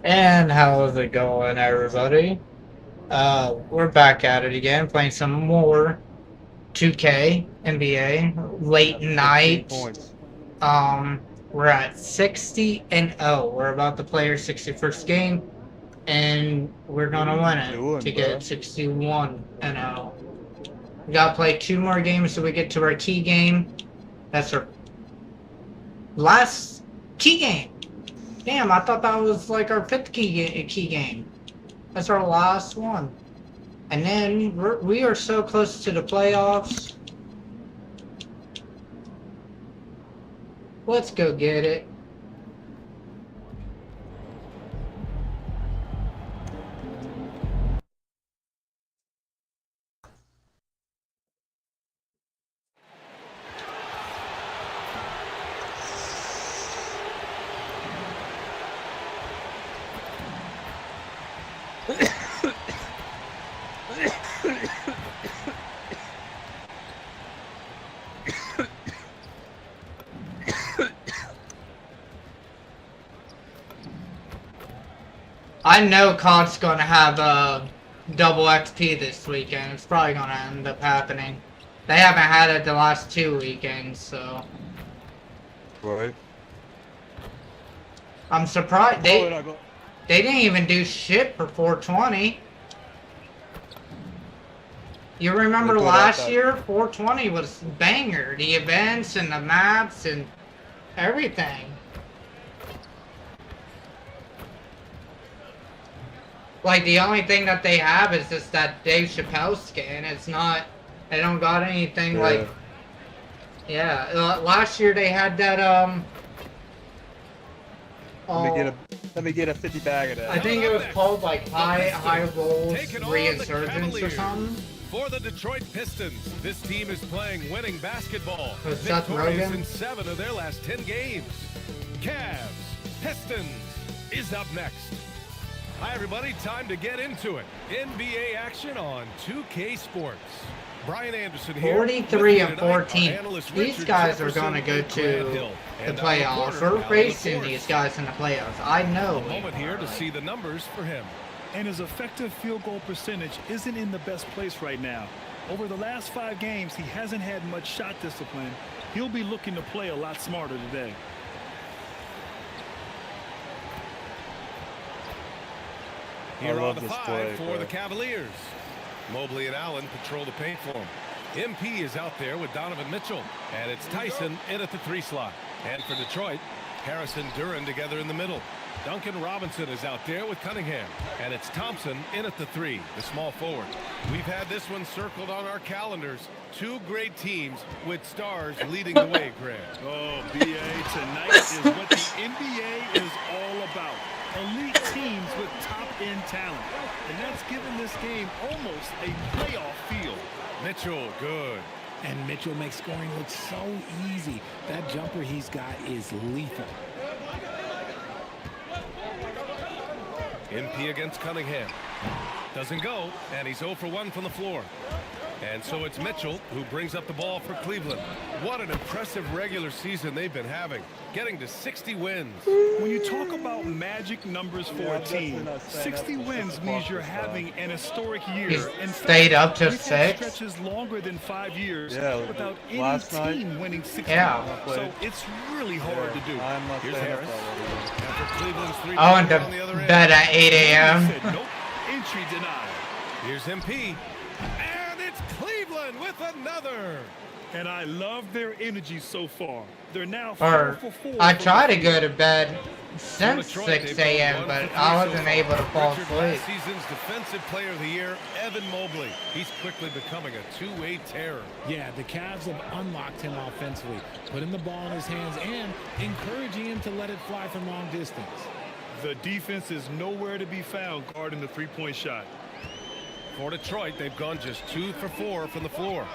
And how's it going, everybody? We're back at it again, playing some more 2K NBA late 15 night. points. We're at 60-0. We're about to play our 61st game, and we're What are gonna you win it doing, to get bro? 61-0. We gotta play 2 more games so we get to our key game. That's our last key game. Damn, I thought that was like our fifth key game. That's our last one. And then we are so close to the playoffs. Let's go get it. I know COD's gonna have a double XP this weekend. It's probably gonna end up happening. They haven't had it the last 2 weekends, so Right. I'm surprised Go. they didn't even do shit for 420. You remember last year, 420 was banger. The events and the maps and everything. Like, the only thing that they have is just that Dave Chappelle skin. It's not, they don't got anything like, yeah. Last year they had that, Let me get a 50 bag of that. I think it was called like High Rolls Resurgence or something. For the Detroit Pistons, this team is playing winning basketball. Victorious in 7 of their last 10 games. Cavs, Pistons is up next. Hi, everybody. Time to get into it. NBA action on 2K Sports. Brian Anderson here. 43 and 14. These guys are going to go to the playoffs. We're racing these guys in the playoffs. I know. A moment here to see the numbers for him. And his effective field goal percentage isn't in the best place right now. Over the last 5 games, he hasn't had much shot discipline. He'll be looking to play a lot smarter today. Here on the 5 for the Cavaliers. Mobley and Allen patrol the paint for him. MP is out there with Donovan Mitchell. And it's Tyson in at the 3 slot. And for Detroit, Harris and Duran together in the middle. Duncan Robinson is out there with Cunningham. And it's Thompson in at the 3, the small forward. We've had this one circled on our calendars. 2 great teams with stars leading the way, Greg. Oh, BA, tonight is what the NBA is all about. Elite teams with top-end talent. And that's given this game almost a playoff feel. Mitchell, good. And Mitchell makes scoring look so easy. That jumper he's got is lethal. MP against Cunningham. Doesn't go, and he's 0 for 1 from the floor. And so it's Mitchell who brings up the ball for Cleveland. What an impressive regular season they've been having, getting to 60 wins. When you talk about magic numbers for a team, 60 wins means you're having an historic year. He's In stayed fact, up to we've had 6. stretches longer than 5 years without any last team night, winning 60. Yeah. So it's really hard to do. I'm not Here's staying up Harris. already. And for Cleveland's 3 Oh, and on the other to end. bed at 8 He a.m. said, nope, entry denied. Here's MP. And it's Cleveland with another. And I love their energy so far. They're now 4 Or, for 4. I from try the to field. go to bed since Detroit, 6 they've gone a.m., 1 but for 3 I so wasn't far. able to fall Richard, asleep. last season's Defensive Player of the Year, Evan Mobley. He's quickly becoming a two-way terror. Yeah, the Cavs have unlocked him offensively, putting the ball in his hands and encouraging him to let it fly from long distance. The defense is nowhere to be found guarding the three-point shot. For Detroit, they've gone just 2 for 4 from the floor.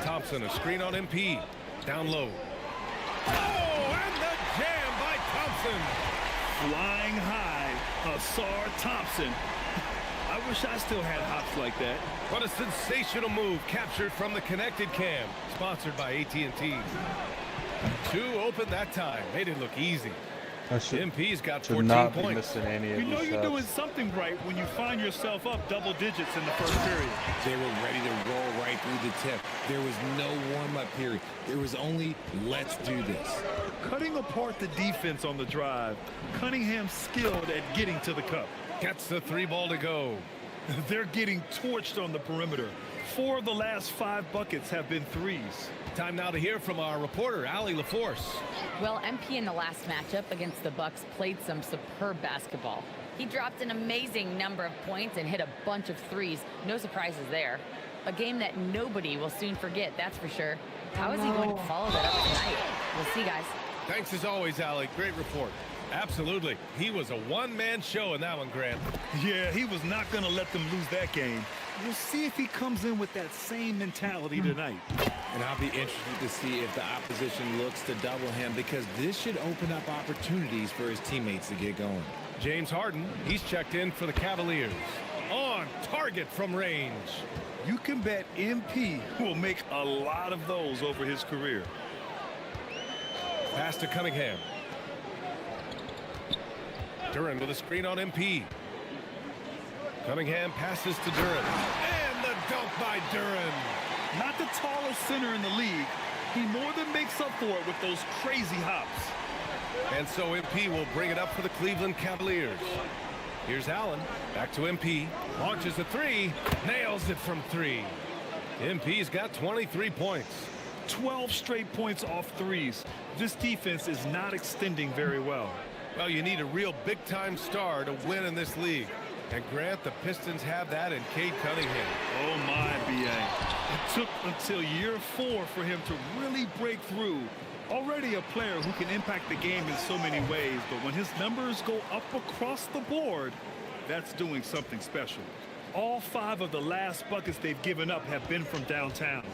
Thompson, a screen on MP. Down low. Oh, and the jam by Thompson. Flying high, Asar Thompson. I wish I still had hops like that. What a sensational move captured from the connected cam. Sponsored by AT&T. 2 open that time. Made it look easy. I should MP's got should 14 not be points. missing any of You know these you're doing shots. something right when you find yourself up double digits in the first period. They were ready to roll right through the tip. There was no warm-up period. There was only, let's do this. Cutting apart the defense on the drive, Cunningham's skilled at getting to the cup. Gets the 3 ball to go. They're getting torched on the perimeter. 4 of the last 5 buckets have been threes. Time now to hear from our reporter, Allie LaForce. Well, MP in the last matchup against the Bucks played some superb basketball. He dropped an amazing number of points and hit a bunch of threes. No surprises there. A game that nobody will soon forget, that's for sure. How is he going to follow that up tonight? We'll see, guys. Thanks as always, Allie. Great report. Absolutely. He was a one-man show in that one, Grant. Yeah, he was not going to let them lose that game. We'll see if he comes in with that same mentality tonight. And I'll be interested to see if the opposition looks to double him, because this should open up opportunities for his teammates to get going. James Harden, he's checked in for the Cavaliers. On target from range. You can bet MP will make a lot of those over his career. Pass to Cunningham. Duran with a screen on MP. Cunningham passes to Duran. And the dunk by Duran. Not the tallest center in the league. He more than makes up for it with those crazy hops. And so MP will bring it up for the Cleveland Cavaliers. Here's Allen. Back to MP. Launches a 3. Nails it from 3. MP's got 23 points. 12 straight points off threes. This defense is not extending very well. Well, you need a real big-time star to win in this league. And Grant, the Pistons have that in Cade Cunningham. Oh my, B.A. It took until year 4 for him to really break through. Already a player who can impact the game in so many ways, but when his numbers go up across the board, that's doing something special. All 5 of the last buckets they've given up have been from downtown.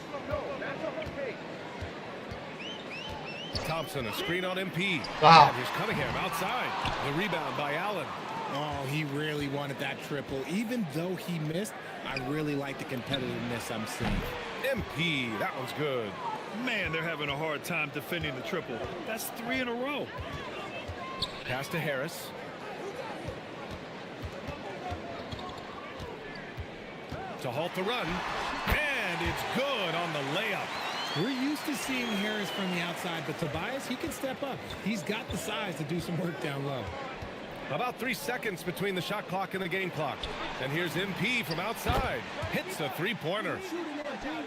Thompson, a screen on MP. Wow. And here's Cunningham outside. The rebound by Allen. Oh, he really wanted that triple. Even though he missed, I really like the competitiveness I'm seeing. MP, that one's good. Man, they're having a hard time defending the triple. That's 3 in a row. Pass to Harris. To halt the run. And it's good on the layup. We're used to seeing Harris from the outside, but Tobias, he can step up. He's got the size to do some work down low. About 3 seconds between the shot clock and the game clock. And here's MP from outside. Hits a 3-pointer.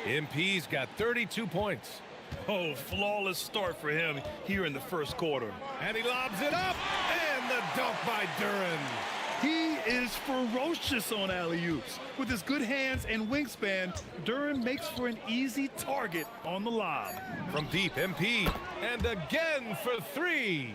MP's got 32 points. Oh, flawless start for him here in the first quarter. And he lobs it up. And the dunk by Duran. He is ferocious on alley-oops. With his good hands and wingspan, Duran makes for an easy target on the lob. From deep, MP. And again for 3.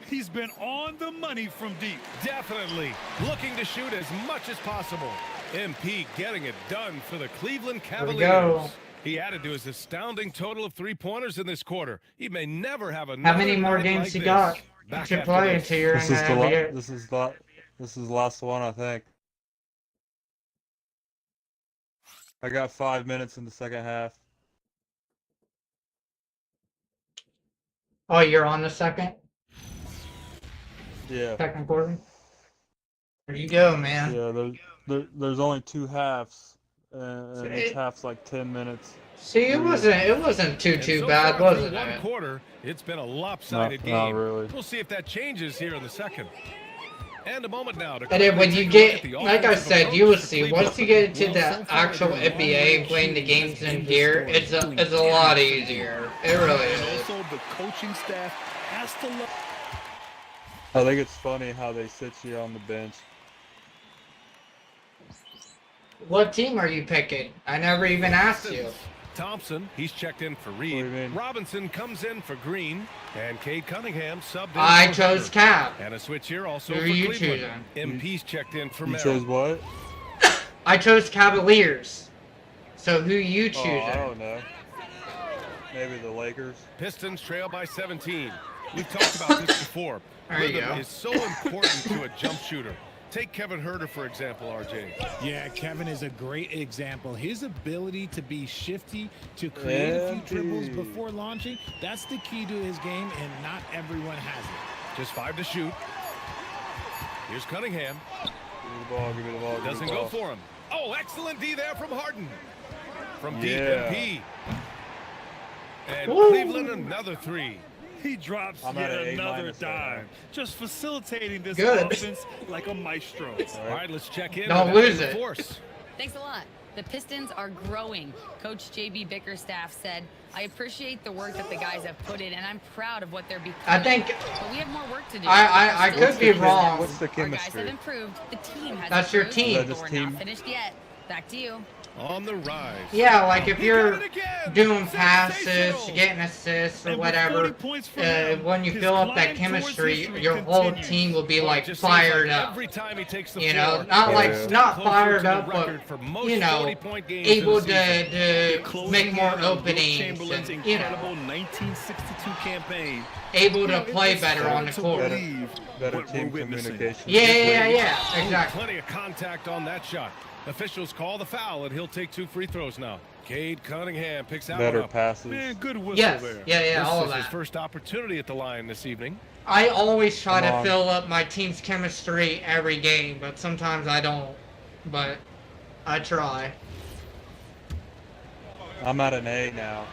He's been on the money from deep. Definitely looking to shoot as much as possible. MP getting it done for the Cleveland Cavaliers. go. He added to his astounding total of 3-pointers in this quarter. He may never have another. How many more night games like you this. got Back to after play this. until you're in This the is the NBA? this is the last one, I think. I got 5 minutes in the second half. Oh, you're on the second Yeah. quarter? There you go, man. Yeah, there's only 2 halves, and So each half's like 10 minutes. See, it wasn't And too so bad, far was through one it? quarter, it's been a lopsided game. Not really. We'll see if that changes here in the second. And a moment now to And then when quickly you take a look get, at the like I offensive said, approach you will for see, Cleveland. once you get to Well, the so far, actual they're NBA, long playing the way games shooting in this here, story it's between a lot Cavs and easier. It really And is. also, the coaching staff has to love. I think it's funny how they sit you on the bench. What team are you picking? I never even asked you. Thompson, he's checked in for What do you Reed. mean? Robinson comes in for Green. And Cade Cunningham subbed in I for chose Hunter. Cap. And a switch here also Who for are you Cleveland. choosing? MP's checked in for You Merrill. chose what? I chose Cavaliers. So who you Oh, choosing? I don't know. Maybe the Lakers. Pistons trail by 17. We've talked about this before. There you Rhythm go. is so important to a jump shooter. Take Kevin Huerter, for example, RJ. Yeah, Kevin is a great example. His ability to be shifty, to create a few dribbles Empty. before launching, that's the key to his game, and not everyone has it. Just 5 to shoot. Here's Cunningham. Give me the ball, give me the ball. Doesn't go for him. Oh, excellent D there from Harden. From deep, Yeah. MP. And Woo. Cleveland, another 3. He drops I'm yet at an A- another right dime, now. just facilitating this Good. offense like a maestro. All right, let's check in. Don't with lose Evan it. Force. Thanks a lot. The Pistons are growing. Coach J.B. Bickerstaff said, I appreciate the work that the guys have put in, and I'm proud of what they're becoming. I think But we have more work to do. I could be wrong. What's the Our guys have chemistry? improved. The team has That's your improved, team. but This we're team- not finished yet. Back to you. On the rise. Yeah, like if He you're got it again. doing passes, Sensational. getting assists or And with whatever, 40 points from him, when you his fill up that climb towards chemistry, history your whole continues. team will be Well, it like just seems fired like up. Every time he takes the You floor, know, not like Yeah. not closer fired to the up, but record for most you know, 40-point games able in the season. to Closing make more in on Wilt openings Chamberlain's and you know, incredible 1962 campaign. able You to know, play it's better hard on the to court. believe Better what team we're witnessing. communication. Yeah, exactly. Plenty of contact on that shot. Officials call the foul, and he'll take 2 free throws now. Cade Cunningham picks that Better one up. passes. Man, good whistle Yes, there. yeah, This all is of his that. first opportunity at the line this evening. I always try Come to on. fill up my team's chemistry every game, but sometimes I don't. But I try. I'm at an A now.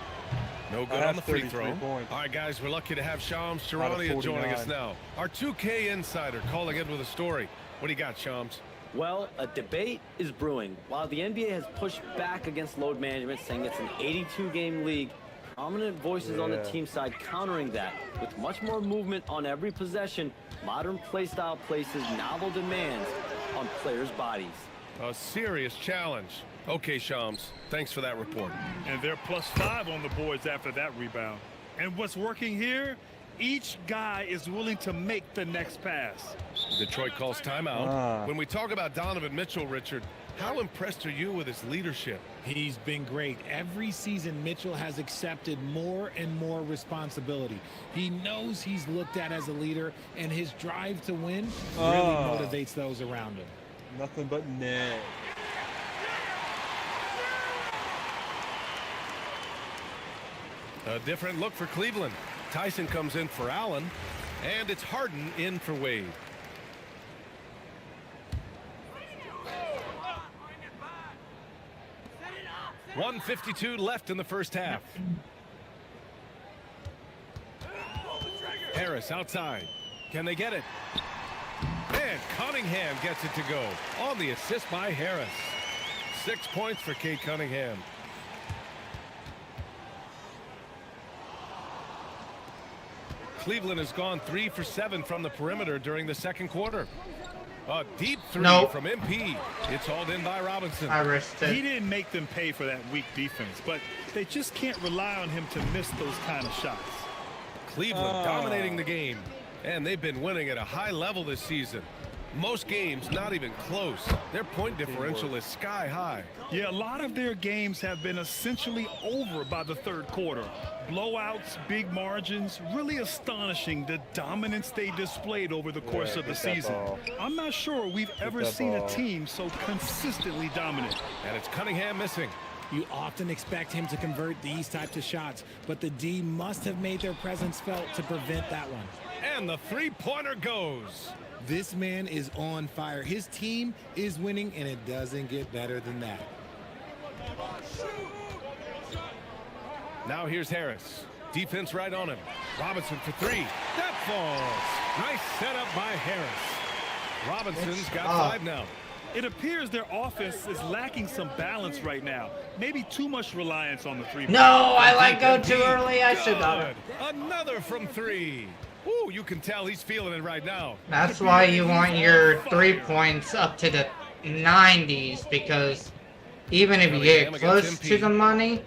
No good I on have the free 33 throw. points. All right, guys, we're lucky to have Shams Out of Charania joining 49. us now. Our 2K insider calling in with a story. What do you got, Shams? Well, a debate is brewing. While the NBA has pushed back against load management, saying it's an 82-game league, prominent voices on the Yeah. team side countering that. With much more movement on every possession, modern play style places novel demands on players' bodies. A serious challenge. Okay, Shams, thanks for that report. And they're +5 on the boards after that rebound. And what's working here? Each guy is willing to make the next pass. Detroit calls timeout. Ah. When we talk about Donovan Mitchell, Richard, how impressed are you with his leadership? He's been great. Every season, Mitchell has accepted more and more responsibility. He knows he's looked at as a leader, and his drive to win really Oh. motivates those around him. Nothing but net. A different look for Cleveland. Tyson comes in for Allen, and it's Harden in for Wade. .152 left in the first half. Harris outside. Can they get it? And Cunningham gets it to go on the assist by Harris. 6 points for Cade Cunningham. Cleveland has gone 3 for 7 from the perimeter during the second quarter. A deep three Nope. from MP. It's hauled in by Robinson. I risked He it. didn't make them pay for that weak defense, but they just can't rely on him to miss those kind of shots. Cleveland dominating the game, and they've been winning at a high level this season. Most games not even close. Their point differential is sky high. Yeah, a lot of their games have been essentially over by the third quarter. Blowouts, big margins, really astonishing the dominance they displayed over the course of the get that season. ball. I'm not sure we've ever that seen a ball. team so consistently dominant. And it's Cunningham missing. You often expect him to convert these types of shots, but the D must have made their presence felt to prevent that one. And the three-pointer goes. This man is on fire. His team is winning, and it doesn't get better than that. Now here's Harris. Defense right on him. Robinson for three. That falls. Nice setup by Harris. Robinson's got 5 now. It appears their offense is lacking some balance right now. Maybe too much reliance on the three. No, I let go too early. I should have. Good. Another from 3. Ooh, you can tell he's feeling it right now. That's why you want your 3 points up to the 90s, because even if you get close to the money,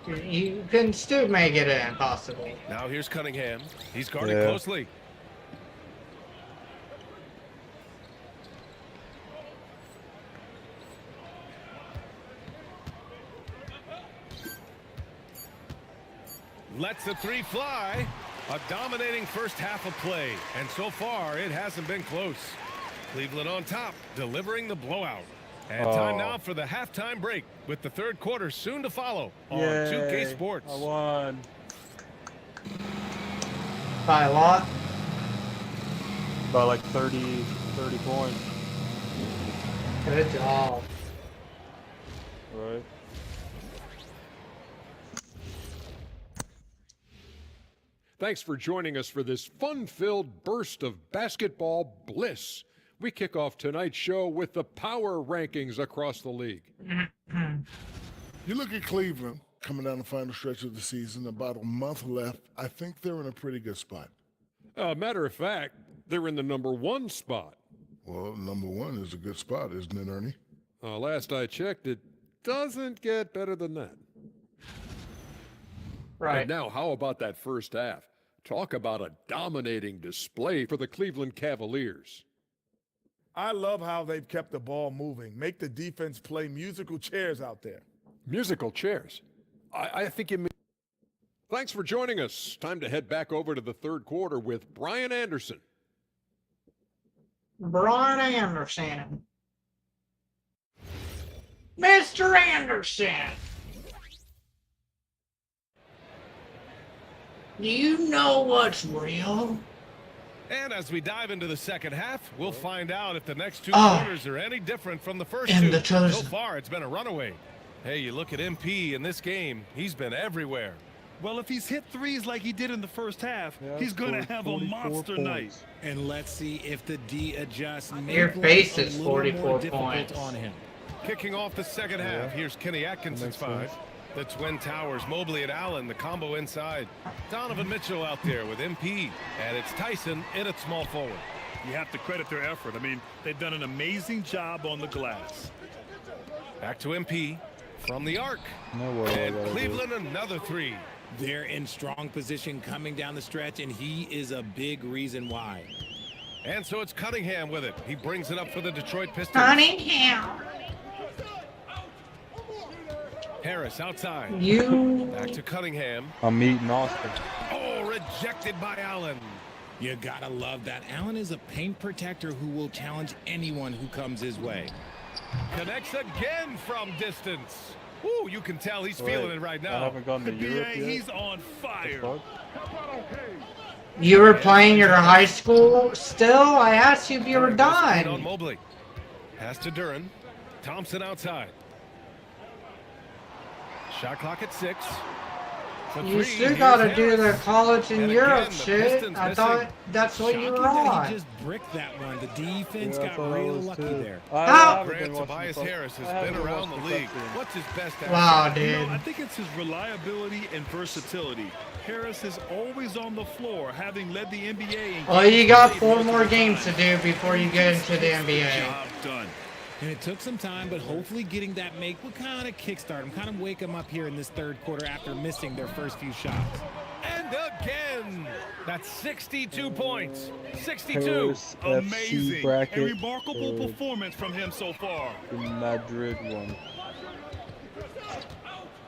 you can still make it impossible. Now here's Cunningham. He's guarded Yeah. closely. Lets the 3 fly. A dominating first half of play. And so far, it hasn't been close. Cleveland on top, delivering the blowout. And time now for the halftime break, with the third quarter soon to follow on 2K Yay. Sports. I won. By a lot. By like 30 points. Good job. Right. Thanks for joining us for this fun-filled burst of basketball bliss. We kick off tonight's show with the power rankings across the league. You look at Cleveland coming down the final stretch of the season, about a month left. I think they're in a pretty good spot. Matter of fact, they're in the #1 spot. Well, #1 is a good spot, isn't it, Ernie? Last I checked, it doesn't get better than that. Right. And now, how about that first half? Talk about a dominating display for the Cleveland Cavaliers. I love how they've kept the ball moving. Make the defense play musical chairs out there. Musical chairs. I think you mean. Thanks for joining us. Time to head back over to the third quarter with Brian Anderson. Brian Anderson. Mr. Anderson. Do you know what's real? And as we dive into the second half, we'll find out if the next two quarters are any different from the first two. So far, it's been a runaway. Hey, you look at MP in this game, he's been everywhere. Well, if he's hit threes like he did in the first half, he's going to have a monster night. And let's see if the D adjusts. Your face is 44 points on him. Kicking off the second half, here's Kenny Atkinson's five. The Twin Towers, Mobley and Allen, the combo inside. Donovan Mitchell out there with MP. And it's Tyson in at small forward. You have to credit their effort. I mean, they've done an amazing job on the glass. Back to MP from the arc. No way. And Cleveland another three. They're in strong position coming down the stretch, and he is a big reason why. And so it's Cunningham with it. He brings it up for the Detroit Pistons. Cunningham. Harris outside. Back to Cunningham. I'm meeting Austin. Oh, rejected by Allen. You gotta love that. Allen is a paint protector who will challenge anyone who comes his way. Connects again from distance. Ooh, you can tell he's feeling it right I now. haven't gone to Europe yet. He's on fire. You were playing your high school still? I asked you if you were On done. Mobley. Pass to Duran. Thompson outside. Shot clock at 6. You still gotta do the college in Europe shit. I thought that's what you were on. He just bricked that one. The defense got real lucky there. How? Grant Tobias Harris has been around the league. What's his best attribute? Wow, You dude. know, I think it's his reliability and versatility. Harris is always on the floor, having led the NBA. Well, you got 4 more games to do before you get into the NBA. Job done. And it took some time, but hopefully getting that make will kind of kickstart them, kind of wake them up here in this third quarter after missing their first few shots. And again, that's 62 points. 62. Harris, Amazing. FC bracket, A remarkable performance from him so far. the Madrid one.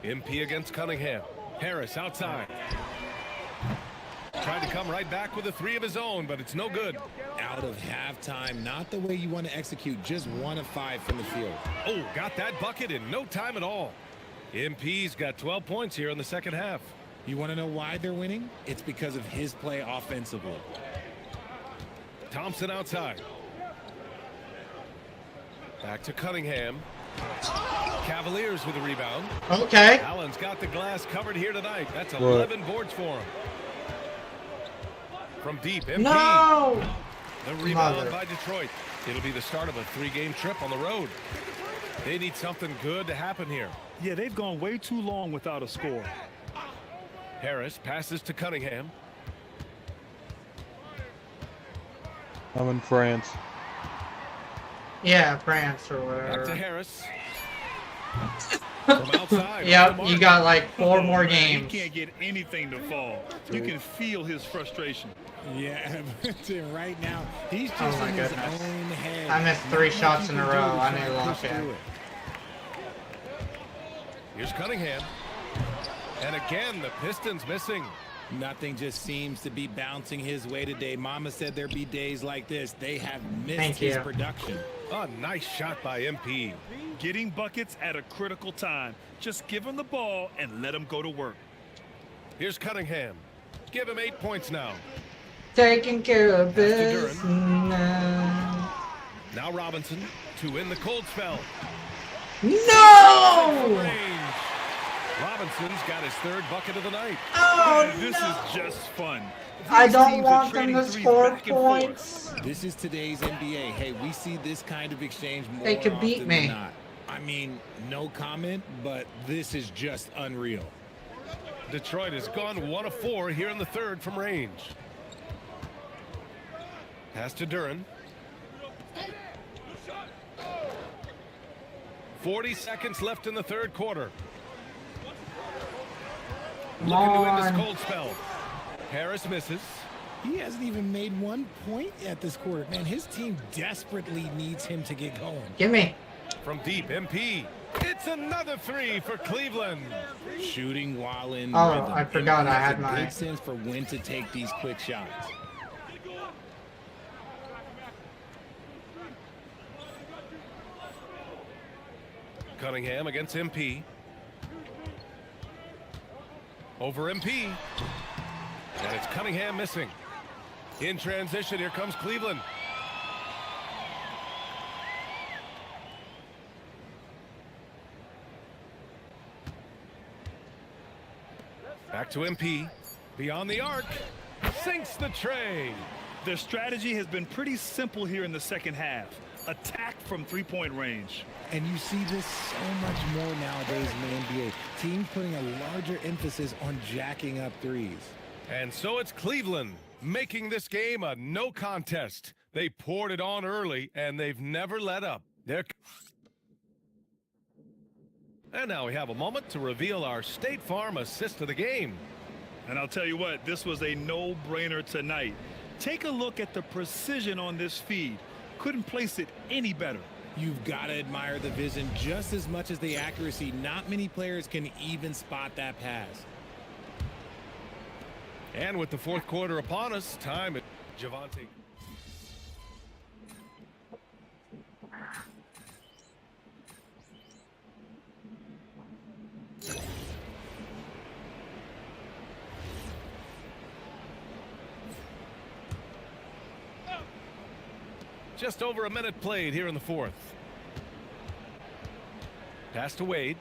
MP against Cunningham. Harris outside. Tried to come right back with a 3 of his own, but it's no good. Out of halftime, not the way you want to execute, just 1 of 5 from the field. Oh, got that bucket in no time at all. MP's got 12 points here in the second half. You want to know why they're winning? It's because of his play offensively. Thompson outside. Back to Cunningham. Cavaliers with a rebound. Okay. Allen's got the glass covered here tonight. That's 11 boards for him. From deep, MP. No! The rebound by Detroit. It'll be the start of a 3-game trip on the road. They need something good to happen here. Yeah, they've gone way too long without a score. Harris passes to Cunningham. I'm in France. Yeah, France or Back to whatever. Harris. From outside. Yep, you got like 4 more He games. can't get anything to fall. You can feel his frustration. Yeah, but right now, he's just Oh my in his goodness. own head. I missed 3 Not much shots you in a can do row. to I try knew to lock push in. through it. Here's Cunningham. And again, the Pistons missing. Nothing just seems to be bouncing his way today. Mama said there'd be days like this. They have missed Thank his you. production. A nice shot by MP. Getting buckets at a critical time. Just give him the ball and let him go to work. Here's Cunningham. Give him 8 points now. Taking care of Pass to business. Now Robinson to win the cold spell. No! Range. Robinson's got his third bucket of the night. Oh, This no. is just fun. I These don't teams are want them trading to threes score back and forth. points. This is today's NBA. Hey, we see this kind of exchange more They could beat often me. than not. I mean, no comment, but this is just unreal. Detroit has gone 1 of 4 here in the third from range. Pass to Duran. 40 seconds left in the third quarter. Looking to end this cold spell. Harris misses. He hasn't even made 1 point at this quarter. Man, his team desperately needs him to get going. Give me. From deep, MP. It's another 3 for Cleveland. Shooting while in Oh, rhythm. I forgot I Has had a my- good sense for when to take these quick shots. Cunningham against MP. Over MP. And it's Cunningham missing. In transition, here comes Cleveland. Back to MP. Beyond the arc. Sinks the tray. Their strategy has been pretty simple here in the second half. Attack from three-point range. And you see this so much more nowadays in the NBA. Teams putting a larger emphasis on jacking up threes. And so it's Cleveland making this game a no contest. They poured it on early, and they've never let up. And now we have a moment to reveal our State Farm assist of the game. And I'll tell you what, this was a no-brainer tonight. Take a look at the precision on this feed. Couldn't place it any better. You've got to admire the vision just as much as the accuracy. Not many players can even spot that pass. And with the fourth quarter upon us, time at Javante. Just over a minute played here in the fourth. Pass to Wade.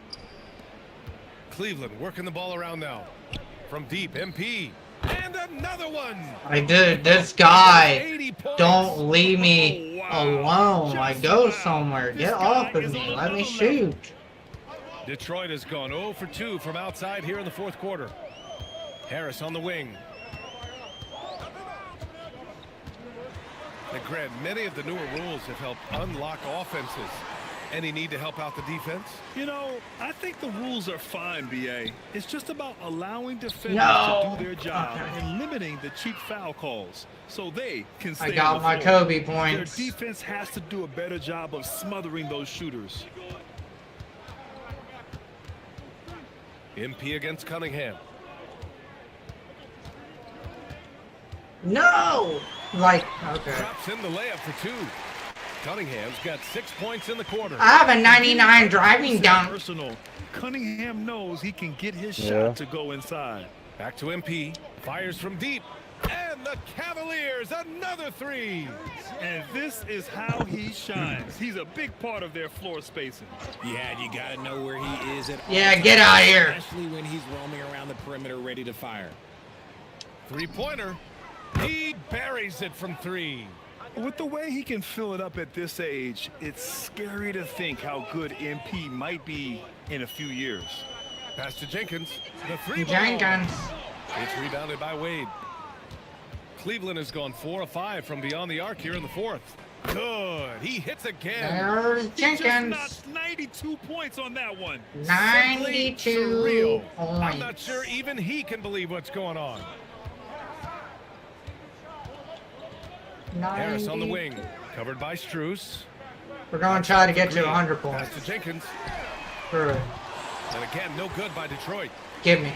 Cleveland working the ball around now. From deep, MP. And another one. I did. This guy. Don't leave me alone. Like, go somewhere. Get off of me. Let me shoot. Detroit has gone 0 for 2 from outside here in the fourth quarter. Harris on the wing. And Grant, many of the newer rules have helped unlock offenses. Any need to help out the defense? You know, I think the rules are fine, BA. It's just about allowing defenders No. to do their job and limiting the cheap foul calls so they can stay I got on the my floor. Kobe points. Their defense has to do a better job of smothering those shooters. MP against Cunningham. No! Like, okay. Drops in the layup for 2. Cunningham's got 6 points in the quarter. I have a 99 driving dunk. Personal. Cunningham knows he can get his shot to go inside. Back to MP. Fires from deep. And the Cavaliers, another 3. And this is how he shines. He's a big part of their floor spacing. Yeah, you got to know where he is at all Yeah, times, get out of here. especially when he's roaming around the perimeter ready to fire. 3-pointer. He buries it from 3. With the way he can fill it up at this age, it's scary to think how good MP might be in a few years. Pass to Jenkins. The 3 ball. Jenkins. It's rebounded by Wade. Cleveland has gone 4 of 5 from beyond the arc here in the fourth. Good. He hits again. There's He just Jenkins. knocked 92 points on that one. 92 Surreal. points. I'm not sure even he can believe what's going on. Harris on the 90. wing. Covered by Strus. We're going to try to get to 100 Pass points. to Jenkins. For And again, no good by Detroit. give me.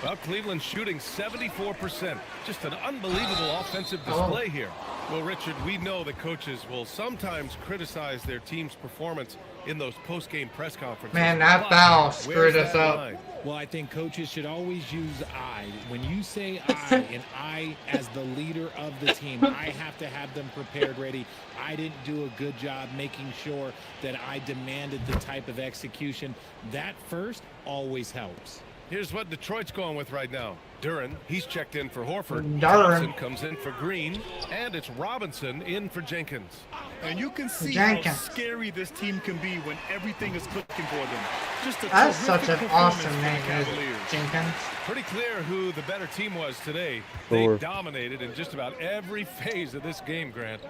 Well, Cleveland shooting 74%. Just an unbelievable offensive display here. Well, Richard, we know that coaches will sometimes criticize their team's performance in those post-game press conferences. Man, that foul screwed us up. Line? Well, I think coaches should always use I. When you say I, and I as the leader of the team, I have to have them prepared, ready. I didn't do a good job making sure that I demanded the type of execution. That first always helps. Here's what Detroit's going with right now. Duran, he's checked in for Horford. Duran Thompson comes in for Green. And it's Robinson in for Jenkins. And you can see how scary this team can be when everything is clicking for them. Just a That's such an awesome name, Cavaliers. Jenkins. Pretty clear who the better team was today. They dominated in just about every phase of this game, Grant.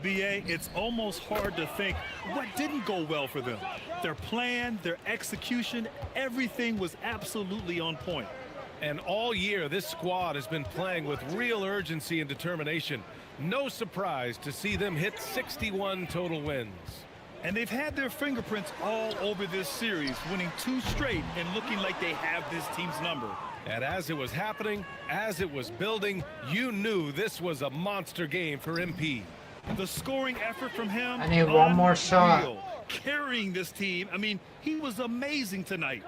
BA, it's almost hard to think what didn't go well for them. Their plan, their execution, everything was absolutely on point. And all year, this squad has been playing with real urgency and determination. No surprise to see them hit 61 total wins. And they've had their fingerprints all over this series, winning 2 straight and looking like they have this team's number. And as it was happening, as it was building, you knew this was a monster game for MP. The scoring effort from him, I need one more shot. Carrying this team, I mean, he was amazing tonight.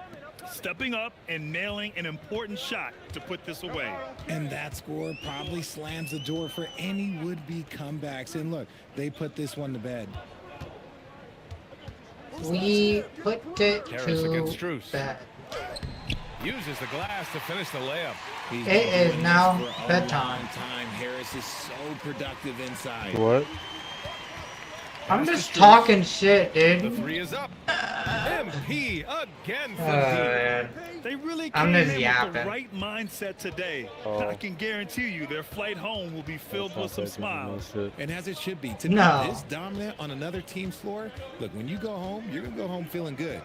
Stepping up and nailing an important shot to put this away. And that score probably slams the door for any would-be comebacks. And look, they put this one to bed. We put it Harris against to Strus. bed. Uses the glass to finish the layup. It is now bedtime. Harris is so productive inside. What? I'm just talking shit, The dude. 3 is up. MP again for the team. They really I'm came just in with yapping. the right mindset today. I can guarantee you their flight home will be filled with some smiles. And as it should be. To be this dominant on another team's floor, look, when you go home, you're going to go home feeling good.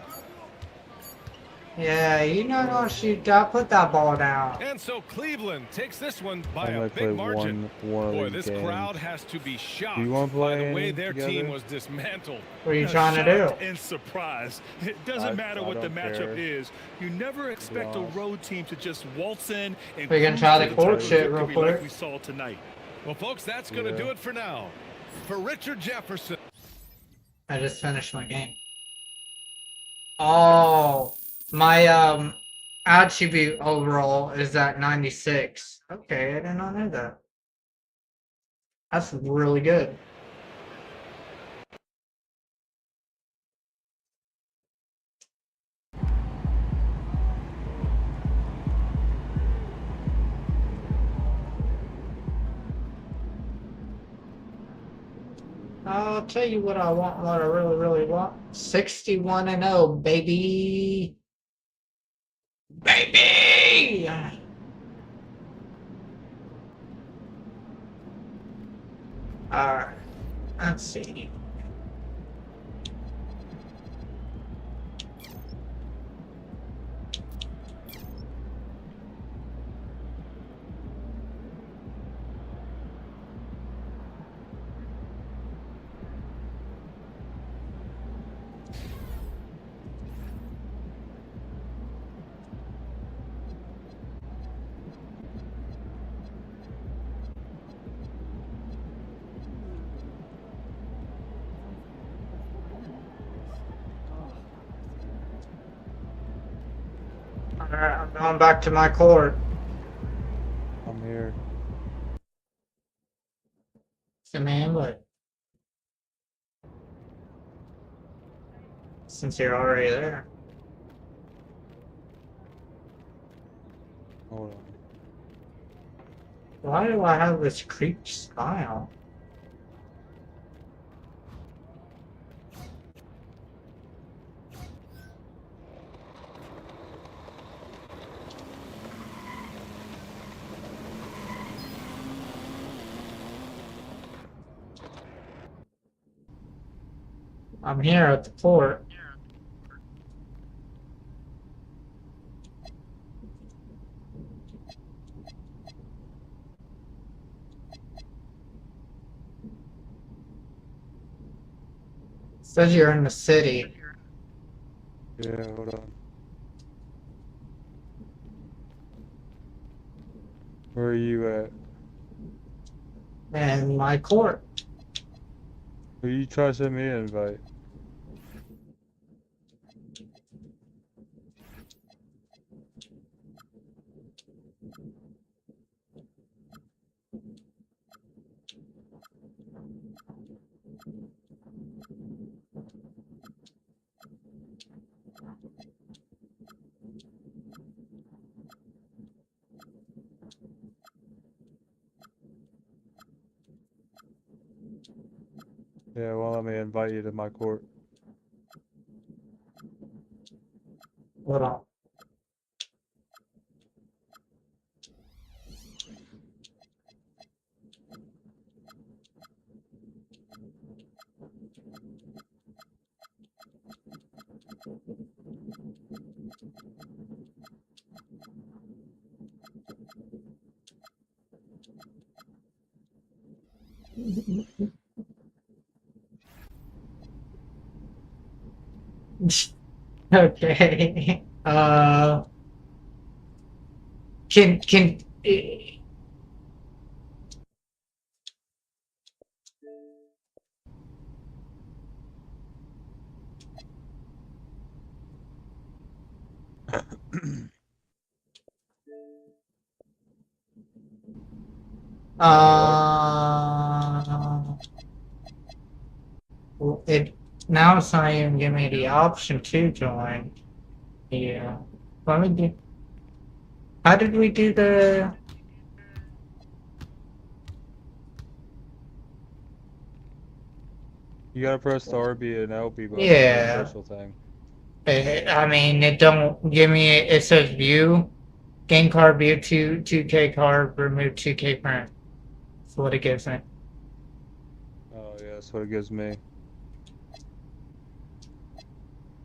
Yeah, you're not gonna shoot that. Put that ball down. And so Cleveland takes this one by I a might play big margin. one of Boy, these this games. crowd has to be shocked You wanna by the play way their team together? was dismantled. What are you trying to do? And surprised. It doesn't matter what the don't matchup care. is. You never expect a road team to just waltz in and We can cruise try to the the court type of shit real victory like quick. we saw tonight. Well, folks, that's going to do it for now. For Richard Jefferson. I just finished my game. Oh, my attribute overall is at 96. Okay, I did not know that. That's really good. I'll tell you what I want, what I really, really want. 61-0, baby. Baby! Alright, let's see. Alright, I'm going back to my court. I'm here. So man, what? Since you're already there. Hold on. Why do I have this creep smile? I'm here at the port. Says you're in the city. Yeah, hold on. Where are you at? And my court. Who you try to send me an invite? Yeah, well, let me invite you to my court. Hold on. Okay. Can well, it now it's not even giving me the option to join. Yeah. Let me do. How did we do the? You gotta press the RB and LB button on the Yeah. official thing. I mean, it don't give me. It says view, game card view 2K card, remove 2K print. That's what it gives me. Oh yeah, that's what it gives me.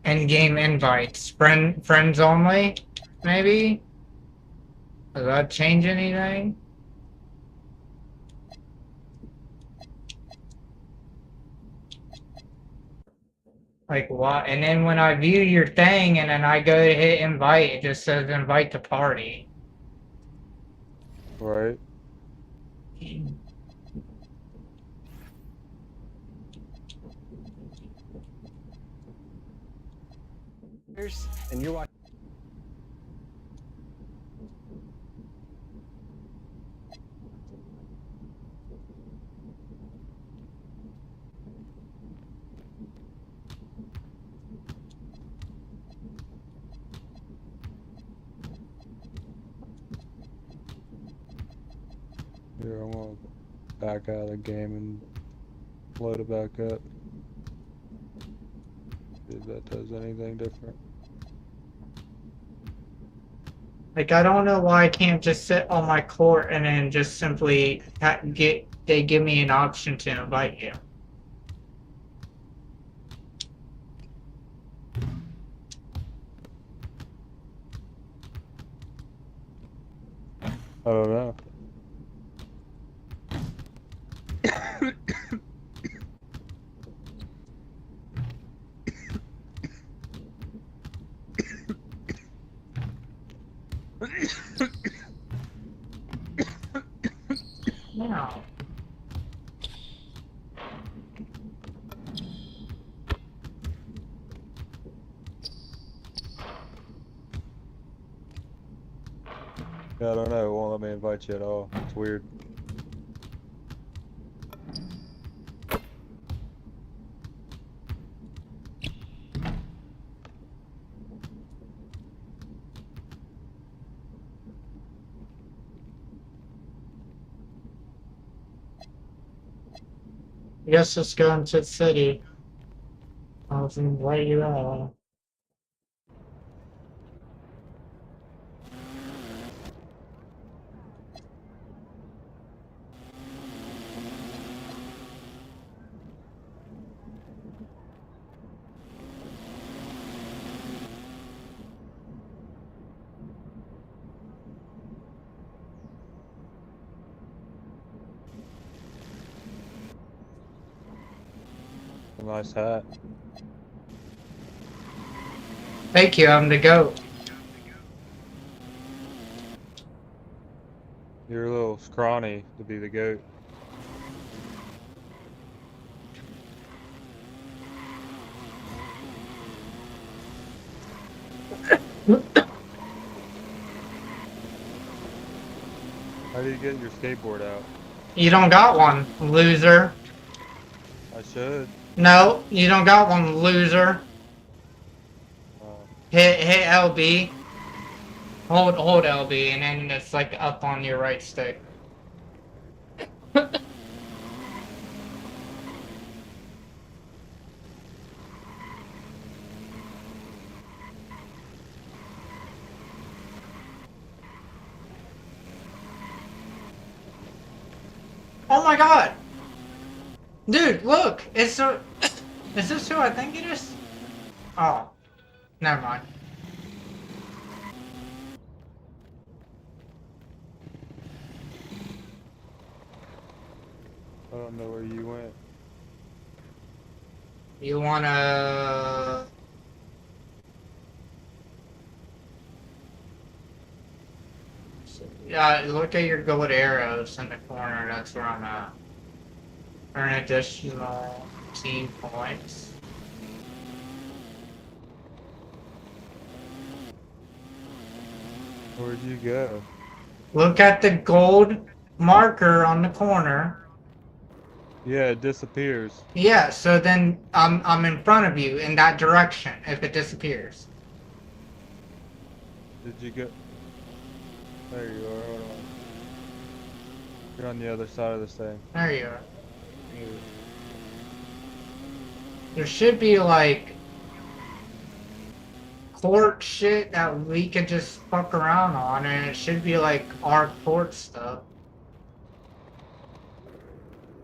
In-game invites, friends only, maybe. Does that change anything? Like what? And then when I view your thing and then I go to hit invite, it just says invite to party. Right? And you're watching. Here, I'm gonna back out of the game and load it back up. See if that does anything different. Like I don't know why I can't just sit on my court and then just simply they give me an option to invite you. I don't know. No. Yeah, I don't know. It won't let me invite you at all. It's weird. I guess just go into the city. I'll just invite you out. A nice hat. Thank you, I'm the GOAT. You're a little scrawny to be the GOAT. How do you get your skateboard out? You don't got one, loser. I should. No, you don't got one, loser. Oh. Hit LB. Hold LB, and then it's like up on your right stick. Oh my god! Dude, look! It's a... Is this who I think it is? Oh. Never mind. I don't know where you went. You wanna... Yeah, look at your gold arrows in the corner, that's where I'm at. Earn additional team points. Where'd you go? Look at the gold marker on the corner. Yeah, it disappears. Yeah, so then I'm in front of you in that direction if it disappears. Did you go? There you are. Hold on. You're on the other side of this thing. There you are. There should be like court shit that we could just fuck around on, and it should be like our court stuff.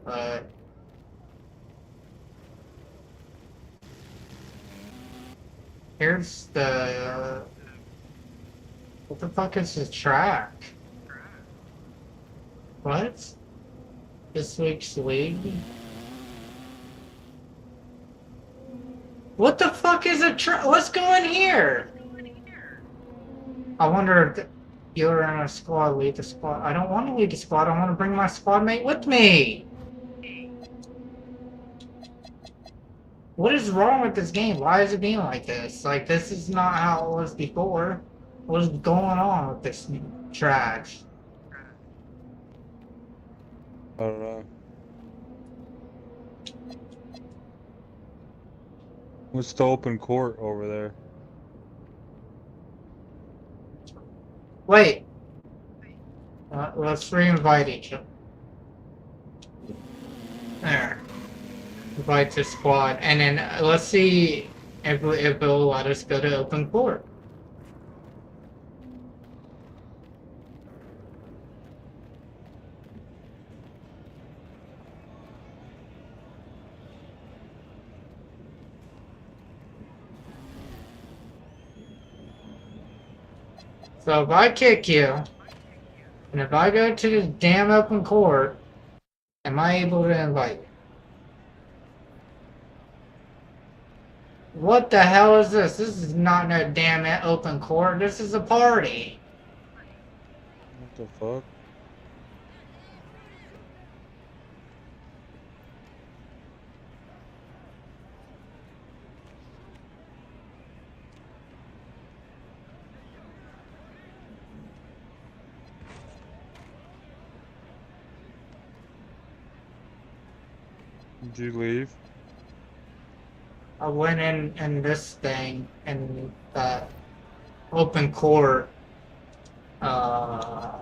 But here's the what the fuck is the track? What? This week's league? What the fuck is a track? Let's go in here! I wonder if you're in a squad, lead the squad. I don't want to lead the squad, I want to bring my squad mate with me! What is wrong with this game? Why is it being like this? Like, this is not how it was before. What is going on with this trash? I don't know. What's the open court over there? Wait. Let's re-invite each other. There. Invite the squad. And then let's see if it'll let us go to open court. So if I kick you, and if I go to the damn open court, am I able to invite you? What the hell is this? This is not no damn open court. This is a party. What the fuck? Did you leave? I went in this thing in that open court. Yeah,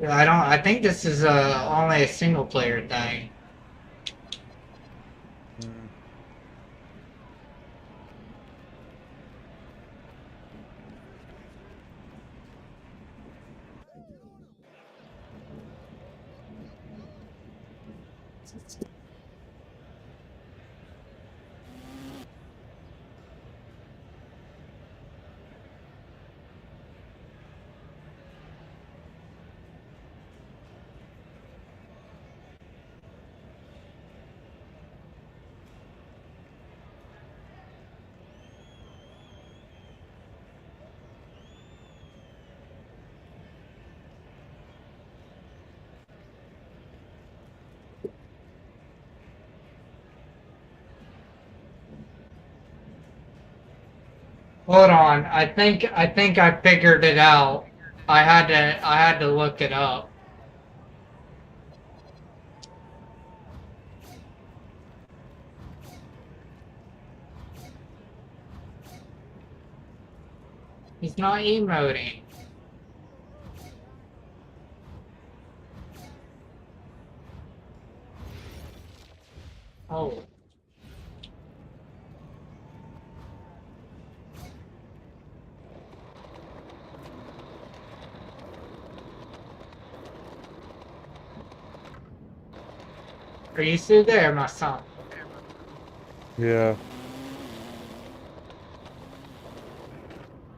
I think this is only a single player thing. Hold on. I think I figured it out. I had to look it up. He's not emoting. Oh. Are you still there, my son? Yeah,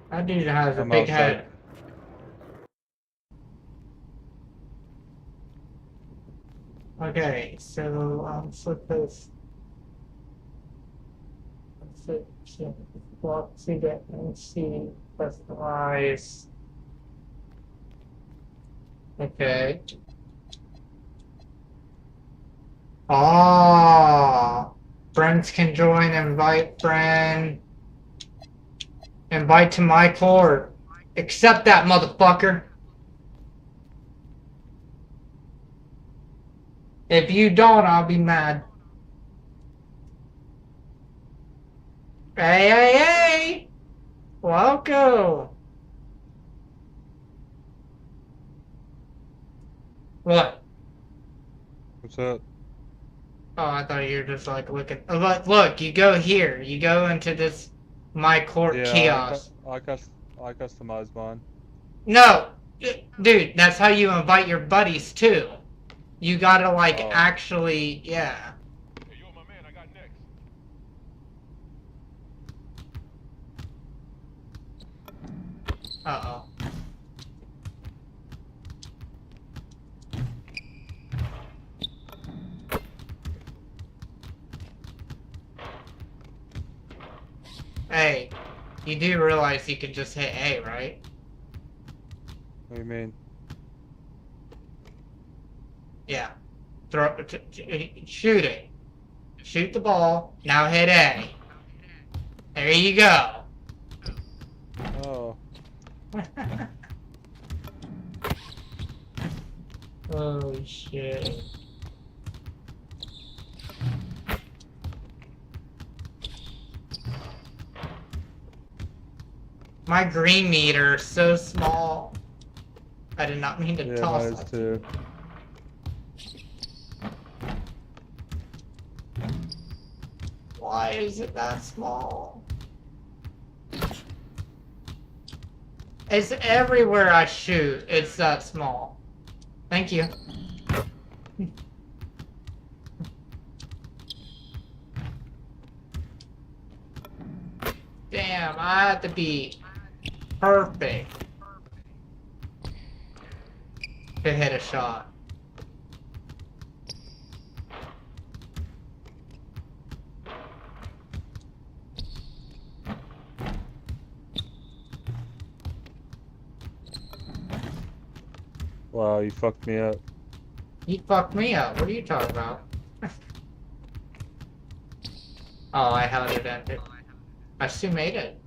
That dude has a I'm big outside. head. Okay, so flip this. Block to get and see customize. Okay. Ah, friends can join. Invite friend. Invite to my court. Accept that, motherfucker. If you don't, I'll be mad. Hey, hey, hey! Welcome. What? What's up? Oh, I thought you were just like looking. Oh, look, you go here. You go into this my court Yeah, kiosk. I customized mine. No, dude, that's how you invite your buddies too. You gotta like Oh, actually, yeah. Hey, yo, my man, I got next. Uh-oh. Hey, you do realize you can just hit A, right? what do you mean? Yeah. Shoot it. Shoot the ball. Now hit A. There you go. Oh, Oh shit. My green meter is so small. I did not mean to yeah, toss mine is that. too. Why is it that small? It's everywhere I shoot. It's that small. Thank you. Damn, I had to be perfect to hit a shot. Wow, you fucked me up. You fucked me up. What are you talking about? Oh, I held it ended. I still made it.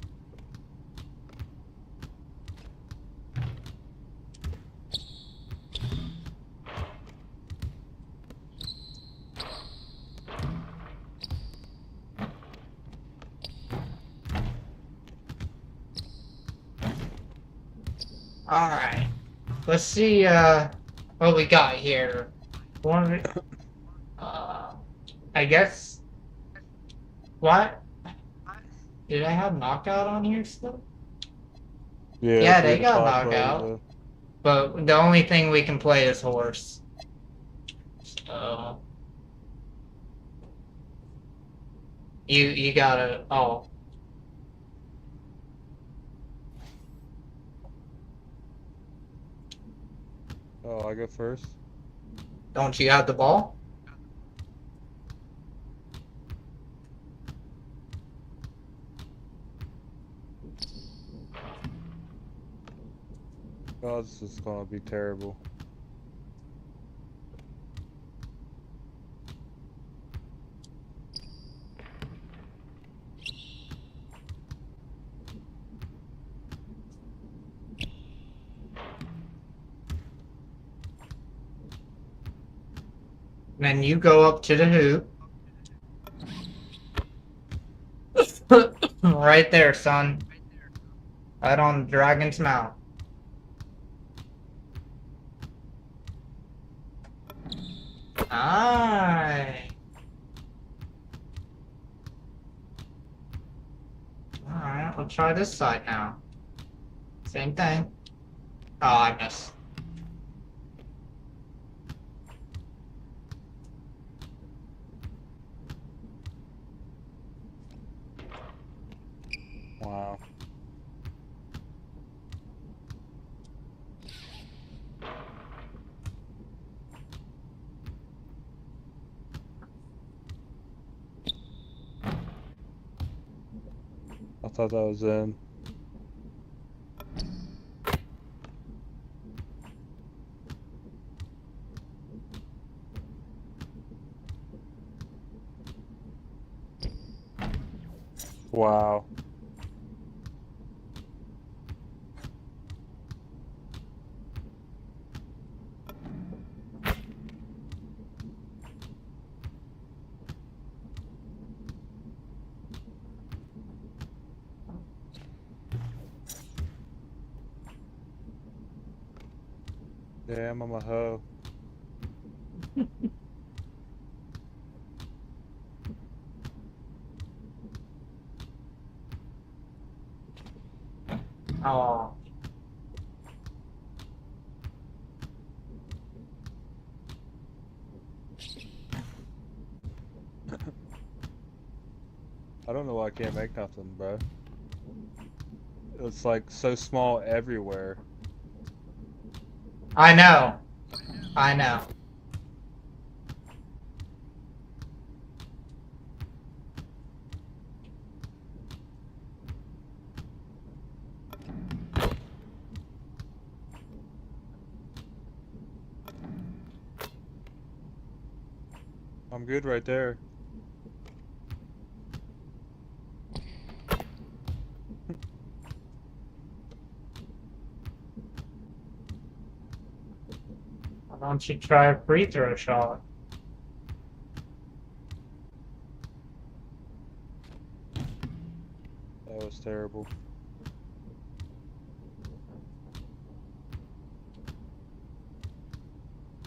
Alright. Let's see what we got here. One I guess what? Did I have knockout on here still? Yeah, they got knockout. But the only thing we can play is horse. So you gotta Oh, I go first? don't you have the ball? Oh, this is gonna be terrible. Then you go up to the hoop. Right there, son. Right on the dragon's mouth. Aye. Alright, we'll try this side now. Same thing. Oh, I missed. Wow. I thought that was in. Wow. Damn, I'm a hoe. Oh. I don't know why I can't make nothing, bro. It's like so small everywhere. I know. I know. I'm good right there. Why don't you try a free throw shot? That was terrible.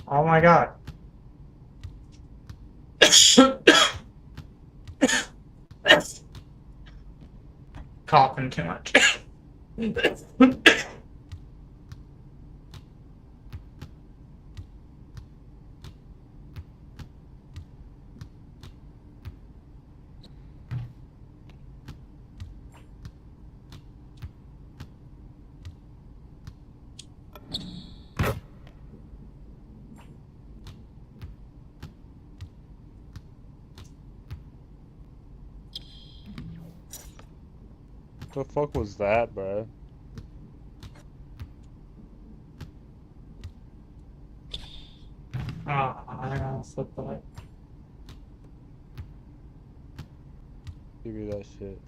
Oh my god. Coughing too much. What the fuck was that, bro? Oh, I gotta slip that. Give me that shit.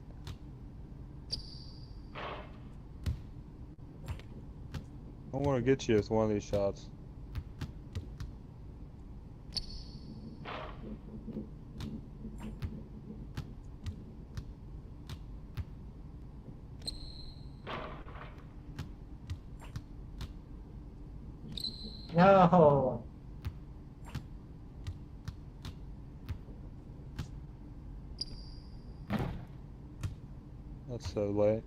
I want to get you with one of these shots. No. That's so late.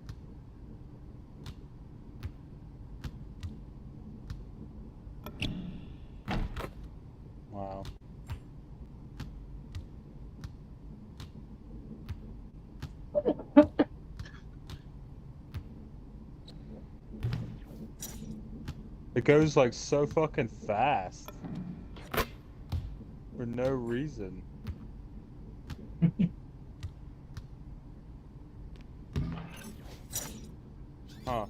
Wow. It goes like so fucking fast. For no reason. Huh.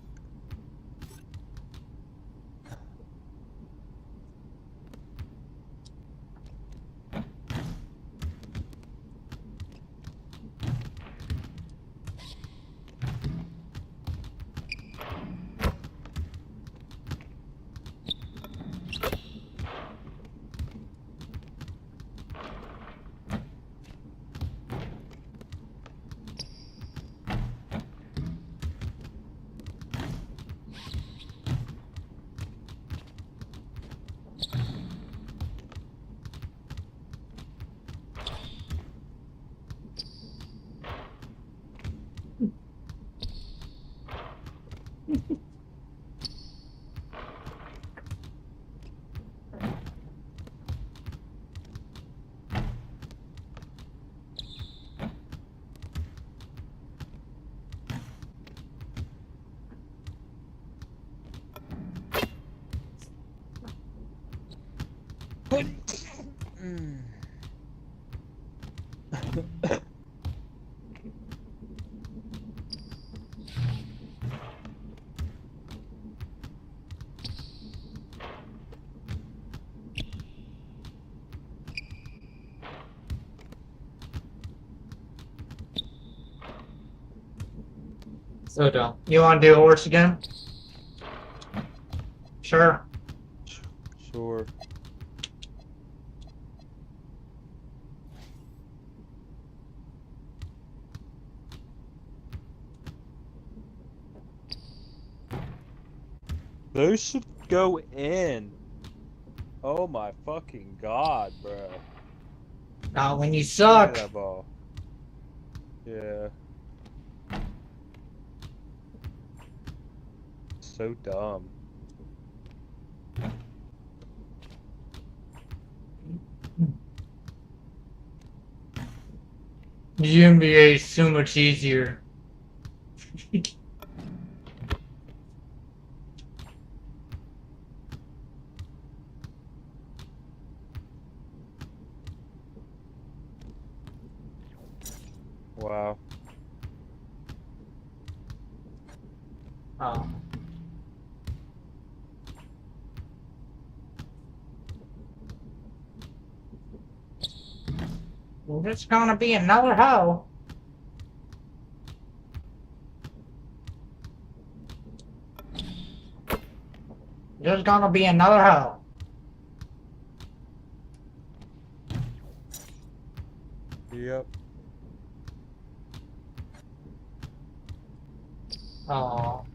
So dumb. You want to do a horse again? Sure. Sure. Those should go in. Oh my fucking god, bro. Not when you Look suck. at that ball. Yeah. So dumb. The NBA is so much easier. Wow. Oh. Well, there's gonna be another hoe. There's gonna be another hoe. Yep. Oh.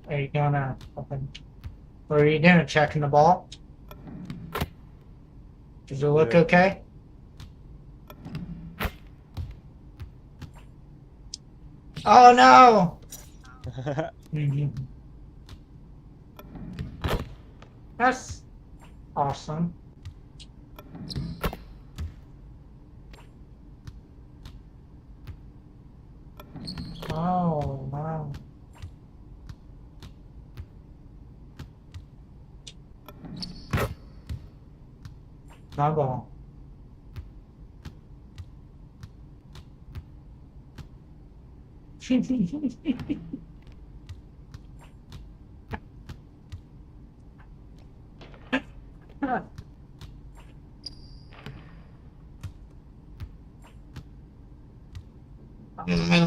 Are you gonna open? What are you doing? Checking the ball? Does it look okay? Oh no! That's awesome. Oh wow. My ball.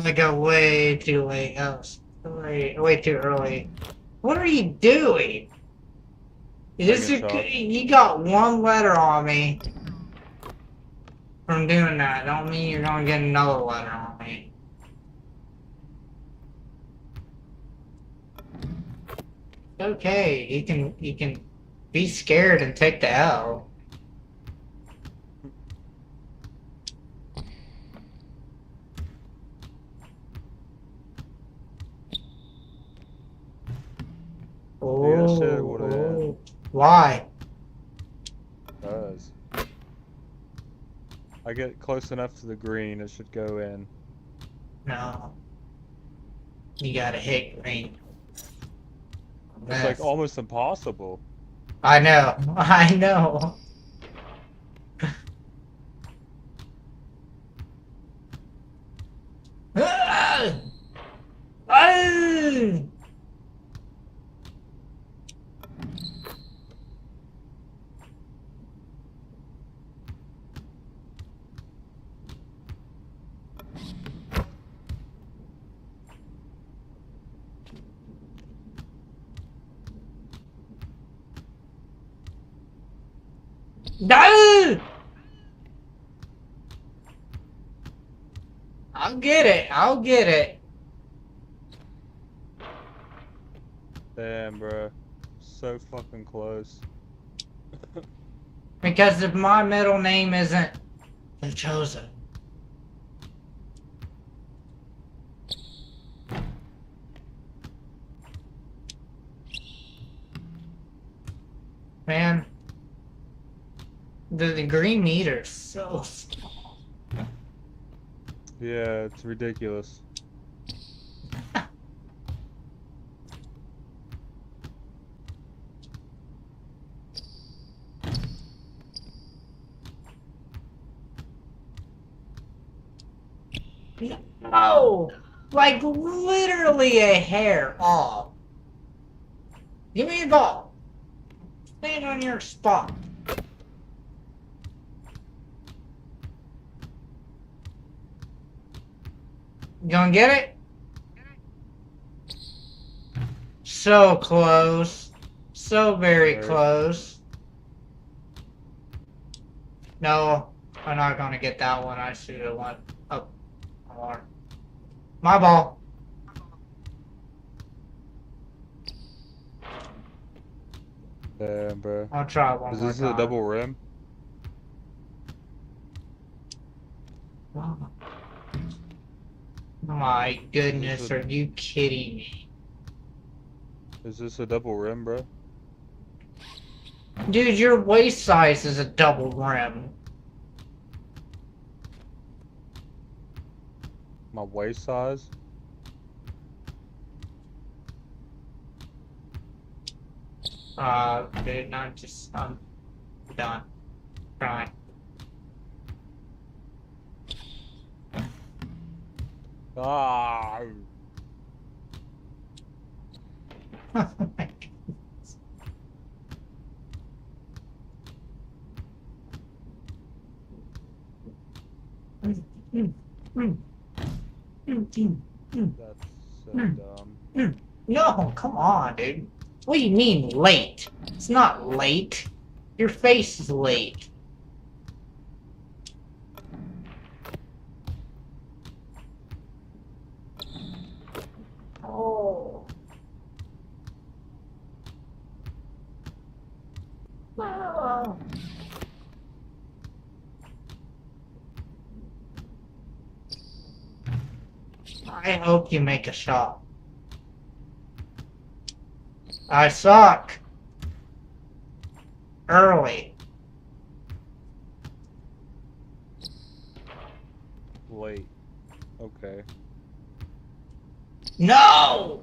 I got way too late. I was way too early. What are you doing? You got one letter on me from doing that. Don't mean you're gonna get another letter on me. Okay, you can be scared and take the L. Oh, why? Does. I get close enough to the green, it should go in. No. You gotta hit green. It's like almost impossible. I know. I know. No! I'll get it. I'll get it. Damn, bro. So fucking close. Because if my middle name isn't The Chosen. Man, the green meter's so small. Yeah, it's ridiculous. No! Like literally a hair off. Give me the ball. Stand on your spot. You gonna get it? So close. So very close. No, I'm not gonna get that one. I should have went up more. My ball. Damn, bro. I'll try one Is more this time. a double rim? Oh my goodness, are you kidding me? Is this a double rim, bro? Dude, your waist size is a double rim. My waist size? Dude, I'm done. Trying. Ah! Oh my That's so dumb. No, come on, dude. What do you mean late? It's not late. Your face is late. Oh. Oh. I hope you make a shot. I suck. Early. Late. Okay. No!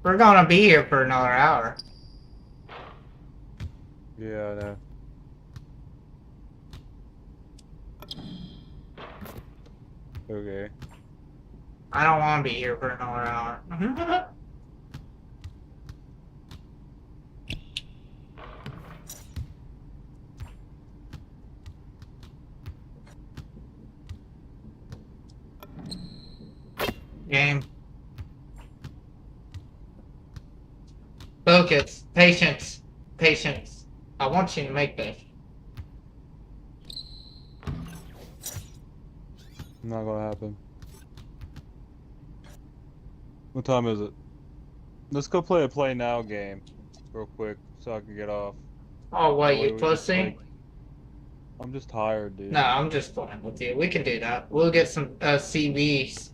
We're gonna be here for another hour. Yeah, I know. Okay. I don't want to be here for another hour. Game. Focus. Patience. Patience. I want you to make this. Not gonna happen. What time is it? Let's go play a play now game real quick so I can get off. Oh, what, you pussy? I'm just tired, dude. No, I'm just playing with you. We can do that. We'll get some CVs.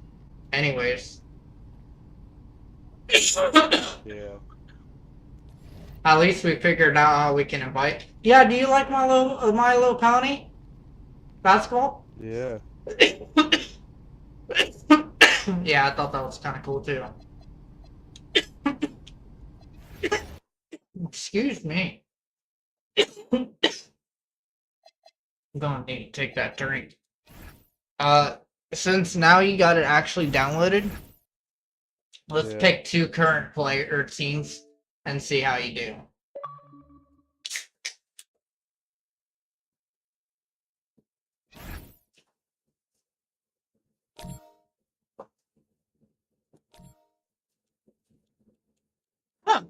Anyways. Yeah. At least we figured out how we can invite. Yeah, do you like My Little Pony? Basketball? Yeah. Yeah, I thought that was kind of cool too. Excuse me. I'm gonna need to take that drink. Since now you got it actually downloaded, let's pick 2 current player teams and see how you do. Huh.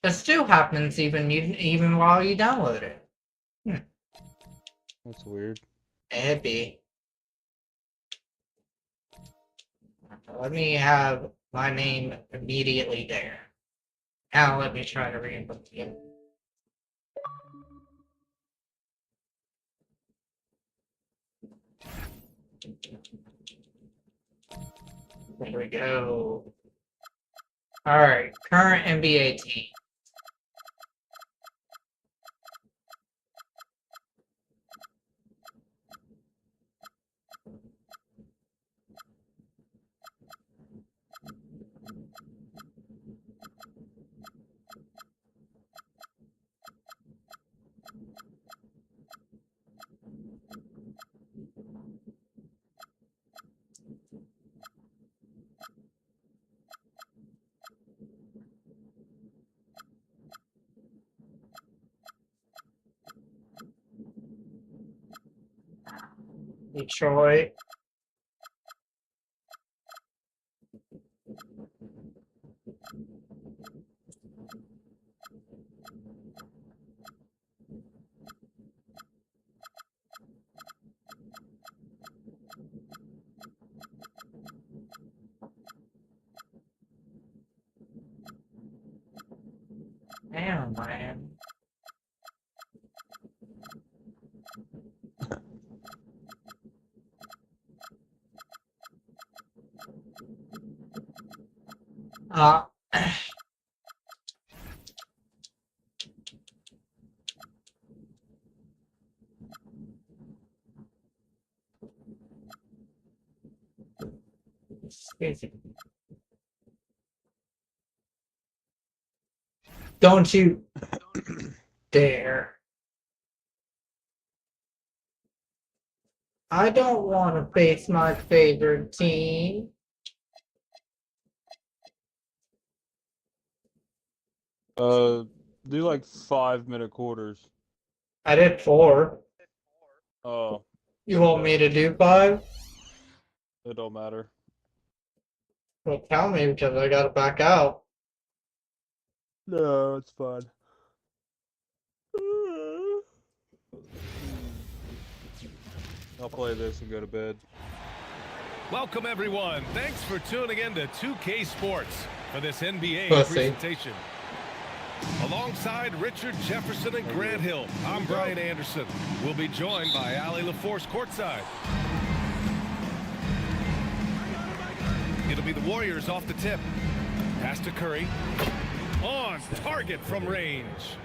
It still happens even while you download it. That's weird. It'd be. Let me have my name immediately there. Now let me try to reinput it. There we go. Alright, current NBA team. Detroit. Damn, man. Excuse me. Don't you dare. I don't want to face my favorite team. Do like 5-minute quarters. I did 4. Oh. You want me to do 5? It don't matter. Well, tell me because I gotta back out. No, it's fine. I'll play this and go to bed. Welcome, everyone. Thanks for tuning in to 2K Sports for this NBA presentation. Alongside Richard Jefferson and Grant Hill, I'm Brian Anderson. We'll be joined by Ali LaForce courtside. It'll be the Warriors off the tip. Pass to Curry. On target from range.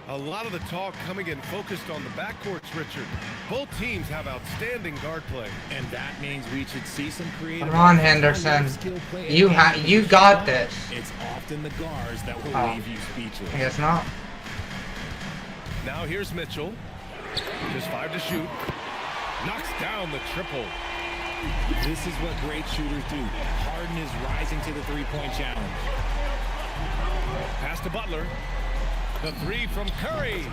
A lot of the talk coming in focused on the backcourts, Richard. Both teams have outstanding guard play. And that means we should see some creative... Come on, Henderson. You got this. It's often the guards that will leave you speechless. I guess not. Now here's Mitchell. Just 5 to shoot. Knocks down the triple. This is what great shooters do. Harden is rising to the three-point challenge. Pass to Butler. The 3 from Curry.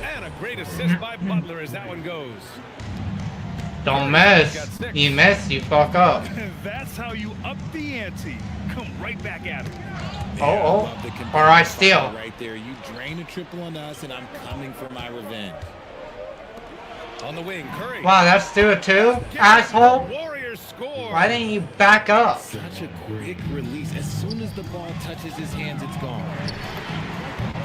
And a great assist by Butler as that one goes. Don't miss. You miss, you fuck up. That's how you up the ante. Come right back at it. All right, steal. Right there, you drain a triple on us, and I'm coming for my revenge. On the wing, Curry. Wow, that's 2 of 2, asshole. Warriors score. Why didn't you back up? Such a quick release. As soon as the ball touches his hands, it's gone.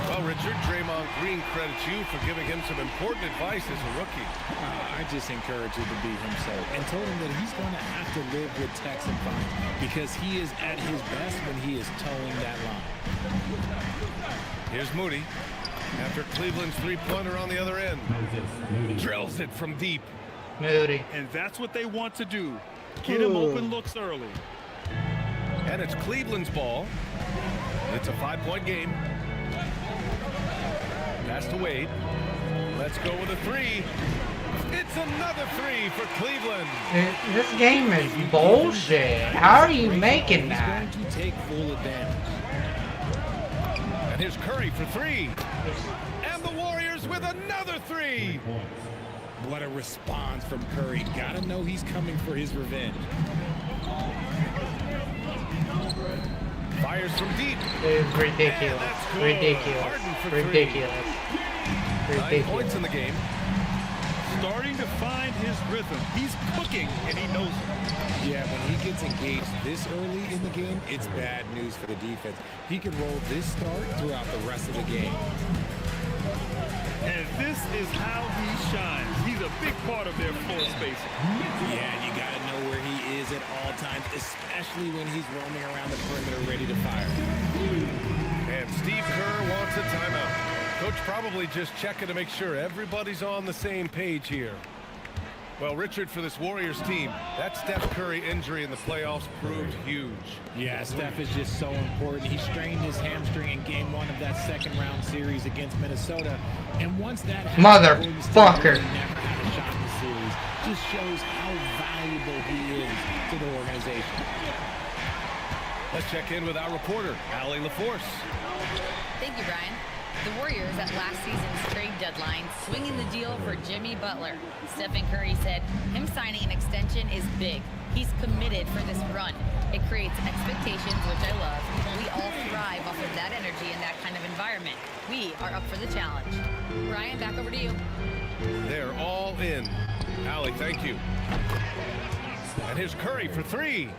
Well, Richard, Draymond Green credits you for giving him some important advice as a rookie. I just encouraged him to be himself and told him that he's going to have to live with Texan fines because he is at his best when he is towing that line. Here's Moody. After Cleveland's three-pointer on the other end. Drills it from deep. Moody. And that's what they want to do. Get him open looks early. And it's Cleveland's ball. It's a 5-point game. Pass to Wade. Let's go with a 3. It's another 3 for Cleveland. This game is bullshit. How are you making that? He's going to take full advantage. And here's Curry for 3. And the Warriors with another 3. What a response from Curry. Gotta know he's coming for his revenge. Fires from deep. It's ridiculous. Ridiculous. Ridiculous. 9 points in the game. Starting to find his rhythm. He's cooking, and he knows it. Yeah, when he gets engaged this early in the game, it's bad news for the defense. He can roll this start throughout the rest of the game. And this is how he shines. He's a big part of their floor spacing. Yeah, you got to know where he is at all times, especially when he's roaming around the perimeter ready to fire. And Steve Kerr wants a timeout. Coach probably just checking to make sure everybody's on the same page here. Well, Richard, for this Warriors team, that Steph Curry injury in the playoffs proved huge. Yeah, Steph is just so important. He strained his hamstring in game 1 of that second-round series against Minnesota. And once that happened, motherfucker, really never had a shot in the series. Just shows how valuable he is to the organization. Let's check in with our reporter, Allie LaForce. Thank you, Brian. The Warriors at last season's trade deadline swinging the deal for Jimmy Butler. Stephen Curry said him signing an extension is big. He's committed for this run. It creates expectations, which I love. We all thrive off of that energy in that kind of environment. We are up for the challenge. Brian, back over to you. They're all in. Allie, thank you. And here's Curry for 3.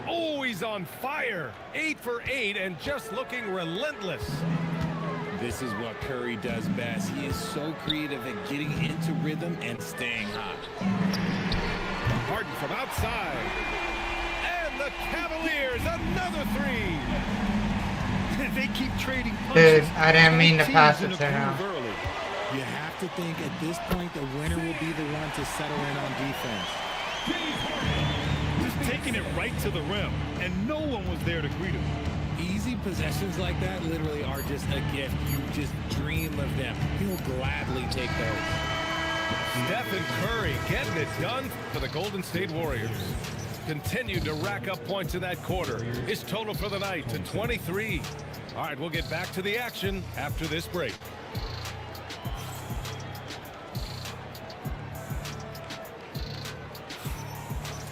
Oh, he's on fire. 8 for 8 and just looking relentless. This is what Curry does best. He is so creative at getting into rhythm and staying hot. Harden from outside. And the Cavaliers, another 3. They keep trading punches. Dude, I didn't mean to pass it to him. You have to think at this point the winner will be the one to settle in on defense. Just taking it right to the rim, and no one was there to greet him. Easy possessions like that literally are just a gift. You just dream of them. He'll gladly take those. Stephen Curry getting it done for the Golden State Warriors. Continued to rack up points in that quarter. His total for the night to 23. All right, we'll get back to the action after this break.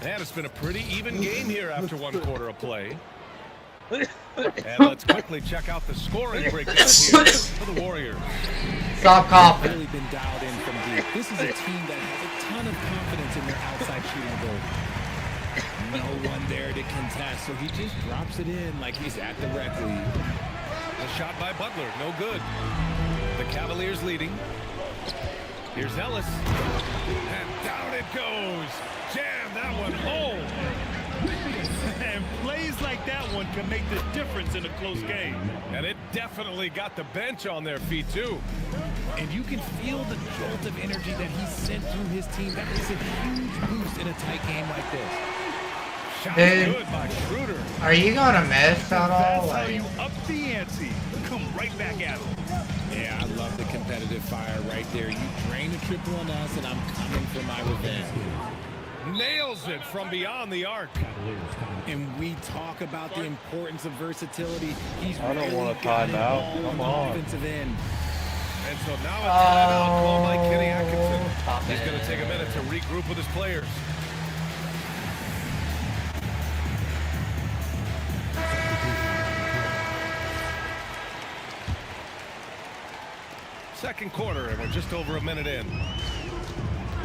And it's been a pretty even game here after 1 quarter of play. And let's quickly check out the scoring breakdown here for the Warriors. Stop coughing. Really been dialed in from deep. This is a team that has a ton of confidence in their outside shooting ability. No one there to contest, so he just drops it in like he's at the rec league. A shot by Butler, no good. The Cavaliers leading. Here's Ellis. And down it goes. Jam that one home. And plays like that one can make the difference in a close game. And it definitely got the bench on their feet, too. And you can feel the jolt of energy that he sent through his team. That is a huge boost in a tight game like this. Shot Dude, good by Schroeder. Are you going to miss at all? That's how you up the ante. Come right back at him. Yeah, I love the competitive fire right there. You drain a triple on us, and I'm coming for my revenge. Nails it from beyond the arc. And we talk about the importance of versatility. He's I don't really want a timeout. Come on. Offensive end. And so now a timeout called by Kenny Atkinson. He's going to take a minute to regroup with his players. Second quarter, and we're just over a minute in.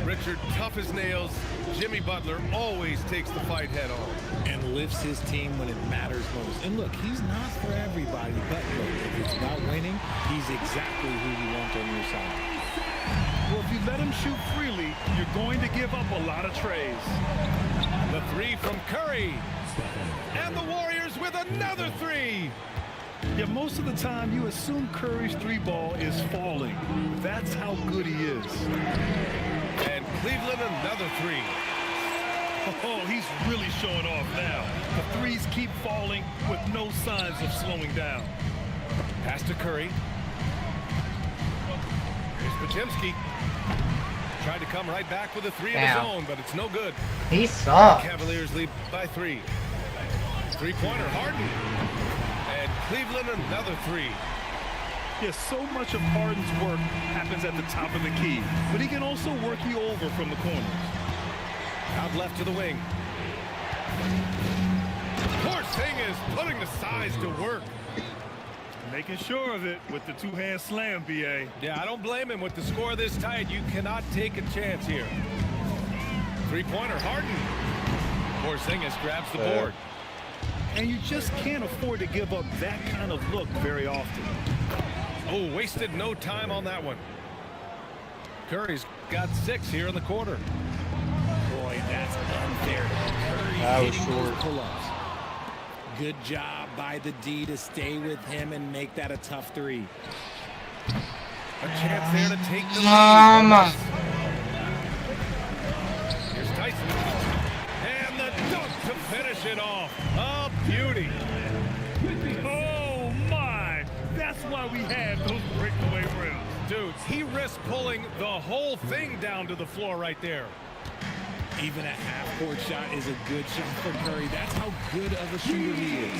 Richard, tough as nails. Jimmy Butler always takes the fight head on. And lifts his team when it matters most. And look, he's not for everybody, but look, if it's about winning, he's exactly who you want on your side. Well, if you let him shoot freely, you're going to give up a lot of trays. The 3 from Curry. And the Warriors with another 3. Yeah, most of the time you assume Curry's 3-ball is falling. That's how good he is. And Cleveland another 3. Oh, he's really showing off now. The 3s keep falling with no signs of slowing down. Pass to Curry. Here's Podziemski. Tried to come right back with a 3 of his own, but it's no good. He sucks. Cavaliers lead by 3. 3-pointer, Harden. And Cleveland another 3. Yes, so much of Harden's work happens at the top of the key, but he can also work you over from the corners. Out left to the wing. Porzingis putting the size to work. Making sure of it with the 2-hand slam, B.A. Yeah, I don't blame him. With the score this tight, you cannot take a chance here. 3-pointer, Harden. Porzingis grabs the board. And you just can't afford to give up that kind of look very often. Oh, wasted no time on that one. Curry's got 6 here in the quarter. Boy, that's unfair. Curry hitting those pull-ups. Good job by the D to stay with him and make that a tough 3. A chance there to take the lead. Here's Tyson. And the dunk to finish it off. A beauty. Oh, my. That's why we have those breakaway rims. Dudes, he risked pulling the whole thing down to the floor right there. Even a half-court shot is a good shot for Curry. That's how good of a shooter he is.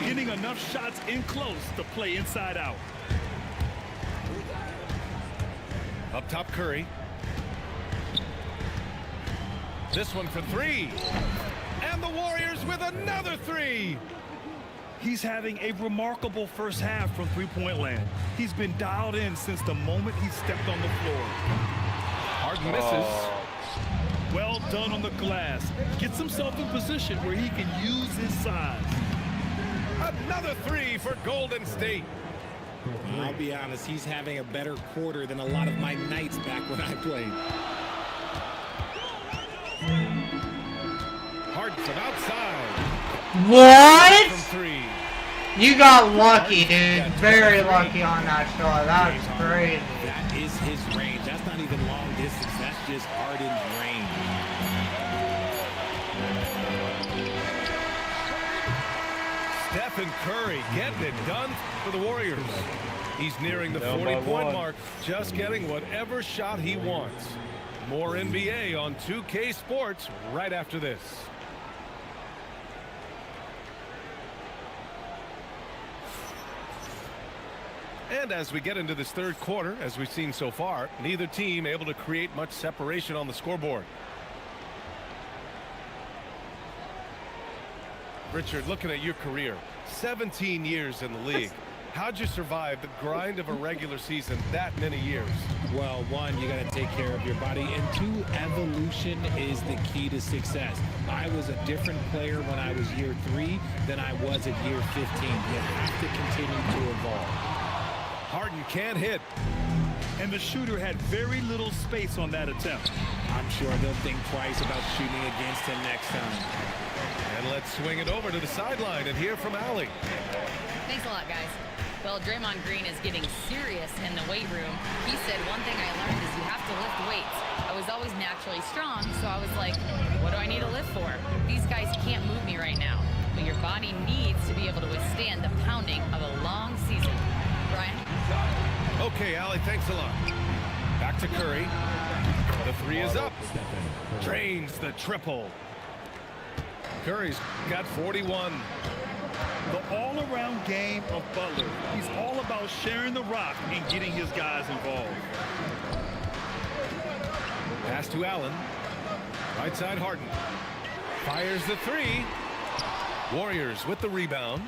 Getting enough shots in close to play inside out. Up top, Curry. This one for 3. And the Warriors with another 3. He's having a remarkable first half from three-point land. He's been dialed in since the moment he stepped on the floor. Harden misses. Well done on the glass. Gets himself in position where he can use his size. Another 3 for Golden State. I'll be honest, he's having a better quarter than a lot of my nights back when I played. Harden from outside. What? From 3. You got lucky, dude. Very lucky on that shot. That's crazy. That is his range. That's not even long distance. That's just Harden's range. Stephen Curry getting it done for the Warriors. He's nearing the 40-point mark, just getting whatever shot he wants. More NBA on 2K Sports right after this. And as we get into this third quarter, as we've seen so far, neither team able to create much separation on the scoreboard. Richard, looking at your career, 17 years in the league. How'd you survive the grind of a regular season that many years? Well, 1, you got to take care of your body, and 2, evolution is the key to success. I was a different player when I was year 3 than I was at year 15. You have to continue to evolve. Harden can't hit. And the shooter had very little space on that attempt. I'm sure they'll think twice about shooting against him next time. And let's swing it over to the sideline and hear from Allie. Thanks a lot, guys. Well, Draymond Green is getting serious in the weight room. He said one thing I learned is you have to lift weights. I was always naturally strong, so I was like, what do I need to lift for? These guys can't move me right now. But your body needs to be able to withstand the pounding of a long season. Brian? Okay, Allie, thanks a lot. Back to Curry. The 3 is up. Drains the triple. Curry's got 41. The all-around game of Butler. He's all about sharing the rock and getting his guys involved. Pass to Allen. Right side Harden. Fires the 3. Warriors with the rebound.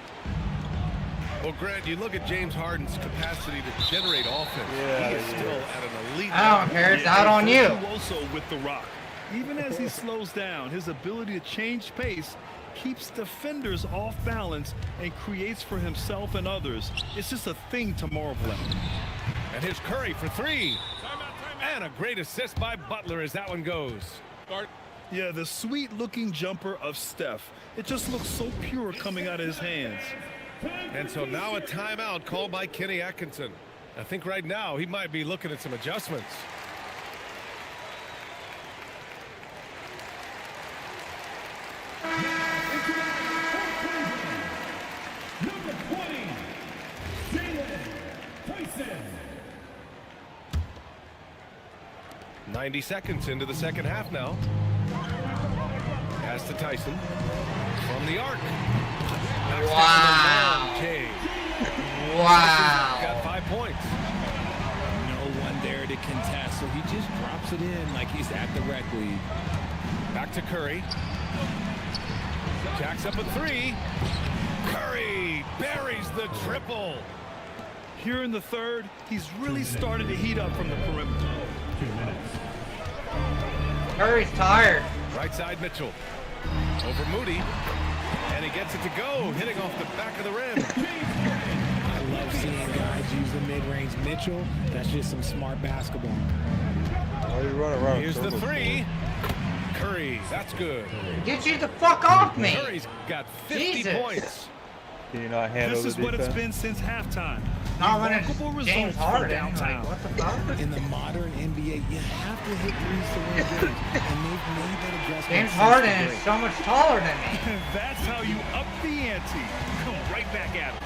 Well, Grant, you look at James Harden's capacity to generate offense. Yeah, he is still at an elite level. I don't care. It's out on you. Also with the rock. Even as he slows down, his ability to change pace keeps defenders off balance and creates for himself and others. It's just a thing to marvel at. And here's Curry for 3. And a great assist by Butler as that one goes. Yeah, the sweet-looking jumper of Steph. It just looks so pure coming out of his hands. And so now a timeout called by Kenny Atkinson. I think right now he might be looking at some adjustments. Number 20, 90 seconds into the second half now. Pass to Tyson from the arc. Wow. Wow. Got 5 points. No one there to contest, so he just drops it in like he's at the rec league. Back to Curry. Jacks up a 3. Curry buries the triple. Here in the third, he's really started to heat up from the perimeter. 2 minutes. Curry's tired. Right side Mitchell. Over Moody. And he gets it to go, hitting off the back of the rim. I love seeing guys use the mid-range. Mitchell, that's just some smart basketball. Why are you running around? Here's the three. Curry, that's good. Get you the fuck off me! Curry's got 50 points. Can you not handle This is what it's been since halftime. Not when Remarkable it's James results for Harden. downtown. Like, what the fuck? In the modern NBA, you have to hit threes to win games, and they've made that adjustment. James since Harden the is break. so much taller than me. That's how you up the ante. Come right back at it.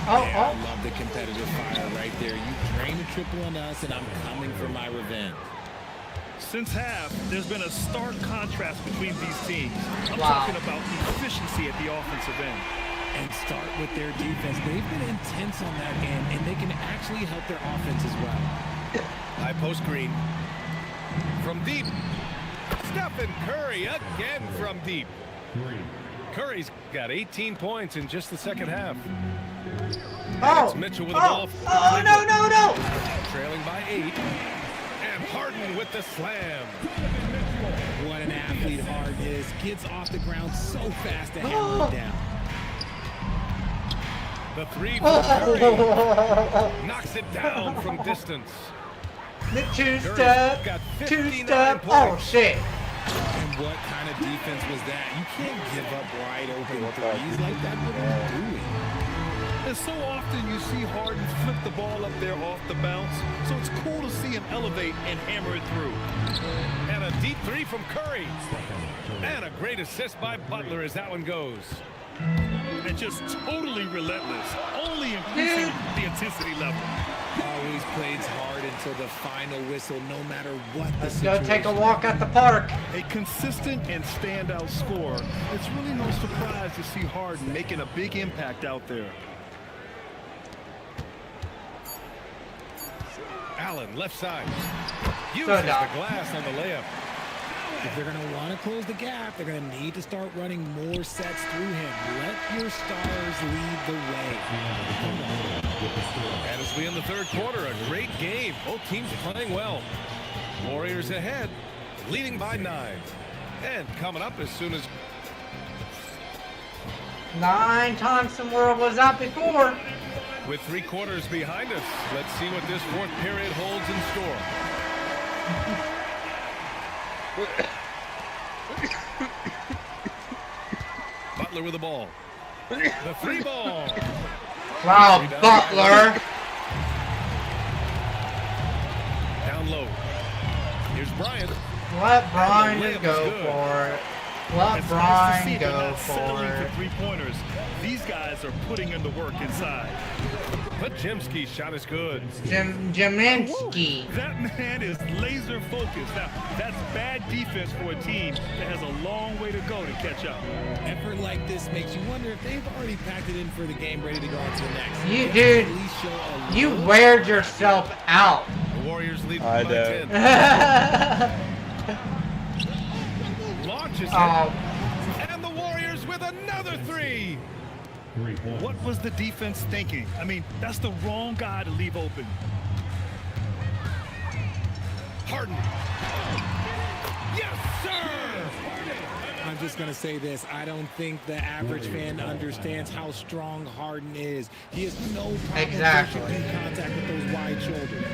I love the competitive fire right there. You drain a triple on us, and I'm coming for my revenge. Since half, there's been a stark contrast between these teams. I'm Wow. talking about efficiency at the offensive end. And start with their defense. They've been intense on that end, and they can actually help their offense as well. High post Green. From deep. Stephen Curry again from deep. Curry's got 18 points in just the second half. It's Mitchell with the ball. Oh, no, no, no! Trailing by 8. And Harden with the slam. What an athlete Harden is. Gets off the ground so fast to hammer it down. The three from Curry. Knocks it down from distance. The two-step, two-step. Oh, shit. And what kind of defense was that? You can't give up wide open threes like that. What are you doing? And so often you see Harden flip the ball up there off the bounce. So it's cool to see him elevate and hammer it through. And a deep three from Curry. And a great assist by Butler as that one goes. And just totally relentless, only increasing the intensity level. Always plays hard until the final whistle, no matter what the Let's situation. go take a walk at the park. A consistent and standout scorer. It's really no surprise to see Harden making a big impact out there. Allen, left side. Uses So the dumb. glass on the layup. If they're going to want to close the gap, they're going to need to start running more sets through him. Let your stars lead the way. And as we end the third quarter, a great game. Both teams playing well. Warriors ahead, leading by 9. And coming up as soon as 9 Thompson World was out before. with 3 quarters behind us, let's see what this fourth period holds in store. Butler with the ball. The 3 ball. Wow, Butler. Down low. Here's Bryant. Let Brian go for it. Let Brian go for it. For three-pointers. These guys are putting in the work inside. Pajemski's shot is good. Jaminsky. That man is laser focused. Now, that's bad defense for a team that has a long way to go to catch up. Effort like this makes you wonder if they've already packed it in for the game, ready to go on to the next. You, dude, you weared yourself out. The Warriors lead by 10. Launches it. And the Warriors with another 3. What was the defense thinking? I mean, that's the wrong guy to leave open. Harden. Yes, sir! I'm just going to say this. I don't think the average fan understands how strong Harden is. He has no problem taking contact with those wide shoulders.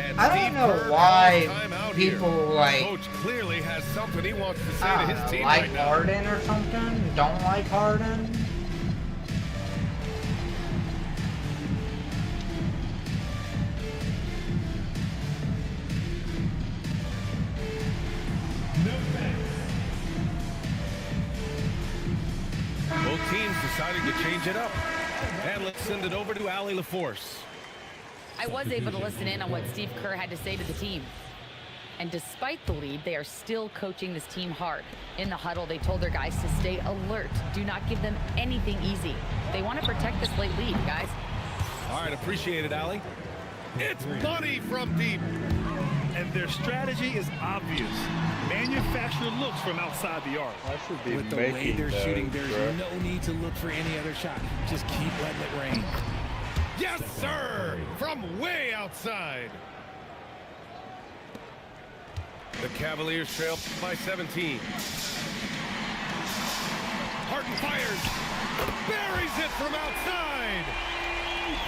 And I don't know why people like Coach clearly has something he wants to say to his team like right now. Harden or something. Don't like Harden. Both teams deciding to change it up. And let's send it over to Allie LaForce. I was able to listen in on what Steve Kerr had to say to the team. And despite the lead, they are still coaching this team hard. In the huddle, they told their guys to stay alert. Do not give them anything easy. They want to protect this late lead, guys. All right, appreciate it, Allie. It's Money from deep. And their strategy is obvious. Manufacture looks from outside the arc. With the way they're shooting, there's no need to look for any other shot. Just keep letting it rain. Yes, sir! From way outside. The Cavaliers trail by 17. Harden fires. Buries it from outside.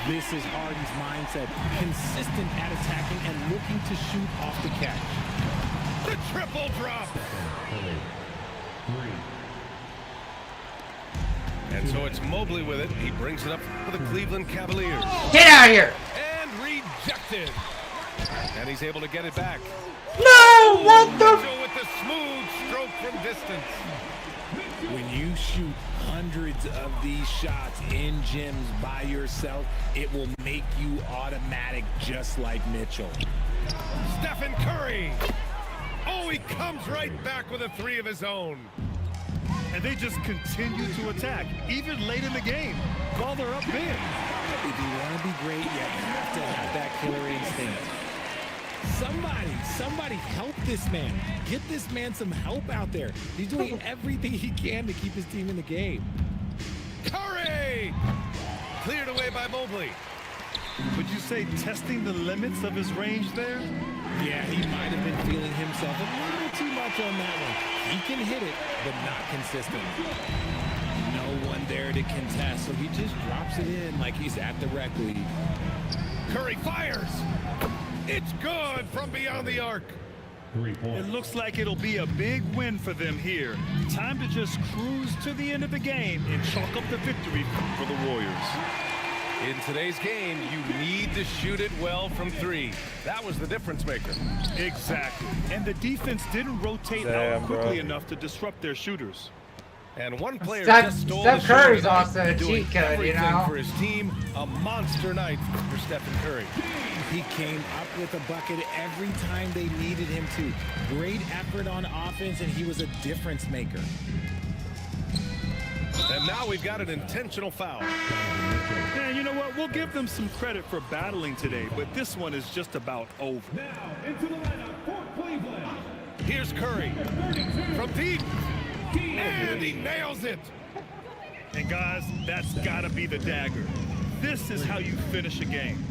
This is Harden's mindset, consistent at attacking and looking to shoot off the catch. The triple drop. And so it's Mobley with it. He brings it up for the Cleveland Cavaliers. Get out of here! And rejected. And he's able to get it back. No! What the? Mitchell with the smooth stroke from distance. When you shoot hundreds of these shots in gyms by yourself, it will make you automatic just like Mitchell. Stephen Curry. Oh, he comes right back with a three of his own. And they just continue to attack, even late in the game, while they're up big. If you want to be great, you have to have that killer instinct. Somebody help this man. Get this man some help out there. He's doing everything he can to keep his team in the game. Curry! Cleared away by Mobley. Would you say testing the limits of his range there? Yeah, he might have been feeling himself a little too much on that one. He can hit it, but not consistent. No one there to contest, so he just drops it in like he's at the rec league. Curry fires. It's good from beyond the arc. 3 points. It looks like it'll be a big win for them here. Time to just cruise to the end of the game and chalk up the victory for the Warriors. In today's game, you need to shoot it well from three. That was the difference maker. Exactly. And the defense didn't rotate out quickly enough to disrupt their shooters. And one player Steph, just stole Steph the show Curry's tonight, also a doing cheat code, you everything know? for his team. A monster night for Stephen Curry. He came up with a bucket every time they needed him to. Great effort on offense, and he was a difference maker. And now we've got an intentional foul. And you know what? We'll give them some credit for battling today, but this one is just about over. Now into the lineup for Cleveland. Here's Curry from deep. And he nails it. And guys, that's got to be the dagger. This is how you finish a game.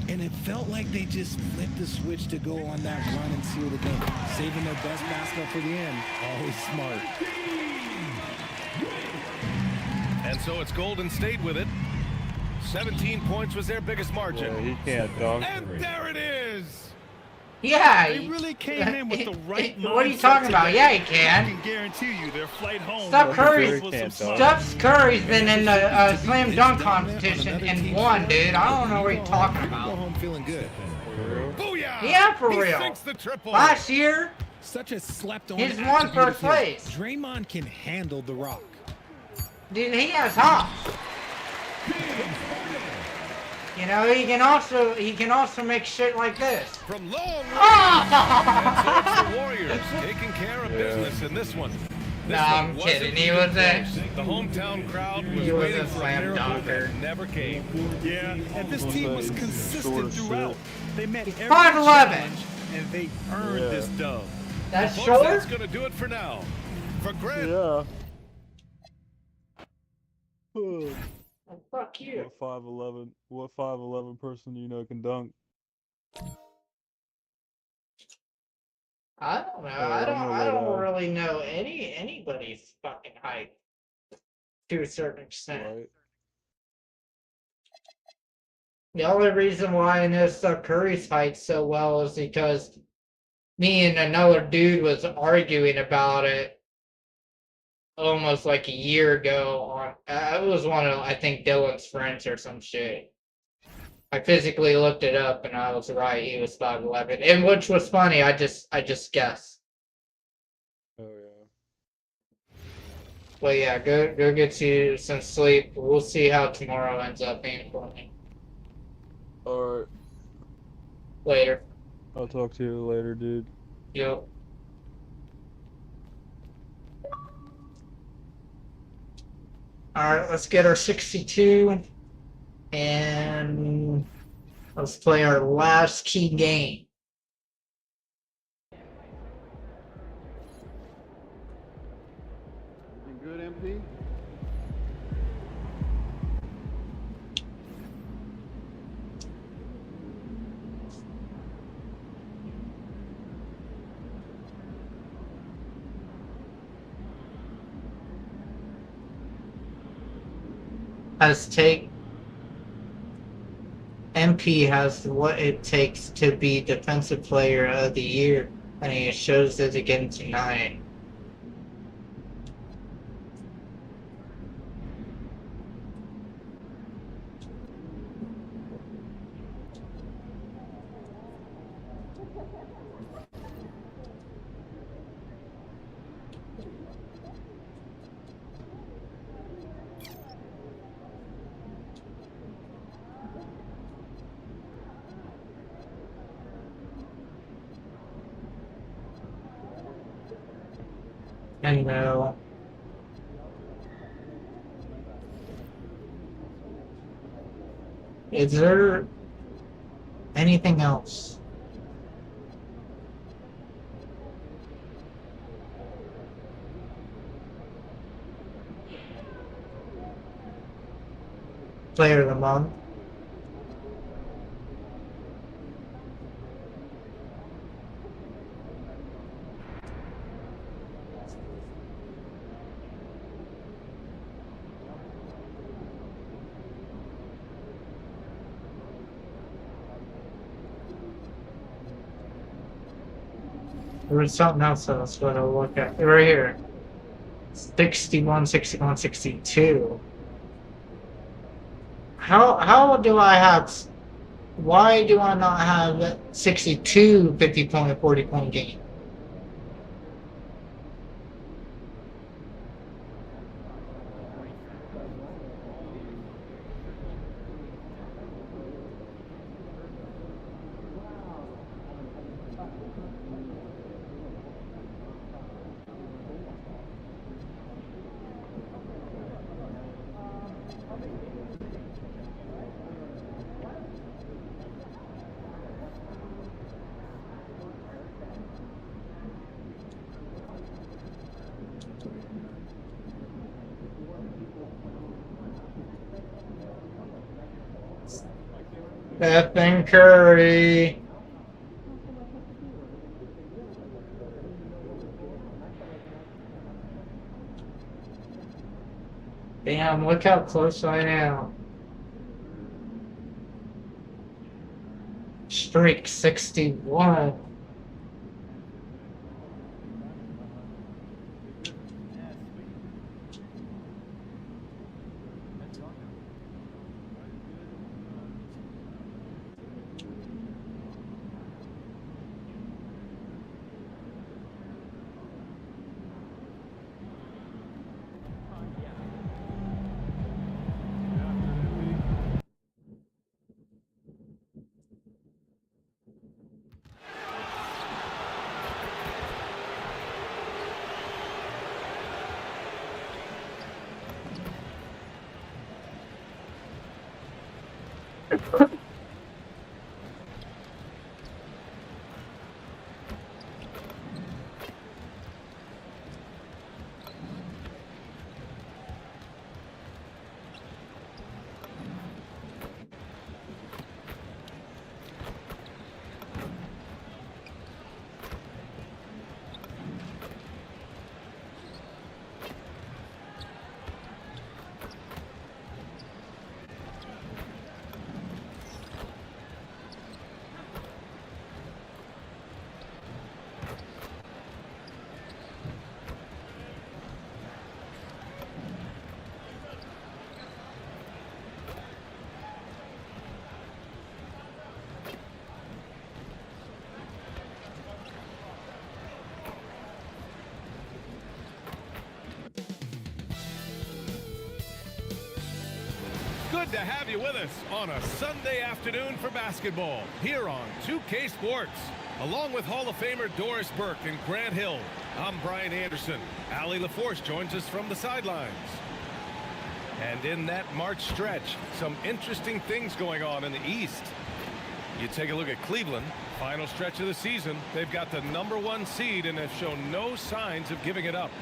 And it felt like they just flipped the switch to go on that run and seal the game. Saving their best basketball for the end. Always smart. And so it's Golden State with it. 17 points was their biggest margin. Yeah, he can't dunk. And there it is. Yeah. They really came in with the right mindset. What are you talking about? today. Yeah, he I can. can guarantee you their flight home. Steph Curry's Steph Curry's been in the slam dunk competition and won, dude. I don't know what you're talking Go about. home feeling good. Booyah! Yeah, for He real. sinks the triple. Last year, Such a slept-on he's won attribute first of his. place. Draymond can handle the rock. Dude, he has hops. You know, he can also make shit like this. From long range. Oh! And so it's the Warriors taking care of business in this one. This Nah, one I'm wasn't kidding. He even was a- close. The hometown crowd was He was waiting a for a slam miracle dunker. that never came. Yeah, and this team was consistent throughout. They met every 5'11". challenge, and they earned this dub. That's Folks, short? that's going to do it for now. For Grant. Yeah. Fuck you. What 5'11" person you know can dunk? I don't know. I'm I gonna don't let, really know anybody's fucking height to a certain extent. Right. The only reason why I know Steph Curry's height so well is because me and another dude was arguing about it almost like a year ago. On it was one of, I think, Dylan's friends or some shit. I physically looked it up and I was right. He was 5'11", and which was funny. I just guessed. Oh yeah. Well, yeah, go get you some sleep. We'll see how tomorrow ends up being for me. Alright. Later. I'll talk to you later, dude. Yep. Alright, let's get our 62. And let's play our last key game. Good, MP? Let's take MP has what it takes to be Defensive Player of the Year, and he shows it again tonight. And is there anything else? Player of the month. There was something else I was going to look at. Right here. 61, 61, 62. How do I have... Why do I not have 62 50-point, 40-point game? Stephen Curry. Damn, look how close I am. Streak 61. Good to have you with us on a Sunday afternoon for basketball here on 2K Sports. Along with Hall of Famer Doris Burke and Grant Hill, I'm Brian Anderson. Allie LaForce joins us from the sidelines. And in that March stretch, some interesting things going on in the East. You take a look at Cleveland, final stretch of the season. They've got the #1 seed and have shown no signs of giving it up.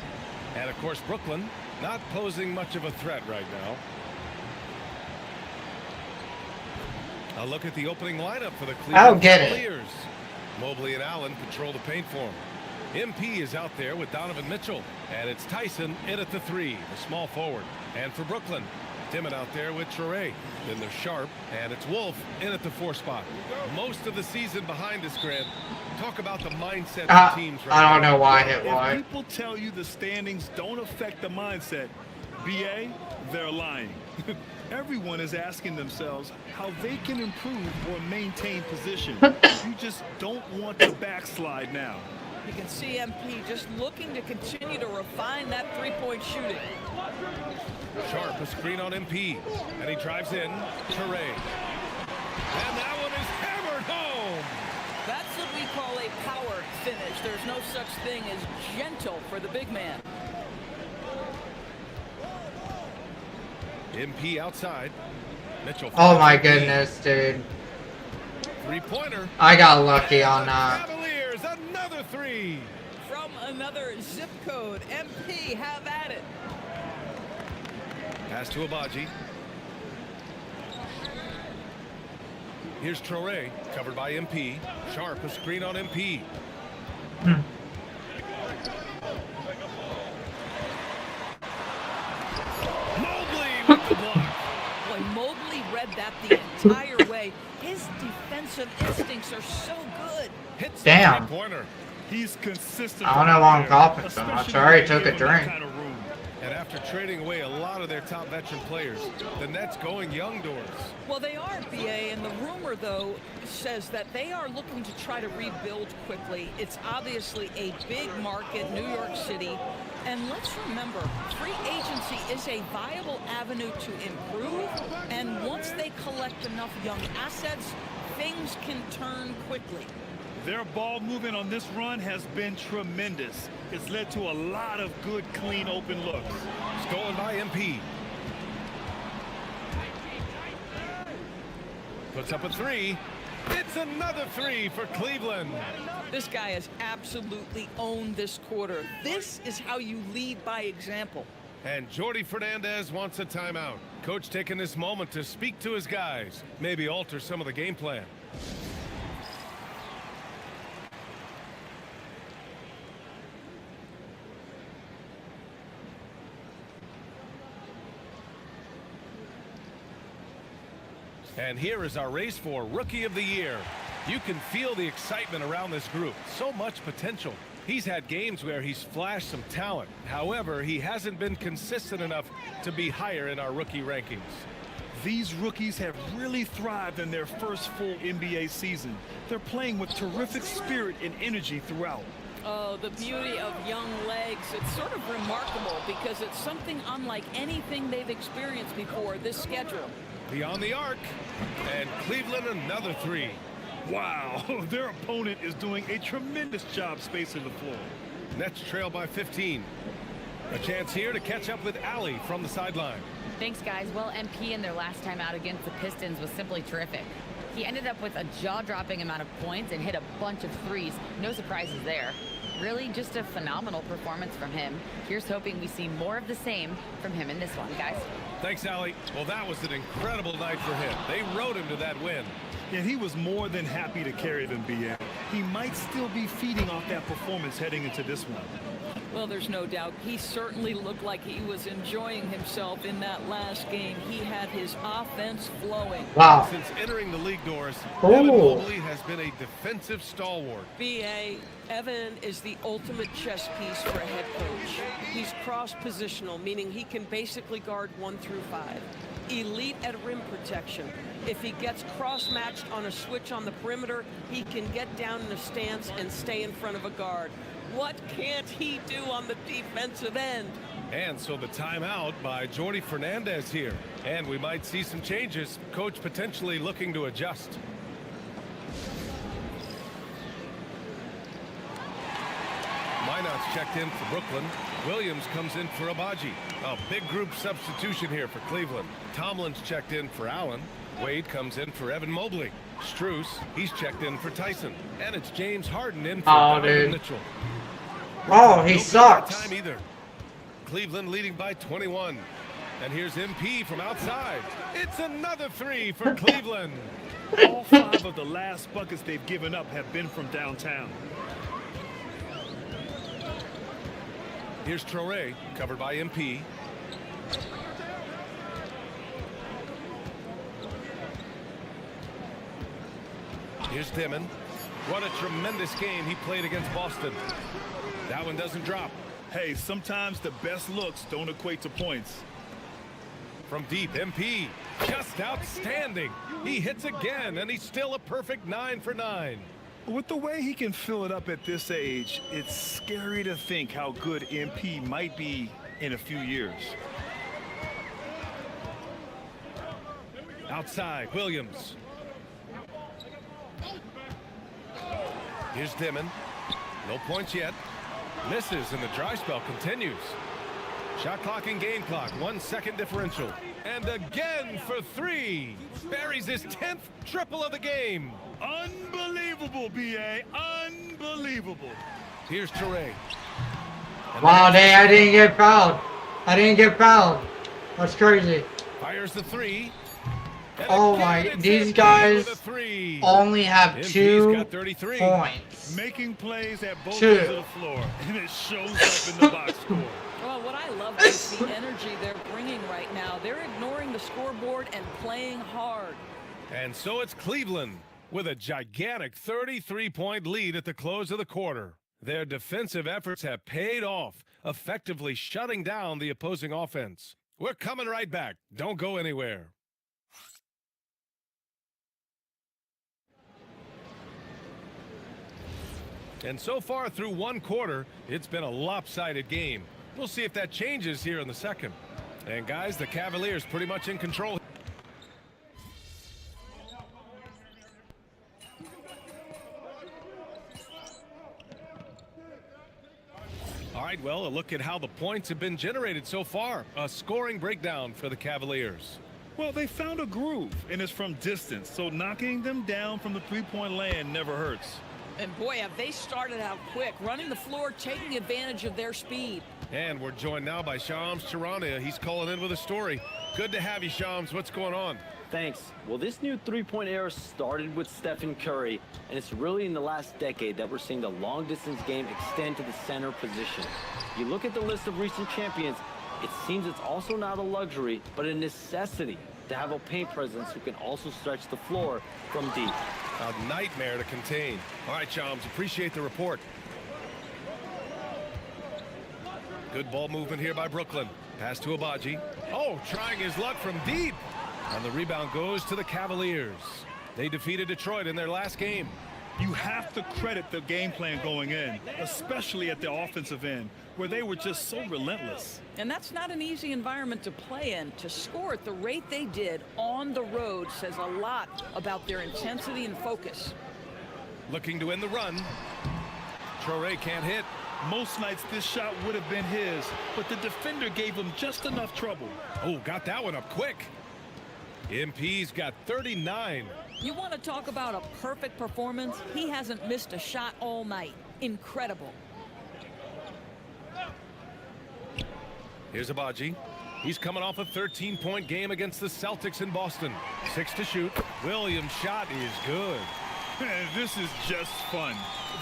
And of course, Brooklyn not posing much of a threat right now. A look at the opening lineup for the Cleveland Cavaliers. Mobley and Allen control the paint for him. MP is out there with Donovan Mitchell. And it's Tyson in at the 3, the small forward. And for Brooklyn, Dimon out there with Traore. Then there's Sharp, and it's Wolf in at the 4 spot. Most of the season behind us, Grant. Talk about the mindset of teams right I don't know why I hit If Y. people tell you the standings don't affect the mindset, BA, they're lying. Everyone is asking themselves how they can improve or maintain position. You just don't want to backslide now. You can see MP just looking to continue to refine that three-point shooting. Sharp, a screen on MP, and he drives in. Traore. And that one is hammered home. That's what we call a power finish. There's no such thing as gentle for the big man. MP outside. Mitchell. Oh my goodness, dude. 3-pointer. I got lucky on that. Cavaliers, another 3. From another zip code, MP, have at it. Pass to Abaji. Here's Traore, covered by MP. Sharp, a screen on MP. Mobley with the block. Boy, Mobley read that the entire way. His defensive instincts are so good. Hits Damn. the 3-pointer. He's consistent. I don't know why I'm coughing so much. I already took a drink. And after trading away a lot of their top veteran players, the Nets going young doors. Well, they are, BA, and the rumor, though, says that they are looking to try to rebuild quickly. It's obviously a big market, New York City. And let's remember, free agency is a viable avenue to improve. And once they collect enough young assets, things can turn quickly. Their ball movement on this run has been tremendous. It's led to a lot of good, clean, open looks. Stolen by MP. Puts up a 3. It's another 3 for Cleveland. This guy has absolutely owned this quarter. This is how you lead by example. And Jordi Fernandez wants a timeout. Coach taking this moment to speak to his guys. Maybe alter some of the game plan. And here is our race for Rookie of the Year. You can feel the excitement around this group. So much potential. He's had games where he's flashed some talent. However, he hasn't been consistent enough to be higher in our rookie rankings. These rookies have really thrived in their first full NBA season. They're playing with terrific spirit and energy throughout. Oh, the beauty of young legs. It's sort of remarkable because it's something unlike anything they've experienced before, this schedule. Beyond the arc, and Cleveland another 3. Wow, their opponent is doing a tremendous job spacing the floor. Nets trail by 15. A chance here to catch up with Allie from the sideline. Thanks, guys. Well, MP in their last time out against the Pistons was simply terrific. He ended up with a jaw-dropping amount of points and hit a bunch of threes. No surprises there. Really just a phenomenal performance from him. Here's hoping we see more of the same from him in this one, guys. Thanks, Allie. Well, that was an incredible night for him. They rode him to that win. And he was more than happy to carry them, BA. He might still be feeding off that performance heading into this one. Well, there's no doubt. He certainly looked like he was enjoying himself in that last game. He had his offense flowing. Wow. Since entering the league doors, Ooh. Evan Mobley has been a defensive stalwart. BA, Evan is the ultimate chess piece for a head coach. He's cross-positional, meaning he can basically guard 1 through 5. Elite at rim protection. If he gets cross-matched on a switch on the perimeter, he can get down in a stance and stay in front of a guard. What can't he do on the defensive end? And so the timeout by Jordi Fernandez here. And we might see some changes. Coach potentially looking to adjust. Minot's checked in for Brooklyn. Williams comes in for Abaji. A big group substitution here for Cleveland. Tomlin's checked in for Allen. Wade comes in for Evan Mobley. Strus, he's checked in for Tyson. And it's James Harden in for Donovan Mitchell. Oh, he sucks. Time either. Cleveland leading by 21. And here's MP from outside. It's another 3 for Cleveland. All 5 of the last buckets they've given up have been from downtown. Here's Traore, covered by MP. Here's Dimon. What a tremendous game he played against Boston. That one doesn't drop. Hey, sometimes the best looks don't equate to points. From deep, MP, just outstanding. He hits again, and he's still a perfect 9 for 9. With the way he can fill it up at this age, it's scary to think how good MP might be in a few years. Outside, Williams. Here's Dimon. No points yet. Misses, and the dry spell continues. Shot clock and game clock, 1 second differential. And again for 3. Buries his 10th triple of the game. Unbelievable, B.A. Unbelievable. Here's Toure. Wow, I didn't get fouled. I didn't get fouled. That's crazy. Fires the 3. Oh my, these guys only have 2 points. Making plays at both ends of the floor, and it shows up in the box score. Well, what I love is the energy they're bringing right now. They're ignoring the scoreboard and playing hard. And so it's Cleveland with a gigantic 33-point lead at the close of the quarter. Their defensive efforts have paid off, effectively shutting down the opposing offense. We're coming right back. Don't go anywhere. And so far through 1 quarter, it's been a lopsided game. We'll see if that changes here in the second. And guys, the Cavaliers pretty much in control. All right, well, a look at how the points have been generated so far. A scoring breakdown for the Cavaliers. Well, they found a groove, and it's from distance, so knocking them down from the three-point land never hurts. And boy, have they started out quick, running the floor, taking advantage of their speed. And we're joined now by Shams Charania. He's calling in with a story. Good to have you, Shams. What's going on? Thanks. Well, this new three-point era started with Stephen Curry, and it's really in the last decade that we're seeing the long-distance game extend to the center position. You look at the list of recent champions, it seems it's also not a luxury, but a necessity to have a paint presence who can also stretch the floor from deep. A nightmare to contain. All right, Shams, appreciate the report. Good ball movement here by Brooklyn. Pass to Abaji. Oh, trying his luck from deep. And the rebound goes to the Cavaliers. They defeated Detroit in their last game. You have to credit the game plan going in, especially at the offensive end, where they were just so relentless. And that's not an easy environment to play in. To score at the rate they did on the road says a lot about their intensity and focus. Looking to end the run. Traore can't hit. Most nights this shot would have been his, but the defender gave him just enough trouble. Oh, got that one up quick. MP's got 39. You want to talk about a perfect performance? He hasn't missed a shot all night. Incredible. Here's Abaji. He's coming off a 13-point game against the Celtics in Boston. 6 to shoot. Williams' shot is good. This is just fun.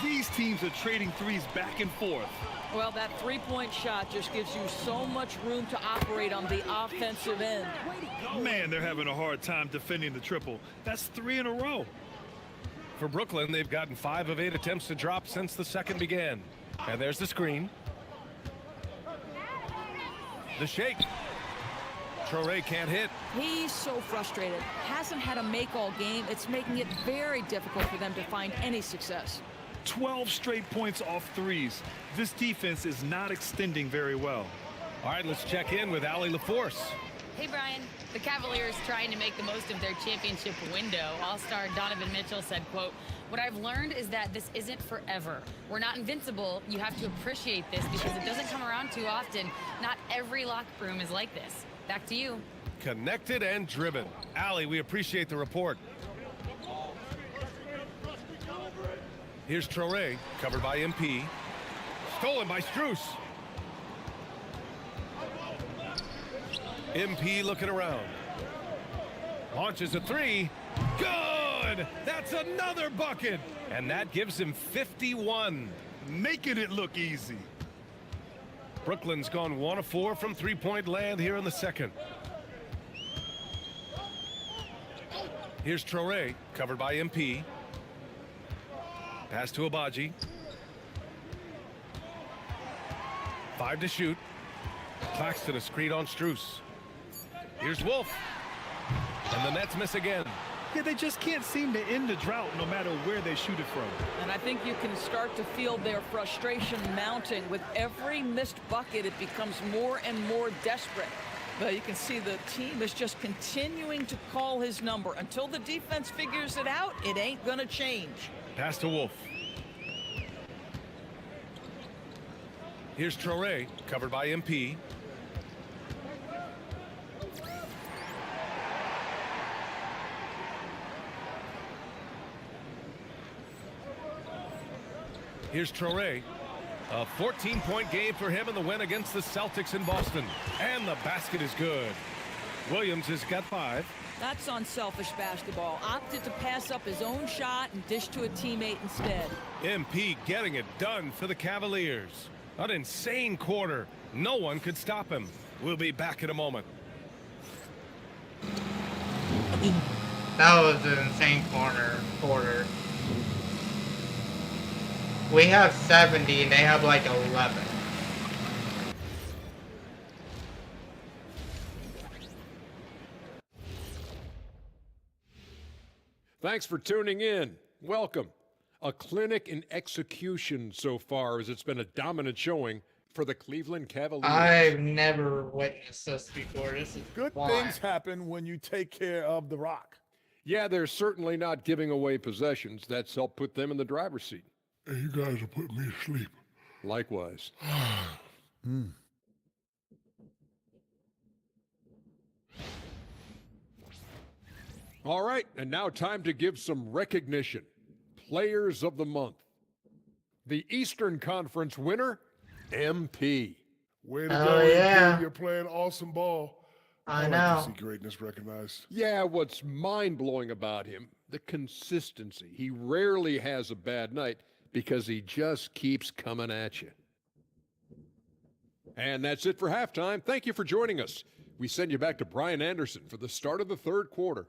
These teams are trading threes back and forth. Well, that three-point shot just gives you so much room to operate on the offensive end. Man, they're having a hard time defending the triple. That's 3 in a row. For Brooklyn, they've gotten 5 of 8 attempts to drop since the second began. And there's the screen. The shake. Traore can't hit. He's so frustrated. Hasn't had a make all game. It's making it very difficult for them to find any success. 12 straight points off threes. This defense is not extending very well. All right, let's check in with Allie LaForce. Hey, Brian. The Cavaliers trying to make the most of their championship window. All-star Donovan Mitchell said, quote, "What I've learned is that this isn't forever. We're not invincible. You have to appreciate this because it doesn't come around too often. Not every locker room is like this." Back to you. Connected and driven. Allie, we appreciate the report. Here's Traore, covered by MP. Stolen by Strus. MP looking around. Launches a 3. Good! That's another bucket! And that gives him 51. Making it look easy. Brooklyn's gone 1 of 4 from three-point land here in the second. Here's Traore, covered by MP. Pass to Abaji. 5 to shoot. Claxton a screen on Strus. Here's Wolf. And the Nets miss again. Yeah, they just can't seem to end the drought no matter where they shoot it from. And I think you can start to feel their frustration mounting. With every missed bucket, it becomes more and more desperate. But you can see the team is just continuing to call his number. Until the defense figures it out, it ain't going to change. Pass to Wolf. Here's Traore, covered by MP. Here's Traore. A 14-point game for him in the win against the Celtics in Boston. And the basket is good. Williams has got 5. That's unselfish basketball. Opted to pass up his own shot and dish to a teammate instead. MP getting it done for the Cavaliers. An insane quarter. No one could stop him. We'll be back in a moment. That was an insane quarter. We have 70 and they have like 11. Thanks for tuning in. Welcome. A clinic in execution so far, as it's been a dominant showing for the Cleveland Cavaliers. I've never witnessed this before. This is good wild. Things happen when you take care of the rock. Yeah, they're certainly not giving away possessions. That's helped put them in the driver's seat. Hey, you guys are putting me to sleep. Likewise. All right, and now time to give some recognition. Players of the month. The Eastern Conference winner, MP. Way to go, yeah. MP. You're playing awesome ball. I like know. to see greatness recognized. Yeah, what's mind-blowing about him, the consistency. He rarely has a bad night because he just keeps coming at you. And that's it for halftime. Thank you for joining us. We send you back to Brian Anderson for the start of the third quarter.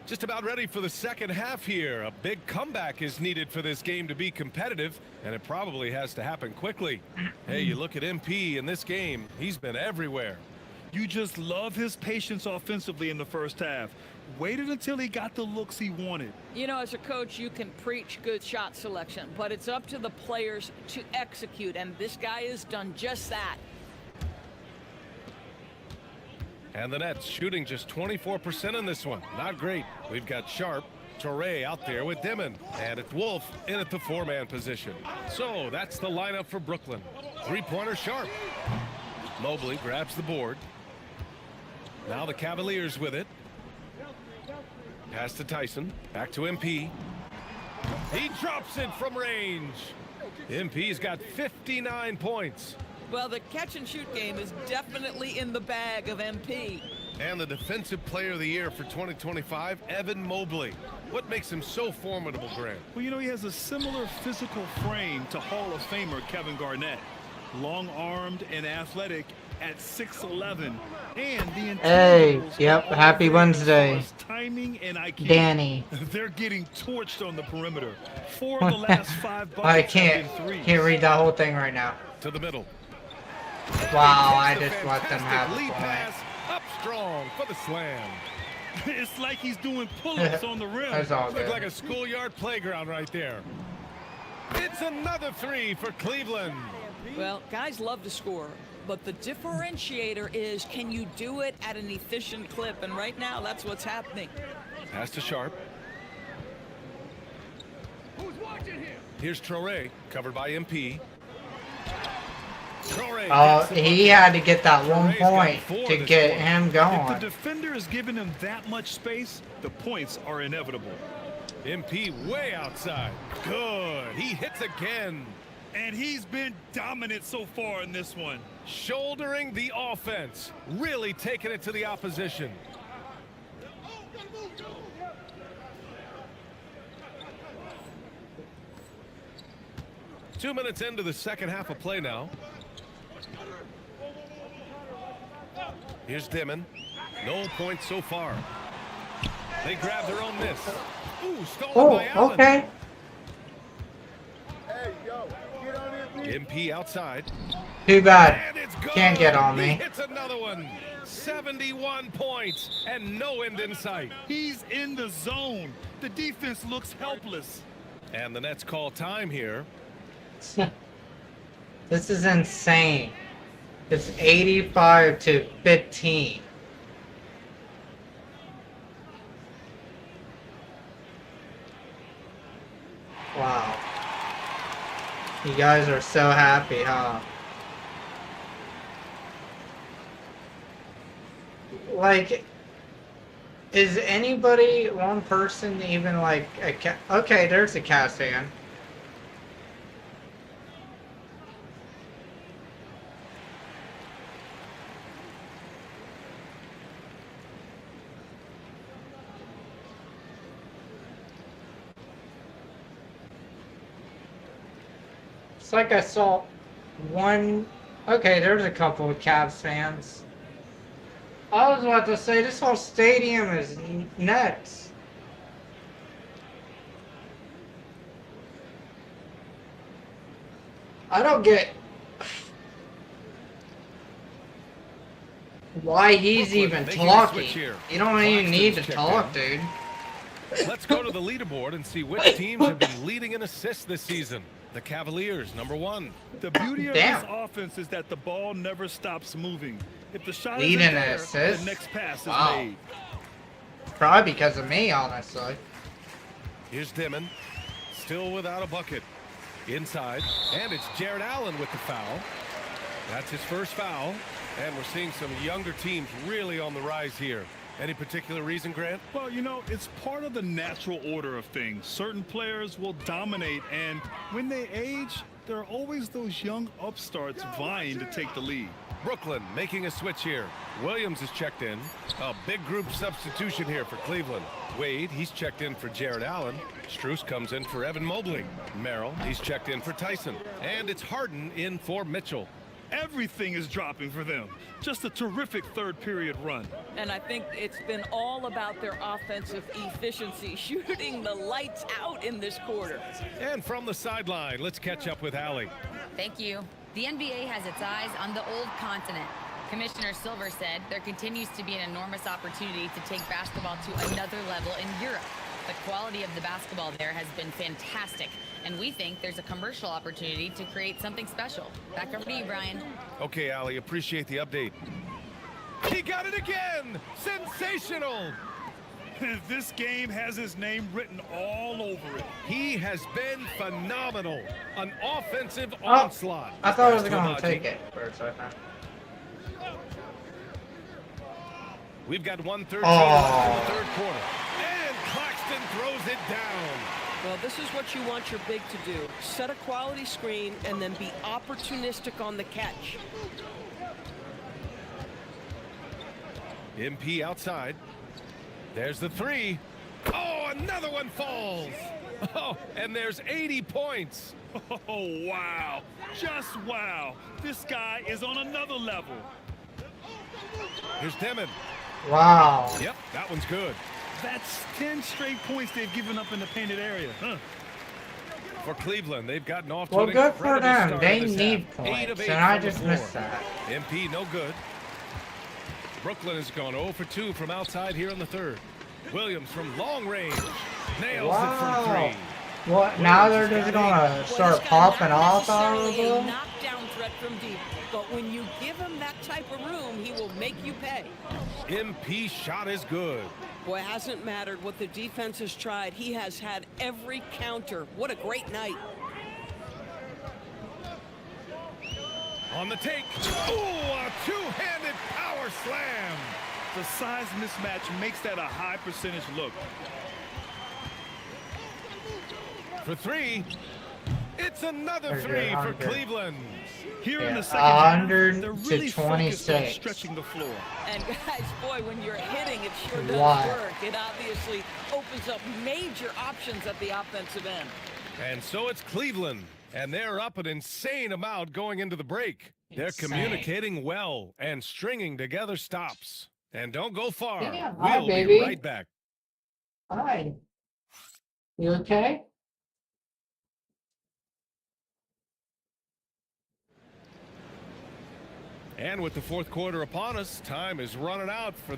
Just about ready for the second half here. A big comeback is needed for this game to be competitive, and it probably has to happen quickly. Hey, you look at MP in this game, he's been everywhere. You just love his patience offensively in the first half. Waited until he got the looks he wanted. You know, as a coach, you can preach good shot selection, but it's up to the players to execute, and this guy has done just that. And the Nets shooting just 24% in this one. Not great. We've got Sharp, Traore out there with Dimon. And it's Wolf in at the 4-man position. So that's the lineup for Brooklyn. 3-pointer Sharp. Mobley grabs the board. Now the Cavaliers with it. Pass to Tyson. Back to MP. He drops it from range. MP's got 59 points. Well, the catch-and-shoot game is definitely in the bag of MP. And the Defensive Player of the Year for 2025, Evan Mobley. What makes him so formidable, Grant? Well, you know, he has a similar physical frame to Hall of Famer Kevin Garnett. Long-armed and athletic at 6'11". And the Hey, yep, happy Wednesday. Timing and IQ. Danny. They're getting torched on the perimeter. 4 of the last 5 buckets I can't read that whole thing right now. To the middle. Wow, I just let them have the lead point. pass up strong for the slam. It's like he's doing pull-ups on the rim. That's all Looked good. like a schoolyard playground right there. It's another 3 for Cleveland. Well, guys love to score, but the differentiator is, can you do it at an efficient clip? And right now, that's what's happening. Pass to Sharp. Here's Traore, covered by MP. He had to get that 1 point to get him If going. the defender is giving him that much space, the points are inevitable. MP way outside. Good. He hits again. And he's been dominant so far in this one. Shouldering the offense. Really taking it to the opposition. 2 minutes into the second half of play now. Here's Dimon. No points so far. They grab their own miss. Ooh, stolen by Allen. Okay. MP outside. Too bad. Can't get on me. It's another one. 71 points and no end in sight. He's in the zone. The defense looks helpless. And the Nets call time here. This is insane. It's 85-15. Wow. You guys are so happy, huh? Like, is anybody, one person, even like a okay, there's a Cavs fan. It's like I saw one. Okay, there's a couple of Cavs fans. I was about to say, this whole stadium is nuts. I don't get why he's even talking. You don't even need to talk, dude. Let's go to the leaderboard and see which teams have been leading in assists this season. The Cavaliers, #1. The beauty of this offense is that the ball never stops moving. If the shot is in there, the next pass is made. Probably because of me, honestly. Here's Dimon, still without a bucket. Inside, and it's Jared Allen with the foul. That's his first foul, and we're seeing some younger teams really on the rise here. Any particular reason, Grant? Well, you know, it's part of the natural order of things. Certain players will dominate, and when they age, there are always those young upstarts vying to take the lead. Brooklyn making a switch here. Williams is checked in. A big group substitution here for Cleveland. Wade, he's checked in for Jared Allen. Strus comes in for Evan Mobley. Merrill, he's checked in for Tyson. And it's Harden in for Mitchell. Everything is dropping for them. Just a terrific third period run. And I think it's been all about their offensive efficiency, shooting the lights out in this quarter. And from the sideline, let's catch up with Allie. Thank you. The NBA has its eyes on the old continent. Commissioner Silver said there continues to be an enormous opportunity to take basketball to another level in Europe. The quality of the basketball there has been fantastic, and we think there's a commercial opportunity to create something special. Back over to you, Brian. Okay, Allie, appreciate the update. He got it again! Sensational! This game has his name written all over it. He has been phenomenal. An offensive onslaught. I thought I was going to take it for a second. We've got 1:13 in the third quarter. And Claxton throws it down. Well, this is what you want your big to do. Set a quality screen and then be opportunistic on the catch. MP outside. There's the three. Oh, another one falls. Oh, and there's 80 points. Oh, wow. Just wow. This guy is on another level. Here's Dimon. Wow. Yep, that one's good. That's 10 straight points they've given up in the painted area. Huh. For Cleveland, they've gotten off to well, an good for them. start They this need half. points, and I just missed that. MP, no good. Brooklyn has gone 0 for 2 from outside here in the third. Williams from long range. Nails it from three. What? Now they're just gonna start popping off out of the ball? Knockdown threat from deep, but when you give him that type of room, he will make you pay. MP shot is good. Boy, it hasn't mattered what the defense has tried. He has had every counter. What a great night. On the take. Ooh, a two-handed power slam. The size mismatch makes that a high percentage look. For three. It's another three for Cleveland. Here in the second half, they're 100 really to focused on 26. stretching the floor. And guys, boy, when you're hitting, it sure does Wow. work. It obviously opens up major options at the offensive end. And so it's Cleveland. And they're up an insane amount going into the break. They're communicating well and stringing together stops. And don't go far. Yeah, we'll baby. be right back. Hi. You okay? And with the fourth quarter upon us, time is running out for...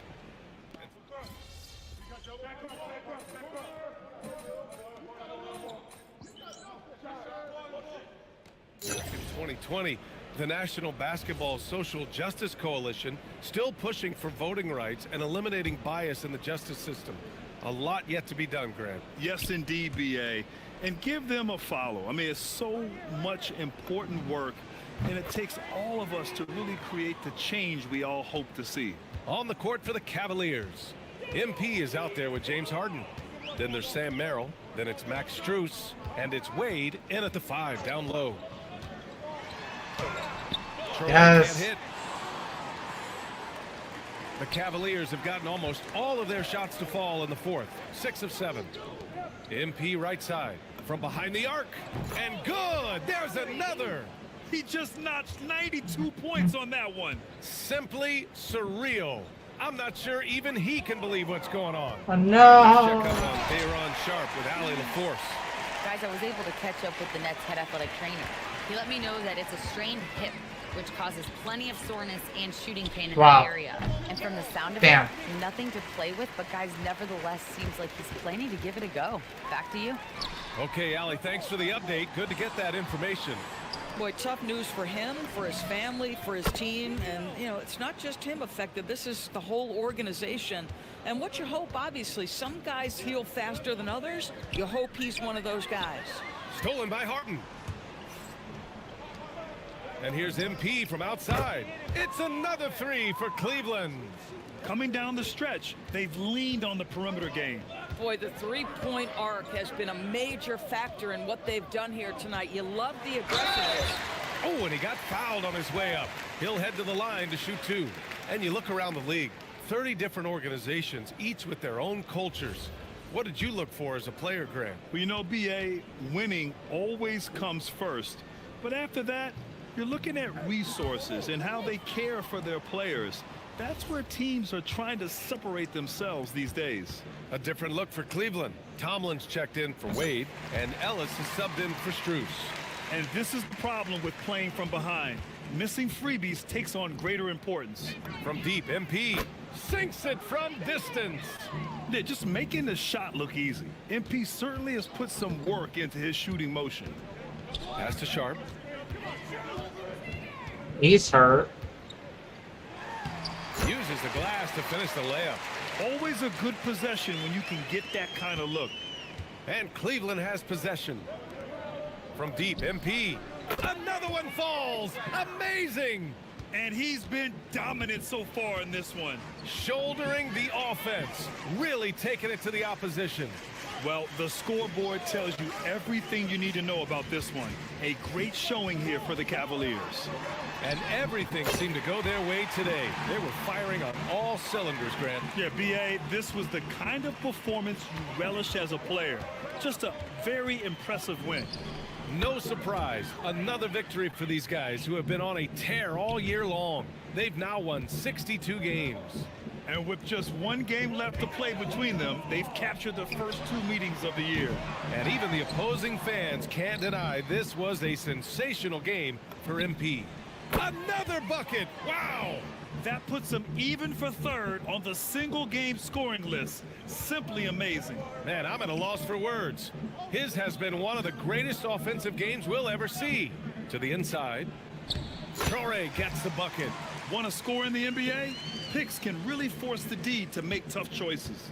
2020, the National Basketball Social Justice Coalition still pushing for voting rights and eliminating bias in the justice system. A lot yet to be done, Grant. Yes, indeed, BA. And give them a follow. I mean, it's so much important work, and it takes all of us to really create the change we all hope to see. On the court for the Cavaliers, MP is out there with James Harden. Then there's Sam Merrill. Then it's Max Strus. And it's Wade in at the 5 down low. Yes. Can't hit. The Cavaliers have gotten almost all of their shots to fall in the fourth. 6 of 7. MP right side from behind the arc. And good. There's another. He just notched 92 points on that one. Simply surreal. I'm not sure even he can believe what's going on. Oh, no. Check up on Dayron Sharp with Allie LaForce. Guys, I was able to catch up with the Nets head athletic trainer. He let me know that it's a strained hip, which causes plenty of soreness and shooting pain in that area. And from the sound of it, nothing to play with, but guys, nevertheless, seems like he's planning to give it a go. Back to you. Okay, Allie, thanks for the update. Good to get that information. Boy, tough news for him, for his family, for his team. And, you know, it's not just him affected. This is the whole organization. And what you hope, obviously, some guys heal faster than others. You hope he's one of those guys. Stolen by Harden. And here's MP from outside. It's another 3 for Cleveland. Coming down the stretch, they've leaned on the perimeter game. Boy, the three-point arc has been a major factor in what they've done here tonight. You love the aggressiveness. Oh, and he got fouled on his way up. He'll head to the line to shoot 2. And you look around the league, 30 different organizations, each with their own cultures. What did you look for as a player, Grant? Well, you know, BA, winning always comes first. But after that, you're looking at resources and how they care for their players. That's where teams are trying to separate themselves these days. A different look for Cleveland. Tomlin's checked in for Wade, and Ellis is subbed in for Strus. And this is the problem with playing from behind. Missing freebies takes on greater importance. From deep, MP sinks it from distance. Yeah, just making the shot look easy. MP certainly has put some work into his shooting motion. Pass to Sharp. He's hurt. Uses the glass to finish the layup. Always a good possession when you can get that kind of look. And Cleveland has possession. From deep, MP. Another one falls. Amazing. And he's been dominant so far in this one. Shouldering the offense. Really taking it to the opposition. Well, the scoreboard tells you everything you need to know about this one. A great showing here for the Cavaliers. And everything seemed to go their way today. They were firing on all cylinders, Grant. Yeah, BA, this was the kind of performance you relish as a player. Just a very impressive win. No surprise, another victory for these guys who have been on a tear all year long. They've now won 62 games. And with just one game left to play between them, they've captured the first 2 meetings of the year. And even the opposing fans can't deny this was a sensational game for MP. Another bucket! Wow! That puts them even for third on the single-game scoring list. Simply amazing. Man, I'm at a loss for words. His has been one of the greatest offensive games we'll ever see. To the inside. Traore gets the bucket. Want to score in the NBA? Picks can really force the D to make tough choices.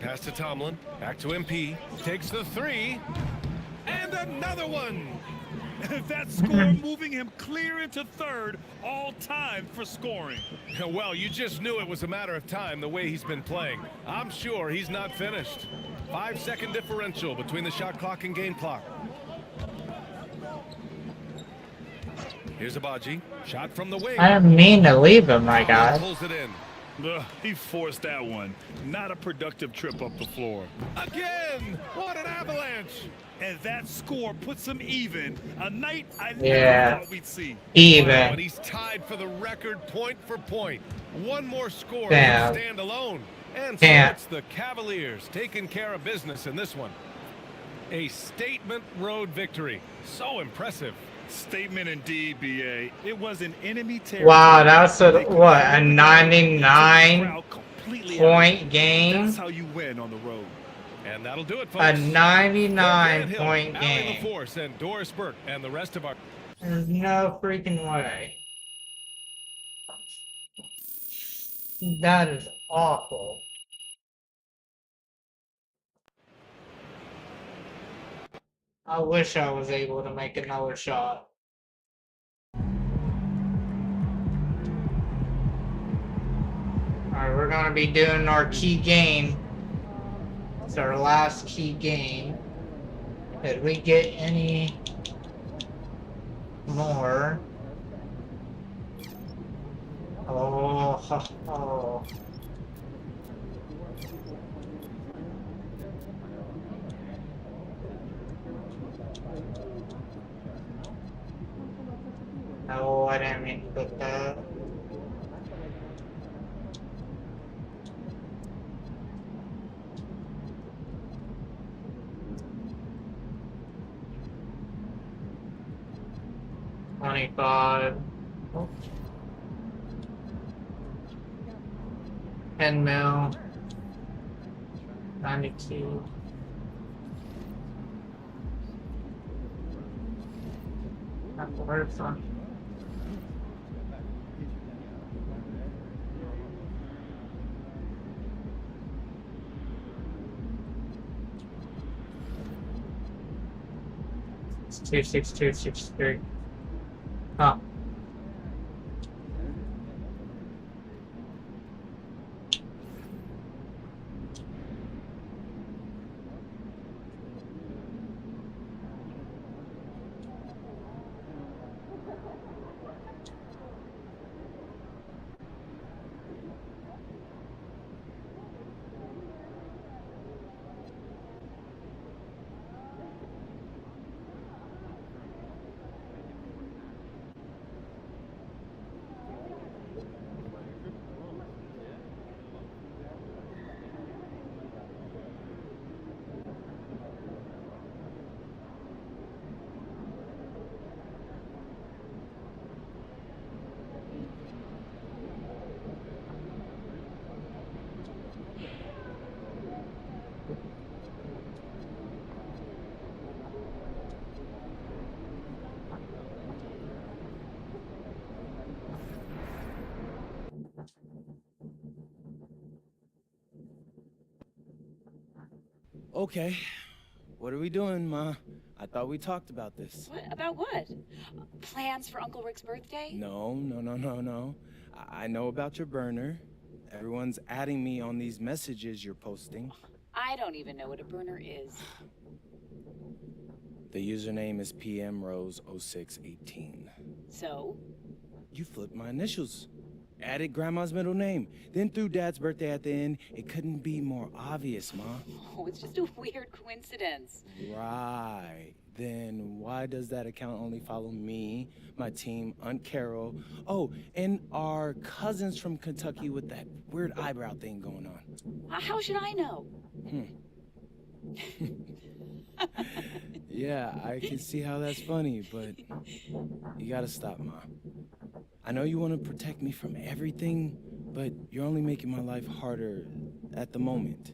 Pass to Tomlin. Back to MP. Takes the 3. And another one. That score moving him clear into third all time for scoring. Well, you just knew it was a matter of time the way he's been playing. I'm sure he's not finished. 5-second differential between the shot clock and game clock. Here's Abaji. Shot from the wing. I didn't mean to leave him, my guy. Pulls it in. He forced that one. Not a productive trip up the floor. Again! What an avalanche! And that score puts him even. A night I Yeah. never thought we'd see. Even. Wow, and he's tied for the record point for point. One more score Damn. would stand alone. And so Damn. it's the Cavaliers taking care of business in this one. A statement road victory. So impressive. Statement indeed, BA. It was an enemy territory. Wow, that's a what, a 99 point game? That's how you win on the road. And that'll do it, folks. A 99 point Allie game. LaForce and Doris Burke and the rest of our... There's no freaking way. That is awful. I wish I was able to make another shot. Alright, we're gonna be doing our key game. It's our last key game. Did we get any more? Oh. No, I didn't mean to put that. $25. 10 mil. 92. That's where it's on. It's 26263. Oh. Okay. What are we doing, Ma? I thought we talked about this. What? About what? Plans for Uncle Rick's birthday? No. I know about your burner. Everyone's adding me on these messages you're posting. I don't even know what a burner is. The username is PMRose0618. So? You flipped my initials. Added Grandma's middle name, then threw Dad's birthday at the end. It couldn't be more obvious, Ma. Oh, it's just a weird coincidence. Right. Then why does that account only follow me, my team, Aunt Carol, oh, and our cousins from Kentucky with that weird eyebrow thing going on? How should I know? Yeah, I can see how that's funny, but you gotta stop, Ma. I know you want to protect me from everything, but you're only making my life harder at the moment.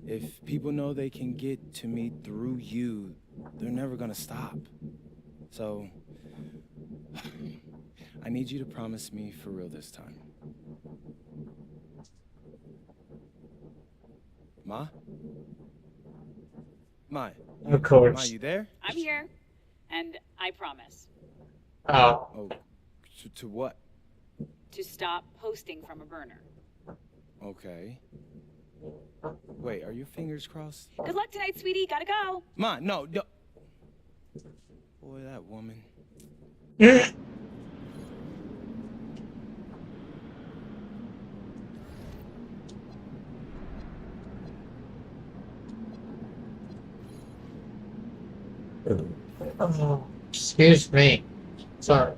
If people know they can get to me through you, they're never gonna stop. So, I need you to promise me for real this time. Ma? Ma? Of course. Ma, you there? I'm here, and I promise. Oh. To what? To stop posting from a burner. Okay. Wait, are your fingers crossed? Good luck tonight, sweetie. Gotta go. Ma, no. Boy, that woman. Oh, excuse me. Sorry.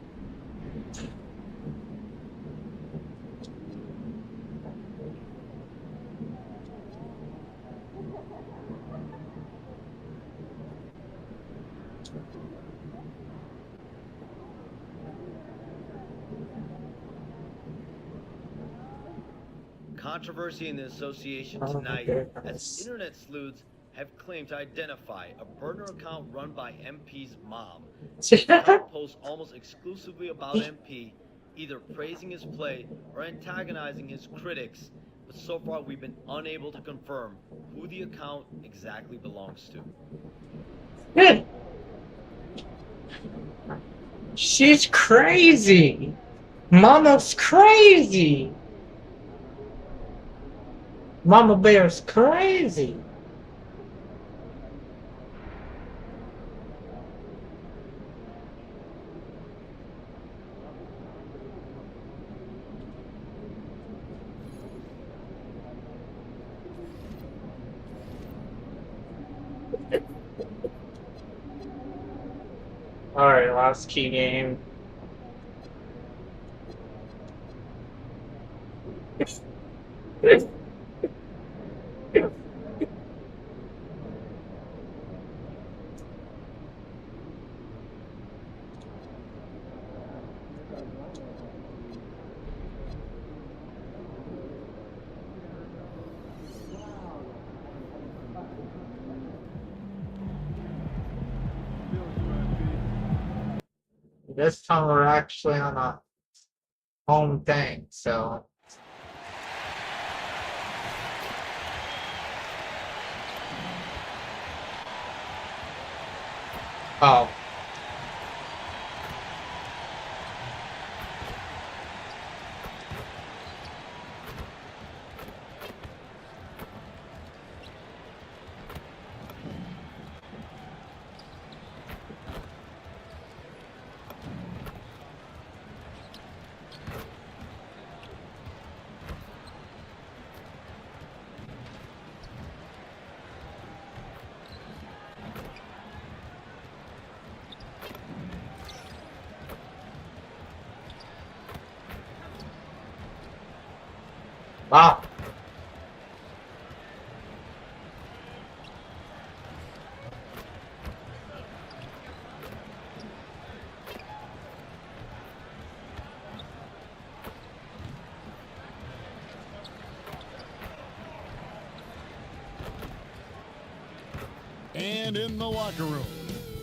Controversy in the association tonight as internet sleuths have claimed to identify a burner account run by MP's mom. The account posts almost exclusively about MP, either praising his play or antagonizing his critics, but so far we've been unable to confirm who the account exactly belongs to. She's crazy. Mama's crazy. Mama Bear's crazy. Alright, last key game. This time we're actually on a home thing, so. Oh. Wow. And in the locker room,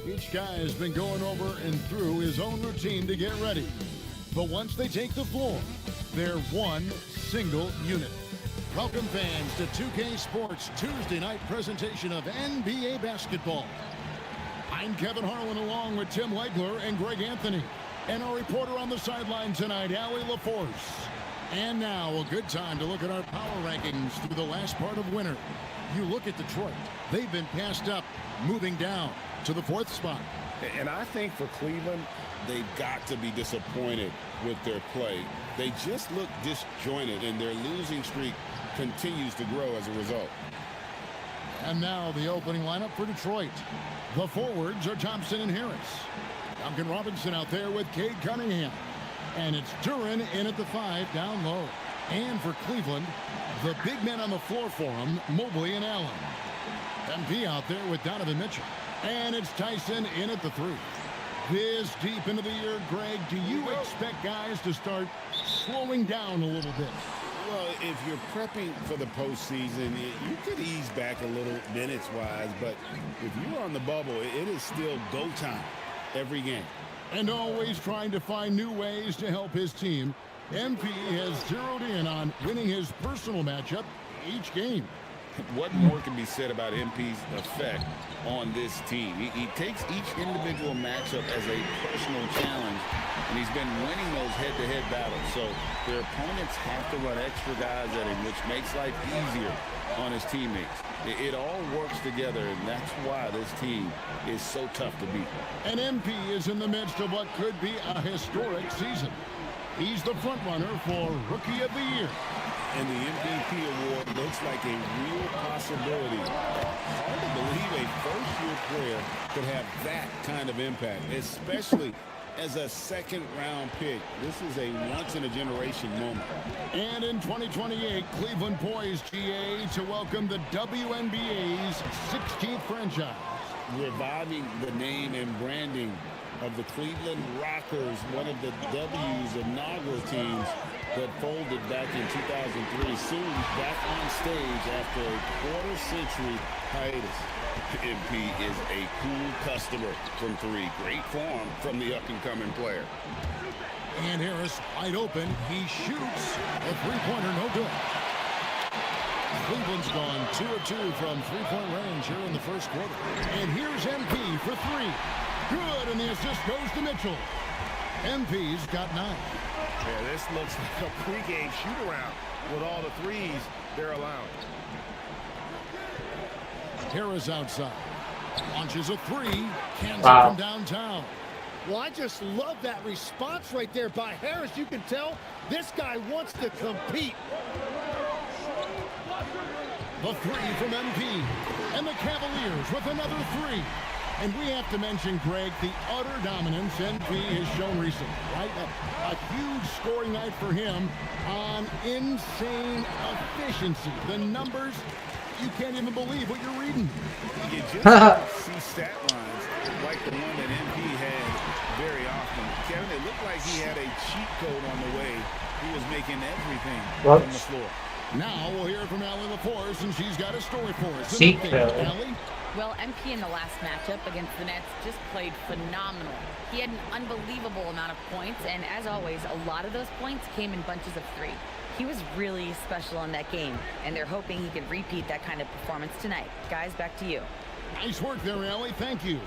each guy has been going over and through his own routine to get ready. But once they take the floor, they're one single unit. Welcome fans to 2K Sports Tuesday night presentation of NBA basketball. I'm Kevin Harlan along with Tim Legler and Greg Anthony. And our reporter on the sideline tonight, Allie LaForce. And now a good time to look at our power rankings through the last part of winter. You look at Detroit, they've been passed up, moving down to the 4th spot. And I think for Cleveland, they've got to be disappointed with their play. They just look disjointed, and their losing streak continues to grow as a result. And now the opening lineup for Detroit. The forwards are Thompson and Harris. Duncan Robinson out there with Cade Cunningham. And it's Duran in at the 5 down low. And for Cleveland, the big men on the floor for them, Mobley and Allen. MP out there with Donovan Mitchell. And it's Tyson in at the 3. This deep into the year, Greg, do you expect guys to start slowing down a little bit? Well, if you're prepping for the postseason, you could ease back a little minutes-wise, but if you're on the bubble, it is still go time every game. And always trying to find new ways to help his team, MP has zeroed in on winning his personal matchup each game. What more can be said about MP's effect on this team? He takes each individual matchup as a personal challenge, and he's been winning those head-to-head battles. So their opponents have to run extra guys at him, which makes life easier on his teammates. It all works together, and that's why this team is so tough to beat. And MP is in the midst of what could be a historic season. He's the front runner for Rookie of the Year. and the MVP award looks like a real possibility. Hard to believe a first-year player could have that kind of impact, especially as a second-round pick. This is a once-in-a-generation moment. And in 2028, Cleveland poised, GA, to welcome the WNBA's 16th franchise. Reviving the name and branding of the Cleveland Rockers, one of the W's inaugural teams that folded back in 2003, soon back on stage after a quarter-century hiatus. MP is a cool customer from three. Great form from the up-and-coming player. And Harris wide open. He shoots a three-pointer, no good. Cleveland's gone 2 of 2 from three-point range here in the first quarter. And here's MP for three. Good, and the assist goes to Mitchell. MP's got 9. Yeah, this looks like a pregame shoot-around with all the threes they're allowing. Harris outside. Launches a three. Cans it from downtown. Well, I just love that response right there by Harris. You can tell this guy wants to compete. The three from MP. And the Cavaliers with another three. And we have to mention, Greg, the utter dominance MP has shown recently, right? A huge scoring night for him on insane efficiency. The numbers, you can't even believe what you're reading. You just see stat lines like the one that MP had very often. Kevin, it looked like he had a cheat code on the way. He was making everything from the floor. Now we'll hear from Allie LaForce, and she's got a story for us. Allie? Well, MP in the last matchup against the Nets just played phenomenal. He had an unbelievable amount of points, and as always, a lot of those points came in bunches of 3. He was really special in that game, and they're hoping he can repeat that kind of performance tonight. Guys, back to you. Nice work there, Allie. Thank you.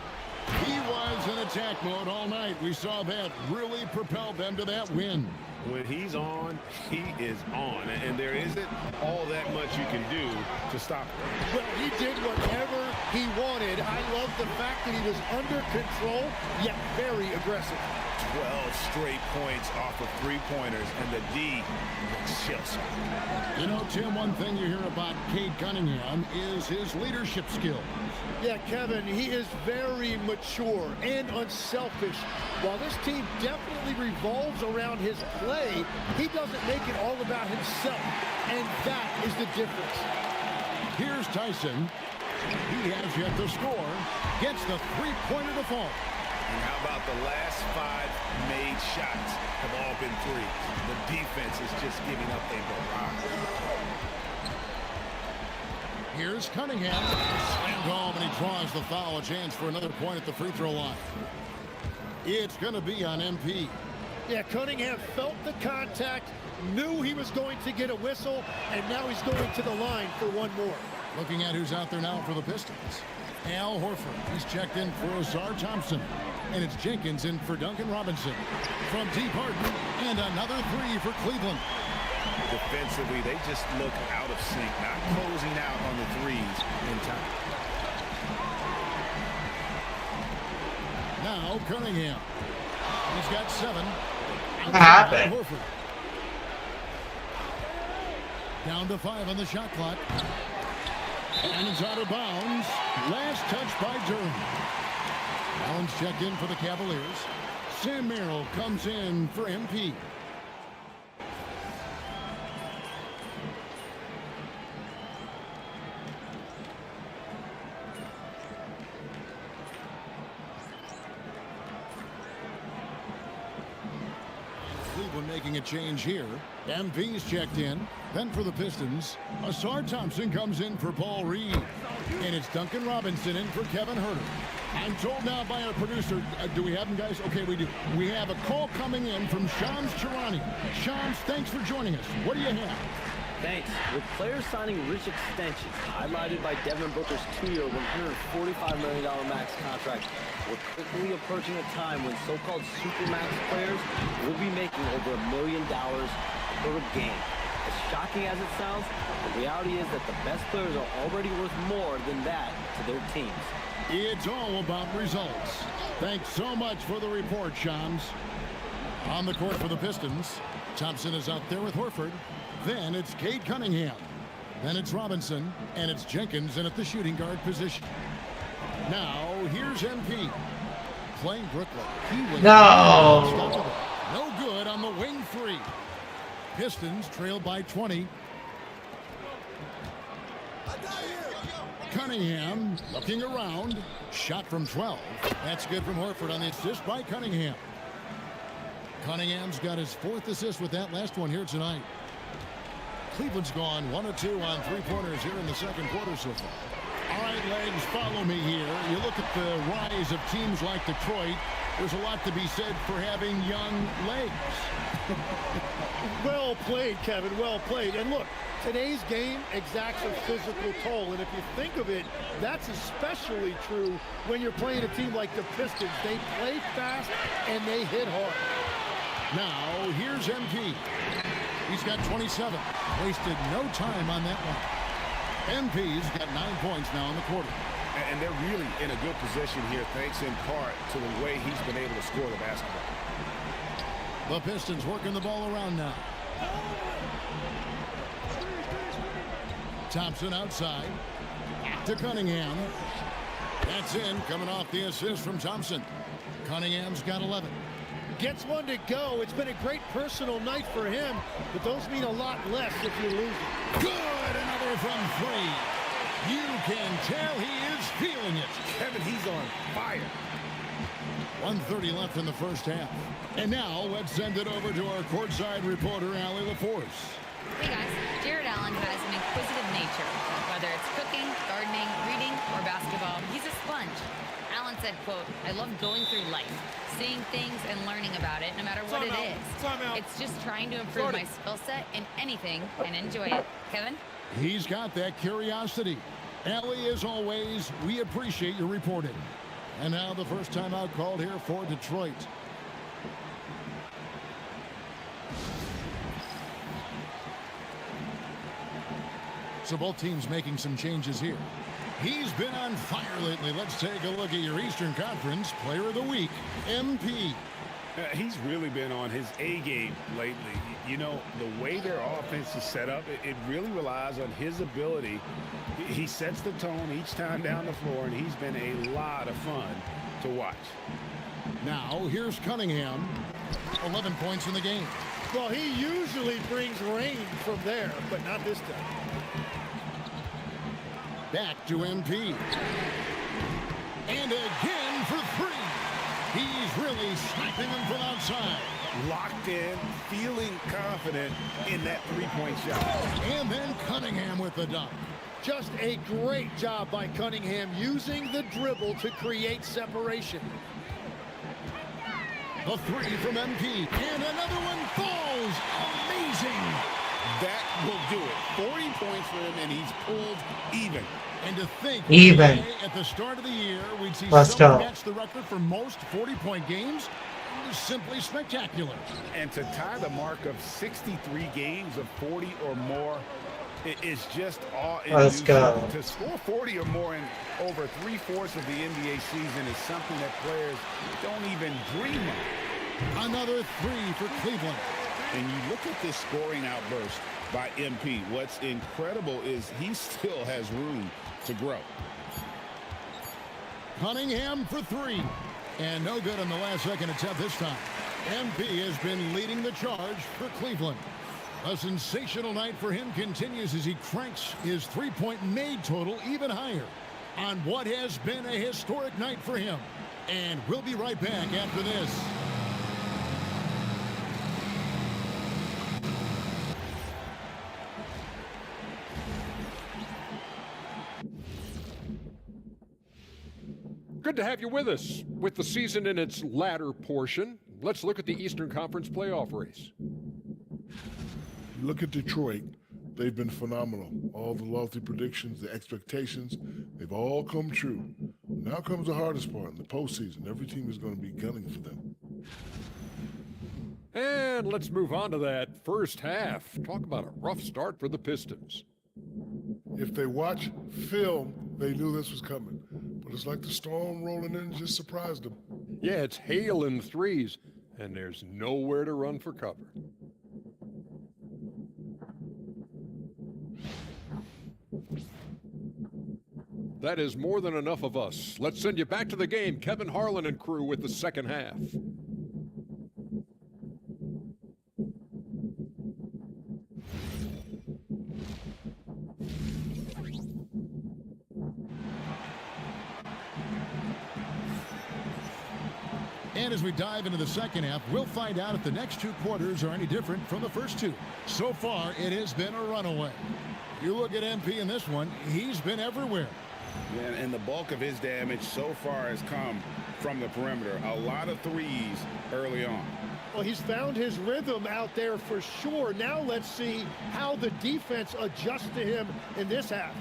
He was in attack mode all night. We saw that really propelled them to that win. When he's on, he is on. And there isn't all that much you can do to stop him. Well, he did whatever he wanted. I love the fact that he was under control, yet very aggressive. 12 straight points off of three-pointers, and the D looks Chelsea. You know, Tim, one thing you hear about Cade Cunningham is his leadership skills. Yeah, Kevin, he is very mature and unselfish. While this team definitely revolves around his play, he doesn't make it all about himself, and that is the difference. Here's Tyson. He has yet to score. Gets the three-pointer to fall. And how about the last 5 made shots have all been threes? The defense is just giving up a barrage. Here's Cunningham. Slammed home, and he draws the foul. A chance for another point at the free throw line. It's going to be on MP. Yeah, Cunningham felt the contact, knew he was going to get a whistle, and now he's going to the line for one more. Looking at who's out there now for the Pistons. Al Horford. He's checked in for Azar Thompson. And it's Jenkins in for Duncan Robinson. From T. Barton, and another three for Cleveland. Defensively, they just look out of sync, not closing out on the threes in time. Now Cunningham. He's got 7. What happened? Horford. Down to 5 on the shot clock. And it's out of bounds. Last touch by Durham. Allen's checked in for the Cavaliers. Sam Merrill comes in for MP. Cleveland making a change here. MP's checked in. Then for the Pistons, Azar Thompson comes in for Paul Reed. And it's Duncan Robinson in for Kevin Huerter. I'm told now by our producer, do we have him, guys? Okay, we do. We have a call coming in from Shams Charani. Shams, thanks for joining us. What do you have? Thanks. With players signing rich extensions, highlighted by Devin Booker's 2-year, $145 million max contract, we're quickly approaching a time when so-called supermax players will be making over $1 million per game. As shocking as it sounds, the reality is that the best players are already worth more than that to their teams. It's all about results. Thanks so much for the report, Shams. On the court for the Pistons, Thompson is out there with Horford. Then it's Cade Cunningham. Then it's Robinson. And it's Jenkins in at the shooting guard position. Now, here's MP. Playing Brooklyn. He was no good on the wing three. Pistons trailed by 20. Cunningham looking around. Shot from 12. That's good from Horford on the assist by Cunningham. Cunningham's got his 4th assist with that last one here tonight. Cleveland's gone 1 of 2 on 3-pointers here in the second quarter so far. All right, Legs, follow me here. You look at the rise of teams like Detroit. There's a lot to be said for having young legs. Well played, Kevin. Well played. And look, today's game exacts a physical toll. And if you think of it, that's especially true when you're playing a team like the Pistons. They play fast and they hit hard. Now, here's MP. He's got 27. Wasted no time on that one. MP's got 9 points now in the quarter. And they're really in a good position here, thanks in part to the way he's been able to score the basketball. The Pistons working the ball around now. Thompson outside to Cunningham. That's in, coming off the assist from Thompson. Cunningham's got 11. Gets one to go. It's been a great personal night for him, but those mean a lot less if you're losing. Good, another from 3. You can tell he is feeling it. Kevin, he's on fire. 1:30 left in the first half. And now let's send it over to our courtside reporter, Allie LaForce. Hey guys, Jared Allen has an inquisitive nature. Whether it's cooking, gardening, reading, or basketball, he's a sponge. Allen said, quote, "I love going through life, seeing things and learning about it, no matter what it is. It's just trying to improve my skill set in anything and enjoy it." Kevin? He's got that curiosity. Allie, as always, we appreciate your reporting. And now the first timeout called here for Detroit. So both teams making some changes here. He's been on fire lately. Let's take a look at your Eastern Conference Player of the Week, MP. He's really been on his A game lately. You know, the way their offense is set up, it really relies on his ability. He sets the tone each time down the floor, and he's been a lot of fun to watch. Now, here's Cunningham. 11 points in the game. Well, he usually brings rain from there, but not this time. Back to MP. And again for 3. He's really sniping them from outside. Locked in, feeling confident in that three-point shot. And then Cunningham with the dunk. Just a great job by Cunningham using the dribble to create separation. The 3 from MP. And another one falls. Amazing. That will do it. 40 points for him, and he's pulled even. And to think, even at the start of the year, we'd see Let's someone go. match the record for most 40-point games. It was simply spectacular. And to tie the mark of 63 games of 40 or more, it is just awe-inducing. Let's go. To score 40 or more in over 3/4 of the NBA season is something that players don't even dream of. Another 3 for Cleveland. And you look at this scoring outburst by MP. What's incredible is he still has room to grow. Cunningham for 3. And no good on the last second attempt this time. MP has been leading the charge for Cleveland. A sensational night for him continues as he cranks his 3-point made total even higher on what has been a historic night for him. And we'll be right back after this. Good to have you with us. With the season in its latter portion, let's look at the Eastern Conference playoff race. Look at Detroit. They've been phenomenal. All the lofty predictions, the expectations, they've all come true. Now comes the hardest part in the postseason. Every team is going to be gunning for them. And let's move on to that first half. Talk about a rough start for the Pistons. If they watch film, they knew this was coming. But it's like the storm rolling in just surprised them. Yeah, it's hail and threes, and there's nowhere to run for cover. That is more than enough of us. Let's send you back to the game, Kevin Harlan and crew, with the second half. And as we dive into the second half, we'll find out if the next two quarters are any different from the first two. So far, it has been a runaway. You look at MP in this one, he's been everywhere. Yeah, and the bulk of his damage so far has come from the perimeter. A lot of threes early on. Well, he's found his rhythm out there for sure. Now let's see how the defense adjusts to him in this half.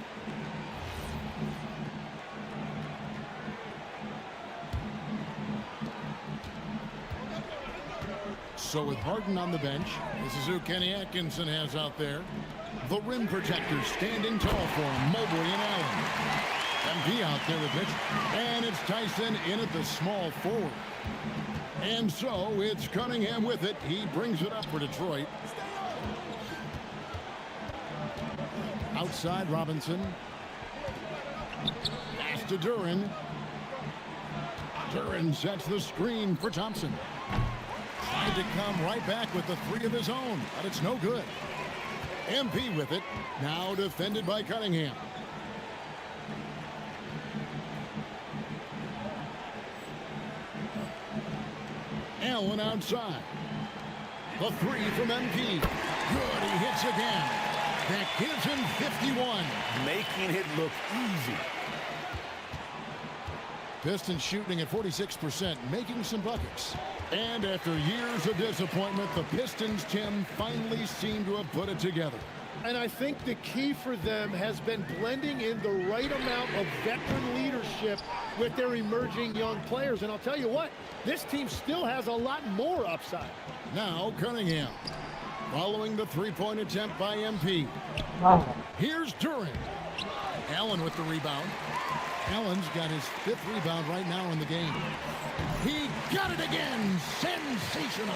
So with Harden on the bench, this is who Kenny Atkinson has out there. The rim protectors standing tall for him, Mobley and Allen. MP out there with Mitch. And it's Tyson in at the small forward. And so it's Cunningham with it. He brings it up for Detroit. Outside Robinson. Pass to Duren. Duren sets the screen for Thompson. Tried to come right back with the three of his own, but it's no good. MP with it. Now defended by Cunningham. Allen outside. The three from MP. Good, he hits again. That gives him 51. Making it look easy. Pistons shooting at 46%, making some buckets. And after years of disappointment, the Pistons, Tim, finally seem to have put it together. And I think the key for them has been blending in the right amount of veteran leadership with their emerging young players. And I'll tell you what, this team still has a lot more upside. Now Cunningham, following the three-point attempt by MP. Here's Duren. Allen with the rebound. Allen's got his fifth rebound right now in the game. He got it again. Sensational.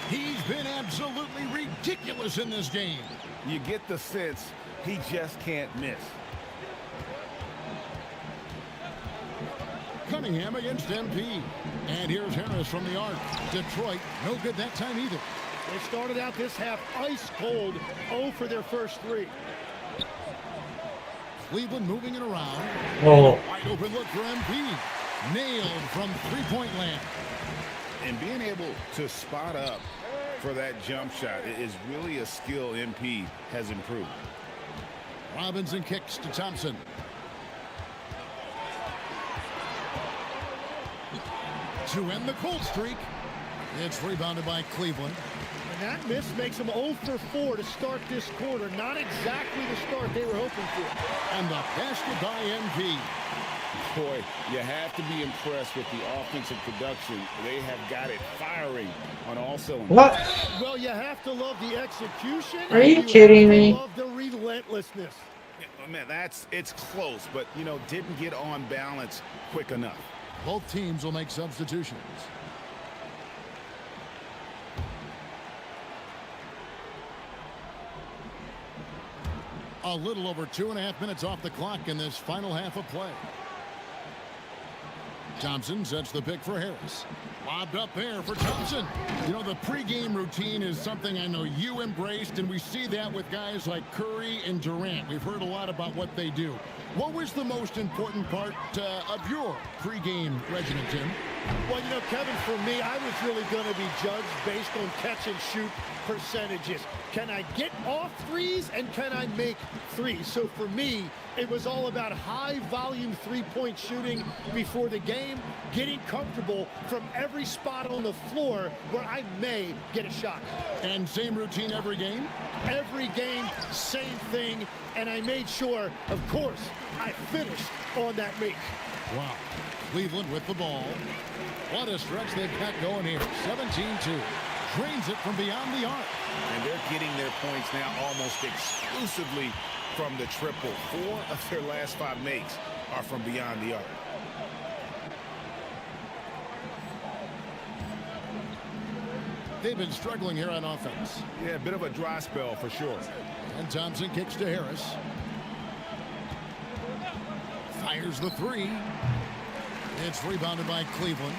He's been absolutely ridiculous in this game. You get the sense he just can't miss. Cunningham against MP. And here's Harris from the arc. Detroit, no good that time either. They started out this half ice cold, 0 for their first three. Cleveland moving it around. Oh. Wide open look for MP. Nailed from three-point land. And being able to spot up for that jump shot is really a skill MP has improved. Robinson kicks to Thompson. To end the cold streak. It's rebounded by Cleveland. And that miss makes them 0 for 4 to start this quarter. Not exactly the start they were hoping for. And the basket by MP. Boy, you have to be impressed with the offensive production. They have got it firing on all cylinders. What? Well, you have to love the execution. Are you kidding me? Love the relentlessness. Yeah, man, it's close, but, you know, didn't get on balance quick enough. Both teams will make substitutions. A little over 2.5 minutes off the clock in this final half of play. Thompson sets the pick for Harris. Lobbed up there for Thompson. You know, the pregame routine is something I know you embraced, and we see that with guys like Curry and Durant. We've heard a lot about what they do. What was the most important part of your pregame regimen, Tim? Well, you know, Kevin, for me, I was really going to be judged based on catch and shoot percentages. Can I get off threes and can I make threes? So for me, it was all about high volume three-point shooting before the game, getting comfortable from every spot on the floor where I may get a shot. And same routine every game? Every game, same thing. And I made sure, of course, I finished on that make. Wow. Cleveland with the ball. What a stretch they've got going here. 17-2. Drains it from beyond the arc. And they're getting their points now almost exclusively from the triple. 4 of their last 5 makes are from beyond the arc. They've been struggling here on offense. Yeah, a bit of a dry spell for sure. And Thompson kicks to Harris. Fires the three. It's rebounded by Cleveland.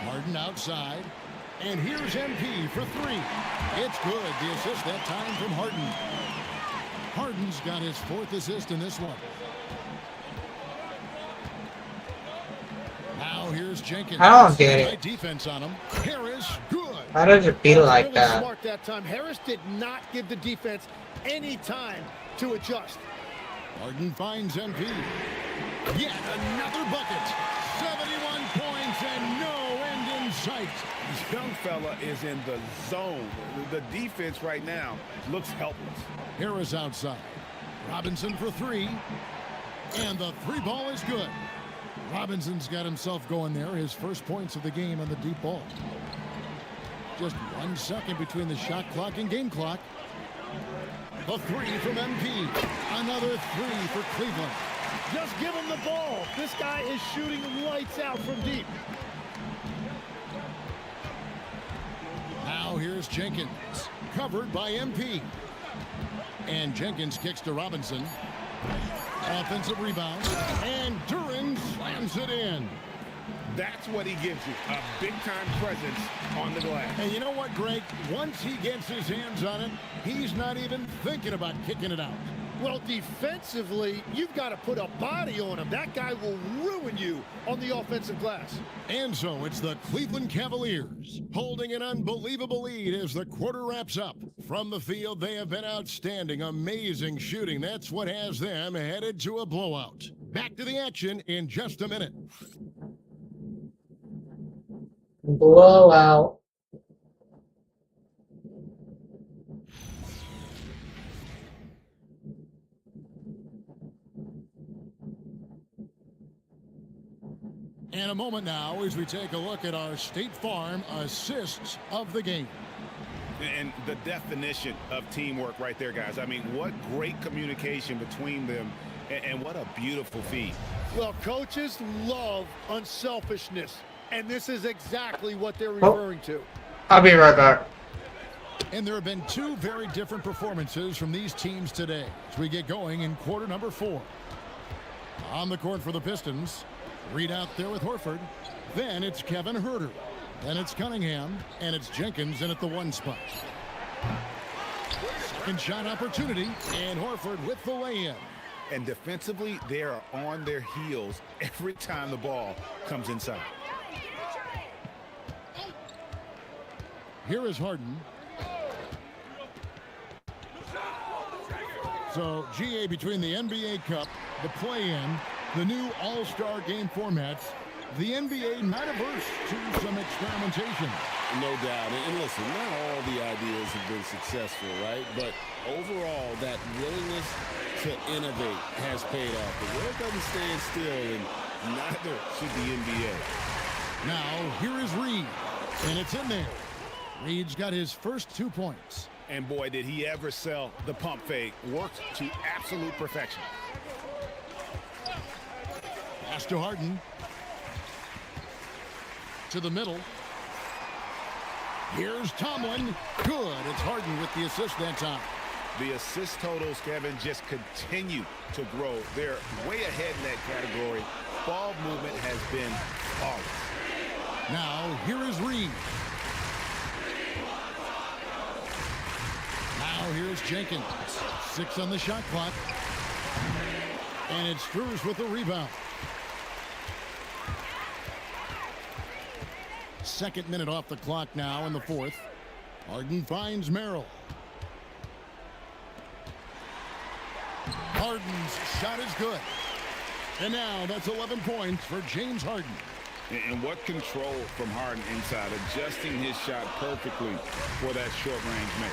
Harden outside. And here's MP for three. It's good. The assist that time from Harden. Harden's got his 4th assist in this one. Now here's Jenkins. I don't get it. Defense on him. Harris, good. How does it feel like really that? Smart that time. Harris did not give the defense any time to adjust. Harden finds MP. Yet another bucket. 71 points and no end in sight. This young fella is in the zone. The defense right now looks helpless. Harris outside. Robinson for three. And the three ball is good. Robinson's got himself going there. His first points of the game on the deep ball. Just 1 second between the shot clock and game clock. The three from MP. Another three for Cleveland. Just give him the ball. This guy is shooting lights out from deep. Now here's Jenkins. Covered by MP. And Jenkins kicks to Robinson. Offensive rebound. And Duran slams it in. That's what he gives you, a big-time presence on the glass. And you know what, Greg? Once he gets his hands on it, he's not even thinking about kicking it out. Well, defensively, you've got to put a body on him. That guy will ruin you on the offensive glass. And so it's the Cleveland Cavaliers holding an unbelievable lead as the quarter wraps up. From the field, they have been outstanding, amazing shooting. That's what has them headed to a blowout. Back to the action in just a minute. Blowout. And a moment now as we take a look at our State Farm assists of the game. And the definition of teamwork right there, guys. I mean, what great communication between them, and what a beautiful feed. Well, coaches love unselfishness, and this is exactly what they're referring to. I'll be right back. And there have been two very different performances from these teams today as we get going in quarter number 4. On the court for the Pistons, Reed out there with Horford. Then it's Kevin Huerter. Then it's Cunningham, and it's Jenkins in at the 1 spot. Second shot opportunity, and Horford with the lay-in. And defensively, they are on their heels every time the ball comes inside. Here is Harden. So, GA, between the NBA Cup, the play-in, the new All-Star game formats, the NBA not averse to some experimentation. No doubt. And listen, not all the ideas have been successful, right? But overall, that willingness to innovate has paid off. The world doesn't stand still, and neither should the NBA. Now, here is Reed, and it's in there. Reed's got his first 2 points. And boy, did he ever sell the pump fake. Worked to absolute perfection. Pass to Harden. To the middle. Here's Tomlin. Good. It's Harden with the assist that time. The assist totals, Kevin, just continue to grow. They're way ahead in that category. Ball movement has been flawless. Now, here is Reed. Now, here's Jenkins. 6 on the shot clock. And it's Struz with the rebound. Second minute off the clock now in the 4th. Harden finds Merrill. Harden's shot is good. And now that's 11 points for James Harden. And what control from Harden inside, adjusting his shot perfectly for that short-range make.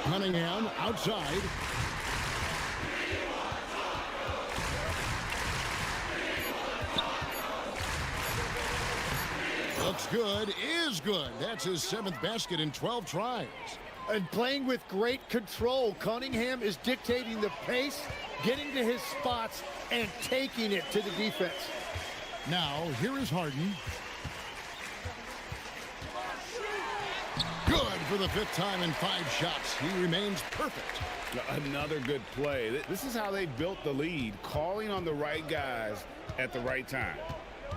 Cunningham outside. Looks good, is good. That's his 7th basket in 12 tries. And playing with great control, Cunningham is dictating the pace, getting to his spots, and taking it to the defense. Now, here is Harden. Good for the 5th time in 5 shots. He remains perfect. Another good play. This is how they built the lead, calling on the right guys at the right time.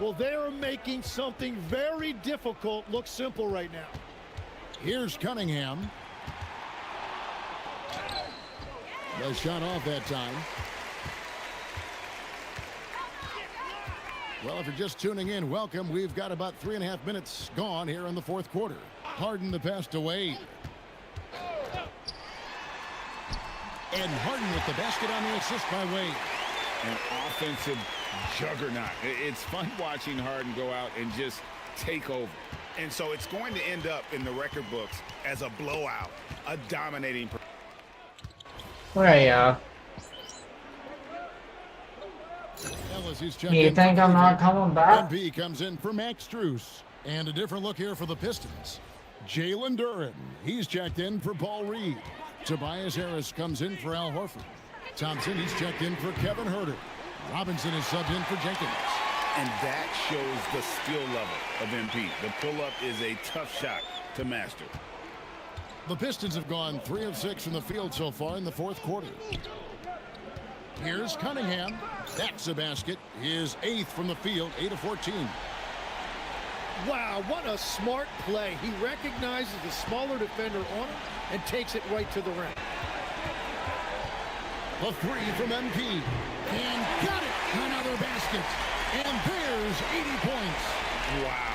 Well, they are making something very difficult look simple right now. Here's Cunningham. The shot off that time. Well, if you're just tuning in, welcome. We've got about 3.5 minutes gone here in the 4th quarter. Harden the pass to Wade. And Harden with the basket on the assist by Wade. An offensive juggernaut. It's fun watching Harden go out and just take over. And so it's going to end up in the record books as a blowout, a dominating. Right, you think I'm not coming back? MP comes in for Max Strus. And a different look here for the Pistons. Jalen Duren, he's checked in for Paul Reed. Tobias Harris comes in for Al Horford. Thompson, he's checked in for Kevin Huerter. Robinson is subbed in for Jenkins. And that shows the skill level of MP. The pull-up is a tough shot to master. The Pistons have gone 3 of 6 from the field so far in the 4th quarter. Here's Cunningham. That's a basket. His 8th from the field, 8 of 14. Wow, what a smart play. He recognizes the smaller defender on him and takes it right to the rim. A 3 from MP. And got it. Another basket. And there's 80 points. Wow.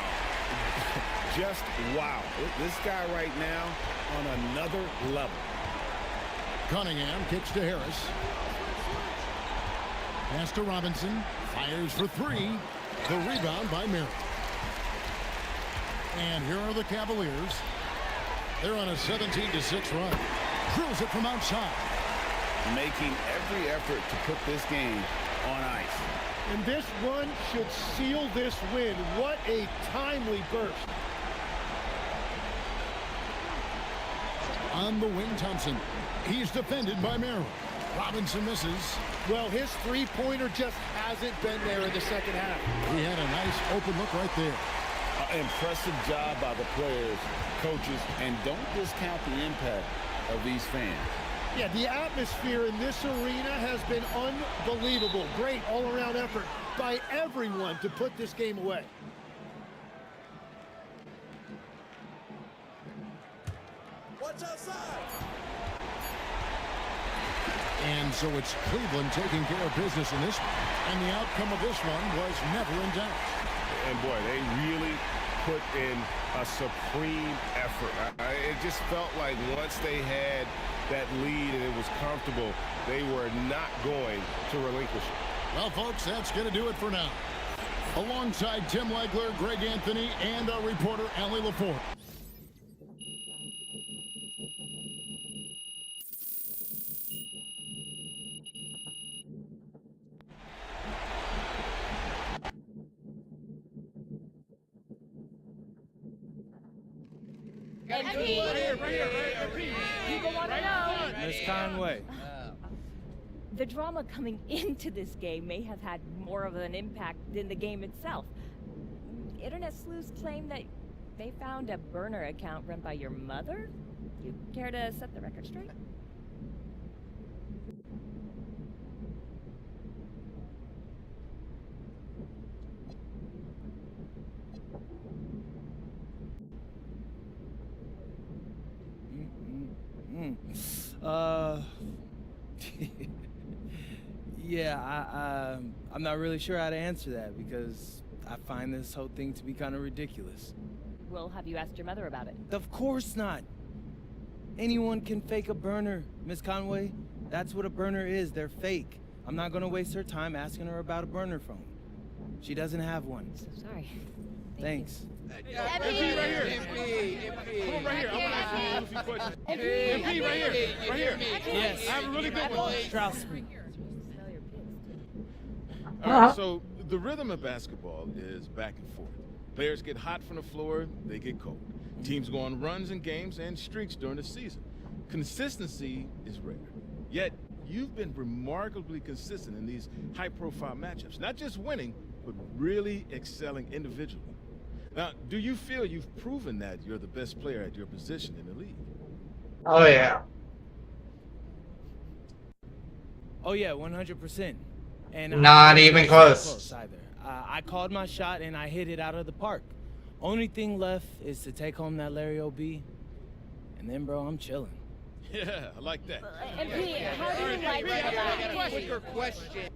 Just wow. This guy right now on another level. Cunningham kicks to Harris. Pass to Robinson. Fires for 3. The rebound by Merritt. And here are the Cavaliers. They're on a 17-6 run. Drills it from outside. Making every effort to put this game on ice. And this run should seal this win. What a timely burst. On the wing, Thompson. He's defended by Merrill. Robinson misses. Well, his three-pointer just hasn't been there in the second half. He had a nice open look right there. Impressive job by the players, coaches, and don't discount the impact of these fans. Yeah, the atmosphere in this arena has been unbelievable. Great all-around effort by everyone to put this game away. What's outside? And so it's Cleveland taking care of business in this one. And the outcome of this one was never in doubt. And boy, they really put in a supreme effort. It just felt like once they had that lead and it was comfortable, they were not going to relinquish it. Well, folks, that's going to do it for now. Alongside Tim Legler, Greg Anthony, and our reporter, Allie LaForte. People want to know. Miss Conway. The drama coming into this game may have had more of an impact than the game itself. Internet sleuths claim that they found a burner account run by your mother. You care to set the record straight? Yeah, I'm not really sure how to answer that because I find this whole thing to be kind of ridiculous. Well, have you asked your mother about it? Of course not. Anyone can fake a burner, Miss Conway. That's what a burner is. They're fake. I'm not going to waste her time asking her about a burner phone. She doesn't have one. So sorry. Thanks. MP right here. MP. Come on right here. I want to ask you a few questions. MP right here. Right here. Yes. I have a really good one. Straussman. All right, so the rhythm of basketball is back and forth. Players get hot from the floor, they get cold. Teams go on runs in games and streaks during the season. Consistency is rare. Yet, you've been remarkably consistent in these high-profile matchups. Not just winning, but really excelling individually. Now, do you feel you've proven that you're the best player at your position in the league? Oh, yeah. Oh, yeah, 100%. And Not even close. Either. I called my shot and I hit it out of the park. Only thing left is to take home that Larry O.B. And then, bro, I'm chilling. Yeah, I like that. And Pete, how do you like that? Quicker question.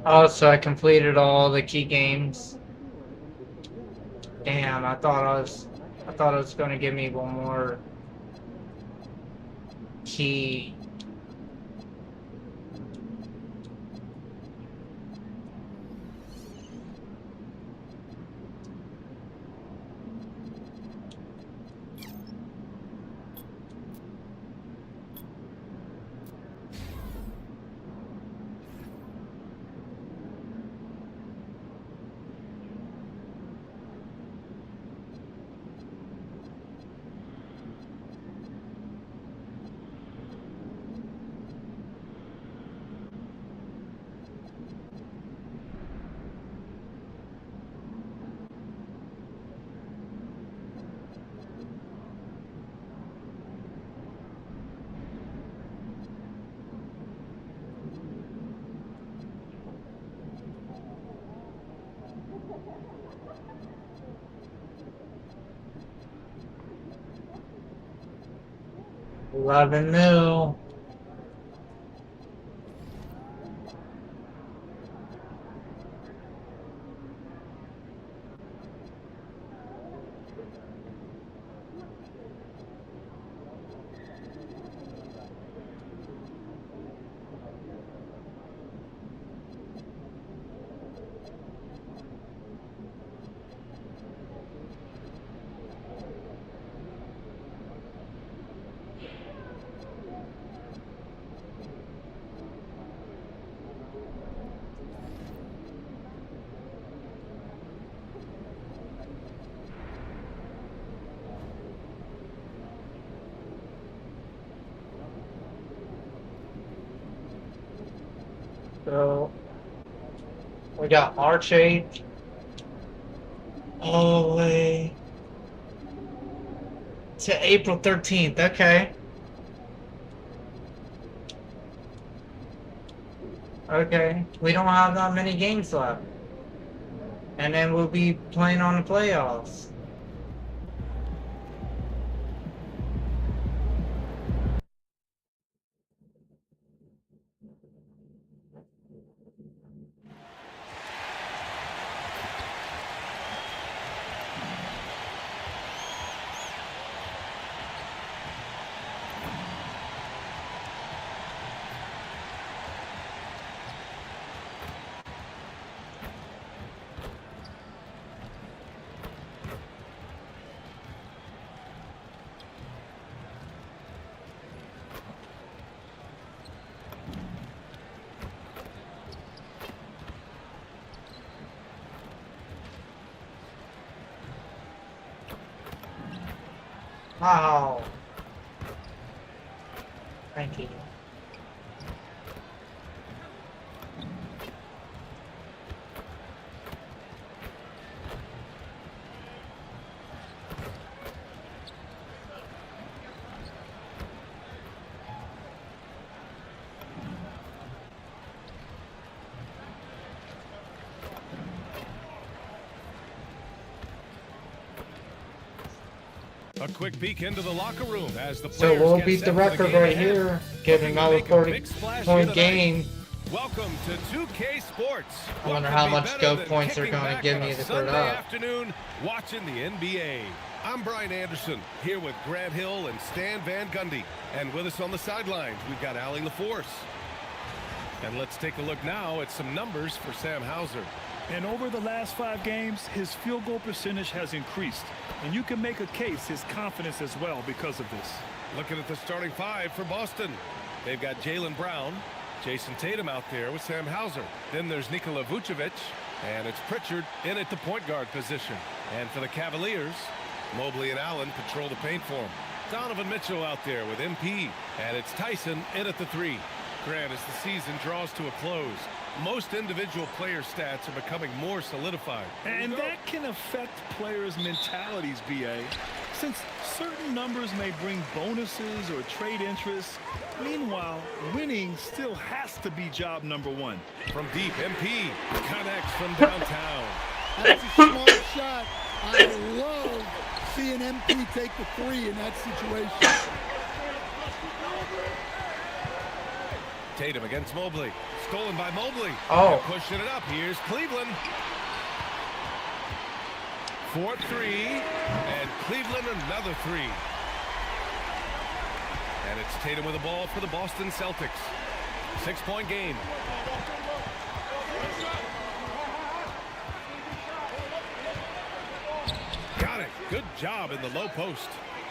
Oh, so I completed all the key games. Damn, I thought it was gonna give me one more key. $11 mil. So we got March 8th all the way to April 13th. Okay. Okay. We don't have that many games left. And then we'll be playing on the playoffs. Wow. Thank you. A quick peek into the locker room as the So players we'll get beat set the for record game right ahead. here. Get Looking to another make a big splash here 40-point tonight. game. Welcome to 2K Sports. I wonder What how could be much better go than points they're kicking going to back give on me a to put Sunday up. afternoon watching the NBA. I'm Brian Anderson here with Grant Hill and Stan Van Gundy. And with us on the sidelines, we've got Allie LaForce. And let's take a look now at some numbers for Sam Hauser. And over the last 5 games, his field goal percentage has increased. And you can make a case his confidence as well because of this. Looking at the starting 5 for Boston. They've got Jaylen Brown, Jason Tatum out there with Sam Hauser. Then there's Nikola Vucevic, and it's Pritchard in at the point guard position. And for the Cavaliers, Mobley and Allen patrol the paint for him. Donovan Mitchell out there with MP, and it's Tyson in at the 3. Grant, as the season draws to a close, most individual player stats are becoming more solidified. And that can affect players' mentalities, BA. Since certain numbers may bring bonuses or trade interest, meanwhile, winning still has to be job number 1. From deep, MP connects from downtown. That's a smart shot. I love seeing MP take the 3 in that situation. Tatum against Mobley. Stolen by Mobley. Oh. And pushing it up. Here's Cleveland. 4-3. And Cleveland another 3. And it's Tatum with the ball for the Boston Celtics. 6-point game. Got it. Good job in the low post.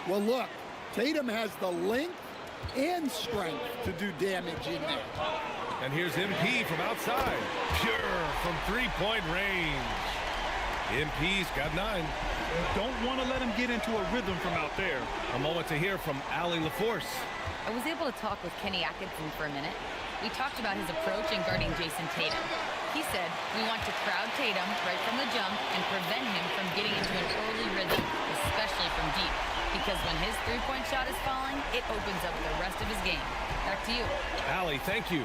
Well, look, Tatum has the length and strength to do damage in there. And here's MP from outside. Pure from 3-point range. MP's got 9. Don't want to let him get into a rhythm from out there. A moment to hear from Allie LaForce. I was able to talk with Kenny Atkinson for a minute. We talked about his approach in guarding Jason Tatum. He said, we want to crowd Tatum right from the jump and prevent him from getting into an early rhythm, especially from deep. Because when his 3-point shot is falling, it opens up the rest of his game. Back to you. Allie, thank you.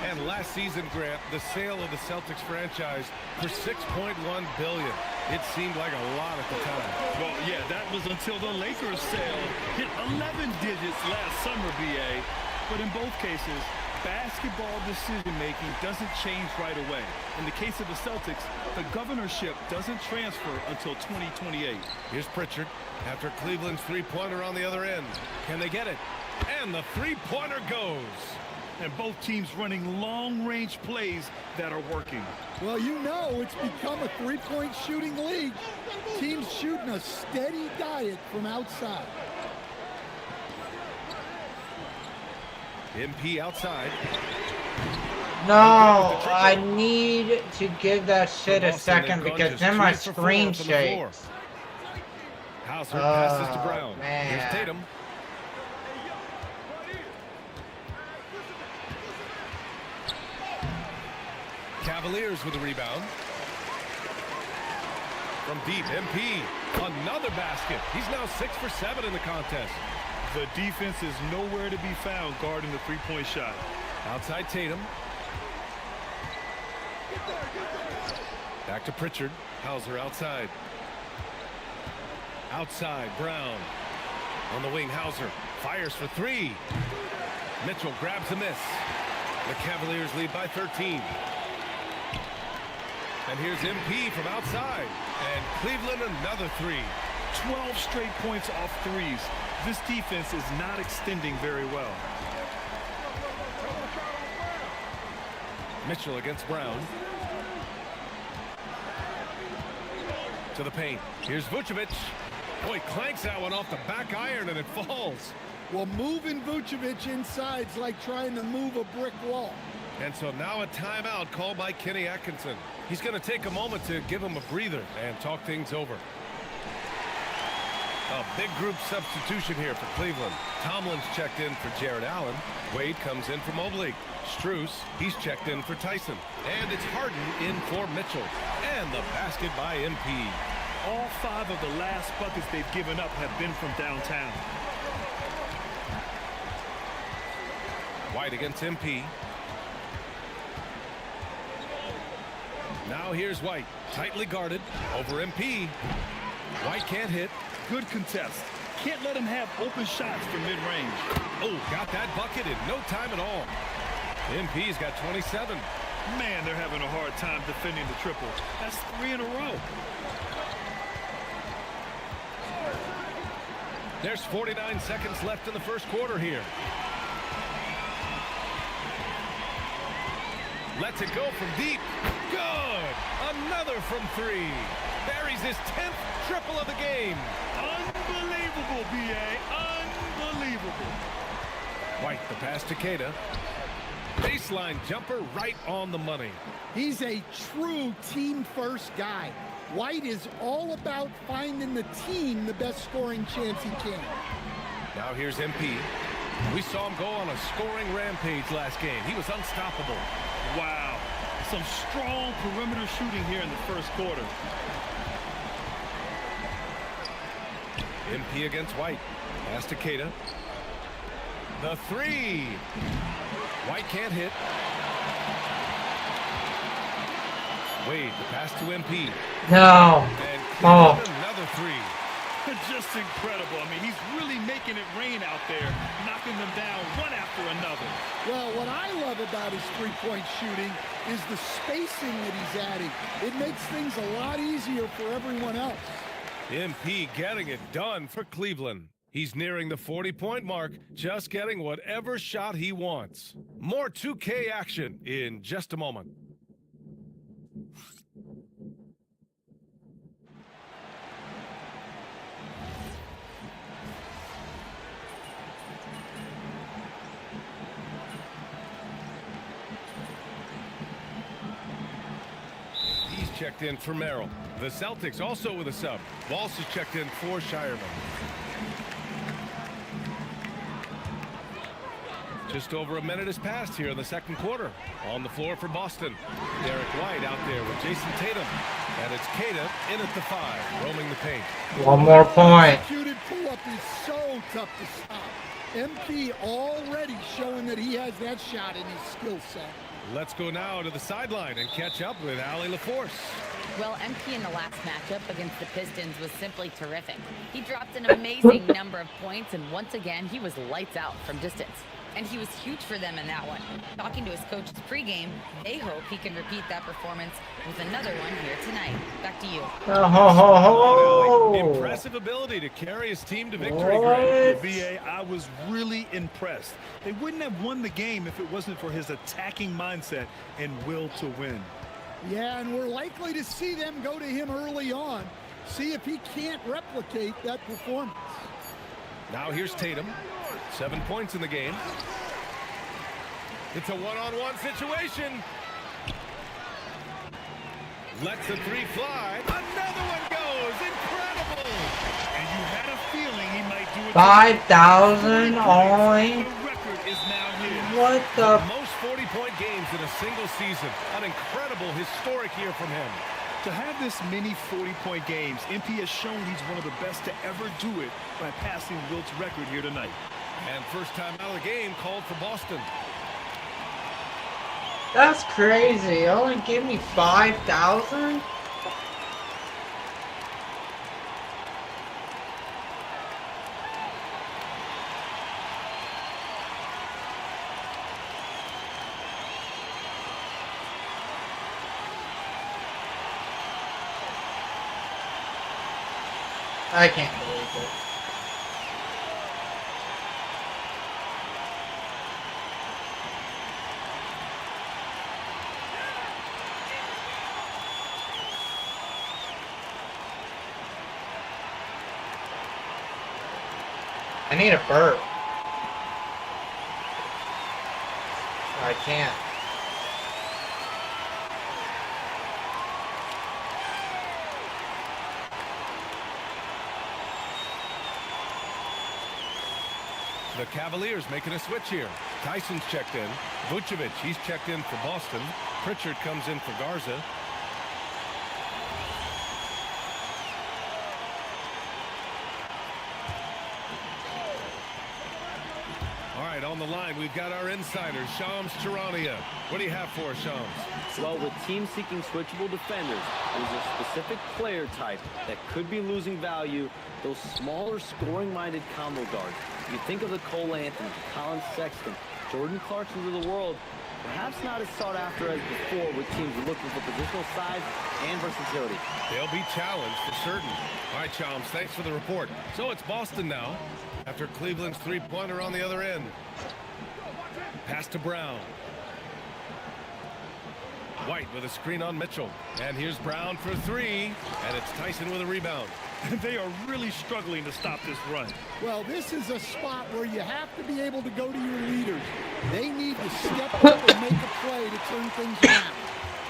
And last season, Grant, the sale of the Celtics franchise for $6.1 billion. It seemed like a lot at the time. Well, yeah, that was until the Lakers sale hit 11 digits last summer, BA. But in both cases, basketball decision-making doesn't change right away. In the case of the Celtics, the governorship doesn't transfer until 2028. Here's Pritchard after Cleveland's 3-pointer on the other end. Can they get it? And the 3-pointer goes. And both teams running long-range plays that are working. Well, you know it's become a 3-point shooting league. Teams shooting a steady diet from outside. MP outside. No, I need to give that shit a second because then my screen shakes. Hauser passes to Brown. Man. Here's Tatum. Cavaliers with a rebound. From deep, MP. Another basket. He's now 6 for 7 in the contest. The defense is nowhere to be found guarding the 3-point shot. Outside Tatum. Back to Pritchard. Hauser outside. Outside, Brown. On the wing, Hauser fires for 3. Mitchell grabs a miss. The Cavaliers lead by 13. And here's MP from outside. And Cleveland another 3. 12 straight points off threes. This defense is not extending very well. Mitchell against Brown. To the paint. Here's Vucevic. Boy, clanks that one off the back iron and it falls. Well, moving Vucevic inside's like trying to move a brick wall. And so now a timeout called by Kenny Atkinson. He's going to take a moment to give him a breather and talk things over. A big group substitution here for Cleveland. Tomlin's checked in for Jared Allen. Wade comes in for Mobley. Strus, he's checked in for Tyson. And it's Harden in for Mitchell. And the basket by MP. All 5 of the last buckets they've given up have been from downtown. White against MP. Now here's White, tightly guarded over MP. White can't hit. Good contest. Can't let him have open shots from mid-range. Oh, got that bucket in no time at all. MP's got 27. Man, they're having a hard time defending the triple. That's 3 in a row. There's 49 seconds left in the first quarter here. Lets it go from deep. Good. Another from 3. Buries his 10th triple of the game. Unbelievable, B.A. Unbelievable. White, the pass to Queta. Baseline jumper right on the money. He's a true team-first guy. White is all about finding the team the best scoring chance he can. Now here's MP. We saw him go on a scoring rampage last game. He was unstoppable. Wow. Some strong perimeter shooting here in the first quarter. MP against White. Pass to Queta. The 3. White can't hit. Wade, the pass to MP. No. And another 3. Just incredible. I mean, he's really making it rain out there, knocking them down one after another. Well, what I love about his three-point shooting is the spacing that he's adding. It makes things a lot easier for everyone else. MP getting it done for Cleveland. He's nearing the 40-point mark, just getting whatever shot he wants. More 2K action in just a moment. Checked in for Merrill. The Celtics also with a sub. Walsh is checked in for Shireman. Just over a minute has passed here in the second quarter. On the floor for Boston. Derek White out there with Jason Tatum. And it's Queta in at the 5, roaming the paint. One more point. Executed pull-up is so tough to stop. MP already showing that he has that shot in his skill set. Let's go now to the sideline and catch up with Allie LaForce. Well, MP in the last matchup against the Pistons was simply terrific. He dropped an amazing number of points, and once again, he was lights out from distance. And he was huge for them in that one. Talking to his coaches pregame, they hope he can repeat that performance with another one here tonight. Back to you. Impressive ability to carry his team to victory, Greg. VA, I was really impressed. They wouldn't have won the game if it wasn't for his attacking mindset and will to win. Yeah, and we're likely to see them go to him early on. See if he can't replicate that performance. Now here's Tatum. 7 points in the game. It's a one-on-one situation. Lets the 3 fly. Another one goes. Incredible. And you had a feeling he might do it. 5,000 only. The record is now his. What the? Most 40-point games in a single season. An incredible historic year from him. To have this many 40-point games, MP has shown he's one of the best to ever do it by passing Wilt's record here tonight. And first time out of the game called for Boston. That's crazy. Only give me 5,000? I can't believe it. I need a burp. I can't. The Cavaliers making a switch here. Tyson's checked in. Vucevic, he's checked in for Boston. Pritchard comes in for Garza. All right, on the line, we've got our insider, Shams Charania. What do you have for us, Shams? Well, with teams seeking switchable defenders, there's a specific player type that could be losing value, those smaller scoring-minded combo guards. You think of the Cole Anthony, Colin Sexton, Jordan Clarksons of the world, perhaps not as sought after as before with teams looking for positional size and versatility. They'll be challenged for certain. All right, Shams, thanks for the report. So it's Boston now, after Cleveland's three-pointer on the other end. Pass to Brown. White with a screen on Mitchell. And here's Brown for three. And it's Tyson with a rebound. They are really struggling to stop this run. Well, this is a spot where you have to be able to go to your leaders. They need to step up and make a play to turn things around.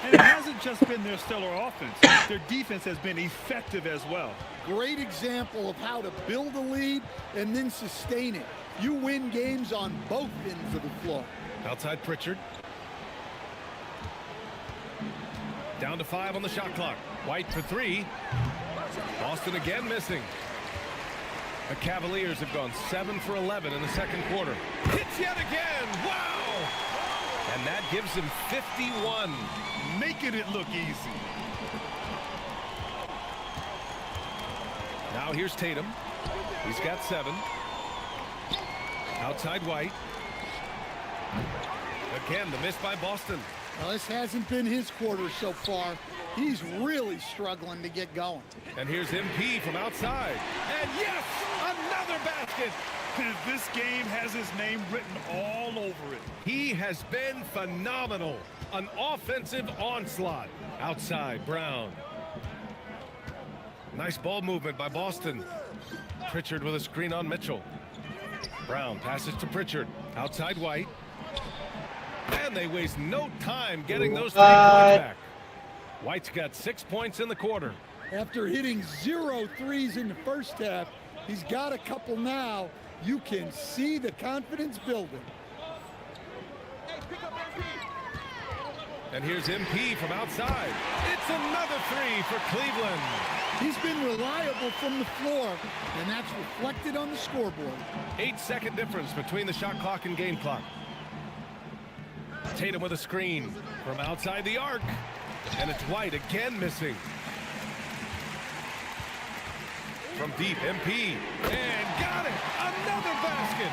And it hasn't just been their stellar offense. Their defense has been effective as well. Great example of how to build a lead and then sustain it. You win games on both ends of the floor. Outside Pritchard. Down to 5 on the shot clock. White for 3. Boston again missing. The Cavaliers have gone 7 for 11 in the second quarter. Hits yet again. Wow! And that gives them 51. Making it look easy. Now here's Tatum. He's got 7. Outside White. Again, the miss by Boston. Well, this hasn't been his quarter so far. He's really struggling to get going. And here's MP from outside. And yes, another basket. This game has his name written all over it. He has been phenomenal. An offensive onslaught. Outside, Brown. Nice ball movement by Boston. Pritchard with a screen on Mitchell. Brown passes to Pritchard. Outside White. And they waste no time getting those 3 points back. White's got 6 points in the quarter. After hitting 0 threes in the first half, he's got a couple now. You can see the confidence building. And here's MP from outside. It's another 3 for Cleveland. He's been reliable from the floor, and that's reflected on the scoreboard. 8-second difference between the shot clock and game clock. Tatum with a screen from outside the arc. And it's White again missing. From deep, MP. And got it! Another basket!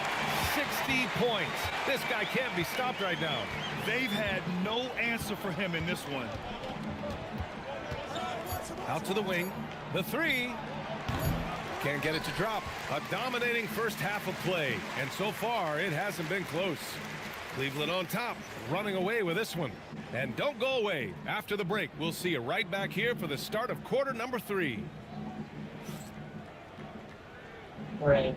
60 points. This guy can't be stopped right now. They've had no answer for him in this one. Out to the wing. The 3. Can't get it to drop. A dominating first half of play. And so far, it hasn't been close. Cleveland on top, running away with this one. And don't go away. After the break, we'll see you right back here for the start of quarter number 3. Right.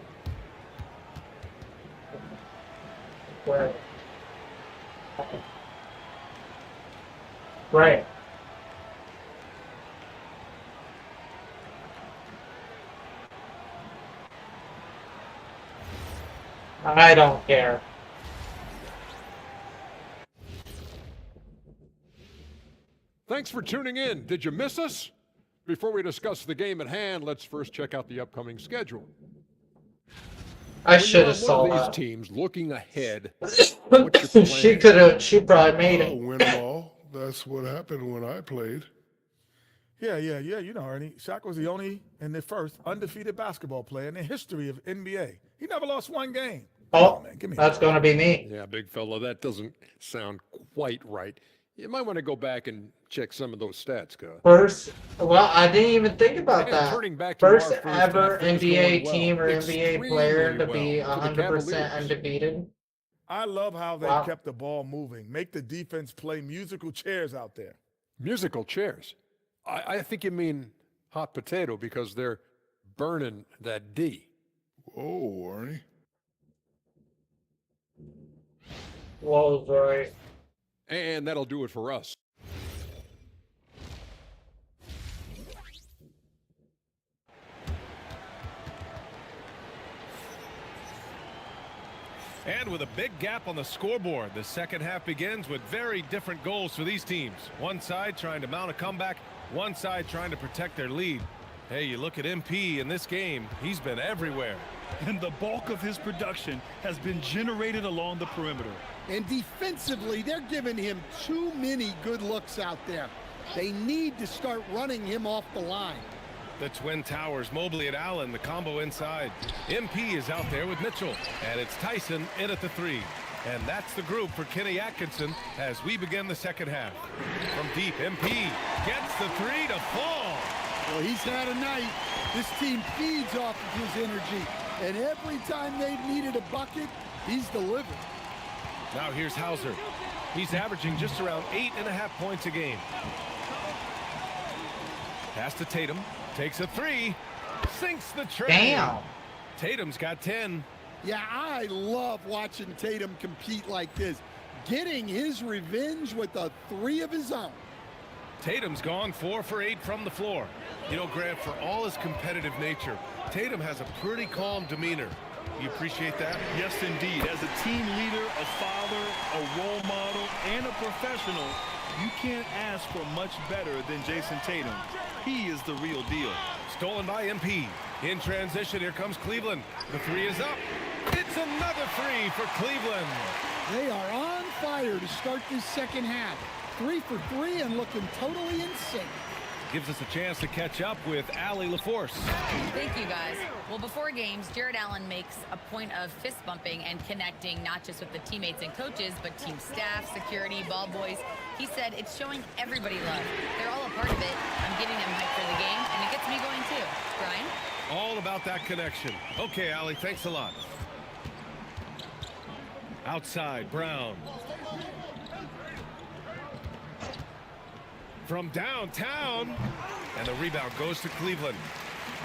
Right. Right. I don't care. Thanks for tuning in. Did you miss us? Before we discuss the game at hand, let's first check out the upcoming schedule. I should have saw one of that. these teams looking ahead. She could have. She probably made it. Win them all. That's what happened when I played. Yeah. You know, Ernie. Shaq was the only and the first undefeated basketball player in the history of NBA. He never lost one game. Oh, that's going to be me. Yeah, big fella, that doesn't sound quite right. You might want to go back and check some of those stats, Scott. First, well, I didn't even think about And that. turning back to First our first ever half, things NBA going well. team or NBA player to be well for the 100% Cavaliers. undefeated. I love how they Wow. kept the ball moving. Make the defense play musical chairs out there. Musical chairs. I think you mean hot potato because they're burning that D. Whoa, Arnie. Whoa, right. And that'll do it for us. And with a big gap on the scoreboard, the second half begins with very different goals for these teams. One side trying to mount a comeback, one side trying to protect their lead. Hey, you look at MP in this game, he's been everywhere. And the bulk of his production has been generated along the perimeter. And defensively, they're giving him too many good looks out there. They need to start running him off the line. The Twin Towers, Mobley and Allen, the combo inside. MP is out there with Mitchell, and it's Tyson in at the 3. And that's the group for Kenny Atkinson as we begin the second half. From deep, MP gets the 3 to fall. Well, he's had a night. This team feeds off of his energy. And every time they've needed a bucket, he's delivered. Now here's Hauser. He's averaging just around 8.5 points a game. Pass to Tatum. Takes a 3. Sinks the tray. Damn. Tatum's got 10. Yeah, I love watching Tatum compete like this. Getting his revenge with a 3 of his own. Tatum's gone 4 for 8 from the floor. You know, Grant, for all his competitive nature, Tatum has a pretty calm demeanor. You appreciate that? Yes, indeed. As a team leader, a father, a role model, and a professional, you can't ask for much better than Jason Tatum. He is the real deal. Stolen by MP. In transition, here comes Cleveland. The 3 is up. It's another 3 for Cleveland. They are on fire to start this second half. 3 for 3 and looking totally in sync. Gives us a chance to catch up with Allie LaForce. Thank you, guys. Well, before games, Jared Allen makes a point of fist bumping and connecting not just with the teammates and coaches, but team staff, security, ball boys. He said it's showing everybody love. They're all a part of it. I'm getting them hyped for the game, and it gets me going too. Brian? All about that connection. Okay, Allie, thanks a lot. Outside, Brown. From downtown, and the rebound goes to Cleveland.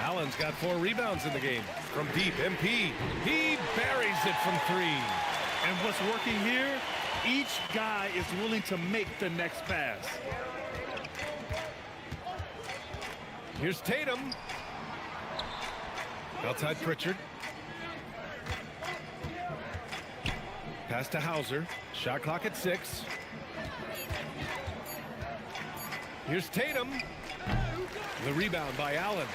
Allen's got 4 rebounds in the game. From deep, MP, he buries it from 3. And what's working here, each guy is willing to make the next pass. Here's Tatum. Outside Pritchard. Pass to Hauser. Shot clock at 6. Here's Tatum. The rebound by Allen.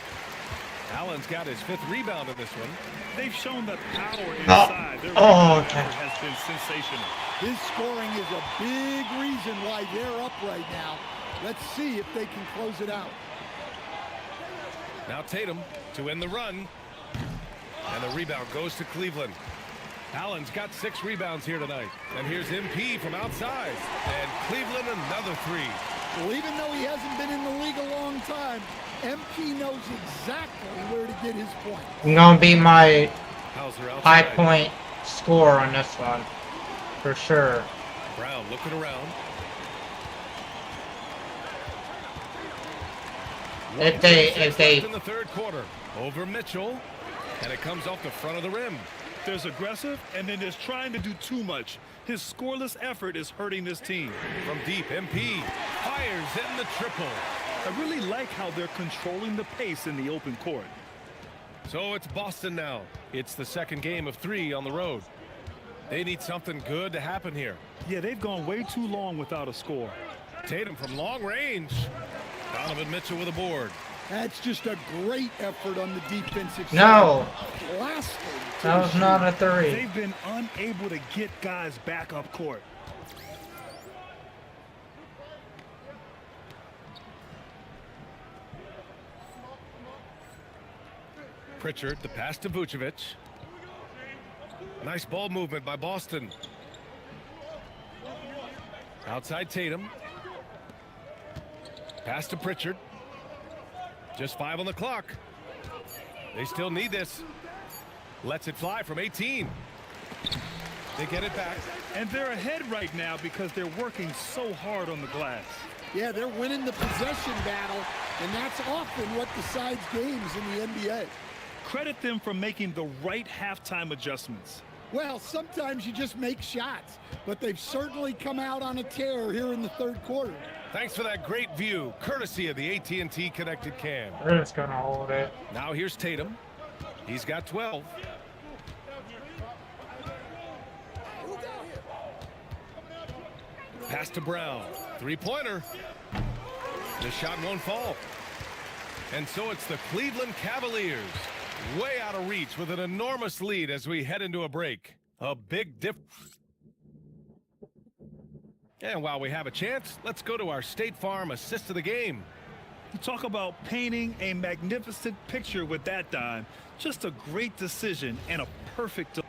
Allen's got his 5th rebound in this one. They've shown the power inside. Their effort has been sensational. His scoring is a big reason why they're up right now. Let's see if they can close it out. Now Tatum to end the run. And the rebound goes to Cleveland. Allen's got 6 rebounds here tonight. And here's MP from outside. And Cleveland another 3. Well, even though he hasn't been in the league a long time, MP knows exactly where to get his point. I'm going to be my high point score on this one. For sure. Brown looking around. If they in the 3rd quarter over Mitchell, and it comes off the front of the rim. There's aggressive, and then there's trying to do too much. His scoreless effort is hurting this team. From deep, MP fires in the triple. I really like how they're controlling the pace in the open court. So it's Boston now. It's the 2nd game of 3 on the road. They need something good to happen here. Yeah, they've gone way too long without a score. Tatum from long range. Donovan Mitchell with a board. That's just a great effort on the defensive side. No. That was not a 3. They've been unable to get guys back up court. Pritchard, the pass to Vucevic. Nice ball movement by Boston. Outside Tatum. Pass to Pritchard. Just 5 on the clock. They still need this. Lets it fly from 18. They get it back. And they're ahead right now because they're working so hard on the glass. Yeah, they're winning the possession battle, and that's often what decides games in the NBA. Credit them for making the right halftime adjustments. Well, sometimes you just make shots, but they've certainly come out on a tear here in the 3rd quarter. Thanks for that great view, courtesy of the AT&T connected cam. We're just going to hold it. Now here's Tatum. He's got 12. Pass to Brown. Three-pointer. The shot won't fall. And so it's the Cleveland Cavaliers, way out of reach with an enormous lead as we head into a break. A big difference. And while we have a chance, let's go to our State Farm assist of the game. You talk about painting a magnificent picture with that dime. Just a great decision and a perfect.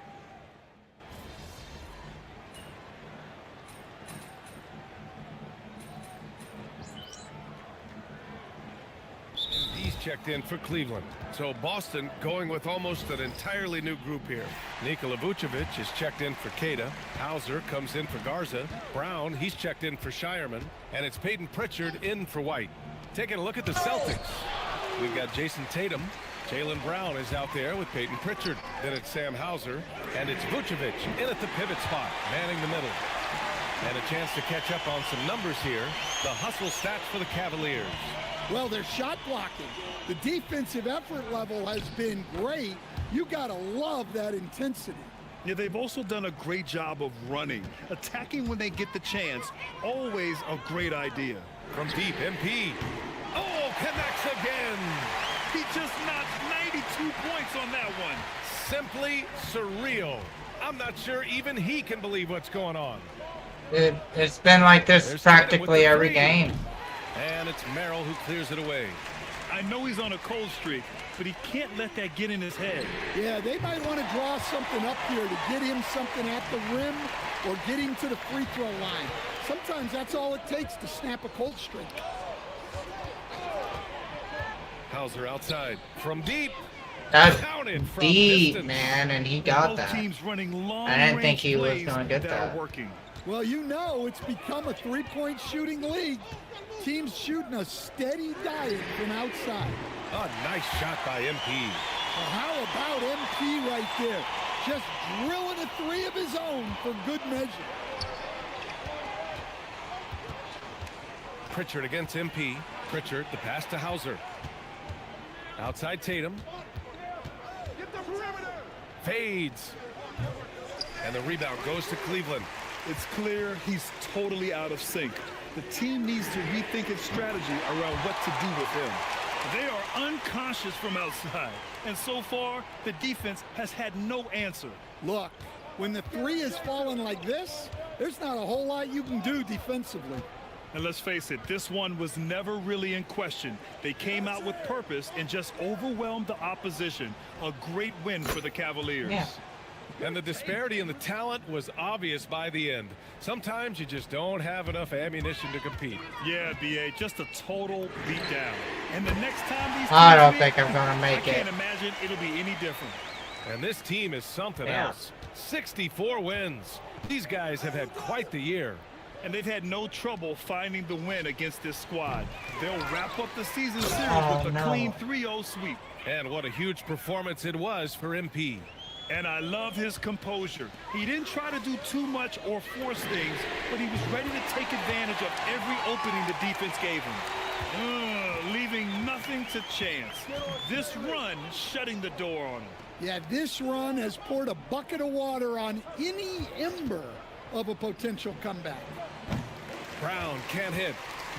He's checked in for Cleveland. So Boston going with almost an entirely new group here. Nikola Vucevic is checked in for Queta. Hauser comes in for Garza. Brown, he's checked in for Shireman. And it's Peyton Pritchard in for White. Taking a look at the Celtics. We've got Jason Tatum. Jaylen Brown is out there with Peyton Pritchard. Then it's Sam Hauser. And it's Vucevic in at the pivot spot, manning the middle. And a chance to catch up on some numbers here. The hustle stats for the Cavaliers. Well, they're shot blocking. The defensive effort level has been great. You got to love that intensity. Yeah, they've also done a great job of running. Attacking when they get the chance, always a great idea. From deep, MP. Oh, connects again. He just knocked 92 points on that one. Simply surreal. I'm not sure even he can believe what's going on. It's been like this practically every game. And it's Merrill who clears it away. I know he's on a cold streak, but he can't let that get in his head. Yeah, they might want to draw something up here to get him something at the rim or get him to the free throw line. Sometimes that's all it takes to snap a cold streak. Hauser outside from deep. That's deep, man, and he got that. Teams running long I didn't think he was going to get that. Well, you know, it's become a three-point shooting league. Teams shooting a steady diet from outside. A nice shot by MP. Well, how about MP right there? Just drilling a three of his own for good measure. Pritchard against MP. Pritchard, the pass to Hauser. Outside Tatum. Fades. And the rebound goes to Cleveland. It's clear he's totally out of sync. The team needs to rethink its strategy around what to do with him. They are unconscious from outside, and so far, the defense has had no answer. Look, when the three is falling like this, there's not a whole lot you can do defensively. And let's face it, this one was never really in question. They came out with purpose and just overwhelmed the opposition. A great win for the Cavaliers. Yeah. And the disparity in the talent was obvious by the end. Sometimes you just don't have enough ammunition to compete. Yeah, BA, just a total beatdown. And the next time these I don't think I'm going to make I it. can't imagine it'll be any different. And this team is something else. 64 wins. These guys have had quite the year. And they've had no trouble finding the win against this squad. They'll wrap up the season series with a clean 3-0 sweep. And what a huge performance it was for MP. And I love his composure. He didn't try to do too much or force things, but he was ready to take advantage of every opening the defense gave him. Leaving nothing to chance. This run shutting the door on him. Yeah, this run has poured a bucket of water on any ember of a potential comeback. Brown can't hit.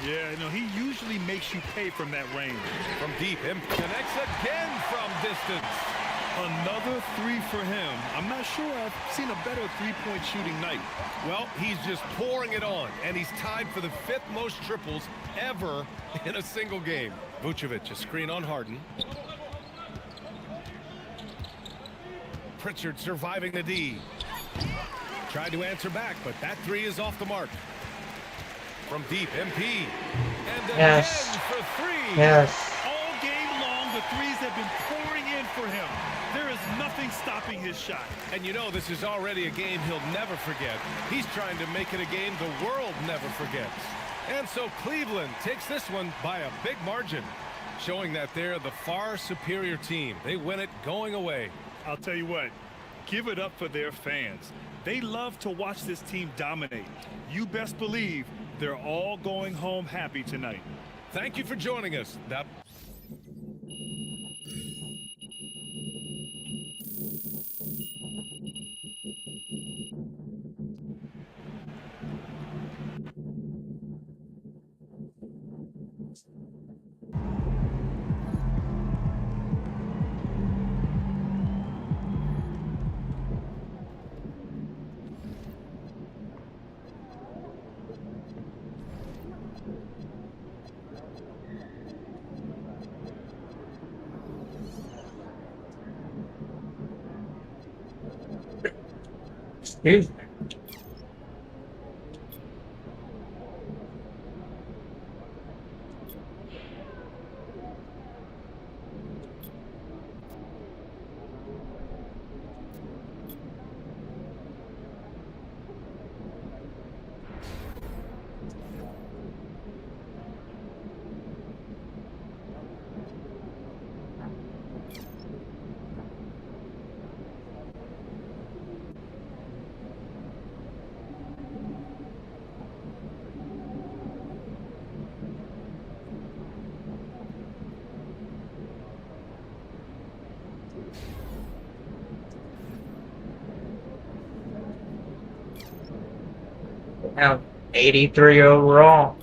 Yeah, no, he usually makes you pay from that range. From deep, MP connects again from distance. Another three for him. I'm not sure I've seen a better three-point shooting night. Well, he's just pouring it on, and he's tied for the 5th most triples ever in a single game. Vucevic, a screen on Harden. Pritchard surviving the D. Tried to answer back, but that three is off the mark. From deep, MP. And again for three. Yes. All game long, the threes have been pouring in for him. There is nothing stopping his shot. And you know this is already a game he'll never forget. He's trying to make it a game the world never forgets. And so Cleveland takes this one by a big margin, showing that they're the far superior team. They win it going away. I'll tell you what, give it up for their fans. They love to watch this team dominate. You best believe they're all going home happy tonight. Thank you for joining us. Excuse me. Now, 83 overall.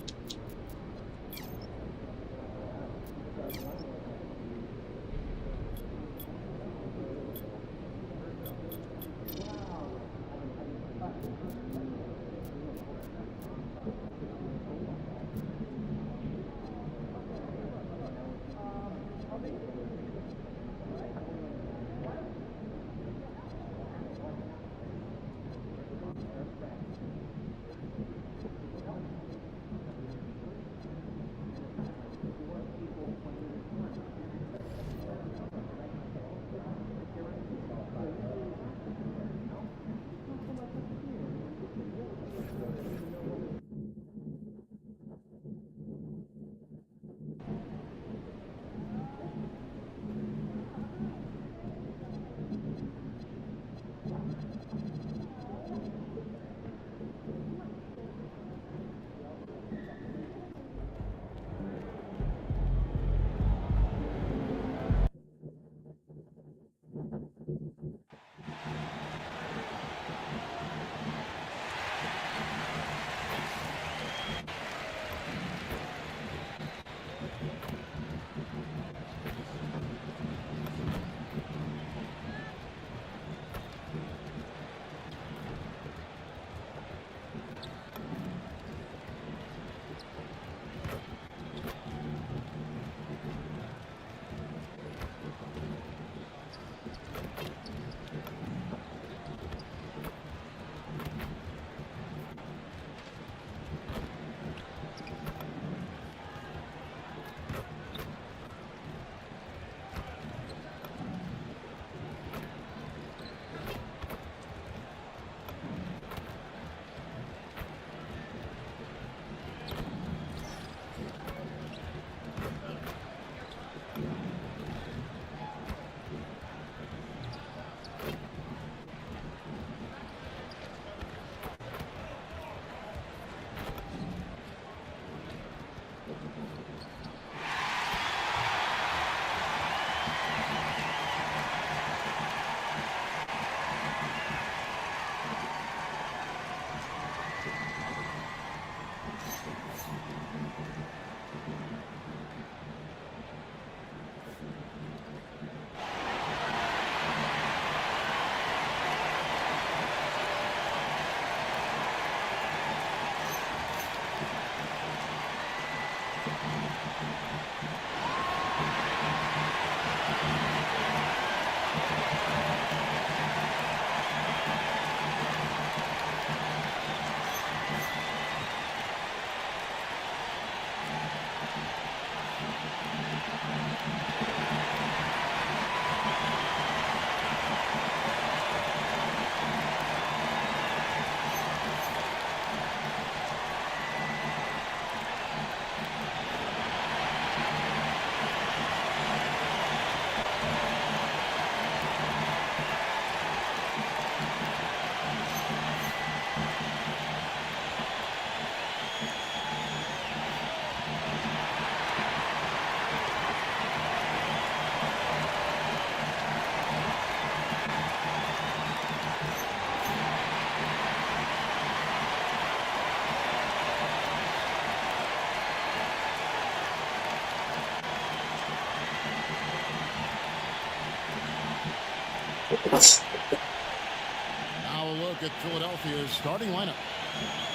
Now a look at Philadelphia's starting lineup.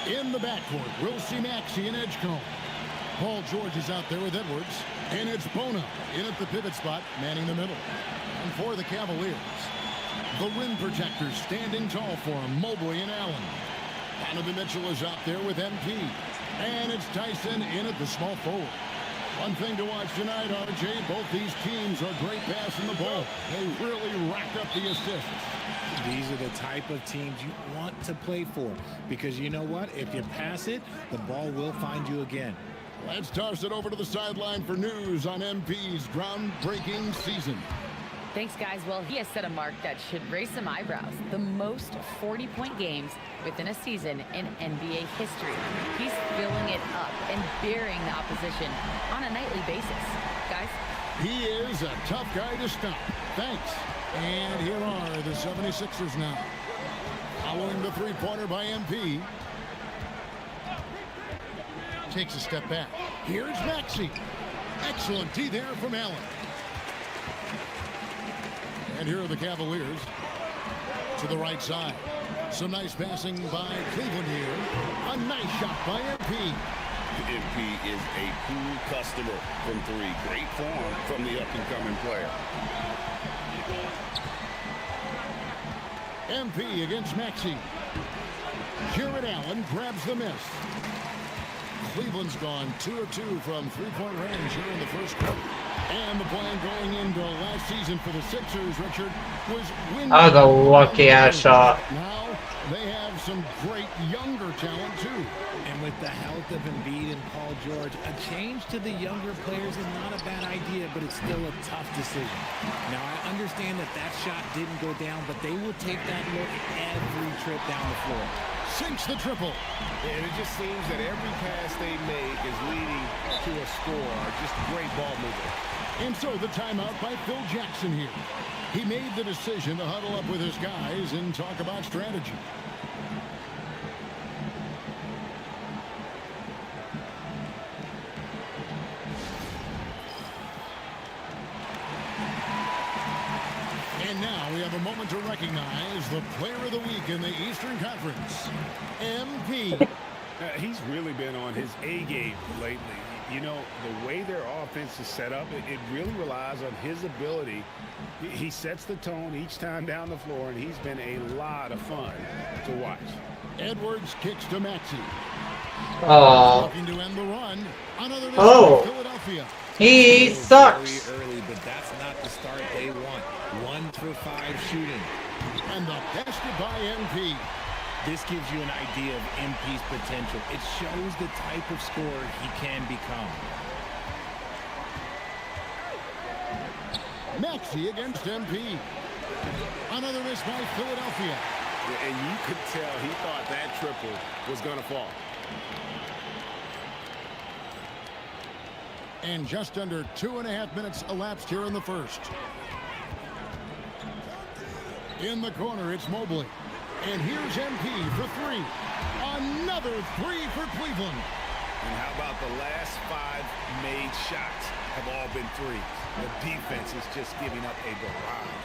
In the backcourt, we'll see Maxey and Edgecombe. Paul George is out there with Edwards. And it's Bono in at the pivot spot, manning the middle. And for the Cavaliers, The rim protectors standing tall for him, Mobley and Allen. Donovan Mitchell is out there with MP. And it's Tyson in at the small forward. One thing to watch tonight, RJ, both these teams are great passing the ball. They really rack up the assists. These are the type of teams you want to play for, because you know what? If you pass it, the ball will find you again. Let's toss it over to the sideline for news on MP's groundbreaking season. Thanks, guys. Well, he has set a mark that should raise some eyebrows. The most 40-point games within a season in NBA history. He's filling it up and burying the opposition on a nightly basis. Guys? He is a tough guy to stop. Thanks. And here are the 76ers now. Following the three-pointer by MP. Takes a step back. Here's Maxey. Excellent D there from Allen. And here are the Cavaliers to the right side. Some nice passing by Cleveland here. A nice shot by MP. MP is a cool customer from three. Great form from the up-and-coming player. MP against Maxey. Jared Allen grabs the miss. Cleveland's gone 2 of 2 from three-point range here in the first quarter. And the plan going into last season for the Sixers, Richard, was win. That was a lucky-ass shot. Now they have some great younger talent, too. And with the health of Embiid and Paul George, a change to the younger players is not a bad idea, but it's still a tough decision. Now, I understand that that shot didn't go down, but they will take that look every trip down the floor. Sinks the triple. And it just seems that every pass they make is leading to a score. Just great ball movement. And so the timeout by Phil Jackson here. He made the decision to huddle up with his guys and talk about strategy. And now we have a moment to recognize the player of the week in the Eastern Conference, MP. He's really been on his A game lately. You know, the way their offense is set up, it really relies on his ability. He sets the tone each time down the floor, and he's been a lot of fun to watch. Edwards kicks to Maxey. Looking to end the run. Another Philadelphia. He sucks. Very early, but that's not the start they want. 1 through 5 shooting. And the basket by MP. This gives you an idea of MP's potential. It shows the type of scorer he can become. Maxey against MP. Another miss by Philadelphia. Yeah, and you could tell he thought that triple was going to fall. And just under 2.5 minutes elapsed here in the first. In the corner, it's Mobley. And here's MP for 3. Another 3 for Cleveland. And how about the last 5 made shots have all been threes? The defense is just giving up a barrage.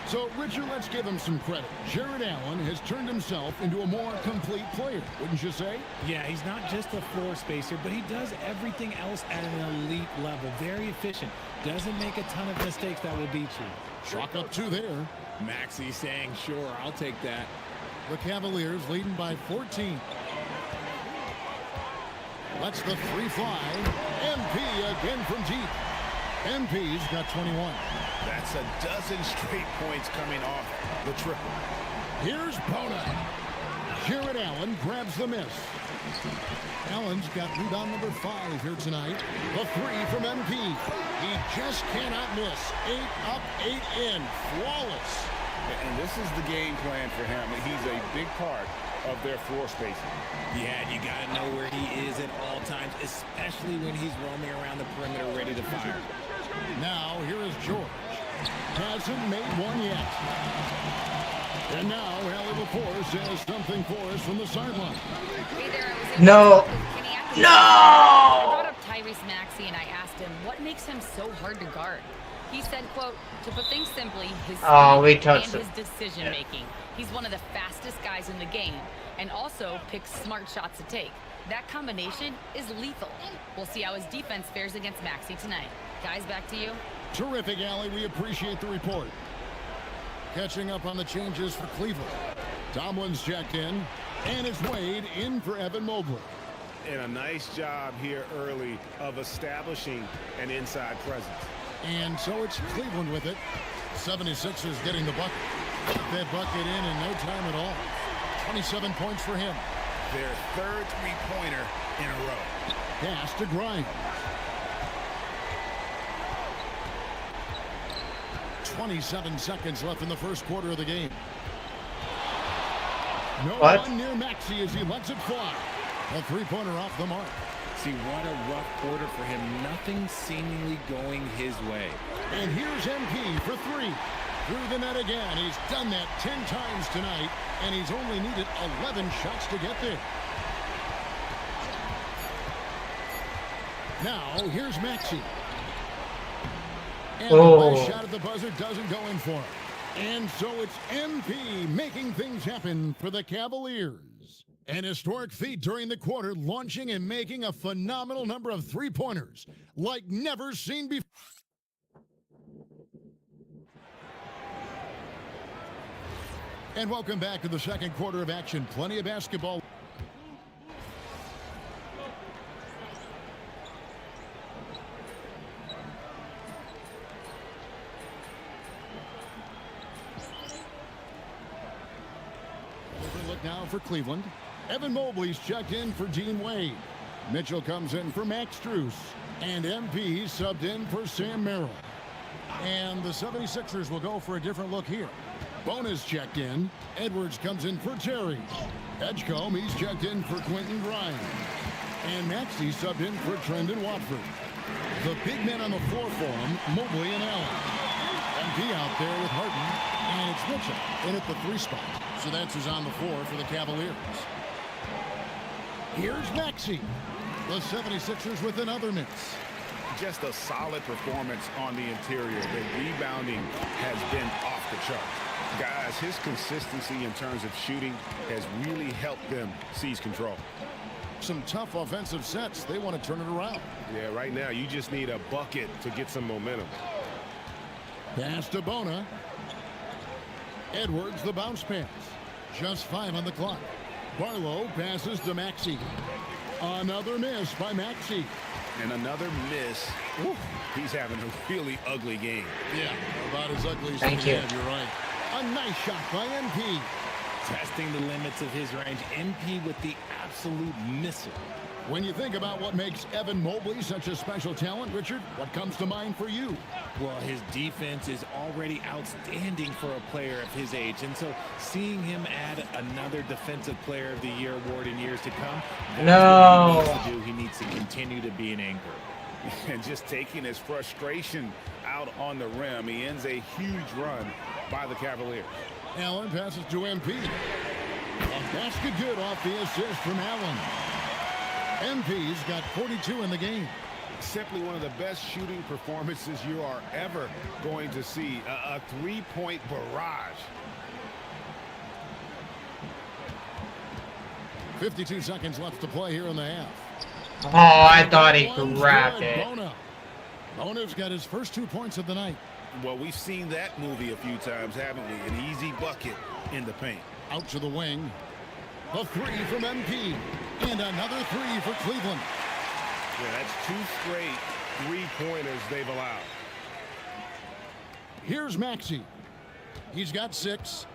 So, Richard, let's give him some credit. Jared Allen has turned himself into a more complete player, wouldn't you say? Yeah, he's not just a floor spacer, but he does everything else at an elite level. Very efficient. Doesn't make a ton of mistakes that will beat you. Chalk up 2 there. Maxey saying, sure, I'll take that. The Cavaliers leading by 14. Lets the 3 fly. MP again from deep. MP's got 21. That's a dozen straight points coming off the triple. Here's Bona. Jared Allen grabs the miss. Allen's got rebound number 5 here tonight. The 3 from MP. He just cannot miss. 8 up, 8 in. Flawless. And this is the game plan for him. He's a big part of their floor spacing. Yeah, you got to know where he is at all times, especially when he's roaming around the perimeter ready to fire. Now, here is George. Hasn't made one yet. And now, Allie LaForce has something for us from the sideline. Hey there, No. No! I brought up Tyrese Maxey and I asked him what makes him so hard to guard. He said, quote, to put things simply, his speed and his decision making. He's one of the fastest guys in the game and also picks smart shots to take. That combination is lethal. We'll see how his defense fares against Maxey tonight. Guys, back to you. Terrific, Allie. We appreciate the report. Catching up on the changes for Cleveland. Tomlin's checked in, and it's Wade in for Evan Mobley. And a nice job here early of establishing an inside presence. And so it's Cleveland with it. 76ers getting the bucket. That bucket in no time at all. 27 points for him. Their third three-pointer in a row. Pass to Grimes. 27 seconds left in the first quarter of the game. No one near Maxey as he lets it fly. A three-pointer off the mark. See, what a rough quarter for him. Nothing seemingly going his way. And here's MP for three. Through the net again. He's done that 10 times tonight, and he's only needed 11 shots to get there. Now, here's Maxey. And the best shot at the buzzer doesn't go in for him. And so it's MP making things happen for the Cavaliers. An historic feat during the quarter, launching and making a phenomenal number of three-pointers like never seen before. And welcome back to the second quarter of action. Plenty of basketball. Look now for Cleveland. Evan Mobley's checked in for Dean Wade. Mitchell comes in for Max Strus. And MP subbed in for Sam Merrill. And the 76ers will go for a different look here. Bonus checked in. Edwards comes in for Terry. Edgecombe, he's checked in for Quentin Grimes. And Maxey subbed in for Trendon Watford. The big men on the floor for him, Mobley and Allen. MP out there with Harden. And it's Mitchell in at the three spot. So that's who's on the floor for the Cavaliers. Here's Maxey. The 76ers with another miss. Just a solid performance on the interior. The rebounding has been off the charts. Guys, his consistency in terms of shooting has really helped them seize control. Some tough offensive sets. They want to turn it around. Yeah, right now you just need a bucket to get some momentum. Pass to Bona. Edwards the bounce pass. Just 5 on the clock. Barlow passes to Maxey. Another miss by Maxey. And another miss. Ooh, he's having a really ugly game. Yeah, about as ugly as Thank you. You're right. A nice shot by MP. Testing the limits of his range. MP with the absolute missile. When you think about what makes Evan Mobley such a special talent, Richard, what comes to mind for you? Well, his defense is already outstanding for a player of his age. And so seeing him add another Defensive Player of the Year award in years to come, that's what he needs to do. He needs to continue to be an anchor. And just taking his frustration out on the rim, he ends a huge run by the Cavaliers. Allen passes to MP. A basket good off the assist from Allen. MP's got 42 in the game. Simply one of the best shooting performances you are ever going to see. A three-point barrage. 52 seconds left to play here in the half. Oh, I thought he grabbed it. Bona's got his first 2 points of the night. Well, we've seen that movie a few times, haven't we? An easy bucket in the paint. Out to the wing. A three from MP. And another three for Cleveland. Yeah, that's 2 straight three-pointers they've allowed. Here's Maxey. He's got 6.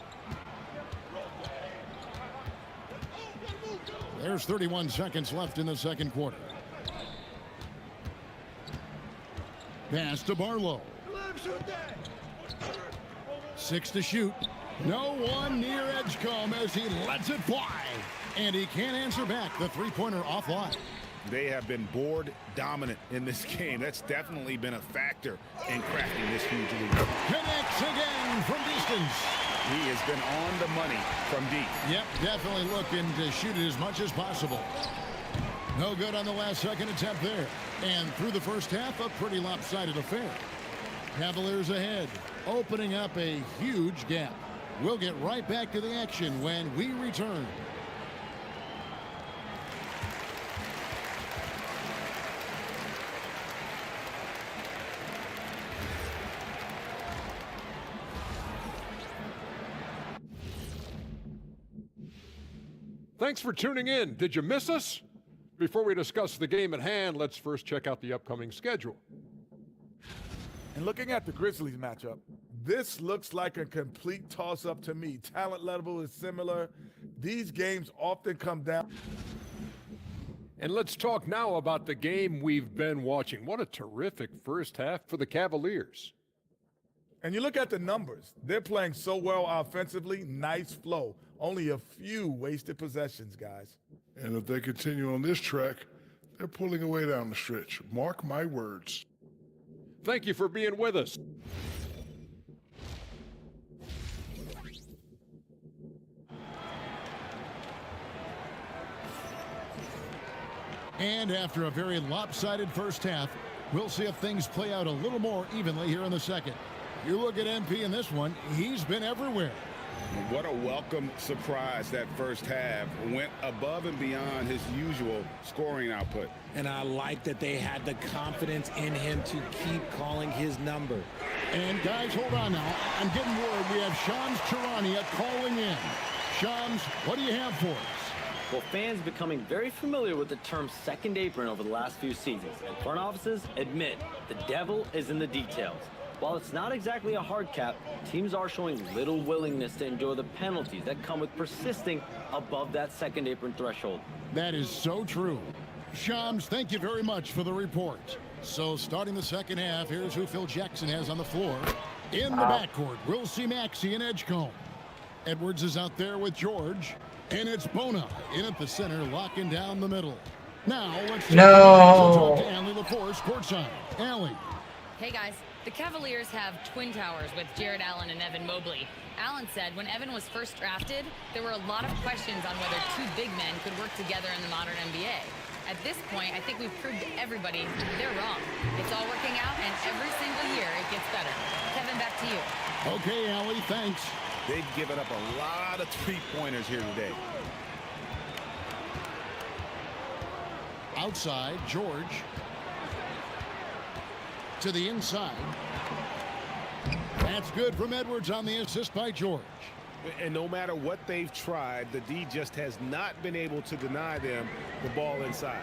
There's 31 seconds left in the second quarter. Pass to Barlow. 6 to shoot. No one near Edgecombe as he lets it fly. And he can't answer back. The three-pointer offline. They have been board dominant in this game. That's definitely been a factor in crafting this huge lead. Connects again from distance. He has been on the money from deep. Yep, definitely looking to shoot it as much as possible. No good on the last second attempt there. And through the first half, a pretty lopsided affair. Cavaliers ahead, opening up a huge gap. We'll get right back to the action when we return. Thanks for tuning in. Did you miss us? Before we discuss the game at hand, let's first check out the upcoming schedule. And looking at the Grizzlies matchup, this looks like a complete toss-up to me. Talent level is similar. These games often come down. And let's talk now about the game we've been watching. What a terrific first half for the Cavaliers. And you look at the numbers. They're playing so well offensively. Nice flow. Only a few wasted possessions, guys. And if they continue on this track, they're pulling away down the stretch. Mark my words. Thank you for being with us. And after a very lopsided first half, we'll see if things play out a little more evenly here in the second. You look at MP in this one, he's been everywhere. What a welcome surprise that first half. Went above and beyond his usual scoring output. And I like that they had the confidence in him to keep calling his number. And guys, hold on now. I'm getting word we have Shams Charania calling in. Shams, what do you have for us? Well, fans becoming very familiar with the term second apron over the last few seasons. And front offices admit the devil is in the details. While it's not exactly a hard cap, teams are showing little willingness to endure the penalties that come with persisting above that second apron threshold. That is so true. Shams, thank you very much for the report. So starting the second half, here's who Phil Jackson has on the floor. In the backcourt, we'll see Maxey and Edgecombe. Edwards is out there with George. And it's Bona in at the center, locking down the middle. Now let's talk to Allie LaForce courtside. Allie. Hey guys, the Cavaliers have twin towers with Jared Allen and Evan Mobley. Allen said when Evan was first drafted, there were a lot of questions on whether two big men could work together in the modern NBA. At this point, I think we've proved to everybody they're wrong. It's all working out, and every single year it gets better. Kevin, back to you. Okay, Allie, thanks. They've given up a lot of three-pointers here today. Outside, George. To the inside. That's good from Edwards on the assist by George. And no matter what they've tried, the D just has not been able to deny them the ball inside.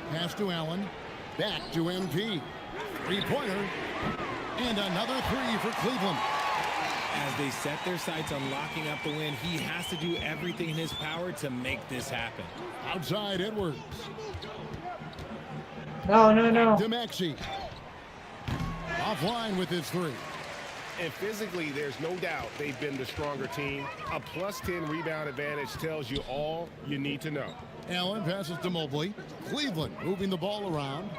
Pass to Allen. Back to MP. Three-pointer. And another three for Cleveland. As they set their sights on locking up the win, he has to do everything in his power to make this happen. Outside, Edwards. No. To Maxey. Offline with his three. And physically, there's no doubt they've been the stronger team. A +10 rebound advantage tells you all you need to know. Allen passes to Mobley. Cleveland moving the ball around.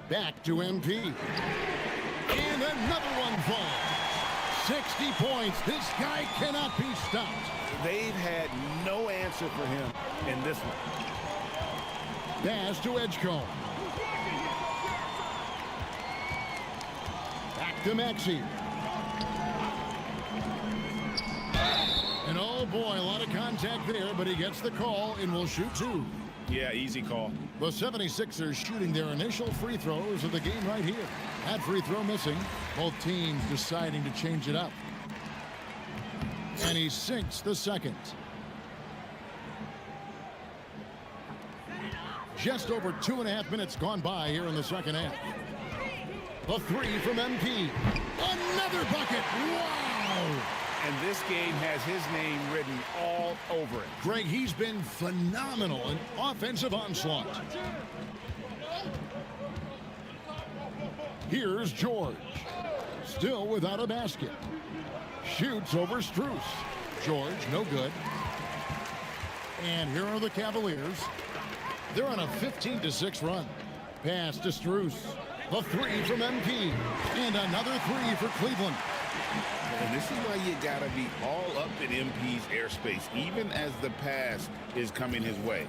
Back to MP. And another one falls. 60 points. This guy cannot be stopped. They've had no answer for him in this one. Pass to Edgecombe. Back to Maxey. And oh boy, a lot of contact there, but he gets the call and will shoot two. Yeah, easy call. The 76ers shooting their initial free throws of the game right here. That free throw missing. Both teams deciding to change it up. And he sinks the second. Just over 2.5 minutes gone by here in the second half. The three from MP. Another bucket. Wow. And this game has his name written all over it. Greg, he's been phenomenal in offensive onslaught. Here's George. Still without a basket. Shoots over Strus. George, no good. And here are the Cavaliers. They're on a 15-6 run. Pass to Strus. The three from MP. And another three for Cleveland. And this is why you got to be all up in MP's airspace, even as the pass is coming his way.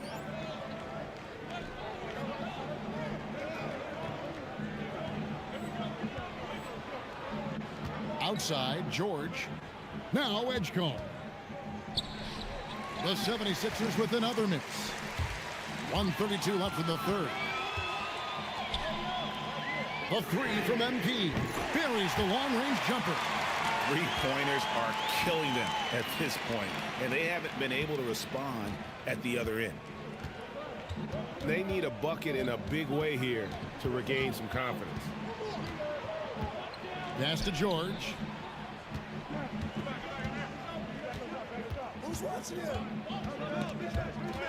Outside, George. Now Edgecombe. The 76ers with another miss. 1:32 left in the third. The three from MP. Buries the long-range jumper. Three-pointers are killing them at this point, and they haven't been able to respond at the other end. They need a bucket in a big way here to regain some confidence. Pass to George.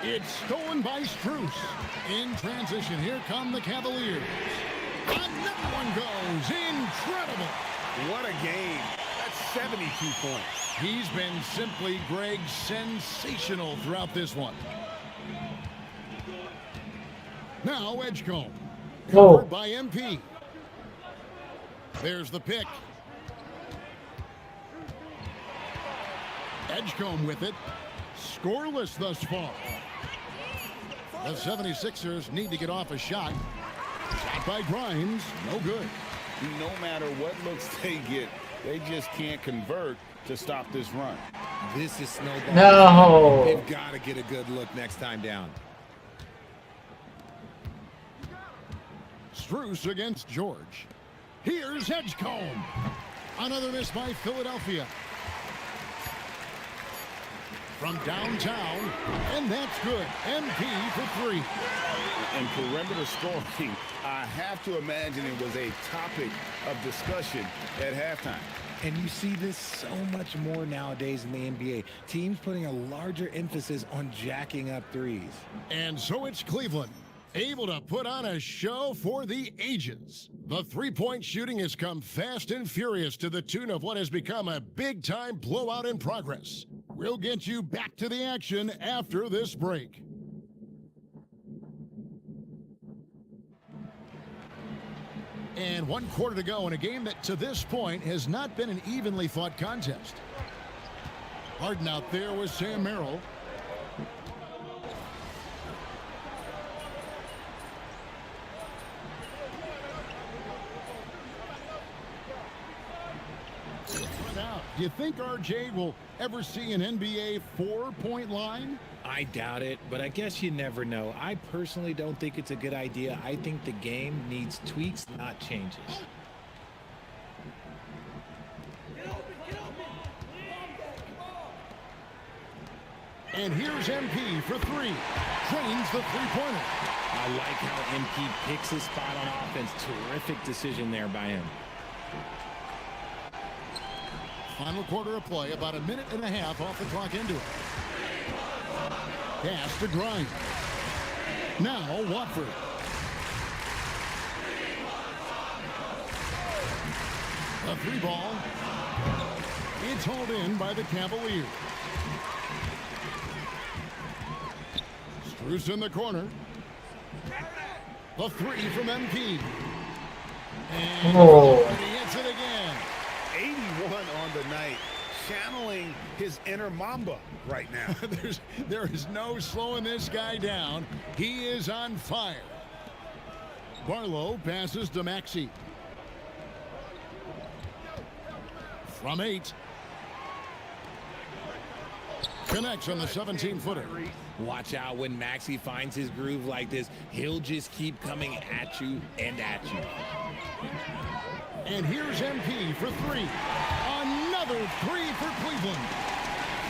It's stolen by Strus. In transition, here come the Cavaliers. Another one goes. Incredible. What a game. That's 72 points. He's been simply, Greg, sensational throughout this one. Now Edgecombe. Covered by MP. There's the pick. Edgecombe with it. Scoreless thus far. The 76ers need to get off a shot. Shot by Grimes. No good. No matter what looks they get, they just can't convert to stop this run. This is snowball. No. They've got to get a good look next time down. Strus against George. Here's Edgecombe. Another miss by Philadelphia. From downtown, and that's good. MP for three. And perimeter scoring, I have to imagine it was a topic of discussion at halftime. And you see this so much more nowadays in the NBA. Teams putting a larger emphasis on jacking up threes. And so it's Cleveland, able to put on a show for the ages. The three-point shooting has come fast and furious to the tune of what has become a big-time blowout in progress. We'll get you back to the action after this break. And 1 quarter to go in a game that to this point has not been an evenly fought contest. Harden out there with Sam Merrill. Do you think RJ will ever see an NBA 4-point line? I doubt it, but I guess you never know. I personally don't think it's a good idea. I think the game needs tweaks, not changes. And here's MP for three. Drains the three-pointer. I like how MP picks his spot on offense. Terrific decision there by him. Final quarter of play, about a minute and a half off the clock into it. Pass to Grimes. Now Watford. A three ball. It's hauled in by the Cavaliers. Strus in the corner. The three from MP. And he hits it again. 81 on the night, channeling his inner Mamba right now. There is no slowing this guy down. He is on fire. Barlow passes to Maxey. From 8. Connects on the 17-footer. Watch out when Maxey finds his groove like this. He'll just keep coming at you and at you. And here's MP for three. Another three for Cleveland.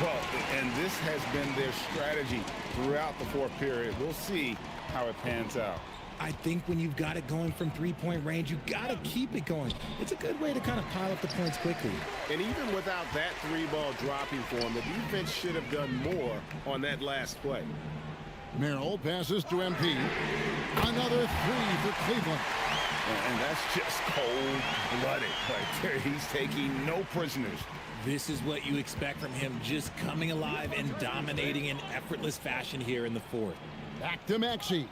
Well, and this has been their strategy throughout the fourth period. We'll see how it pans out. I think when you've got it going from three-point range, you've got to keep it going. It's a good way to kind of pile up the points quickly. And even without that three ball dropping for him, the defense should have done more on that last play. Merrill passes to MP. Another three for Cleveland. And that's just cold-blooded right there. He's taking no prisoners. This is what you expect from him, just coming alive and dominating in effortless fashion here in the fourth. Back to Maxey.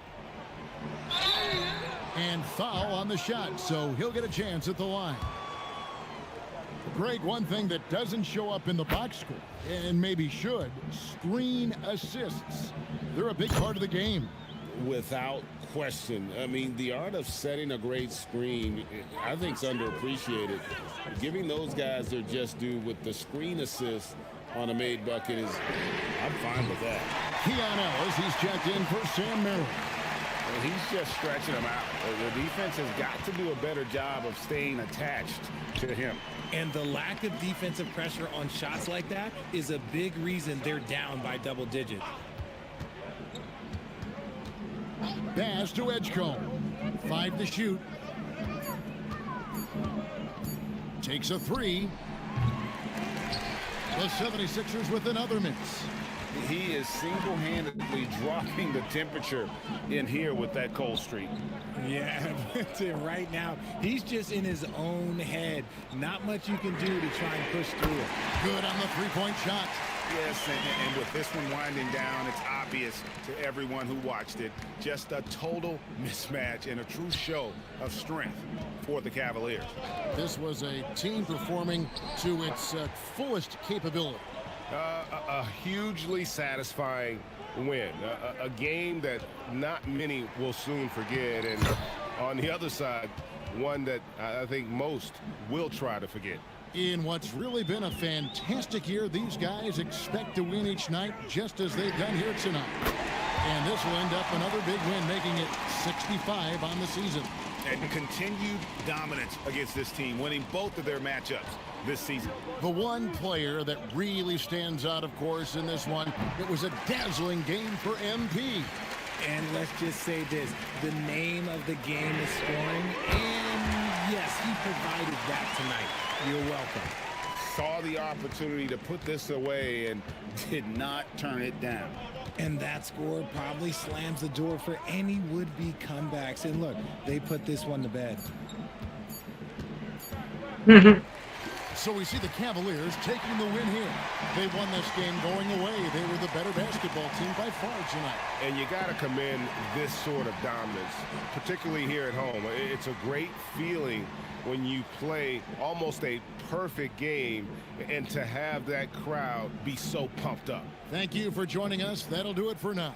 And foul on the shot, so he'll get a chance at the line. Greg, one thing that doesn't show up in the box score, and maybe should, screen assists. They're a big part of the game. Without question. I mean, the art of setting a great screen, I think, is underappreciated. Giving those guys their just due with the screen assist on a made bucket is, I'm fine with that. Keon Ellis, he's checked in for Sam Merrill. Well, he's just stretching them out. The defense has got to do a better job of staying attached to him. And the lack of defensive pressure on shots like that is a big reason they're down by double digits. Pass to Edgecombe. 5 to shoot. Takes a 3. The 76ers with another miss. He is single-handedly dropping the temperature in here with that cold streak. Yeah, right now, he's just in his own head. Not much you can do to try and push through it. Good on the three-point shot. Yes, and with this one winding down, it's obvious to everyone who watched it. Just a total mismatch and a true show of strength for the Cavaliers. This was a team performing to its fullest capability. A hugely satisfying win. A game that not many will soon forget. And on the other side, one that I think most will try to forget. In what's really been a fantastic year, these guys expect to win each night just as they've done here tonight. And this will end up another big win, making it 65 on the season. And continued dominance against this team, winning both of their matchups this season. The one player that really stands out, of course, in this one, it was a dazzling game for MP. And let's just say this, the name of the game is scoring, and yes, he provided that tonight. You're welcome. Saw the opportunity to put this away and did not turn it down. And that score probably slams the door for any would-be comebacks. And look, they put this one to bed. So we see the Cavaliers taking the win here. They won this game going away. They were the better basketball team by far tonight. And you got to commend this sort of dominance, particularly here at home. It's a great feeling when you play almost a perfect game and to have that crowd be so pumped up. Thank you for joining us. That'll do it for now.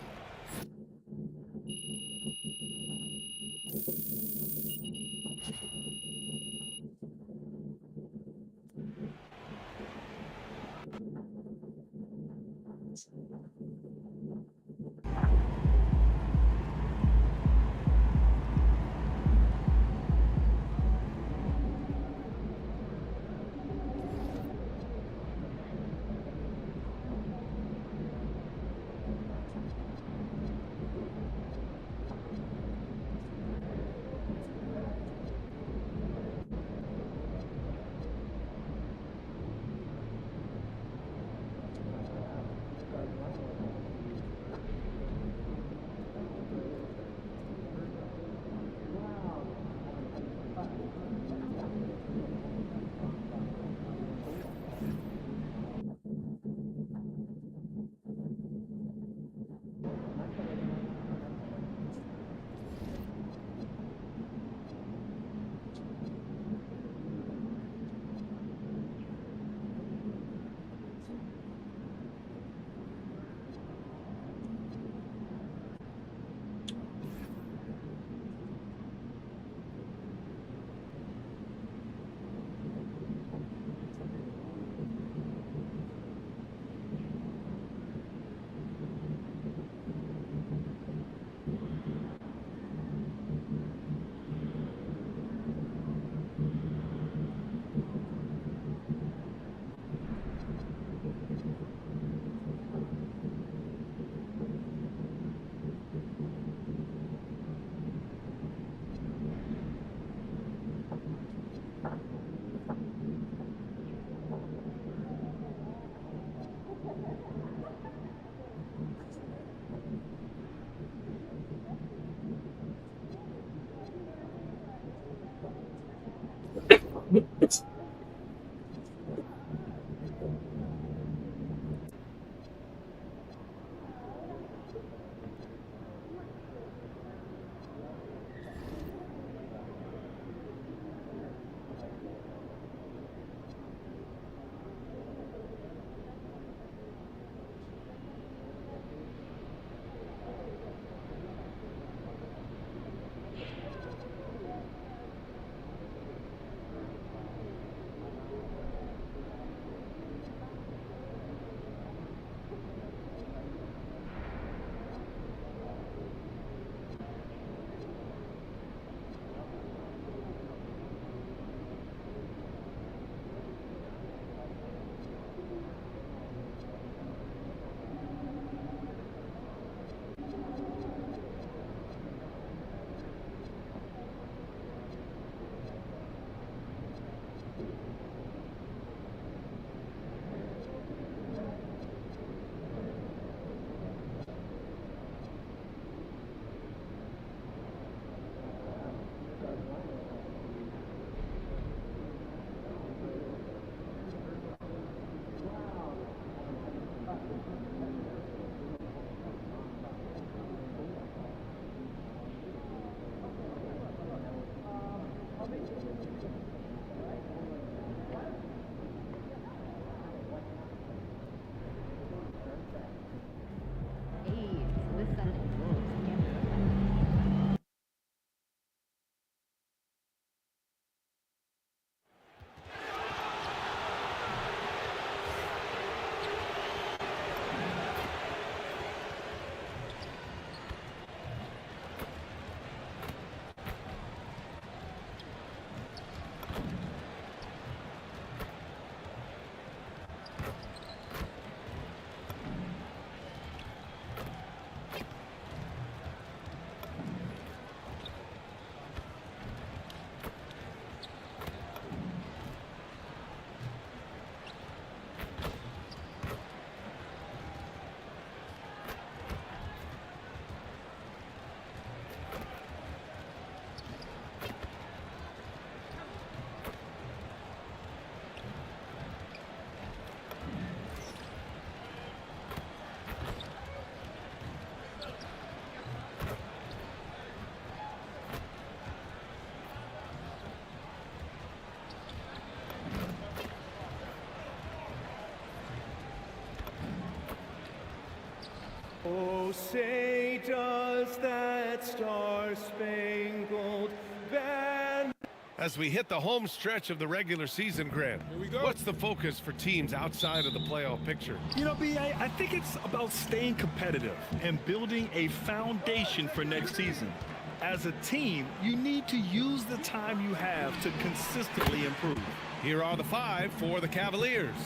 Oh, say does that star-spangled banner. As we hit the home stretch of the regular season, Grant, what's the focus for teams outside of the playoff picture? You know, B.A., I think it's about staying competitive and building a foundation for next season. As a team, you need to use the time you have to consistently improve. Here are the 5 for the Cavaliers.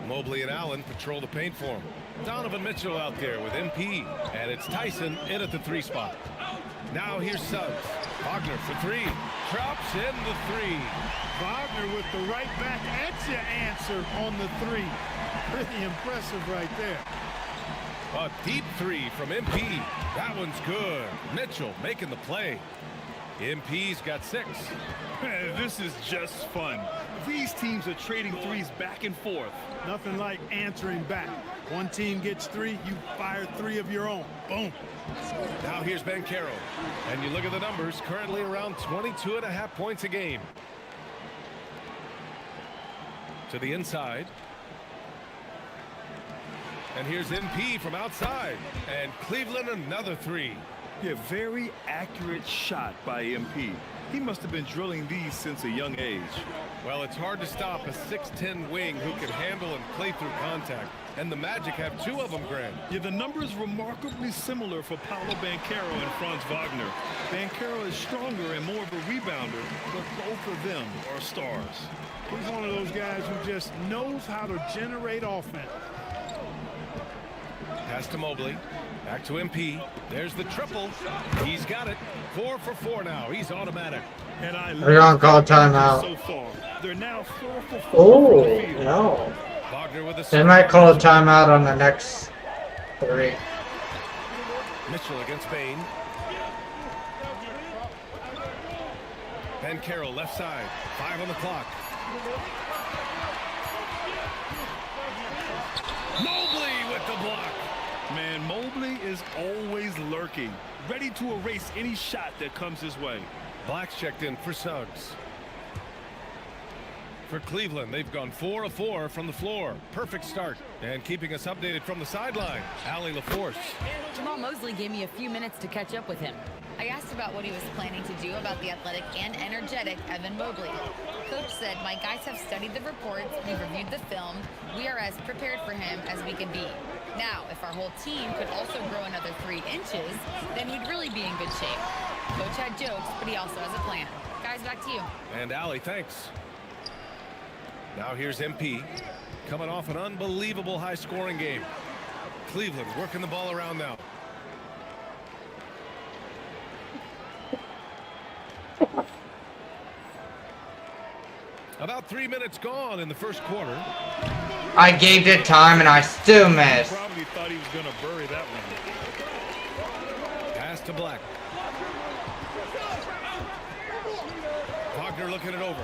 Mobley and Allen patrol the paint for him. Donovan Mitchell out there with MP, and it's Tyson in at the 3 spot. Now here's Suggs. Wagner for 3. Drops in the 3. Wagner with the right back at your answer on the 3. Pretty impressive right there. A deep 3 from MP. That one's good. Mitchell making the play. MP's got 6. This is just fun. These teams are trading threes back and forth. Nothing like answering back. One team gets 3, you fire 3 of your own. Boom. Now here's Banchero. And you look at the numbers, currently around 22.5 points a game. To the inside. And here's MP from outside. And Cleveland another 3. Yeah, very accurate shot by MP. He must have been drilling these since a young age. Well, it's hard to stop a 6'10 wing who can handle and play through contact. And the Magic have 2 of them, Grant. Yeah, the numbers remarkably similar for Paolo Banchero and Franz Wagner. Banchero is stronger and more of a rebounder, but both of them are stars. He's one of those guys who just knows how to generate offense. Pass to Mobley. Back to MP. There's the triple. He's got it. 4 for 4 now. He's automatic. And We're gonna call timeout. So far, they're now 4 for 4. Oh, no. Wagner with a They might call a timeout on the next 3. Mitchell against Bain. Banchero left side. 5 on the clock. Mobley with the block. Man, Mobley is always lurking, ready to erase any shot that comes his way. Black's checked in for Suggs. For Cleveland, they've gone 4 of 4 from the floor. Perfect start. And keeping us updated from the sideline, Allie LaForce. Jamal Mosley gave me a few minutes to catch up with him. I asked about what he was planning to do about the athletic and energetic Evan Mobley. Coach said, my guys have studied the reports, we've reviewed the film, we are as prepared for him as we can be. Now, if our whole team could also grow another 3 inches, then we'd really be in good shape. Coach had jokes, but he also has a plan. Guys, back to you. And Allie, thanks. Now here's MP, coming off an unbelievable high-scoring game. Cleveland working the ball around now. About 3 minutes gone in the first quarter. I gave it time and I still missed. Probably thought he was going to bury that one. Pass to Black. Wagner looking it over.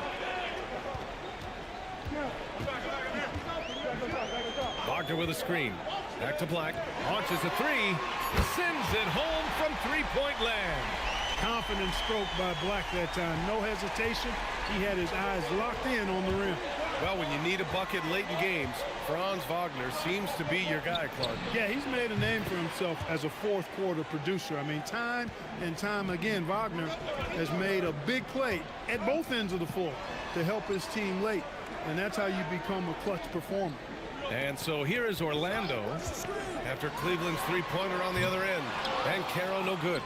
Wagner with a screen. Back to Black. Launches a 3. Sends it home from 3-point land. Confident stroke by Black that time. No hesitation. He had his eyes locked in on the rim. Well, when you need a bucket late in games, Franz Wagner seems to be your guy, Clark. Yeah, he's made a name for himself as a fourth quarter producer. I mean, time and time again, Wagner has made a big play at both ends of the floor to help his team late. And that's how you become a clutch performer. And so here is Orlando after Cleveland's 3-pointer on the other end. Banchero no good.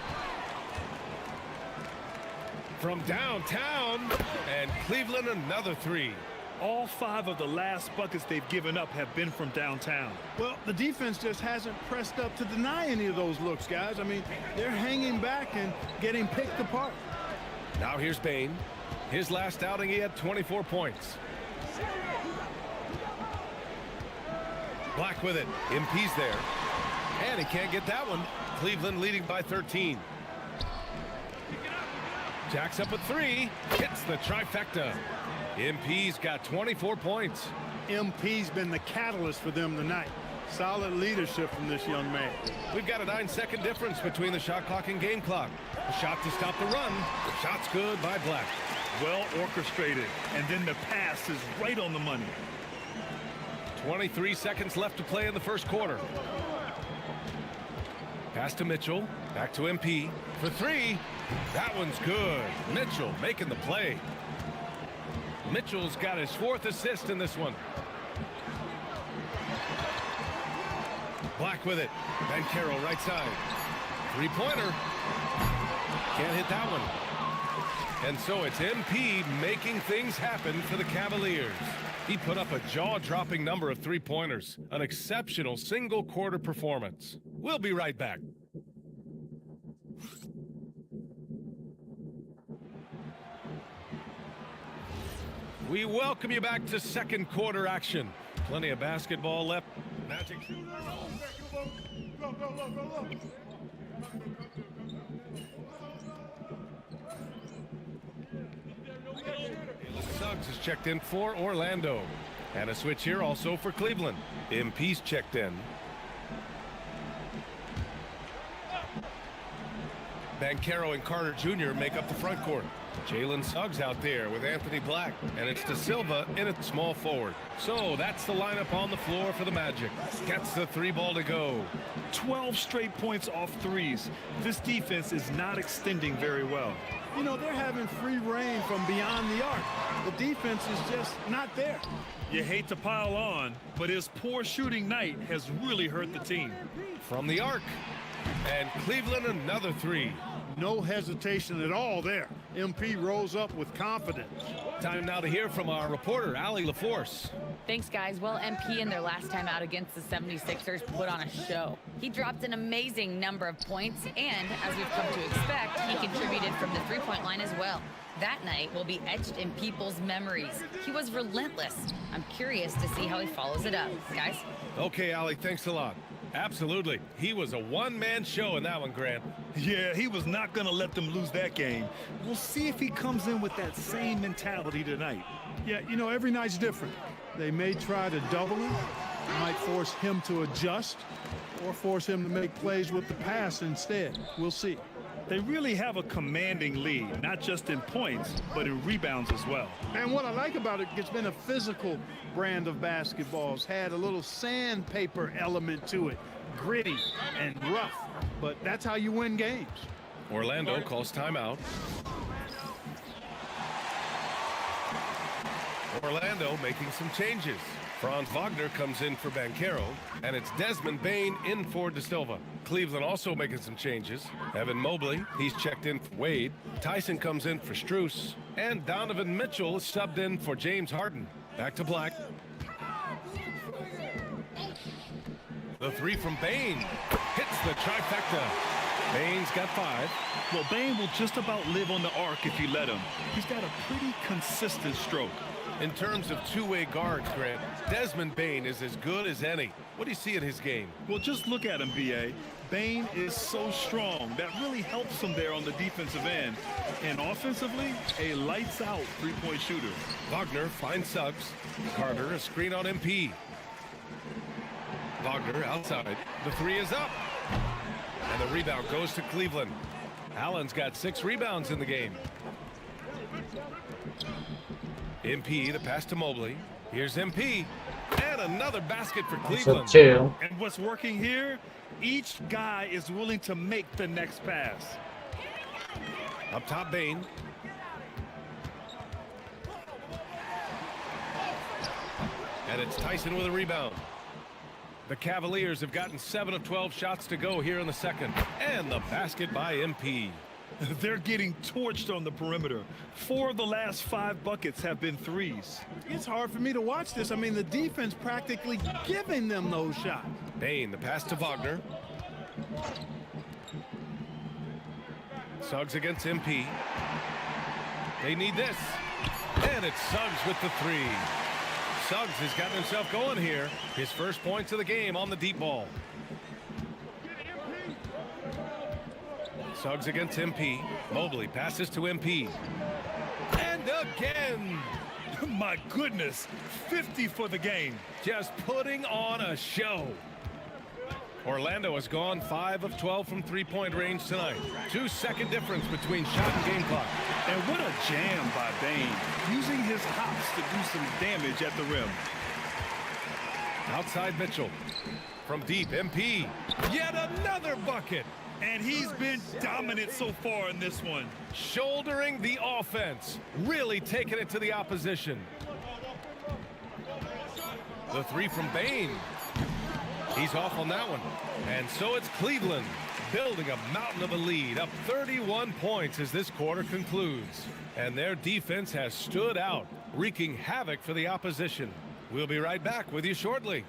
From downtown, and Cleveland another 3. All 5 of the last buckets they've given up have been from downtown. Well, the defense just hasn't pressed up to deny any of those looks, guys. I mean, they're hanging back and getting picked apart. Now here's Bain. His last outing, he had 24 points. Black with it. MP's there. And he can't get that one. Cleveland leading by 13. Jacks up a 3. Hits the trifecta. MP's got 24 points. MP's been the catalyst for them tonight. Solid leadership from this young man. We've got a 9-second difference between the shot clock and game clock. A shot to stop the run. The shot's good by Black. Well orchestrated. And then the pass is right on the money. 23 seconds left to play in the first quarter. Pass to Mitchell. Back to MP. For three. That one's good. Mitchell making the play. Mitchell's got his 4th assist in this one. Black with it. Banchero right side. Three-pointer. Can't hit that one. And so it's MP making things happen for the Cavaliers. He put up a jaw-dropping number of three-pointers. An exceptional single-quarter performance. We'll be right back. We welcome you back to second quarter action. Plenty of basketball left. Magic. Suggs is checked in for Orlando. And a switch here also for Cleveland. MP's checked in. Banchero and Carter Jr. make up the front court. Jalen Suggs out there with Anthony Black. And it's De Silva in at small forward. So that's the lineup on the floor for the Magic. Gets the 3-ball to go. 12 straight points off threes. This defense is not extending very well. You know, they're having free reign from beyond the arc. The defense is just not there. You hate to pile on, but his poor shooting night has really hurt the team. From the arc. And Cleveland another 3. No hesitation at all there. MP rose up with confidence. Time now to hear from our reporter, Allie LaForce. Thanks, guys. Well, MP in their last time out against the 76ers put on a show. He dropped an amazing number of points, and as we've come to expect, he contributed from the three-point line as well. That night will be etched in people's memories. He was relentless. I'm curious to see how he follows it up. Guys? Okay, Allie, thanks a lot. Absolutely. He was a one-man show in that one, Grant. Yeah, he was not going to let them lose that game. We'll see if he comes in with that same mentality tonight. Yeah, you know, every night's different. They may try to double him, might force him to adjust, or force him to make plays with the pass instead. We'll see. They really have a commanding lead, not just in points, but in rebounds as well. And what I like about it, it's been a physical brand of basketball. It's had a little sandpaper element to it, gritty and rough, but that's how you win games. Orlando calls timeout. Orlando making some changes. Franz Wagner comes in for Banchero, and it's Desmond Bane in for De Silva. Cleveland also making some changes. Evan Mobley, he's checked in for Wade. Tyson comes in for Strus, and Donovan Mitchell is subbed in for James Harden. Back to Black. The 3 from Bane hits the trifecta. Bane's got 5. Well, Bane will just about live on the arc if you let him. He's got a pretty consistent stroke. In terms of two-way guards, Grant, Desmond Bane is as good as any. What do you see in his game? Well, just look at him, B.A. Bane is so strong. That really helps him there on the defensive end. And offensively, a lights-out three-point shooter. Wagner finds Suggs. Carter, a screen on MP. Wagner outside. The 3 is up. And the rebound goes to Cleveland. Allen's got 6 rebounds in the game. MP, the pass to Mobley. Here's MP. And another basket for Cleveland. And what's working here, each guy is willing to make the next pass. Up top, Bane. And it's Tyson with a rebound. The Cavaliers have gotten 7 of 12 shots to go here in the second. And the basket by MP. They're getting torched on the perimeter. 4 of the last 5 buckets have been threes. It's hard for me to watch this. I mean, the defense practically giving them those shots. Bane, the pass to Wagner. Suggs against MP. They need this. And it's Suggs with the 3. Suggs has gotten himself going here. His first points of the game on the deep ball. Suggs against MP. Mobley passes to MP. And again. My goodness. 50 for the game. Just putting on a show. Orlando has gone 5 of 12 from three-point range tonight. 2-second difference between shot and game clock. And what a jam by Bane. Using his hops to do some damage at the rim. Outside Mitchell. From deep, MP. Yet another bucket. And he's been dominant so far in this one. Shouldering the offense. Really taking it to the opposition. The three from Bain. He's off on that one. And so it's Cleveland building a mountain of a lead, up 31 points as this quarter concludes. And their defense has stood out, wreaking havoc for the opposition. We'll be right back with you shortly.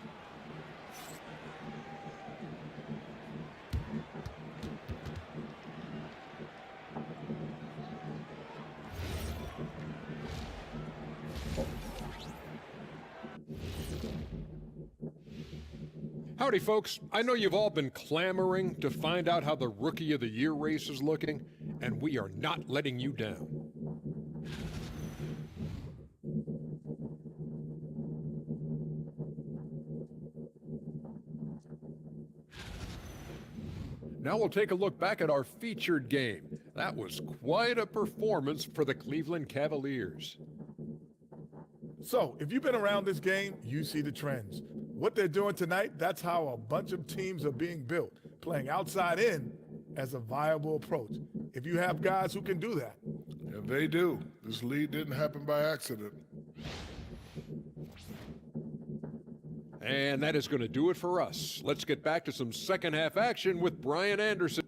Howdy, folks. I know you've all been clamoring to find out how the Rookie of the Year race is looking, and we are not letting you down. Now we'll take a look back at our featured game. That was quite a performance for the Cleveland Cavaliers. So, if you've been around this game, you see the trends. What they're doing tonight, that's how a bunch of teams are being built, playing outside in as a viable approach. If you have guys who can do that. And they do. This lead didn't happen by accident. And that is going to do it for us. Let's get back to some second half action with Brian Anderson.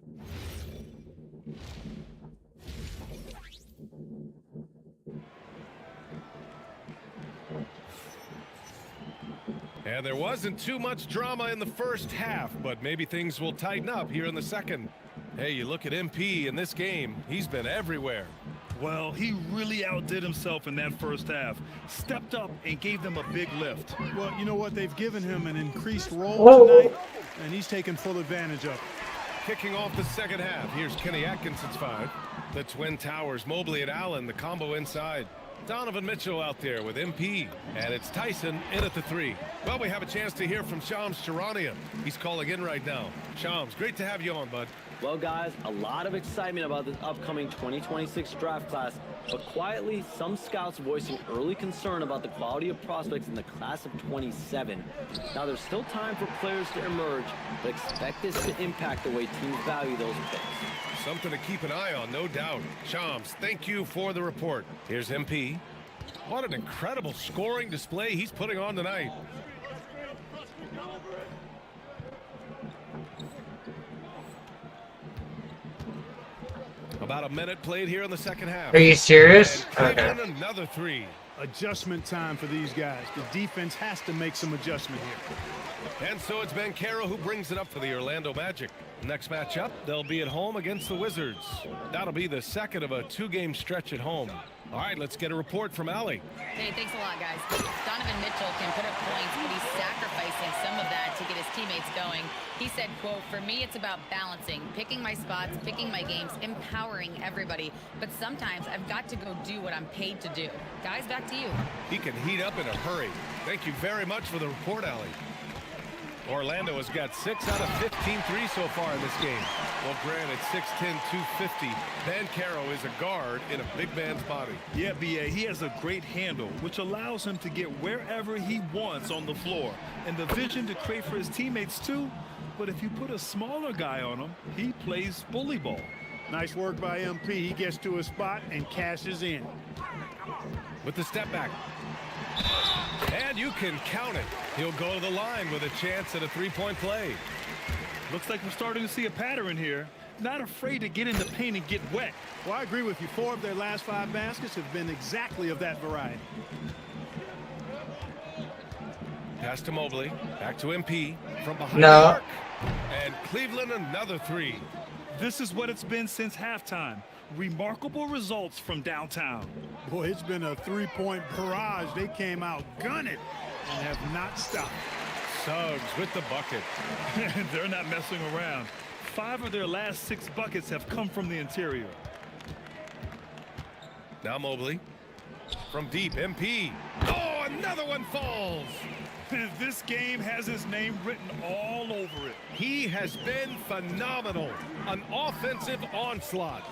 And there wasn't too much drama in the first half, but maybe things will tighten up here in the second. Hey, you look at MP in this game, he's been everywhere. Well, he really outdid himself in that first half. Stepped up and gave them a big lift. Well, you know what? They've given him an increased role tonight, and he's taken full advantage of it. Kicking off the second half, here's Kenny Atkinson's five. The Twin Towers, Mobley and Allen, the combo inside. Donovan Mitchell out there with MP, and it's Tyson in at the three. Well, we have a chance to hear from Shams Charania. He's calling in right now. Shams, great to have you on, bud. Well, guys, a lot of excitement about this upcoming 2026 draft class, but quietly, some scouts voicing early concern about the quality of prospects in the class of 27. Now, there's still time for players to emerge, but expect this to impact the way teams value those picks. Something to keep an eye on, no doubt. Shams, thank you for the report. Here's MP. What an incredible scoring display he's putting on tonight. About a minute played here in the second half. Are you serious? Okay. Another three. Adjustment time for these guys. The defense has to make some adjustment here. And so it's Banchero who brings it up for the Orlando Magic. Next matchup, they'll be at home against the Wizards. That'll be the second of a two-game stretch at home. All right, let's get a report from Allie. Hey, thanks a lot, guys. Donovan Mitchell can put up points, but he's sacrificing some of that to get his teammates going. He said, quote, "For me, it's about balancing, picking my spots, picking my games, empowering everybody. But sometimes I've got to go do what I'm paid to do." Guys, back to you. He can heat up in a hurry. Thank you very much for the report, Allie. Orlando has got 6 out of 15 threes so far in this game. Well, granted, 6'10", 250. Banchero is a guard in a big man's body. Yeah, B.A., he has a great handle, which allows him to get wherever he wants on the floor. And the vision to create for his teammates, too. But if you put a smaller guy on him, he plays bully ball. Nice work by MP. He gets to a spot and cashes in. With the step back. And you can count it. He'll go to the line with a chance at a three-point play. Looks like we're starting to see a pattern here. Not afraid to get in the paint and get wet. Well, I agree with you. 4 of their last 5 baskets have been exactly of that variety. Pass to Mobley. Back to MP. From behind No. the arc. And Cleveland another three. This is what it's been since halftime. Remarkable results from downtown. Boy, it's been a 3-point barrage. They came out gunning and have not stopped. Suggs with the bucket. They're not messing around. 5 of their last 6 buckets have come from the interior. Now Mobley. From deep, MP. Oh, another one falls. This game has his name written all over it. He has been phenomenal. An offensive onslaught.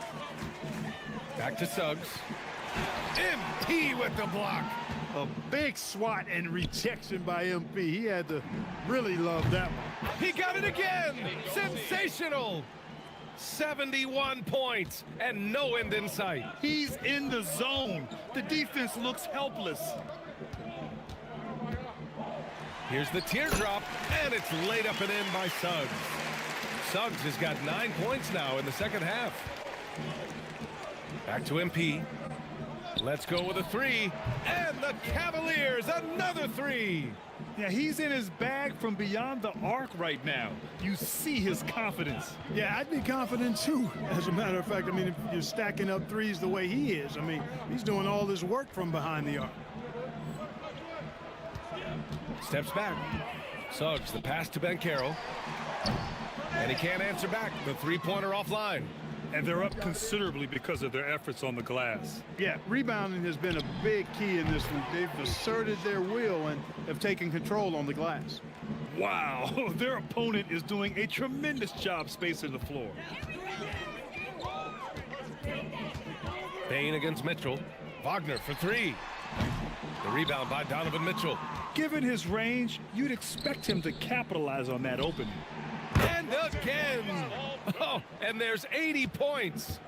Back to Suggs. MP with the block. A big swat and rejection by MP. He had to really love that one. He got it again. Sensational. 71 points and no end in sight. He's in the zone. The defense looks helpless. Here's the teardrop, and it's laid up and in by Suggs. Suggs has got 9 points now in the second half. Back to MP. Let's go with a three, and the Cavaliers, another three. Yeah, he's in his bag from beyond the arc right now. You see his confidence. Yeah, I'd be confident too. As a matter of fact, I mean, if you're stacking up threes the way he is, I mean, he's doing all this work from behind the arc. Steps back. Suggs, the pass to Banchero. And he can't answer back. The three-pointer offline. And they're up considerably because of their efforts on the glass. Yeah, rebounding has been a big key in this one. They've asserted their will and have taken control on the glass. Wow, their opponent is doing a tremendous job spacing the floor. Bane against Mitchell. Wagner for three. The rebound by Donovan Mitchell. Given his range, you'd expect him to capitalize on that opening. And again. Oh, and there's 80 points.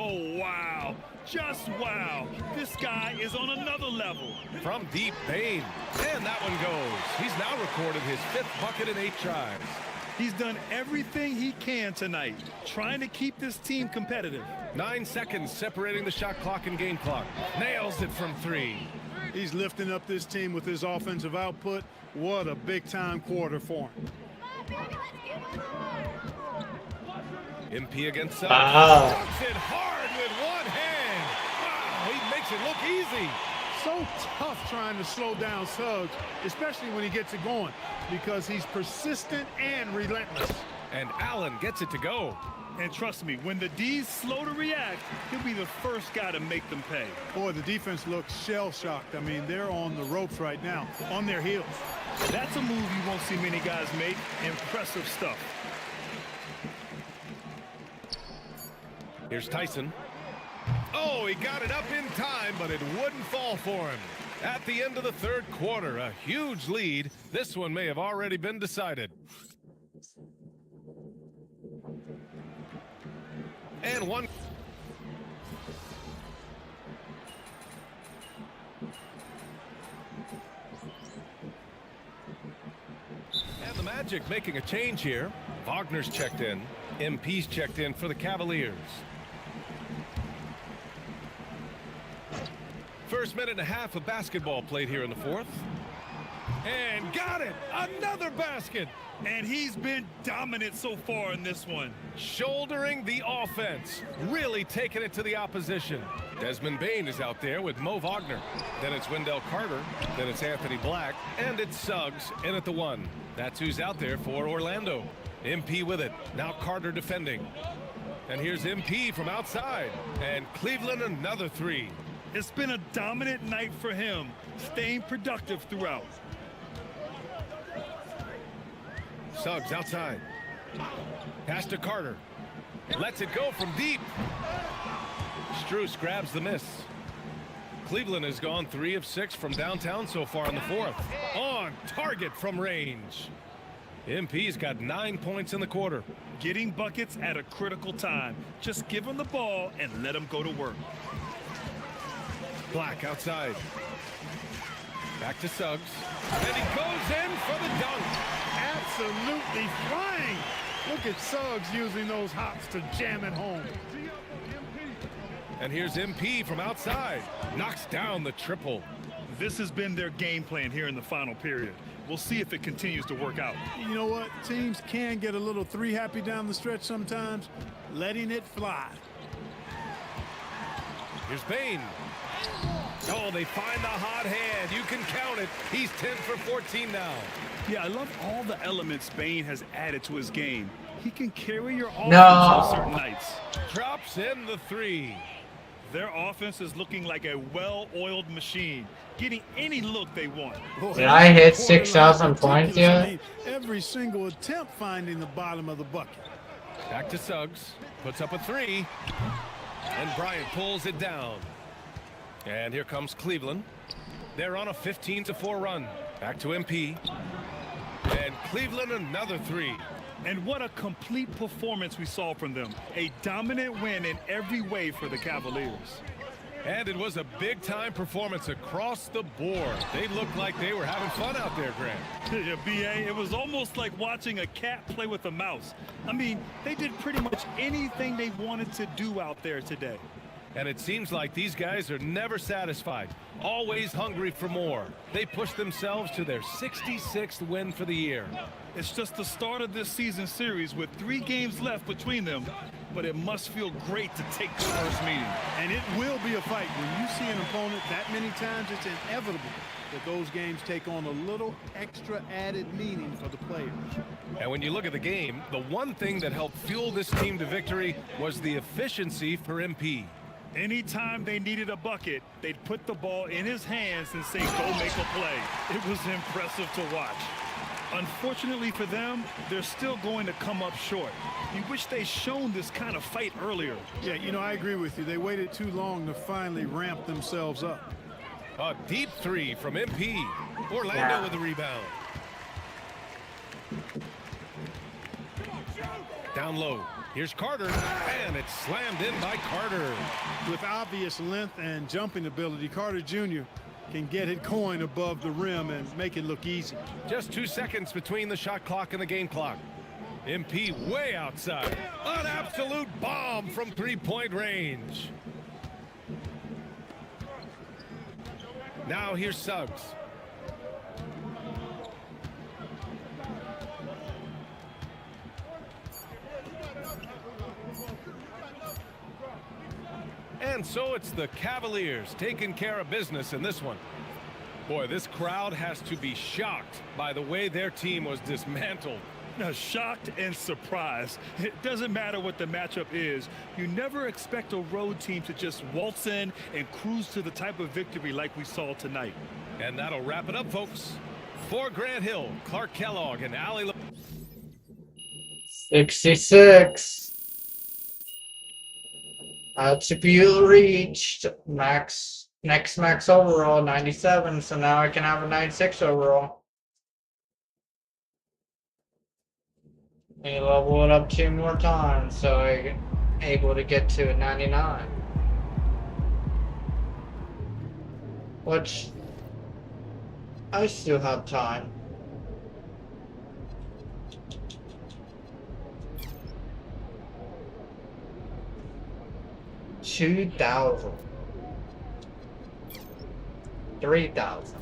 Oh, wow. Just wow. This guy is on another level. From deep, Bane. And that one goes. He's now recorded his 5th bucket in 8 tries. He's done everything he can tonight, trying to keep this team competitive. 9 seconds separating the shot clock and game clock. Nails it from 3. He's lifting up this team with his offensive output. What a big-time quarter for him. MP against Suggs. Dunks it hard with one hand. Wow, he makes it look easy. So tough trying to slow down Suggs, especially when he gets it going, because he's persistent and relentless. And Allen gets it to go. And trust me, when the D's slow to react, he'll be the first guy to make them pay. Boy, the defense looks shell-shocked. I mean, they're on the ropes right now, on their heels. That's a move you won't see many guys make. Impressive stuff. Here's Tyson. Oh, he got it up in time, but it wouldn't fall for him. At the end of the third quarter, a huge lead. This one may have already been decided. And one. And the Magic making a change here. Wagner's checked in. MP's checked in for the Cavaliers. First minute and a half of basketball played here in the fourth. And got it! Another basket! And he's been dominant so far in this one. Shouldering the offense. Really taking it to the opposition. Desmond Bane is out there with Mo Wagner. Then it's Wendell Carter. Then it's Anthony Black. And it's Suggs in at the 1. That's who's out there for Orlando. MP with it. Now Carter defending. And here's MP from outside. And Cleveland another 3. It's been a dominant night for him, staying productive throughout. Suggs outside. Pass to Carter. Lets it go from deep. Strus grabs the miss. Cleveland has gone 3 of 6 from downtown so far in the fourth. On target from range. MP's got 9 points in the quarter. Getting buckets at a critical time. Just give him the ball and let him go to work. Black outside. Back to Suggs. And he goes in for the dunk. Absolutely flying. Look at Suggs using those hops to jam it home. And here's MP from outside. Knocks down the triple. This has been their game plan here in the final period. We'll see if it continues to work out. You know what? Teams can get a little 3 happy down the stretch sometimes. Letting it fly. Here's Bane. Oh, they find the hot hand. You can count it. He's 10 for 14 now. Yeah, I love all the elements Bane has added to his game. He can carry your offense on certain nights. Drops in the 3. Their offense is looking like a well-oiled machine, getting any look they want. Did I hit 6,000 points yet? I mean, every single attempt finding the bottom of the bucket. Back to Suggs. Puts up a 3. And Bryant pulls it down. And here comes Cleveland. They're on a 15-4 run. Back to MP. And Cleveland another 3. And what a complete performance we saw from them. A dominant win in every way for the Cavaliers. And it was a big-time performance across the board. They looked like they were having fun out there, Grant. Yeah, B.A., it was almost like watching a cat play with a mouse. I mean, they did pretty much anything they wanted to do out there today. And it seems like these guys are never satisfied, always hungry for more. They pushed themselves to their 66th win for the year. It's just the start of this season series with 3 games left between them, but it must feel great to take the first meeting. And it will be a fight. When you see an opponent that many times, it's inevitable that those games take on a little extra added meaning for the players. And when you look at the game, the one thing that helped fuel this team to victory was the efficiency for MP. Anytime they needed a bucket, they'd put the ball in his hands and say, go make a play. It was impressive to watch. Unfortunately for them, they're still going to come up short. You wish they'd shown this kind of fight earlier. Yeah, you know, I agree with you. They waited too long to finally ramp themselves up. A deep 3 from MP. Orlando with the rebound. Down low. Here's Carter, and it's slammed in by Carter. With obvious length and jumping ability, Carter Jr. can get it going above the rim and make it look easy. Just 2 seconds between the shot clock and the game clock. MP way outside. An absolute bomb from 3-point range. Now here's Suggs. And so it's the Cavaliers taking care of business in this one. Boy, this crowd has to be shocked by the way their team was dismantled. Now, shocked and surprised. It doesn't matter what the matchup is. You never expect a road team to just waltz in and cruise to the type of victory like we saw tonight. And that'll wrap it up, folks. For Grant Hill, Clark Kellogg, and Allie 66. To be reached. Next max overall 97. So now I can have a 96 overall. And level it up 2 more times, so I'm able to get to a 99. Which I still have time. $2,000. $3,000.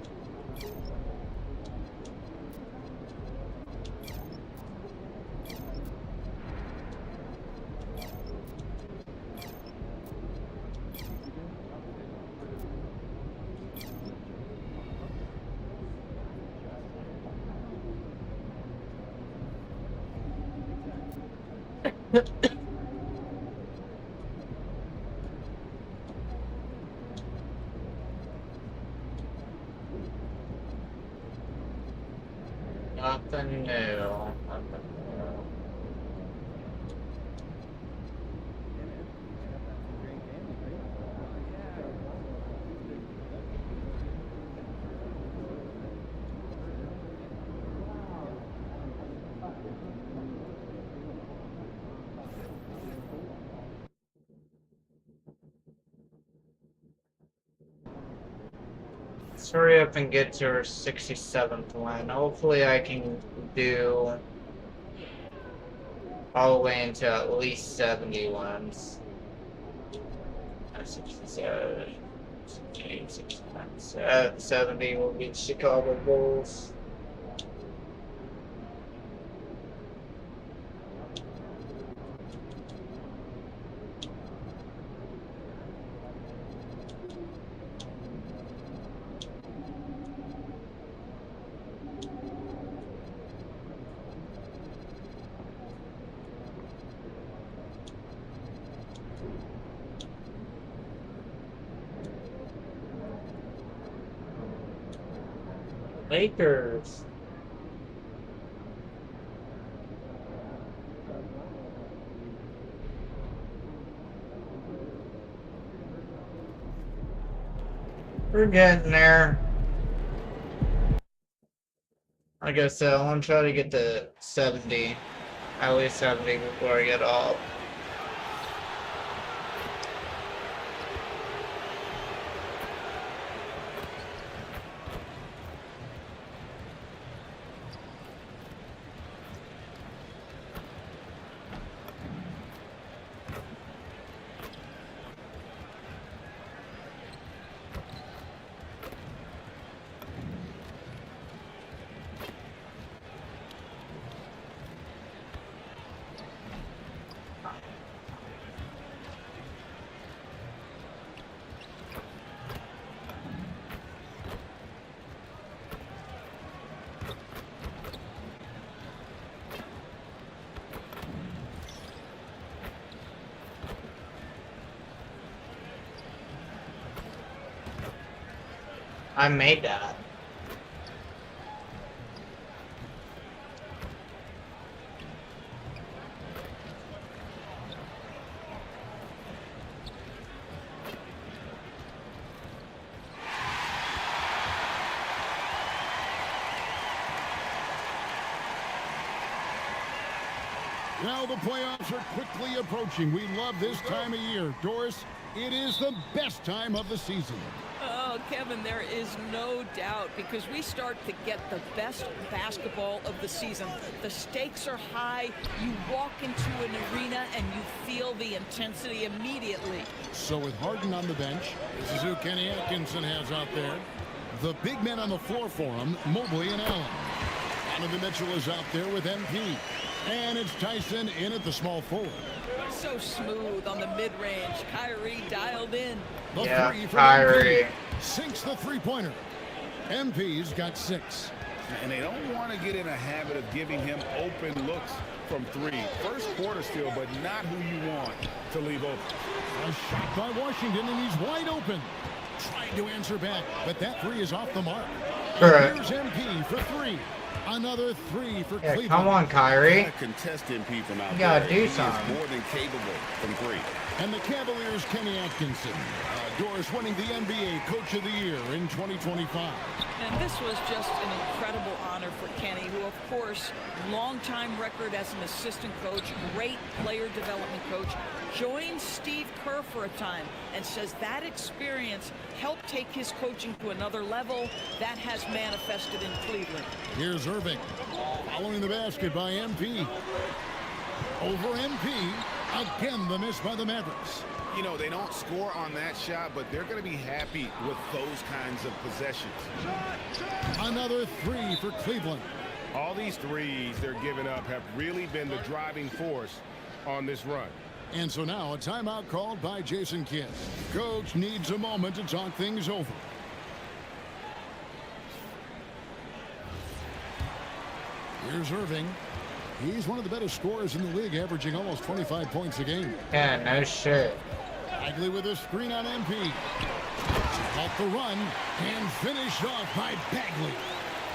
Nothing new. Let's hurry up and get to our 67th win. Hopefully I can do all the way into at least 70 wins. 67, 70 will be Chicago Bulls. Lakers. We're getting there. Like I said, I want to try to get to 70. At least 70 before I get off. I made that. Now the playoffs are quickly approaching. We love this time of year. Doris, it is the best time of the season. Oh, Kevin, there is no doubt because we start to get the best basketball of the season. The stakes are high. You walk into an arena and you feel the intensity immediately. So with Harden on the bench, this is who Kenny Atkinson has out there. The big men on the floor for him, Mobley and Allen. Donovan Mitchell is out there with MP. And it's Tyson in at the small forward. So smooth on the mid-range. Kyrie dialed in. The three from Kyrie. MP sinks the three-pointer. MP's got 6. And they don't want to get in a habit of giving him open looks from 3. First quarter still, but not who you want to leave open. A shot by Washington, and he's wide open. Trying to answer back, but that 3 is off the mark. Correct. Here's MP for 3. Another 3 for Cleveland. Come on, Kyrie. Contest MP from out You gotta there. do He is something. more than capable from 3. And the Cavaliers' Kenny Atkinson. Doris winning the NBA Coach of the Year in 2025. And this was just an incredible honor for Kenny, who, of course, longtime record as an assistant coach, great player development coach, joined Steve Kerr for a time and says that experience helped take his coaching to another level. That has manifested in Cleveland. Here's Irving. Following the basket by MP. Over MP. Again, the miss by the Mavericks. You know, they don't score on that shot, but they're going to be happy with those kinds of possessions. Another 3 for Cleveland. All these threes they're giving up have really been the driving force on this run. And so now a timeout called by Jason Kidd. Coach needs a moment to talk things over. Here's Irving. He's one of the better scorers in the league, averaging almost 25 points a game. Yeah, no shit. Bagley with a screen on MP. Off the run and finished off by Bagley.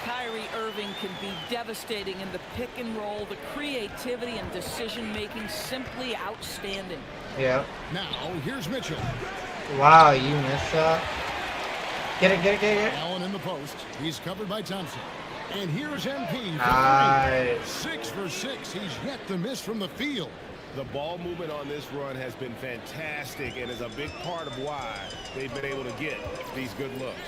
Kyrie Irving can be devastating in the pick and roll. The creativity and decision-making simply outstanding. Yeah. Now, here's Mitchell. Wow, you missed that. Get it, get it, get it. Allen in the post. He's covered by Thompson. And here's MP for Nice. 6 for 6. He's yet to miss from the field. The ball movement on this run has been fantastic and is a big part of why they've been able to get these good looks.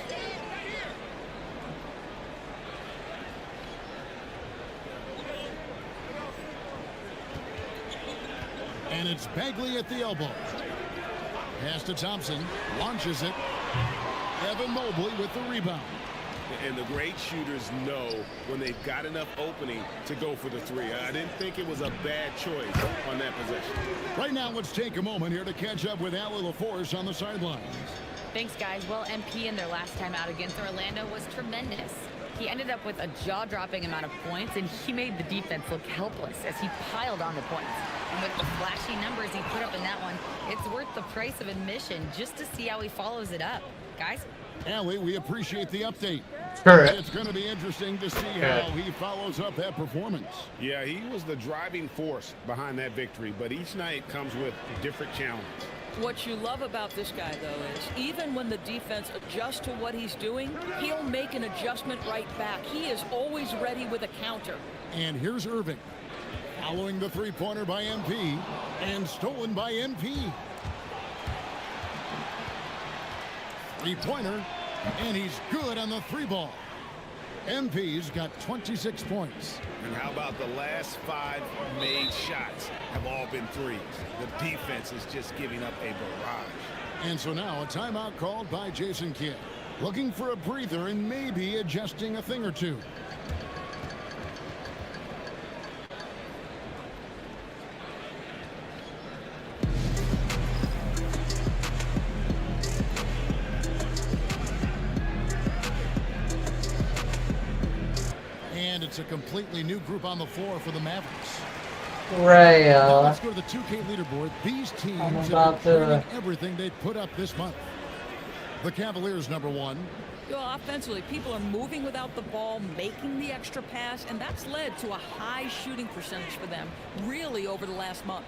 And it's Bagley at the elbow. Pass to Thompson. Launches it. Evan Mobley with the rebound. And the great shooters know when they've got enough opening to go for the 3. I didn't think it was a bad choice on that possession. Right now, let's take a moment here to catch up with Allie LaForce on the sidelines. Thanks, guys. Well, MP in their last time out against Orlando was tremendous. He ended up with a jaw-dropping amount of points, and he made the defense look helpless as he piled on the points. And with the flashy numbers he put up in that one, it's worth the price of admission just to see how he follows it up. Guys? Allie, we appreciate the update. Correct. It's going to be interesting to see how he follows up that performance. Yeah, he was the driving force behind that victory, but each night comes with different challenges. What you love about this guy, though, is even when the defense adjusts to what he's doing, he'll make an adjustment right back. He is always ready with a counter. And here's Irving. Following the three-pointer by MP and stolen by MP. Three-pointer, and he's good on the three ball. MP's got 26 points. And how about the last 5 made shots have all been threes? The defense is just giving up a barrage. And so now a timeout called by Jason Kidd. Looking for a breather and maybe adjusting a thing or two. And it's a completely new group on the floor for the Mavericks. Right, now let's go to the 2K leaderboard. These teams have been everything they put up this month. The Cavaliers, number 1. Offensively, people are moving without the ball, making the extra pass, and that's led to a high shooting percentage for them, really, over the last month.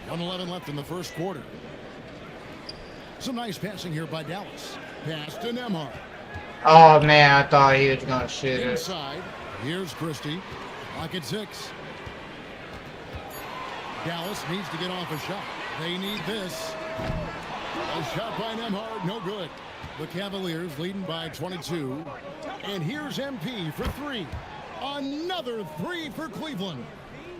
1:11 left in the first quarter. Some nice passing here by Dallas. Pass to Nembhard. Oh man, I thought he was gonna shoot it. Inside, here's Christie. Lock at 6. Dallas needs to get off a shot. They need this. A shot by Nembhard, no good. The Cavaliers leading by 22. And here's MP for 3. Another 3 for Cleveland.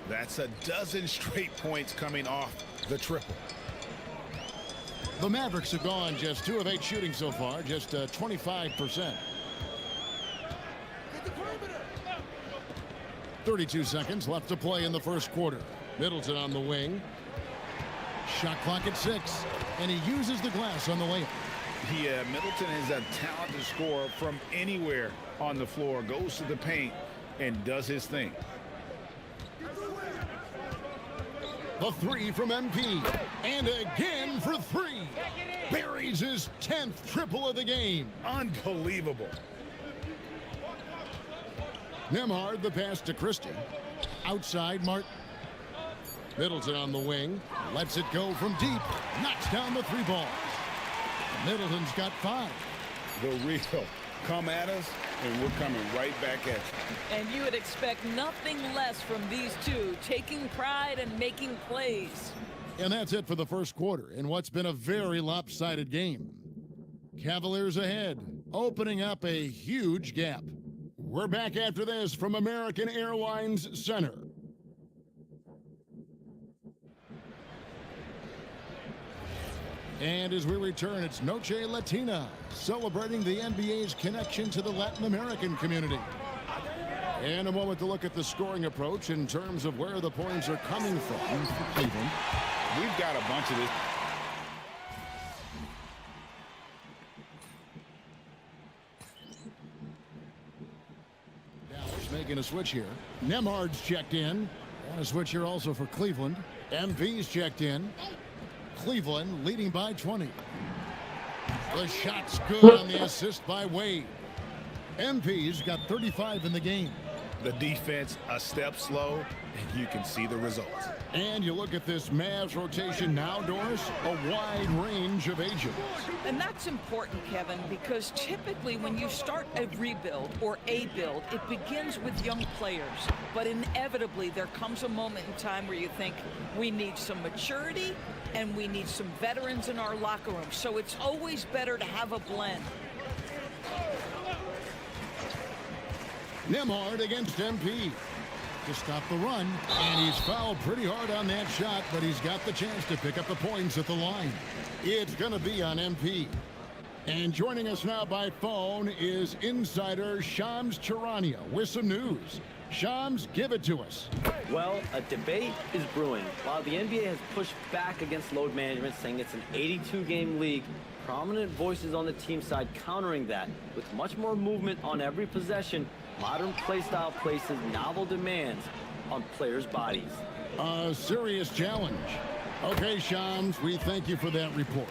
That's a dozen straight points coming off the triple. The Mavericks have gone just 2 of 8 shooting so far, just 25%. 32 seconds left to play in the first quarter. Middleton on the wing. Shot clock at 6, and he uses the glass on the layup. Yeah, Middleton is a talented scorer from anywhere on the floor. Goes to the paint and does his thing. The 3 from MP, and again for 3. Buries his 10th triple of the game. Unbelievable. Nembhard, the pass to Christie. Outside, Martin. Middleton on the wing. Lets it go from deep. Knocks down the 3 ball. Middleton's got 5. The real. Come at us, and we're coming right back at you. And you would expect nothing less from these two, taking pride and making plays. And that's it for the first quarter in what's been a very lopsided game. Cavaliers ahead, opening up a huge gap. We're back after this from American Airlines Center. And as we return, it's Noche Latina, celebrating the NBA's connection to the Latin American community. And a moment to look at the scoring approach in terms of where the points are coming from for Cleveland. We've got a bunch of this. Dallas making a switch here. Nembhard's checked in. And a switch here also for Cleveland. MV's checked in. Cleveland leading by 20. The shot's good on the assist by Wade. MP's got 35 in the game. The defense a step slow, and you can see the results. And you look at this Mavs rotation now, Doris, a wide range of ages. And that's important, Kevin, because typically when you start a rebuild or a build, it begins with young players. But inevitably, there comes a moment in time where you think we need some maturity and we need some veterans in our locker room. So it's always better to have a blend. Nembhard against MP to stop the run, and he's fouled pretty hard on that shot, but he's got the chance to pick up the points at the line. It's going to be on MP. And joining us now by phone is insider Shams Charania with some news. Shams, give it to us. Well, a debate is brewing. While the NBA has pushed back against load management, saying it's an 82-game league, prominent voices on the team side countering that. With much more movement on every possession, modern play style places novel demands on players' bodies. A serious challenge. Okay, Shams, we thank you for that report.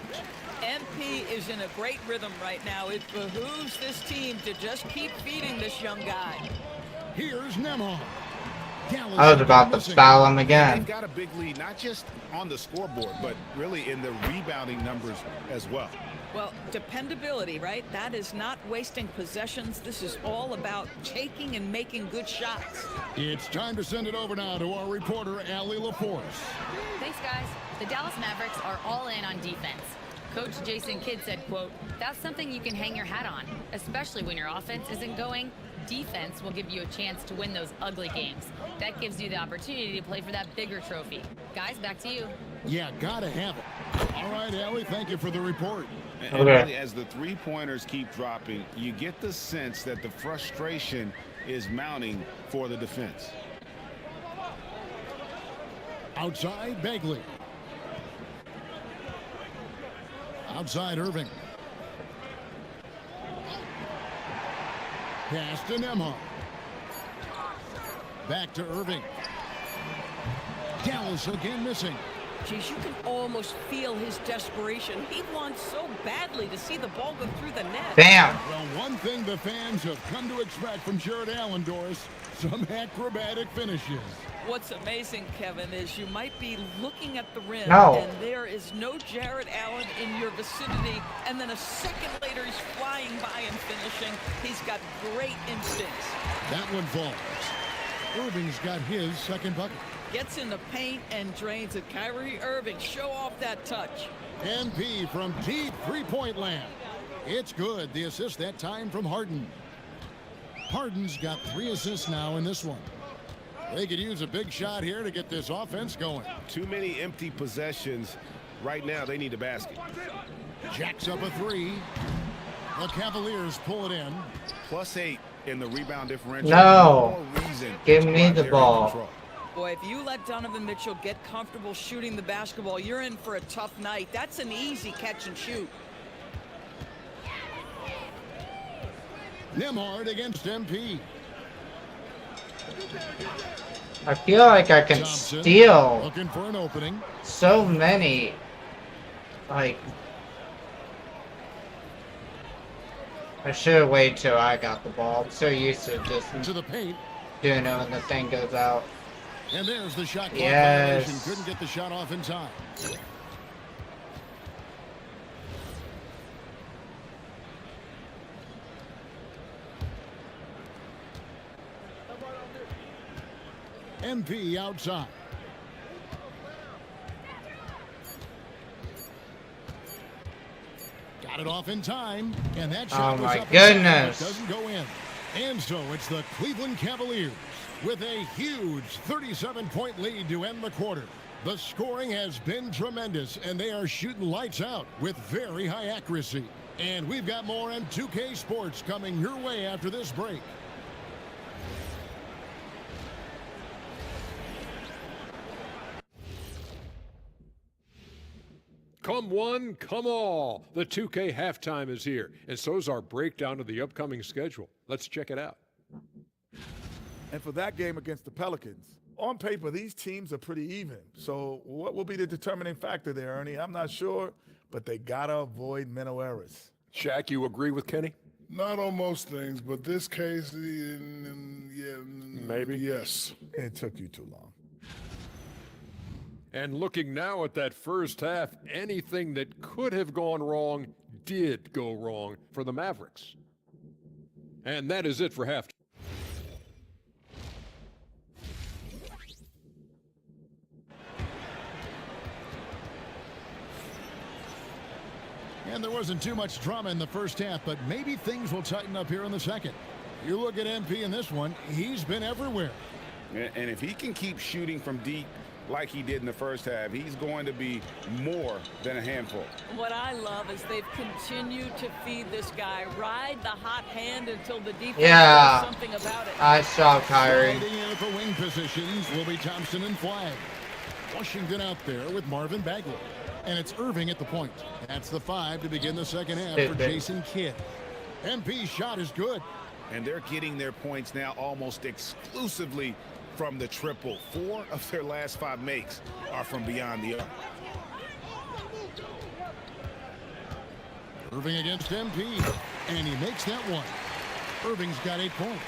MP is in a great rhythm right now. It behooves this team to just keep feeding this young guy. Here's Nembhard. I was about to foul him again. They've got a big lead, not just on the scoreboard, but really in the rebounding numbers as well. Well, dependability, right? That is not wasting possessions. This is all about taking and making good shots. It's time to send it over now to our reporter, Allie LaForce. Thanks, guys. The Dallas Mavericks are all in on defense. Coach Jason Kidd said, quote, "That's something you can hang your hat on, especially when your offense isn't going. Defense will give you a chance to win those ugly games. That gives you the opportunity to play for that bigger trophy." Guys, back to you. Yeah, gotta have it. All right, Allie, thank you for the report. And really, as the three-pointers keep dropping, you get the sense that the frustration is mounting for the defense. Outside, Bagley. Outside, Irving. Pass to Nembhard. Back to Irving. Dallas again missing. Geez, you can almost feel his desperation. He wants so badly to see the ball go through the net. Bam! Well, one thing the fans have come to expect from Jared Allen, Doris, some acrobatic finishes. What's amazing, Kevin, is you might be looking at the rim, No. and there is no Jared Allen in your vicinity, and then a second later he's flying by and finishing. He's got great instincts. That one falls. Irving's got his second bucket. Gets in the paint and drains it. Kyrie Irving, show off that touch. MP from deep three-point land. It's good. The assist that time from Harden. Harden's got 3 assists now in this one. They could use a big shot here to get this offense going. Too many empty possessions. Right now, they need a basket. Jacks up a 3. The Cavaliers pull it in. +8 in the rebound differential. No. No reason Give to me out the there in ball. control. Boy, if you let Donovan Mitchell get comfortable shooting the basketball, you're in for a tough night. That's an easy catch and shoot. Nembhard against MP. I feel like I can Thompson steal looking for an opening. so many. Like, I should wait till I got the ball. I'm so used to just to the paint. Doing it when the thing goes out. And there's the shot clock Yes. violation. Couldn't get the shot off in time. MP outside. Got it off in time, and that shot was my up goodness. but doesn't go in. And so it's the Cleveland Cavaliers with a huge 37-point lead to end the quarter. The scoring has been tremendous, and they are shooting lights out with very high accuracy. And we've got more M2K Sports coming your way after this break. Come one, come all. The 2K halftime is here, and so is our breakdown of the upcoming schedule. Let's check it out. And for that game against the Pelicans, on paper, these teams are pretty even. So what will be the determining factor there, Ernie? I'm not sure, but they got to avoid mental errors. Shaq, you agree with Kenny? Not on most things, but this case, yeah, maybe. Yes. It took you too long. And looking now at that first half, anything that could have gone wrong did go wrong for the Mavericks. And that is it for halftime. And there wasn't too much drama in the first half, but maybe things will tighten up here in the second. You look at MP in this one, he's been everywhere. And if he can keep shooting from deep like he did in the first half, he's going to be more than a handful. What I love is they've continued to feed this guy, ride the hot hand until the defense does something about it. I saw Kyrie. Sliding in at the wing positions will be Thompson and Flagg. Washington out there with Marvin Bagley. And it's Irving at the point. That's the 5 to begin the second half for Jason Kidd. MP's shot is good. And they're getting their points now almost exclusively from the triple. 4 of their last 5 makes are from beyond the arc. Irving against MP, and he makes that one. Irving's got 8 points.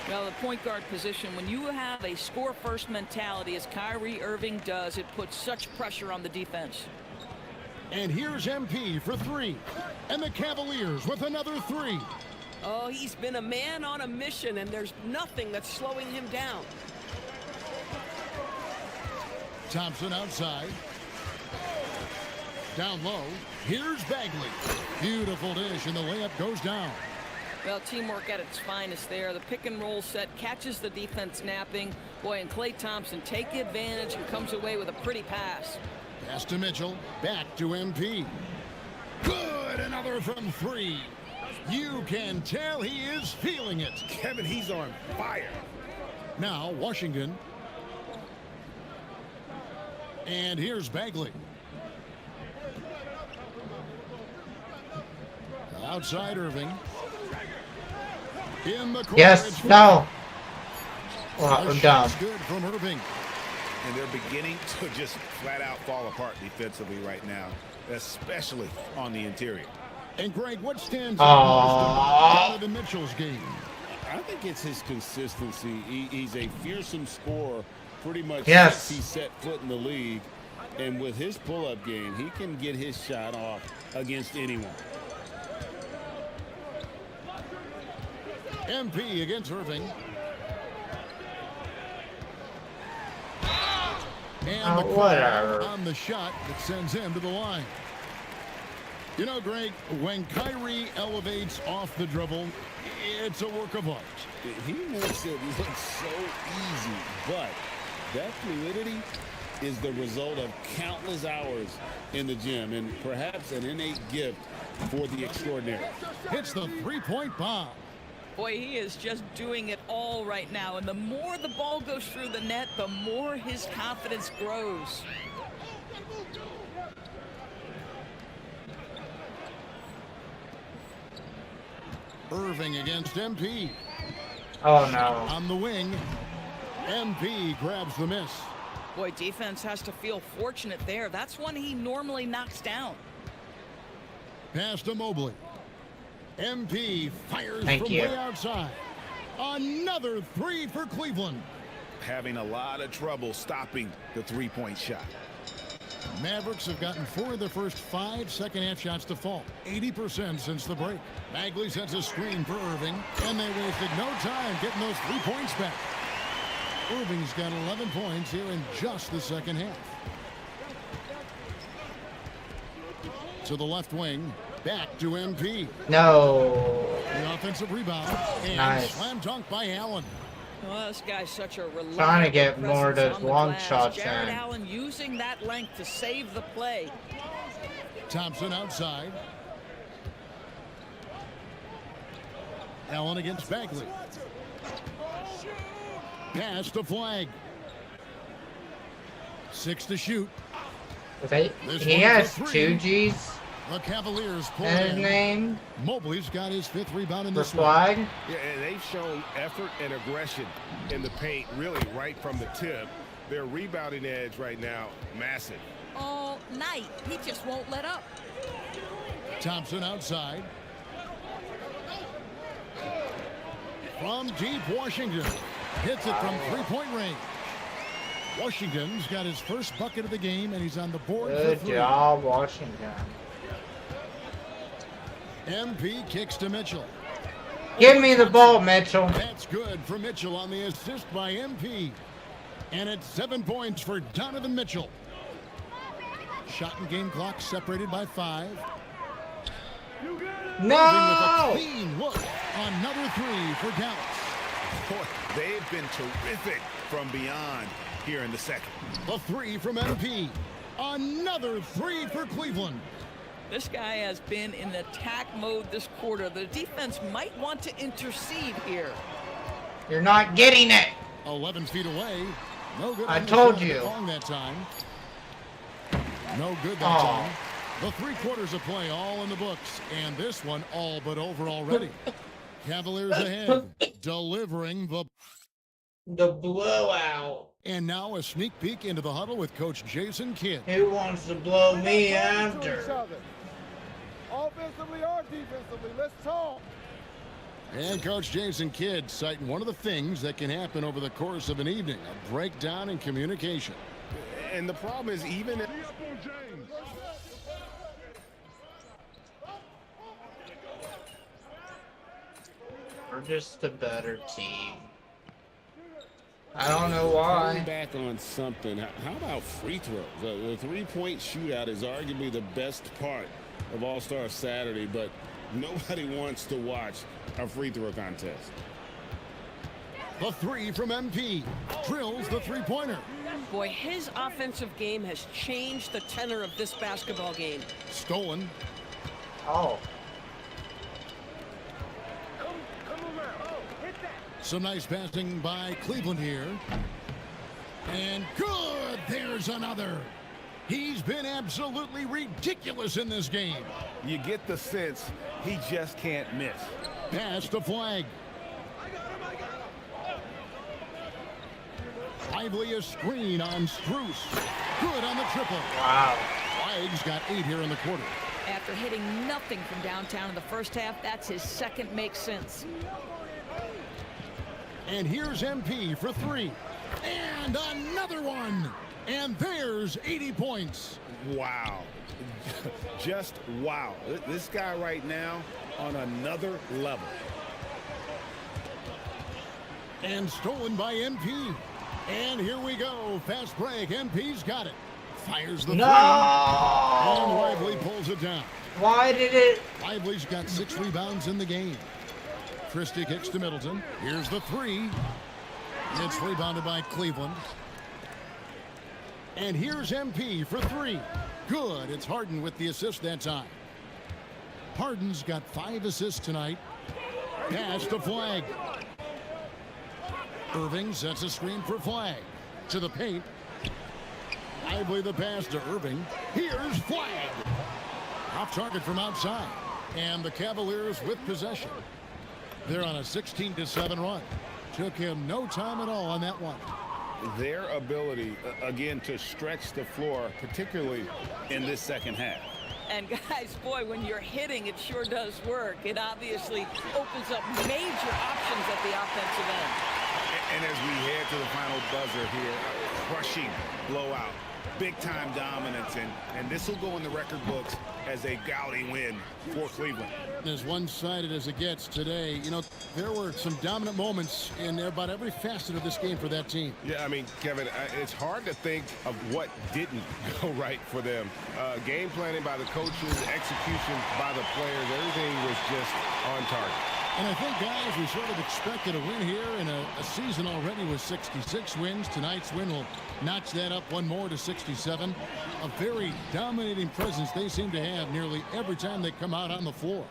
Well, the point guard position, when you have a score-first mentality, as Kyrie Irving does, it puts such pressure on the defense. And here's MP for 3. And the Cavaliers with another 3. Oh, he's been a man on a mission, and there's nothing that's slowing him down. Thompson outside. Down low. Here's Bagley. Beautiful dish, and the layup goes down. Well, teamwork at its finest there. The pick-and-roll set catches the defense napping. Boy, and Klay Thompson take advantage and comes away with a pretty pass. Pass to Mitchell. Back to MP. Good. Another from 3. You can tell he is feeling it. Kevin, he's on fire. Now, Washington. And here's Bagley. Outside Irving. In the corner. Yes, no. Well, I'm down. Good from Irving. And they're beginning to just flat out fall apart defensively right now, especially on the interior. And Greg, what stands out most in Mitchell's game? I think it's his consistency. He's a fearsome scorer pretty much since he set foot in the league. And with his pull-up game, he can get his shot off against anyone. MP against Irving. And the whatever. On the shot that sends him to the line. You know, Greg, when Kyrie elevates off the dribble, it's a work of art. He makes it look so easy, but that fluidity is the result of countless hours in the gym and perhaps an innate gift for the extraordinary. Hits the three-point bomb. Boy, he is just doing it all right now. And the more the ball goes through the net, the more his confidence grows. Irving against MP. Oh, no. On the wing, MP grabs the miss. Boy, defense has to feel fortunate there. That's one he normally knocks down. Pass to Mobley. MP fires Thank from you. way outside. Another 3 for Cleveland. Having a lot of trouble stopping the three-point shot. Mavericks have gotten 4 of their first 5 second-half shots to fall. 80% since the break. Bagley sends a screen for Irving, and they wasted no time getting those 3 points back. Irving's got 11 points here in just the second half. To the left wing, back to MP. No. The offensive rebound, and Nice. slam dunk by Allen. Well, this guy's such a reliable Trying to get more of presence those on the long glass. shots Jared in. Allen using that length to save the play. Thompson outside. Allen against Bagley. Pass to Flag. 6 to shoot. He has 2 G's The Cavaliers pull in his in. name. Mobley's got his 5th rebound in For this one. Flag. Yeah, and they've shown effort and aggression in the paint, really right from the tip. Their rebounding edge right now, massive. All night. He just won't let up. Thompson outside. From deep, Washington hits it from 3-point range. Washington's got his first bucket of the game, and he's on the board Good for 3. job, Washington. MP kicks to Mitchell. Give me the ball, Mitchell. That's good for Mitchell on the assist by MP. And it's 7 points for Donovan Mitchell. Shot and game clock separated by 5. No! Irving with a clean look. Another 3 for Dallas. Boy, they've been terrific from beyond here in the second. The 3 from MP. Another 3 for Cleveland. This guy has been in attack mode this quarter. The defense might want to intercede here. You're not getting it. 11 feet away. No good. I on the told shot you. Long that time. No good that Aw. time. The 3 quarters of play all in the books, and this one all but over already. Cavaliers ahead, delivering the blowout. And now a sneak peek into the huddle with Coach Jason Kidd. Who wants to blow me after? Offensively or defensively, let's talk. And Coach Jason Kidd citing one of the things that can happen over the course of an evening, a breakdown in communication. And the problem is even if we're just a better team. I don't know why. Coming back on something. How about free throws? The three-point shootout is arguably the best part of All-Star Saturday, but nobody wants to watch a free throw contest. The three from MP. Drills the three-pointer. Boy, his offensive game has changed the tenor of this basketball game. Stolen. Oh. Some nice passing by Cleveland here. And good! There's another. He's been absolutely ridiculous in this game. you get the sense he just can't miss. Pass to Flag. Lively a screen on Strus. Good on the triple. Wow. Flag's got 8 here in the quarter. After hitting nothing from downtown in the first half, that's his second make since. And here's MP for 3. And another one. And there's 80 points. Wow. Just wow. This guy right now on another level. And stolen by MP. And here we go. Fast break. MP's got it. Fires the No! 3. And Lively pulls it down. Why did it? Lively's got 6 rebounds in the game. Christie kicks to Middleton. Here's the 3. It's rebounded by Cleveland. And here's MP for 3. Good. It's Harden with the assist that time. Harden's got 5 assists tonight. Pass to Flag. Irving sets a screen for Flag. To the paint. Lively the pass to Irving. Here's Flag. Off target from outside. And the Cavaliers with possession. They're on a 16-7 run. Took him no time at all on that one. Their ability, again, to stretch the floor, particularly in this second half. And guys, boy, when you're hitting, it sure does work. It obviously opens up major options at the offensive end. And as we head to the final buzzer here, a crushing blowout, big-time dominance, and this will go in the record books as a gaudy win for Cleveland. As one-sided as it gets today, you know, there were some dominant moments in about every facet of this game for that team. Yeah, I mean, Kevin, it's hard to think of what didn't go right for them. Game planning by the coaches, execution by the players, everything was just on target. And I think, guys, we sort of expected a win here in a season already with 66 wins. Tonight's win will notch that up one more to 67. A very dominating presence they seem to have nearly every time they come out on the floor.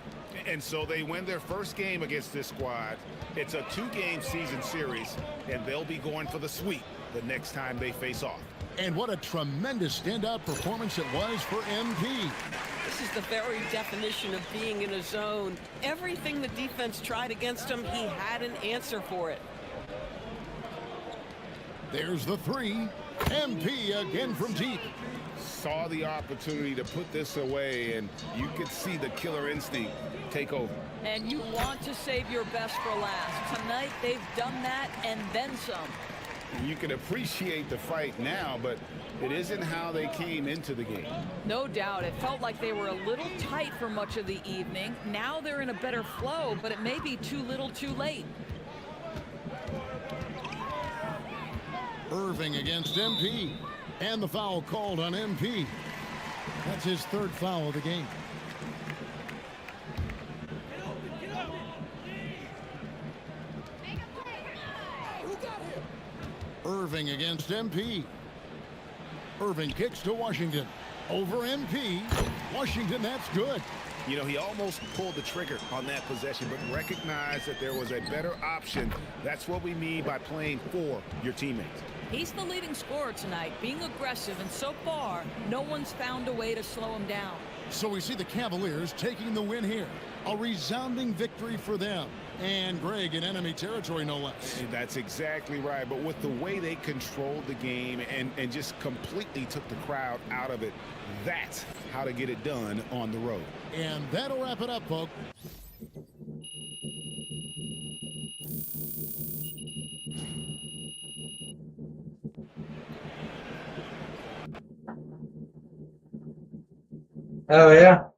And so they win their first game against this squad. It's a 2-game season series, and they'll be going for the sweep the next time they face off. And what a tremendous standout performance it was for MP. This is the very definition of being in a zone. Everything the defense tried against him, he had an answer for it. There's the 3. MP again from deep. Saw the opportunity to put this away, and you could see the killer instinct take over. And you want to save your best for last. Tonight, they've done that and then some. You can appreciate the fight now, but it isn't how they came into the game. No doubt. It felt like they were a little tight for much of the evening. Now they're in a better flow, but it may be too little too late. Irving against MP. And the foul called on MP. That's his 3rd foul of the game. Irving against MP. Irving kicks to Washington. Over MP. Washington, that's good. You know, he almost pulled the trigger on that possession, but recognized that there was a better option. That's what we mean by playing for your teammates. He's the leading scorer tonight, being aggressive, and so far, no one's found a way to slow him down. So we see the Cavaliers taking the win here. A resounding victory for them. And Greg in enemy territory, no less. That's exactly right. But with the way they controlled the game and just completely took the crowd out of it, that's how to get it done on the road. And that'll wrap it up, folks. Oh, yeah.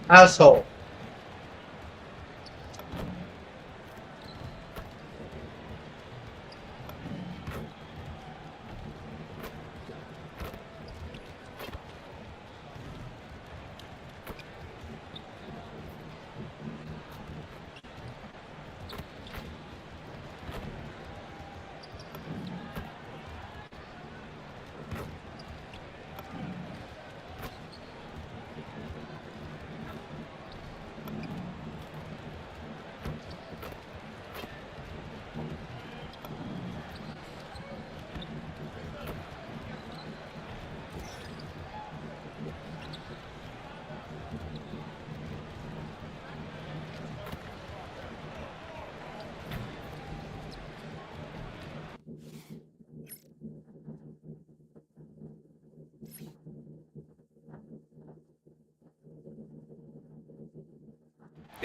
Asshole.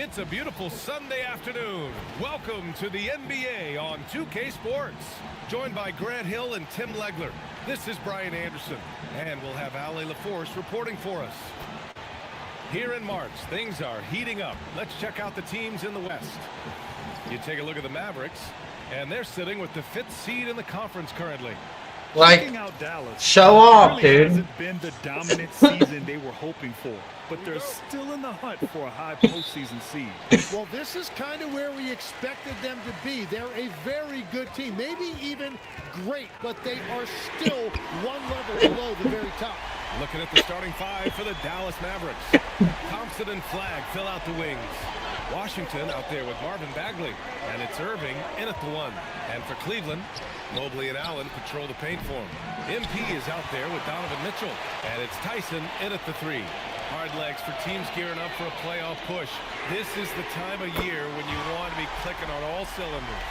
It's a beautiful Sunday afternoon. Welcome to the NBA on 2K Sports. Joined by Grant Hill and Tim Legler. This is Brian Anderson, and we'll have Ale LaForce reporting for us. Here in March, things are heating up. Let's check out the teams in the West. You take a look at the Mavericks, and they're sitting with the 5th seed in the conference currently. Like, Checking out Dallas, show off, really dude. hasn't been the dominant season they were hoping for, but they're still in the hunt for a high postseason seed. Well, this is kind of where we expected them to be. They're a very good team, maybe even great, but they are still one level below the very top. Looking at the starting 5 for the Dallas Mavericks. Thompson and Flagg fill out the wings. Washington out there with Marvin Bagley, and it's Irving in at the 1. And for Cleveland, Mobley and Allen patrol the paint for him. MP is out there with Donovan Mitchell, and it's Tyson in at the 3. Hard legs for teams gearing up for a playoff push. This is the time of year when you want to be clicking on all cylinders.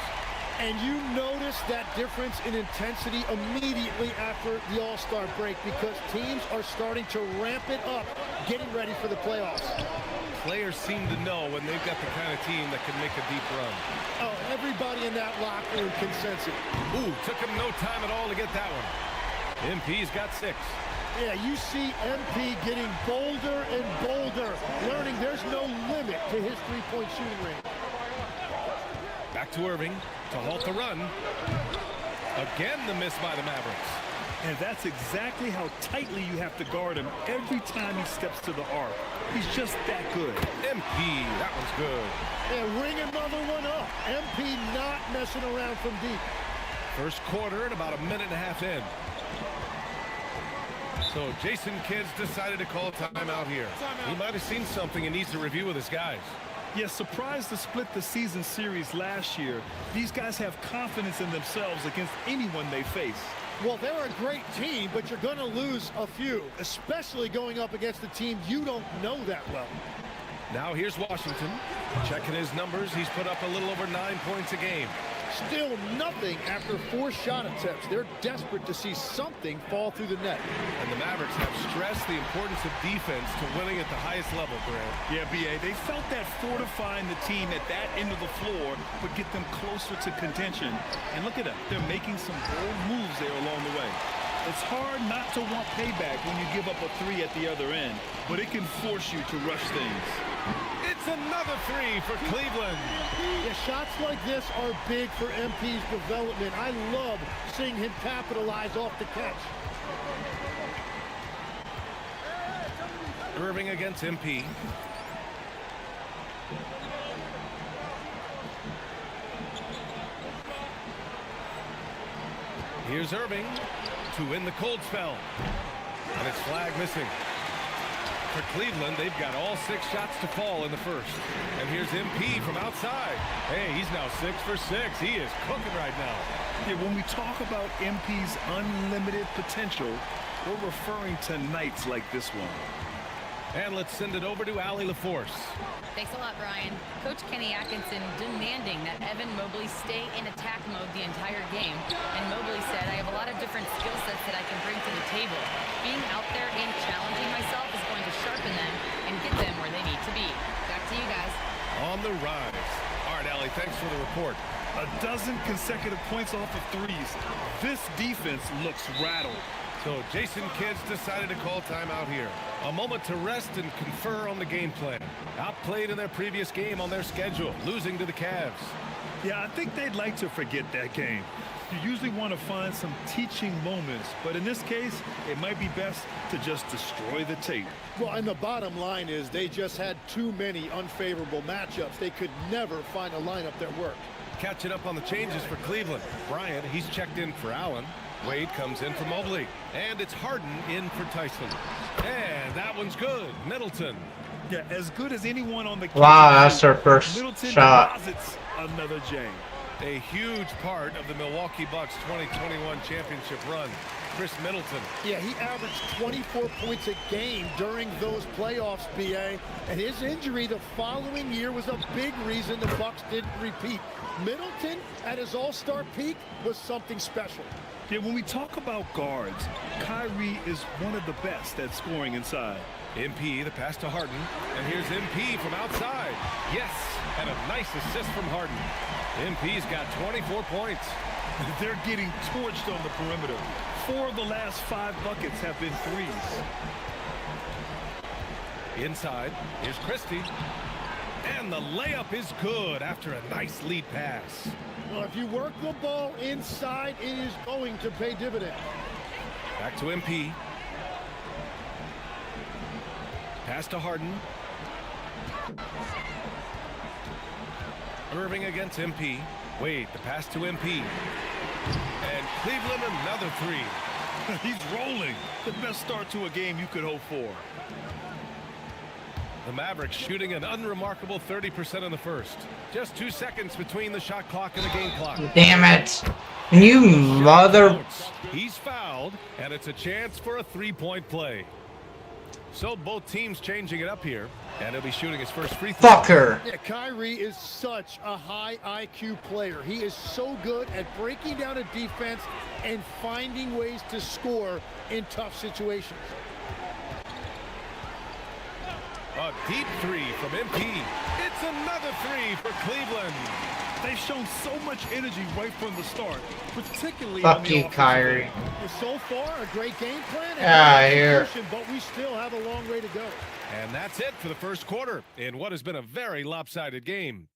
And you notice that difference in intensity immediately after the All-Star break because teams are starting to ramp it up, getting ready for the playoffs. Players seem to know when they've got the kind of team that can make a deep run. Oh, everybody in that locker room can sense it. Ooh, took him no time at all to get that one. MP's got 6. Yeah, you see MP getting bolder and bolder, learning there's no limit to his three-point shooting range. Back to Irving to halt the run. Again, the miss by the Mavericks. And that's exactly how tightly you have to guard him every time he steps to the arc. He's just that good. MP, that one's good. And ring another one up. MP not messing around from deep. First quarter and about a minute and a half in. So Jason Kidd's decided to call timeout here. He might have seen something and needs to review with his guys. Yeah, surprised to split the season series last year. These guys have confidence in themselves against anyone they face. Well, they're a great team, but you're going to lose a few, especially going up against a team you don't know that well. Now here's Washington. Checking his numbers, he's put up a little over 9 points a game. Still nothing after 4 shot attempts. They're desperate to see something fall through the net. And the Mavericks have stressed the importance of defense to winning at the highest level, Grant. Yeah, B.A., they felt that fortifying the team at that end of the floor would get them closer to contention. And look at them. They're making some bold moves there along the way. It's hard not to want payback when you give up a 3 at the other end, but it can force you to rush things. It's another 3 for Cleveland. Yeah, shots like this are big for MP's development. I love seeing him capitalize off the catch. Irving against MP. Here's Irving to win the cold spell. And it's flag missing. For Cleveland, they've got all 6 shots to fall in the first. And here's MP from outside. Hey, he's now 6 for 6. He is cooking right now. Yeah, when we talk about MP's unlimited potential, we're referring to nights like this one. And let's send it over to Allie LaForce. Thanks a lot, Brian. Coach Kenny Atkinson demanding that Evan Mobley stay in attack mode the entire game. And Mobley said, I have a lot of different skill sets that I can bring to the table. Being out there and challenging myself is going to sharpen them and get them where they need to be. Back to you guys. On the rise. All right, Allie, thanks for the report. A dozen consecutive points off of 3s. This defense looks rattled. So Jason Kidd's decided to call timeout here. A moment to rest and confer on the game plan. Outplayed in their previous game on their schedule, losing to the Cavs. Yeah, I think they'd like to forget that game. You usually want to find some teaching moments, but in this case, it might be best to just destroy the tape. Well, and the bottom line is they just had too many unfavorable matchups. They could never find a lineup that worked. Catching up on the changes for Cleveland. Bryant, he's checked in for Allen. Wade comes in for Mobley. And it's Harden in for Tyson. And that one's good. Middleton. Yeah, as good as anyone on the wow, that's their first Middleton shot. Deposits another J. A huge part of the Milwaukee Bucks 2021 championship run. Chris Middleton. Yeah, he averaged 24 points a game during those playoffs, BA. And his injury the following year was a big reason the Bucks didn't repeat. Middleton, at his all-star peak, was something special. Yeah, when we talk about guards, Kyrie is one of the best at scoring inside. MP, the pass to Harden. And here's MP from outside. Yes, and a nice assist from Harden. MP's got 24 points. They're getting torched on the perimeter. 4 of the last 5 buckets have been 3s. Inside, here's Christie. And the layup is good after a nice lead pass. Well, if you work the ball inside, it is going to pay dividends. Back to MP. Pass to Harden. Irving against MP. Wade, the pass to MP. And Cleveland another 3. He's rolling. The best start to a game you could hope for. The Mavericks shooting an unremarkable 30% in the first. Just 2 seconds between the shot clock and the game clock. Damn it. You mother... He's fouled, and it's a chance for a 3-point play. So both teams changing it up here, and he'll be shooting his first free throw. Fucker. Yeah, Kyrie is such a high IQ player. He is so good at breaking down a defense and finding ways to score in tough situations. A deep three from MP. It's another three for Cleveland. They've shown so much energy right from the start, particularly Fuck on the you, offensive Kyrie. end. So far, a great game plan Ah, here. execution, but we still have a long way to go. And that's it for the first quarter in what has been a very lopsided game.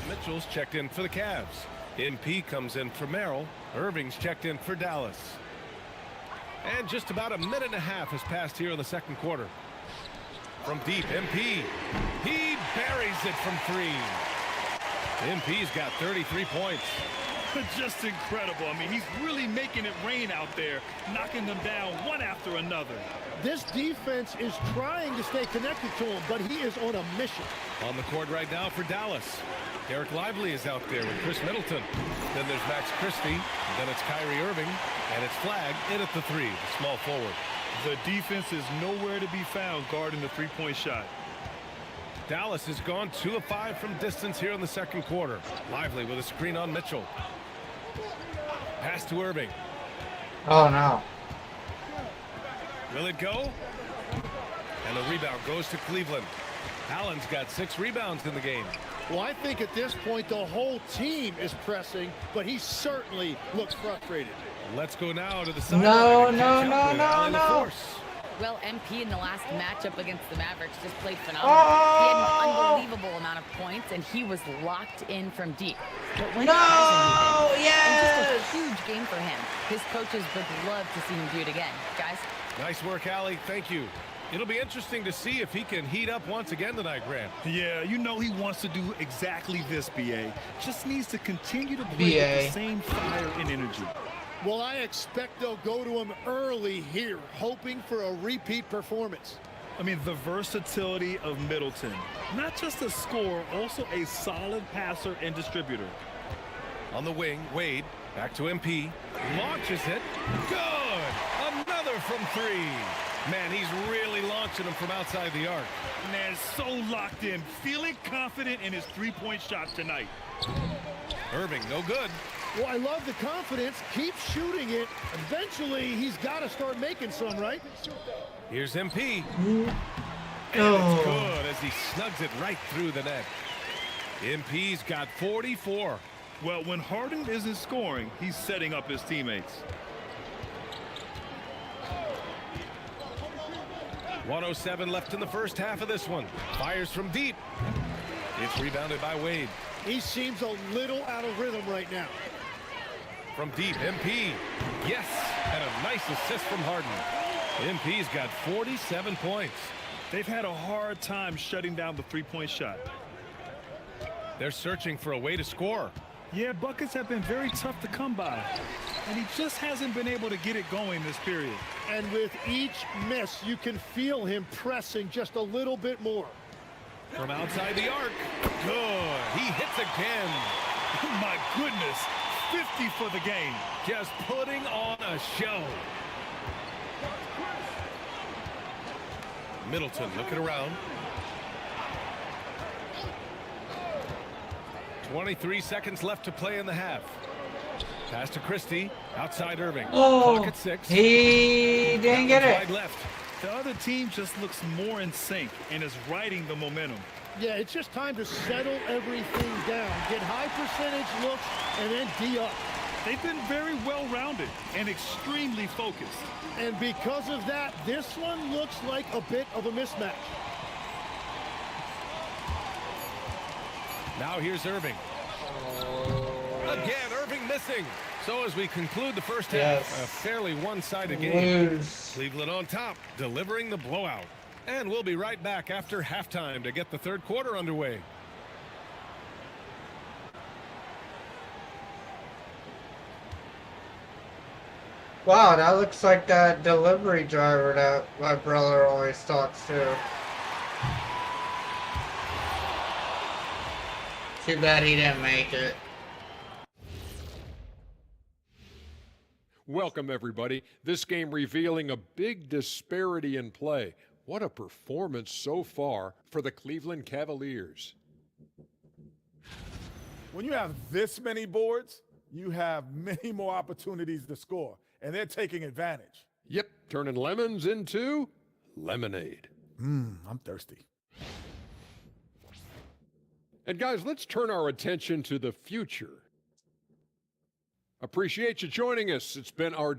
Mitchell's checked in for the Cavs. NP comes in for Merrill. Irving's checked in for Dallas. And just about a minute and a half has passed here in the second quarter. From deep, MP. He buries it from three. MP's got 33 points. Just incredible. I mean, he's really making it rain out there, knocking them down one after another. This defense is trying to stay connected to him, but he is on a mission. On the court right now for Dallas. Derek Lively is out there with Chris Middleton. Then there's Max Christie. Then it's Kyrie Irving. And it's Flag in at the three, the small forward. The defense is nowhere to be found guarding the three-point shot. Dallas has gone 2 of 5 from distance here in the second quarter. Lively with a screen on Mitchell. Pass to Irving. Oh, no. Will it go? And the rebound goes to Cleveland. Allen's got 6 rebounds in the game. Well, I think at this point the whole team is pressing, but he certainly looks frustrated. Let's go now to the sideline. No. Well, MP in the last matchup against the Mavericks just played phenomenal. He had an unbelievable amount of points, and he was locked in from deep. But when and just a huge game for him. His coaches would love to see him do it again. Guys? Nice work, Allie. Thank you. It'll be interesting to see if he can heat up once again tonight, Grant. Yeah, you know he wants to do exactly this, BA. Just needs to continue to play with the same fire and energy. Well, I expect they'll go to him early here, hoping for a repeat performance. I mean, the versatility of Middleton. Not just a scorer, also a solid passer and distributor. On the wing, Wade, back to MP. Launches it. Good! Another from three. Man, he's really launching them from outside the arc. Man, so locked in, feeling confident in his three-point shot tonight. Irving, no good. Well, I love the confidence. Keep shooting it. Eventually, he's got to start making some, right? Here's MP. And it's good as he snugs it right through the net. MP's got 44. Well, when Harden isn't scoring, he's setting up his teammates. 1:07 left in the first half of this one. Fires from deep. It's rebounded by Wade. He seems a little out of rhythm right now. From deep, MP. Yes, and a nice assist from Harden. MP's got 47 points. They've had a hard time shutting down the three-point shot. They're searching for a way to score. Yeah, buckets have been very tough to come by, and he just hasn't been able to get it going this period. And with each miss, you can feel him pressing just a little bit more. From outside the arc. Good. He hits again. My goodness. 50 for the game. Just putting on a show. Middleton looking around. 23 seconds left to play in the half. Pass to Christie. Outside Irving. Clock at 6. He didn't get it. Left. The other team just looks more in sync and is riding the momentum. Yeah, it's just time to settle everything down. Get high percentage looks and then D up. They've been very well-rounded and extremely focused. And because of that, this one looks like a bit of a mismatch. Now here's Irving. Again, Irving missing. So as we conclude the first half, a fairly one-sided game. Cleveland on top, delivering the blowout. And we'll be right back after halftime to get the third quarter underway. Wow, that looks like that delivery driver that my brother always talks to. Too bad he didn't make it. Welcome, everybody. This game revealing a big disparity in play. What a performance so far for the Cleveland Cavaliers. When you have this many boards, you have many more opportunities to score, and they're taking advantage. Yep, turning lemons into lemonade. I'm thirsty. And guys, let's turn our attention to the future. Appreciate you joining us. It's been our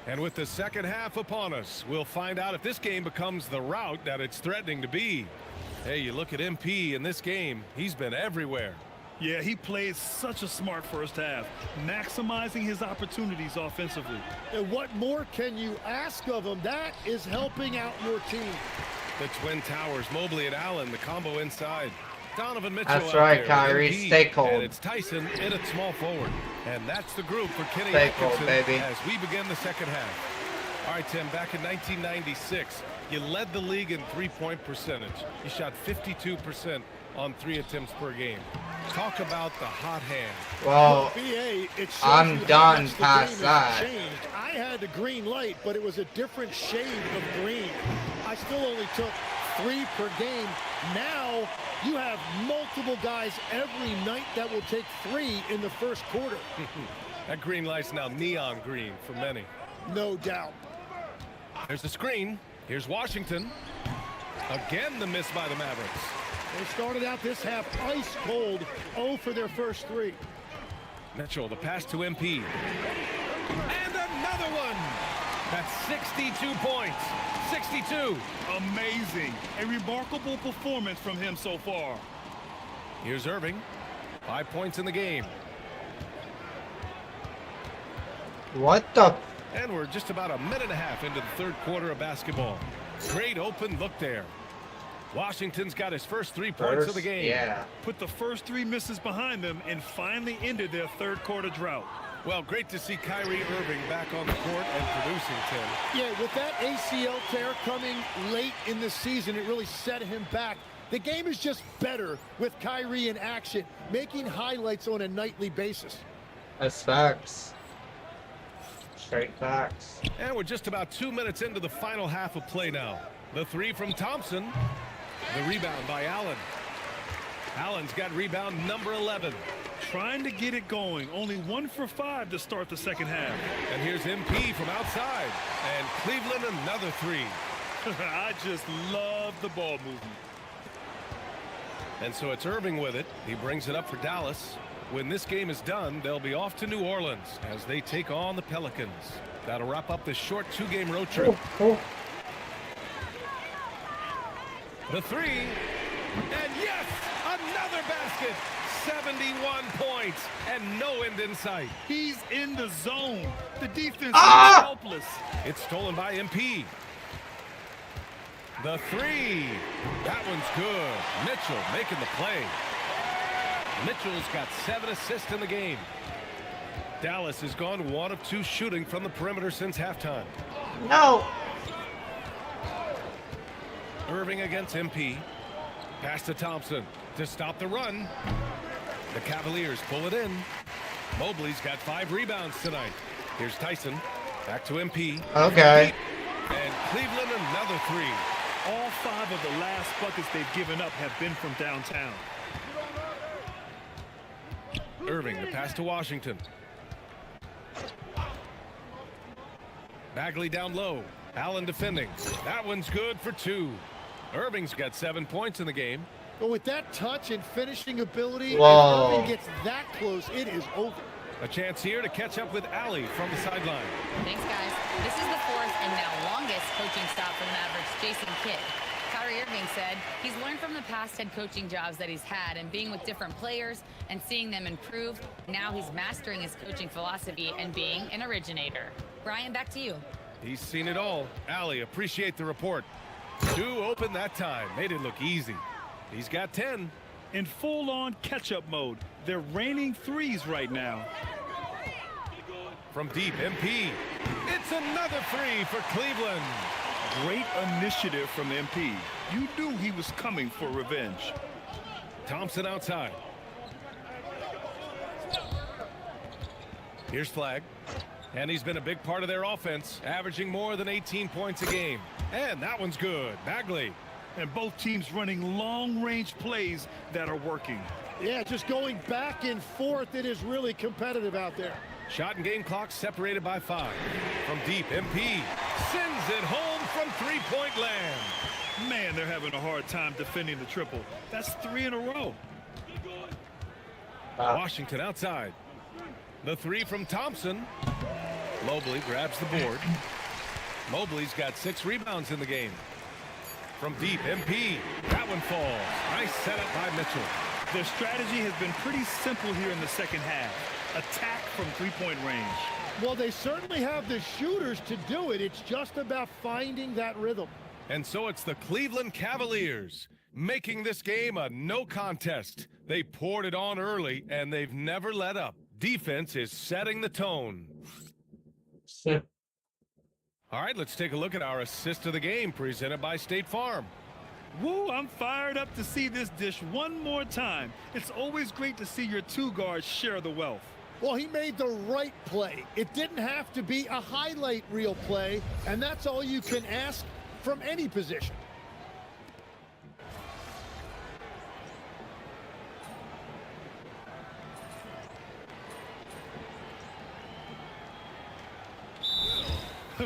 And with the second half upon us, we'll find out if this game becomes the rout that it's threatening to be. Hey, you look at MP in this game, he's been everywhere. Yeah, he played such a smart first half, maximizing his opportunities offensively. And what more can you ask of him? That is helping out your team. The Twin Towers, Mobley and Allen, the combo inside. Donovan Mitchell. That's right, there, Kyrie. MP, Stay cold. And it's Tyson in at small forward. And that's the group for Kenny Stay cold, Atkinson baby. as we begin the second half. All right, Tim, back in 1996, you led the league in three-point percentage. You shot 52% on 3 attempts per game. Talk about the hot hand. Well, I'm done past that. I had the green light, but it was a different shade of green. I still only took 3 per game. Now you have multiple guys every night that will take 3 in the first quarter. That green light's now neon green for many. No doubt. There's the screen. Here's Washington. Again, the miss by the Mavericks. They started out this half ice cold, 0 for their first 3. Mitchell, the pass to MP. And another one. That's 62 points. 62. Amazing. A remarkable performance from him so far. Here's Irving. 5 points in the game. What the? And we're just about a minute and a half into the third quarter of basketball. Great open look there. Washington's got his first 3 points of the game. Yeah. Put the first 3 misses behind them and finally ended their third quarter drought. Well, great to see Kyrie Irving back on the court and producing, Tim. Yeah, with that ACL tear coming late in the season, it really set him back. The game is just better with Kyrie in action, making highlights on a nightly basis. That's facts. Straight facts. And we're just about 2 minutes into the final half of play now. The 3 from Thompson. The rebound by Allen. Allen's got rebound number 11. Trying to get it going. Only 1 for 5 to start the second half. And here's MP from outside. And Cleveland another 3. I just love the ball movement. And so it's Irving with it. He brings it up for Dallas. When this game is done, they'll be off to New Orleans as they take on the Pelicans. That'll wrap up this short 2-game road trip. The 3. And yes, another basket. 71 points and no end in sight. He's in the zone. The defense is helpless. It's stolen by MP. The 3. That one's good. Mitchell making the play. Mitchell's got 7 assists in the game. Dallas has gone 1 of 2 shooting from the perimeter since halftime. No. Irving against MP. Pass to Thompson to stop the run. The Cavaliers pull it in. Mobley's got 5 rebounds tonight. Here's Tyson. Back to MP. Okay. And Cleveland another 3. All 5 of the last buckets they've given up have been from downtown. Irving, the pass to Washington. Bagley down low. Allen defending. That one's good for 2. Irving's got 7 points in the game. But with that touch and finishing ability, if Whoa. Irving gets that close, it is over. A chance here to catch up with Allie from the sideline. Thanks, guys. This is the 4th and now longest coaching stop for the Mavericks, Jason Kidd. Kyrie Irving said he's learned from the past head coaching jobs that he's had and being with different players and seeing them improve. Now he's mastering his coaching philosophy and being an originator. Brian, back to you. He's seen it all. Allie, appreciate the report. Too open that time. Made it look easy. He's got 10. In full-on catch-up mode. They're raining threes right now. From deep, MP. It's another three for Cleveland. Great initiative from MP. You knew he was coming for revenge. Thompson outside. Here's Flag. And he's been a big part of their offense, averaging more than 18 points a game. And that one's good. Bagley. And both teams running long-range plays that are working. Yeah, just going back and forth. It is really competitive out there. Shot and game clock separated by 5. From deep, MP sends it home from three-point land. Man, they're having a hard time defending the triple. That's 3 in a row. Washington outside. The 3 from Thompson. Mobley grabs the board. Mobley's got 6 rebounds in the game. From deep, MP. That one falls. Nice setup by Mitchell. Their strategy has been pretty simple here in the second half. Attack from three-point range. Well, they certainly have the shooters to do it. It's just about finding that rhythm. And so it's the Cleveland Cavaliers making this game a no contest. They poured it on early, and they've never let up. Defense is setting the tone. All right, let's take a look at our assist of the game presented by State Farm. Woo, I'm fired up to see this dish one more time. It's always great to see your 2 guards share the wealth. Well, he made the right play. It didn't have to be a highlight reel play, and that's all you can ask from any position.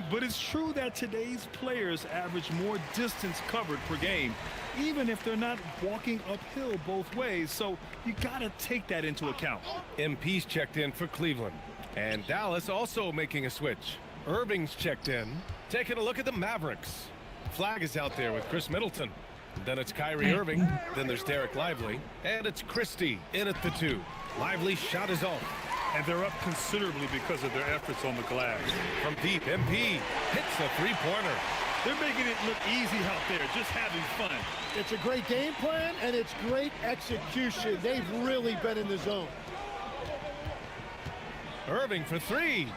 But it's true that today's players average more distance covered per game, even if they're not walking uphill both ways. So you got to take that into account. MP's checked in for Cleveland. And Dallas also making a switch. Irving's checked in. Taking a look at the Mavericks. Flag is out there with Chris Middleton. Then it's Kyrie Irving. Then there's Derek Lively. And it's Christie in at the 2. Lively's shot is off. And they're up considerably because of their efforts on the glass. From deep, MP hits a three-pointer. They're making it look easy out there, just having fun. It's a great game plan, and it's great execution. They've really been in the zone. Irving for 3.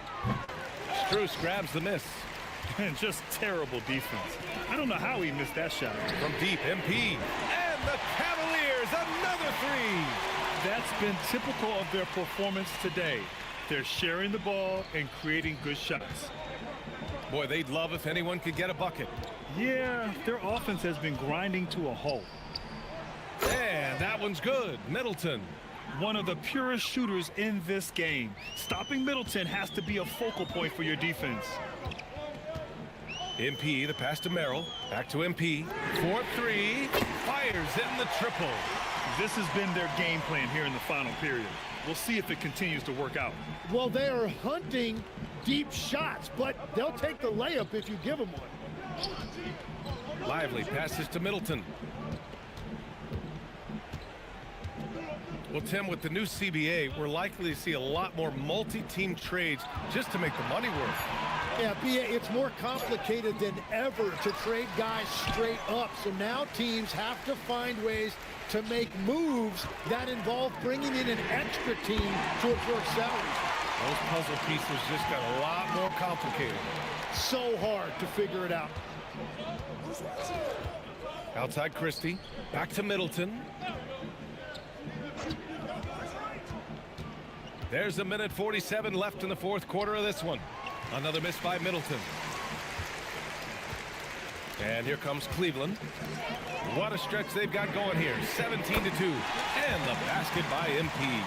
Strus grabs the miss. And just terrible defense. I don't know how he missed that shot. From deep, MP. And the Cavaliers, another 3. That's been typical of their performance today. They're sharing the ball and creating good shots. Boy, they'd love if anyone could get a bucket. Yeah, their offense has been grinding to a halt. And that one's good. Middleton. One of the purest shooters in this game. Stopping Middleton has to be a focal point for your defense. MP, the pass to Merrill. Back to MP. 4-3. Fires in the triple. This has been their game plan here in the final period. We'll see if it continues to work out. Well, they are hunting deep shots, but they'll take the layup if you give them one. Lively passes to Middleton. Well, Tim, with the new CBA, we're likely to see a lot more multi-team trades just to make the money work. Yeah, it's more complicated than ever to trade guys straight up. So now teams have to find ways to make moves that involve bringing in an extra team to absorb salaries. Those puzzle pieces just got a lot more complicated. So hard to figure it out. Outside Christie. Back to Middleton. There's a minute 47 left in the fourth quarter of this one. Another miss by Middleton. And here comes Cleveland. What a stretch they've got going here. 17-2. And the basket by MP.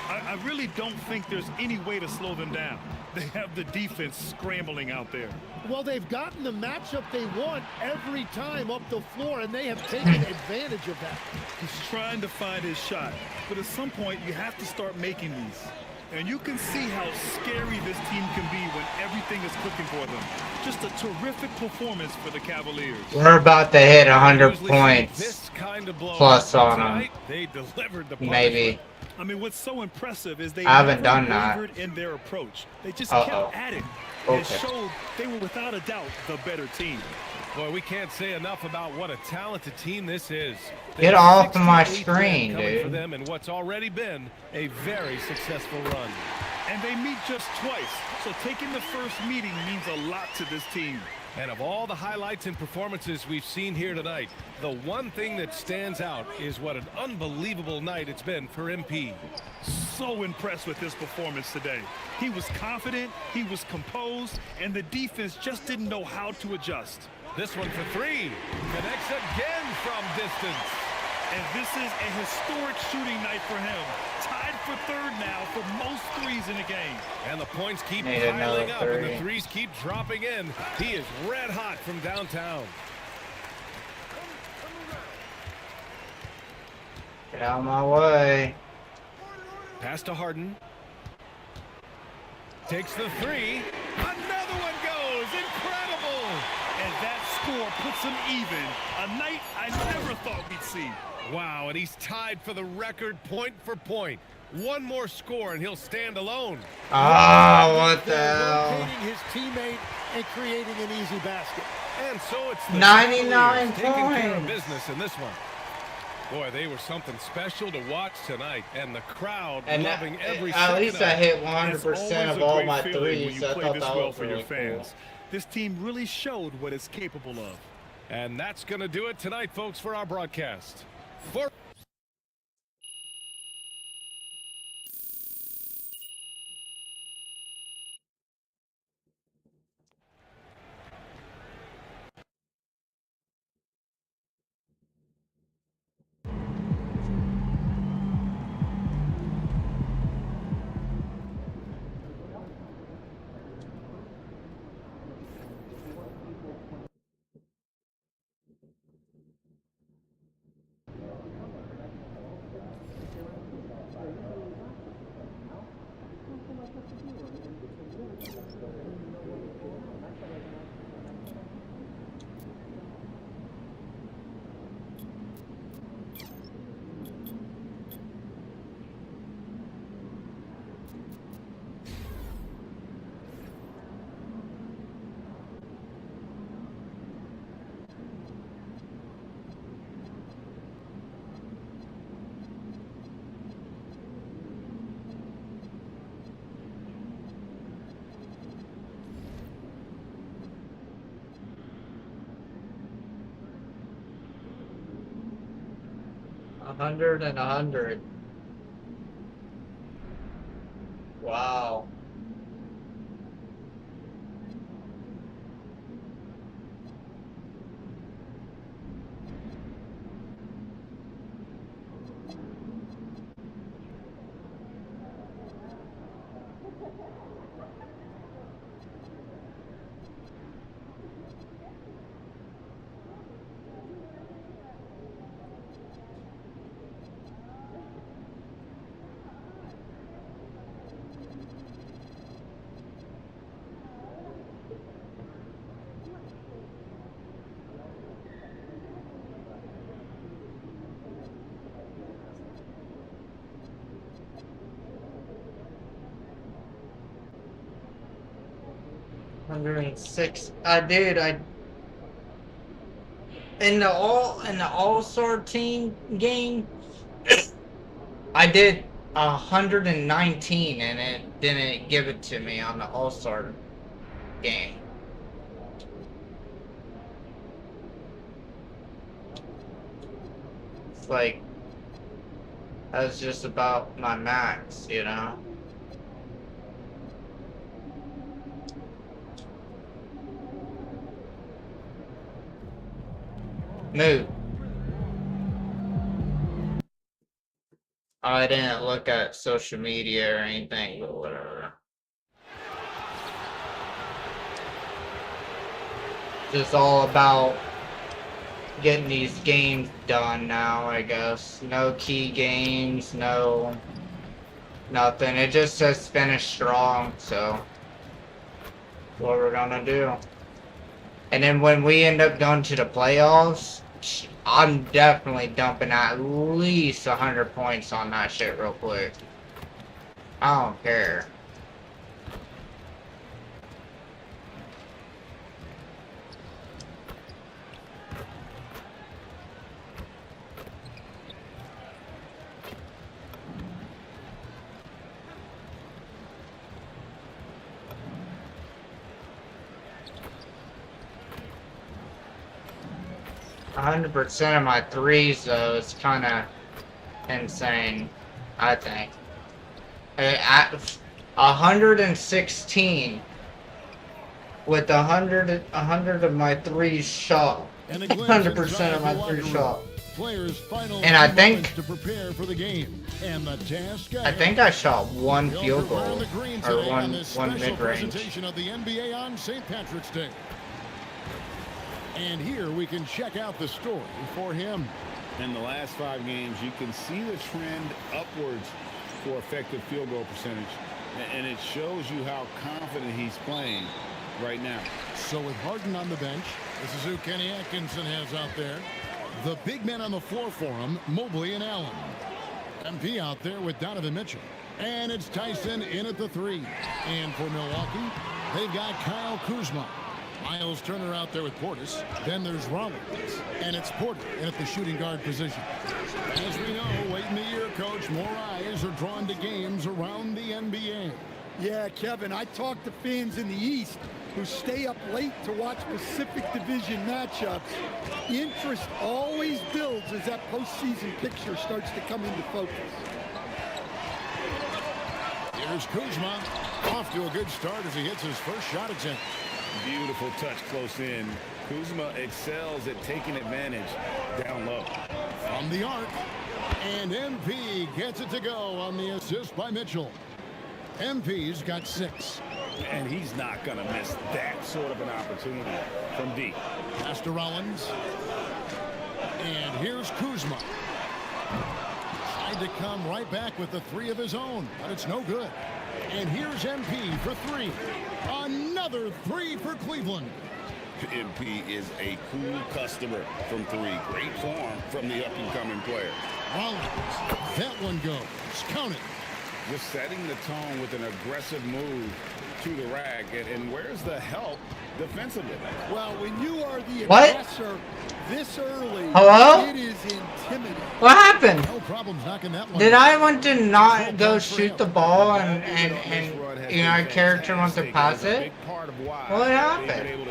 I really don't think there's any way to slow them down. They have the defense scrambling out there. Well, they've gotten the matchup they want every time up the floor, and they have taken advantage of that. He's trying to find his shot, but at some point you have to start making these. And you can see how scary this team can be when everything is clicking for them. Just a terrific performance for the Cavaliers. We're about to hit 100 points this kind of plus on them. They delivered the maybe. I mean, what's so impressive is they haven't done that in their approach. They just kept at it. Okay. It showed they were without a doubt the better team. Boy, we can't say enough about what a talented team this is. Get off of my screen, coming for dude. them in what's already been a very successful run. And they meet just twice, so taking the first meeting means a lot to this team. And of all the highlights and performances we've seen here tonight, the one thing that stands out is what an unbelievable night it's been for MP. So impressed with his performance today. He was confident, he was composed, and the defense just didn't know how to adjust. This one for three. Connects again from distance. And this is a historic shooting night for him. Tied for third now for most threes in the game. And the points keep piling up and the threes keep dropping in. He is red hot from downtown. Get out of my way. Pass to Harden. Takes the three. Another one goes. Incredible. And that score puts him even. A night I never thought we'd see. Wow, and he's tied for the record point for point. One more score and he'll stand alone. Ah, what the hell? Rotating his teammate and creating an easy basket. And so it's the 99 taking care of points. business in this one. Boy, they were something special to watch tonight, and the crowd And loving every at second least of I it. hit 100% of all my threes. I thought that was for really your fans. This team really showed what it's capable of. And that's going to do it tonight, folks, for our broadcast. For a 100 and 100. Wow. $106. In the all-star team game, I did 119 and it didn't give it to me on the all-star game. It's like that's just about my max, you know. Move. I didn't look at social media or anything, but whatever. Just all about getting these games done now, I guess. No key games, no nothing. It just says finish strong, so what we're gonna do. And then when we end up going to the playoffs, I'm definitely dumping at least 100 points on that shit real quick. I don't care. 100% of my threes, though, is kind of insane, I think. At 116 with 100 of my threes shot. 100% of my threes shot. And I think to prepare for the game. And the task I think I shot one field goal or one mid-range. Presentation of the NBA on St. Patrick's Day. And here we can check out the story for him. In the last 5 games, you can see the trend upwards for effective field goal percentage. And it shows you how confident he's playing right now. So with Harden on the bench, this is who Kenny Atkinson has out there. The big men on the floor for him, Mobley and Allen. MP out there with Donovan Mitchell. And it's Tyson in at the 3. And for Milwaukee, they've got Kyle Kuzma. Miles Turner out there with Portis. Then there's Rollins. And it's Porter in at the shooting guard position. As we know, late in the year, Coach, more eyes are drawn to games around the NBA. Yeah, Kevin, I talk to fans in the East who stay up late to watch Pacific Division matchups. Interest always builds as that postseason picture starts to come into focus. Here's Kuzma, off to a good start as he hits his first shot attempt. Beautiful touch close in. Kuzma excels at taking advantage down low. From the arc, and MP gets it to go on the assist by Mitchell. MP's got 6. And he's not going to miss that sort of an opportunity from deep. Pass to Rollins. And here's Kuzma. Tried to come right back with the 3 of his own, but it's no good. And here's MP for 3. Another 3 for Cleveland. MP is a cool customer from 3. Great form from the up-and-coming player. Rollins. That one goes. Count it. Just setting the tone with an aggressive move to the rack. And where's the help defensively? Well, when you are the aggressor this early, Hello? it is intimidating. What happened? No problems knocking that one. Did I want to not go shoot the ball and you know, our character wants to pass it? What happened?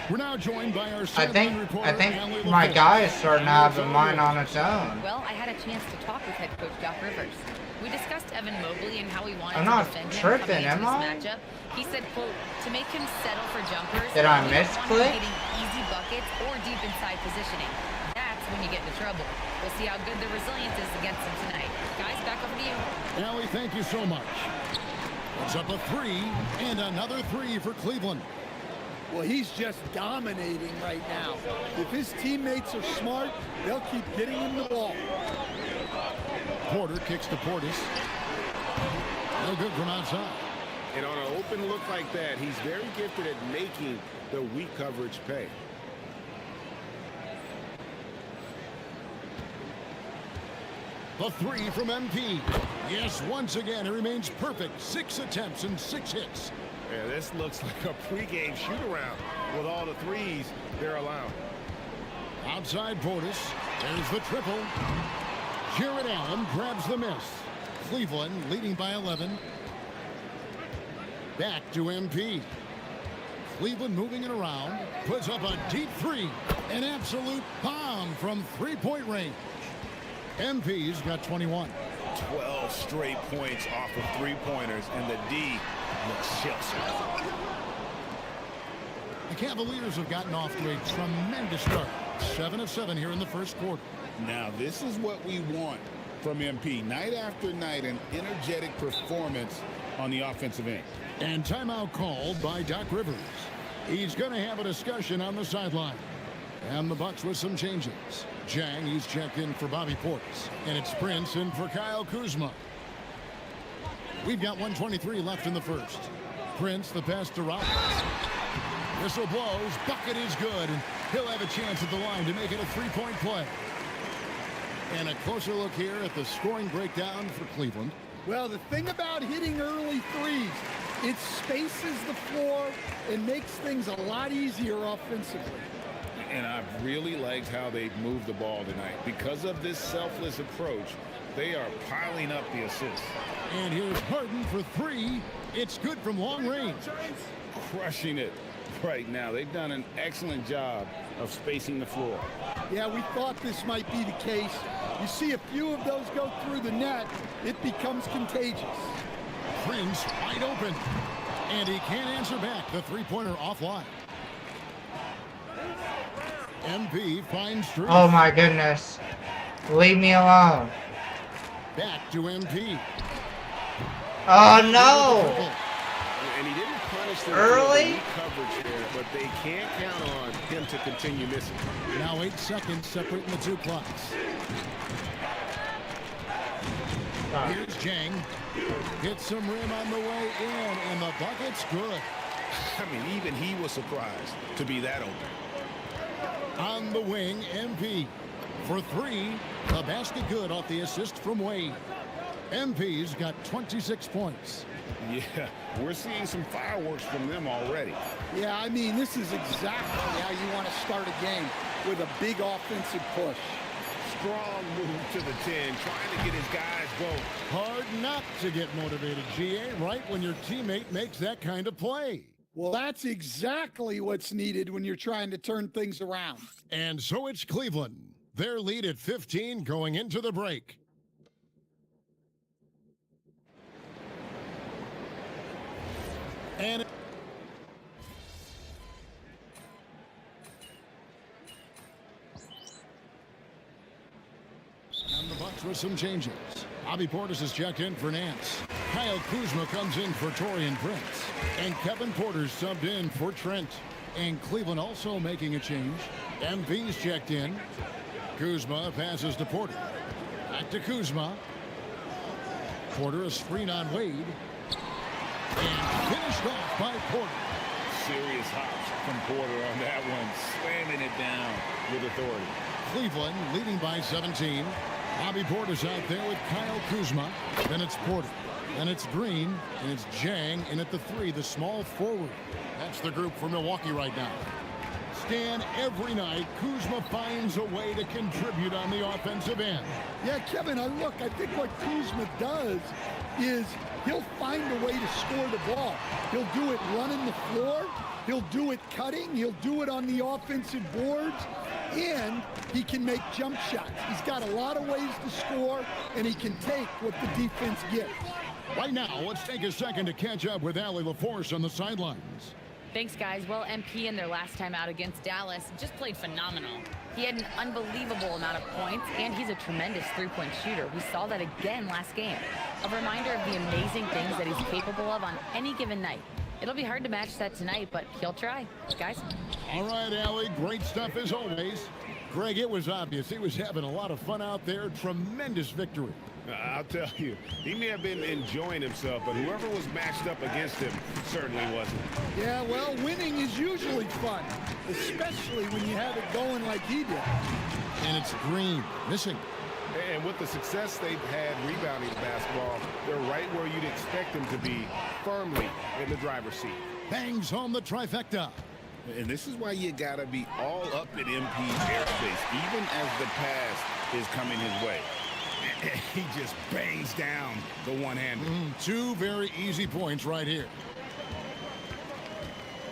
We're now joined by our I think my guy is starting to have a mind on its own. Well, I had a chance to talk with head coach Doc Rivers. We discussed Evan Mobley and how he wanted I'm to not defend tripping, him coming am into I? this matchup. He said, quote, to make him settle for jumpers, Did I we don't want him misclick? getting easy buckets or deep inside positioning. That's when you get into trouble. We'll see how good the resilience is against him tonight. Guys, back over to you. Allie, thank you so much. It's up a 3 and another 3 for Cleveland. Well, he's just dominating right now. If his teammates are smart, they'll keep getting him the ball. Porter kicks to Portis. No good from outside. And on an open look like that, he's very gifted at making the weak coverage pay. The 3 from MP. Yes, once again, it remains perfect. 6 attempts and 6 hits. Yeah, this looks like a pregame shoot-around with all the 3s they're allowing. Outside Portis. There's the triple. Jared Allen grabs the miss. Cleveland leading by 11. Back to MP. Cleveland moving it around. Puts up a deep 3. An absolute bomb from 3-point range. MP's got 21. 12 straight points off of 3-pointers, and the D looks chill. The Cavaliers have gotten off to a tremendous start. 7 of 7 here in the first quarter. Now, this is what we want from MP. Night after night, an energetic performance on the offensive end. And timeout called by Doc Rivers. He's going to have a discussion on the sideline. And the Bucks with some changes. Jang, he's checked in for Bobby Portis. And it's Prince in for Kyle Kuzma. We've got 1:23 left in the first. Prince, the pass to Rollins. Whistle blows. Bucket is good. And he'll have a chance at the line to make it a 3-point play. And a closer look here at the scoring breakdown for Cleveland. Well, the thing about hitting early 3s, it spaces the floor and makes things a lot easier offensively. And I've really liked how they've moved the ball tonight. Because of this selfless approach, they are piling up the assists. And here's Harden for 3. It's good from long range. Crushing it right now. They've done an excellent job of spacing the floor. Yeah, we thought this might be the case. You see a few of those go through the net, it becomes contagious. Prince wide open. And he can't answer back. The three-pointer offline. MP finds Drew. Oh my goodness. Leave me alone. Back to MP. Oh no! And he didn't punish them early coverage there, but they can't count on him to continue missing. Now 8 seconds separating the two clocks. Here's Jang. Hits some rim on the way in, and the bucket's good. I mean, even he was surprised to be that open. On the wing, MP. For 3, the basket good off the assist from Wade. MP's got 26 points. Yeah, we're seeing some fireworks from them already. Yeah, I mean, this is exactly how you want to start a game, with a big offensive push. Strong move to the 10, trying to get his guys going. Hard not to get motivated, GA, right when your teammate makes that kind of play. Well, that's exactly what's needed when you're trying to turn things around. And so it's Cleveland. Their lead at 15 going into the break. And the Bucks with some changes. Bobby Portis is checked in for Nance. Kyle Kuzma comes in for Taurean Prince. And Kevin Porter's subbed in for Trent. And Cleveland also making a change. MP's checked in. Kuzma passes to Porter. Back to Kuzma. Porter a screen on Wade. And finished off by Porter. Serious hops from Porter on that one, slamming it down with authority. Cleveland leading by 17. Bobby Porter's out there with Kyle Kuzma. Then it's Porter. Then it's Green. And it's Jang in at the 3, the small forward. That's the group for Milwaukee right now. Stan, every night, Kuzma finds a way to contribute on the offensive end. Yeah, Kevin, I think what Kuzma does is he'll find a way to score the ball. He'll do it running the floor. He'll do it cutting. He'll do it on the offensive boards. And he can make jump shots. He's got a lot of ways to score, and he can take what the defense gives. Right now, let's take a second to catch up with Allie LaForce on the sidelines. Thanks, guys. Well, MP in their last time out against Dallas just played phenomenal. He had an unbelievable amount of points, and he's a tremendous three-point shooter. We saw that again last game. A reminder of the amazing things that he's capable of on any given night. It'll be hard to match that tonight, but he'll try. Guys? All right, Allie. Great stuff as always. Greg, it was obvious. He was having a lot of fun out there. Tremendous victory. I'll tell you, he may have been enjoying himself, but whoever was matched up against him certainly wasn't. Yeah, well, winning is usually fun, especially when you have it going like he did. And it's Green missing. And with the success they've had rebounding the basketball, they're right where you'd expect them to be, firmly in the driver's seat. Bangs home the trifecta. And this is why you got to be all up in MP's airspace, even as the pass is coming his way. He just bangs down the one-hander. 2 very easy points right here.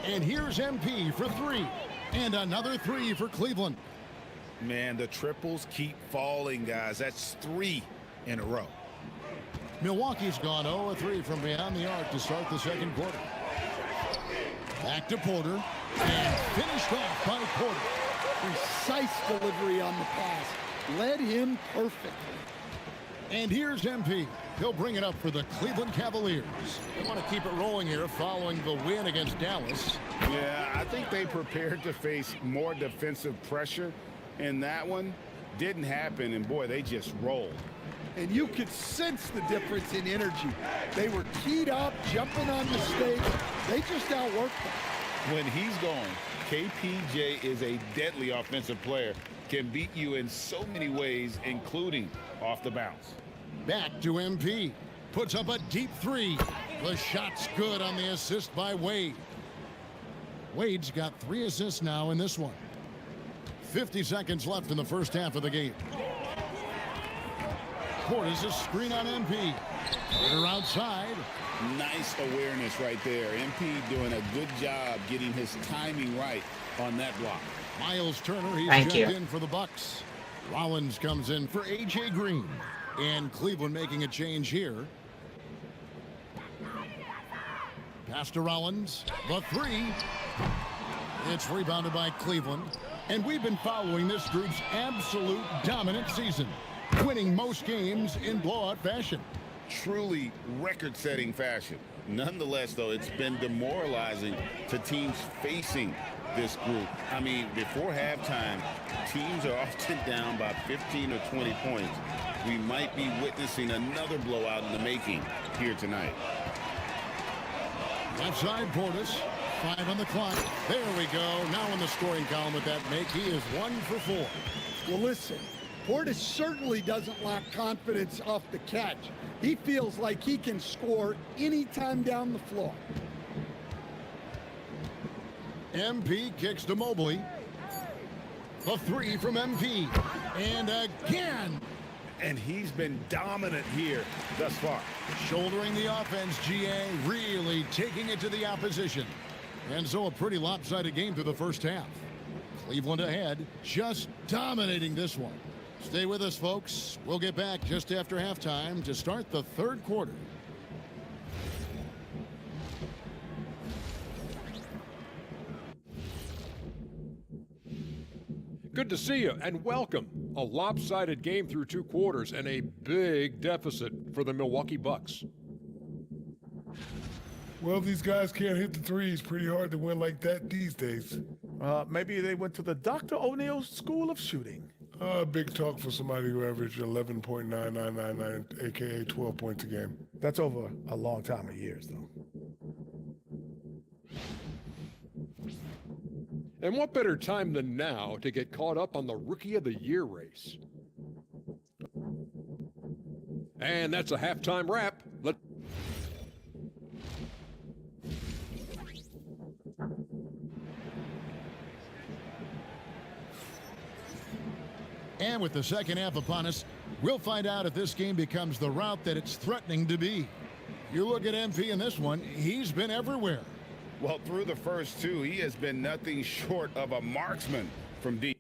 And here's MP for 3. And another 3 for Cleveland. Man, the triples keep falling, guys. That's 3 in a row. Milwaukee's gone 0-3 from beyond the arc to start the second quarter. Back to Porter. And finished off by Porter. Precise delivery on the pass. Led him perfectly. And here's MP. He'll bring it up for the Cleveland Cavaliers. They want to keep it rolling here following the win against Dallas. Yeah, I think they prepared to face more defensive pressure, and that one didn't happen, and boy, they just rolled. And you could sense the difference in energy. They were keyed up, jumping on mistakes. They just outworked them. When he's going, KPJ is a deadly offensive player, can beat you in so many ways, including off the bounce. Back to MP. Puts up a deep 3. The shot's good on the assist by Wade. Wade's got 3 assists now in this one. 50 seconds left in the first half of the game. Portis' screen on MP. Porter outside. Nice awareness right there. MP doing a good job getting his timing right on that block. Miles Turner, he's Thank checked you. in for the Bucks. Rollins comes in for A.J. Green. And Cleveland making a change here. Pass to Rollins. The three. It's rebounded by Cleveland. And we've been following this group's absolute dominant season, winning most games in blowout fashion. Truly record-setting fashion. Nonetheless, though, it's been demoralizing to teams facing this group. I mean, before halftime, teams are often down by 15 or 20 points. We might be witnessing another blowout in the making here tonight. Left side, Portis. 5 on the clock. There we go. Now in the scoring column with that make, he is 1 for 4. Well, listen, Portis certainly doesn't lack confidence off the catch. He feels like he can score anytime down the floor. MP kicks to Mobley. The three from MP. And again. And he's been dominant here thus far. Shouldering the offense, GA, really taking it to the opposition. And so a pretty lopsided game through the first half. Cleveland ahead, just dominating this one. Stay with us, folks. We'll get back just after halftime to start the third quarter. Good to see you and welcome. A lopsided game through 2 quarters and a big deficit for the Milwaukee Bucks. Well, these guys can't hit the threes. Pretty hard to win like that these days. Maybe they went to the Dr. O'Neil School of Shooting. Big talk for somebody who averaged 11.9999, a.k.a. 12 points a game. That's over a long time of years, though. And what better time than now to get caught up on the Rookie of the Year race? And that's a halftime wrap. And with the second half upon us, we'll find out if this game becomes the route that it's threatening to be. You look at MP in this one, he's been everywhere. Well, through the first 2, he has been nothing short of a marksman from deep.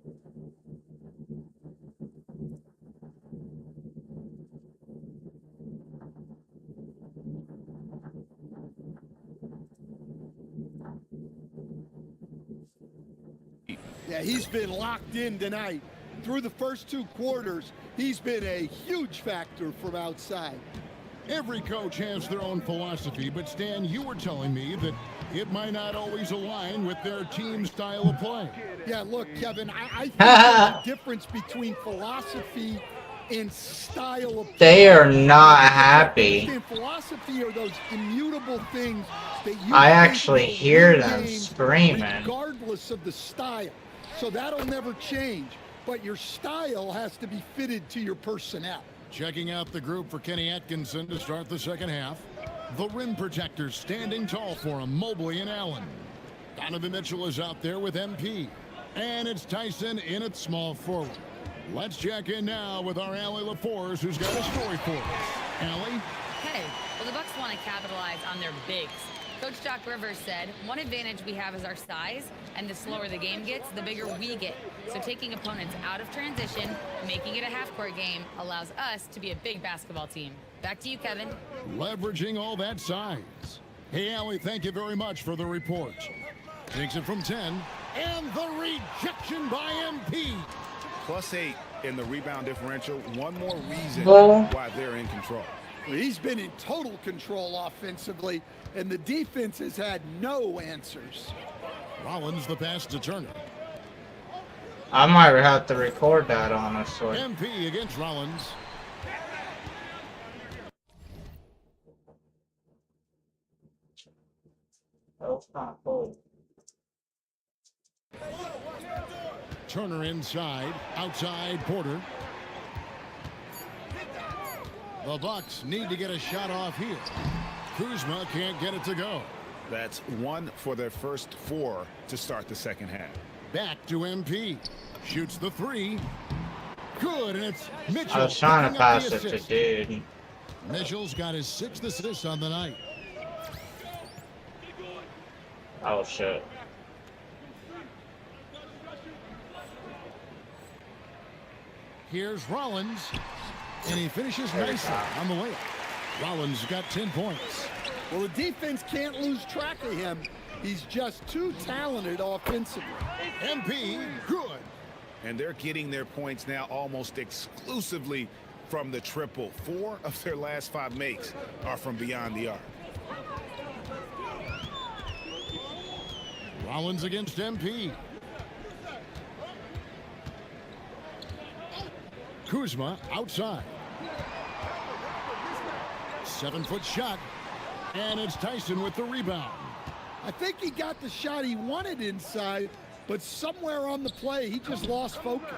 Yeah, he's been locked in tonight. Through the first 2 quarters, he's been a huge factor from outside. Every coach has their own philosophy, but Stan, you were telling me that it might not always align with their team style of play. Yeah, look, Kevin, I think there's a difference between philosophy and style of play. They are not happy. Philosophy are those immutable things that you I actually hear them screaming. Regardless of the style. So that'll never change. But your style has to be fitted to your personnel. Checking out the group for Kenny Atkinson to start the second half. The rim protectors standing tall for him, Mobley and Allen. Donovan Mitchell is out there with MP. And it's Tyson in at small forward. Let's check in now with our Allie LaForce, who's got a story for us. Allie? Hey, well, the Bucks want to capitalize on their bigs. Coach Doc Rivers said, one advantage we have is our size, and the slower the game gets, the bigger we get. So taking opponents out of transition, making it a half-court game, allows us to be a big basketball team. Back to you, Kevin. Leveraging all that size. Hey, Allie, thank you very much for the report. Takes it from 10, and the rejection by MP. +8 in the rebound differential. One more reason why they're in control. He's been in total control offensively, and the defense has had no answers. Rollins the pass to Turner. I might have to record that, honestly. MP against Rollins. Oh, not full. Turner inside, outside Porter. The Bucks need to get a shot off here. Kuzma can't get it to go. That's 1 for their first 4 to start the second half. Back to MP. Shoots the 3. good, and it's Mitchell. I was trying to pass it to dude. Mitchell's got his 6th assist on the night. Oh shit. Here's Rollins, and he finishes nicely on the layup. Rollins got 10 points. Well, the defense can't lose track of him. He's just too talented offensively. MP, good. And they're getting their points now almost exclusively from the triple. 4 of their last 5 makes are from beyond the arc. Rollins against MP. Kuzma outside. 7-foot shot. And it's Tyson with the rebound. I think he got the shot he wanted inside, but somewhere on the play, he just lost focus.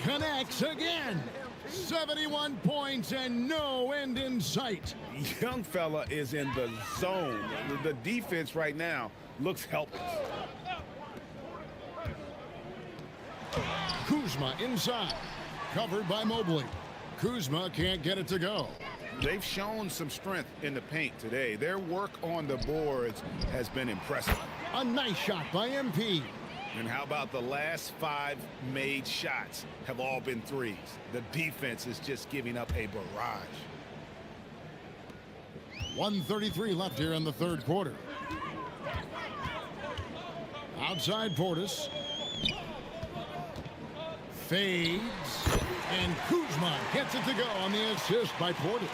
Connects again. 71 points and no end in sight. Young fella is in the zone. The defense right now looks helpless. Kuzma inside. Covered by Mobley. Kuzma can't get it to go. They've shown some strength in the paint today. Their work on the boards has been impressive. A nice shot by MP. And how about the last 5 made shots have all been threes? The defense is just giving up a barrage. 1:33 left here in the 3rd quarter. Outside Portis. Fades. And Kuzma gets it to go on the assist by Portis.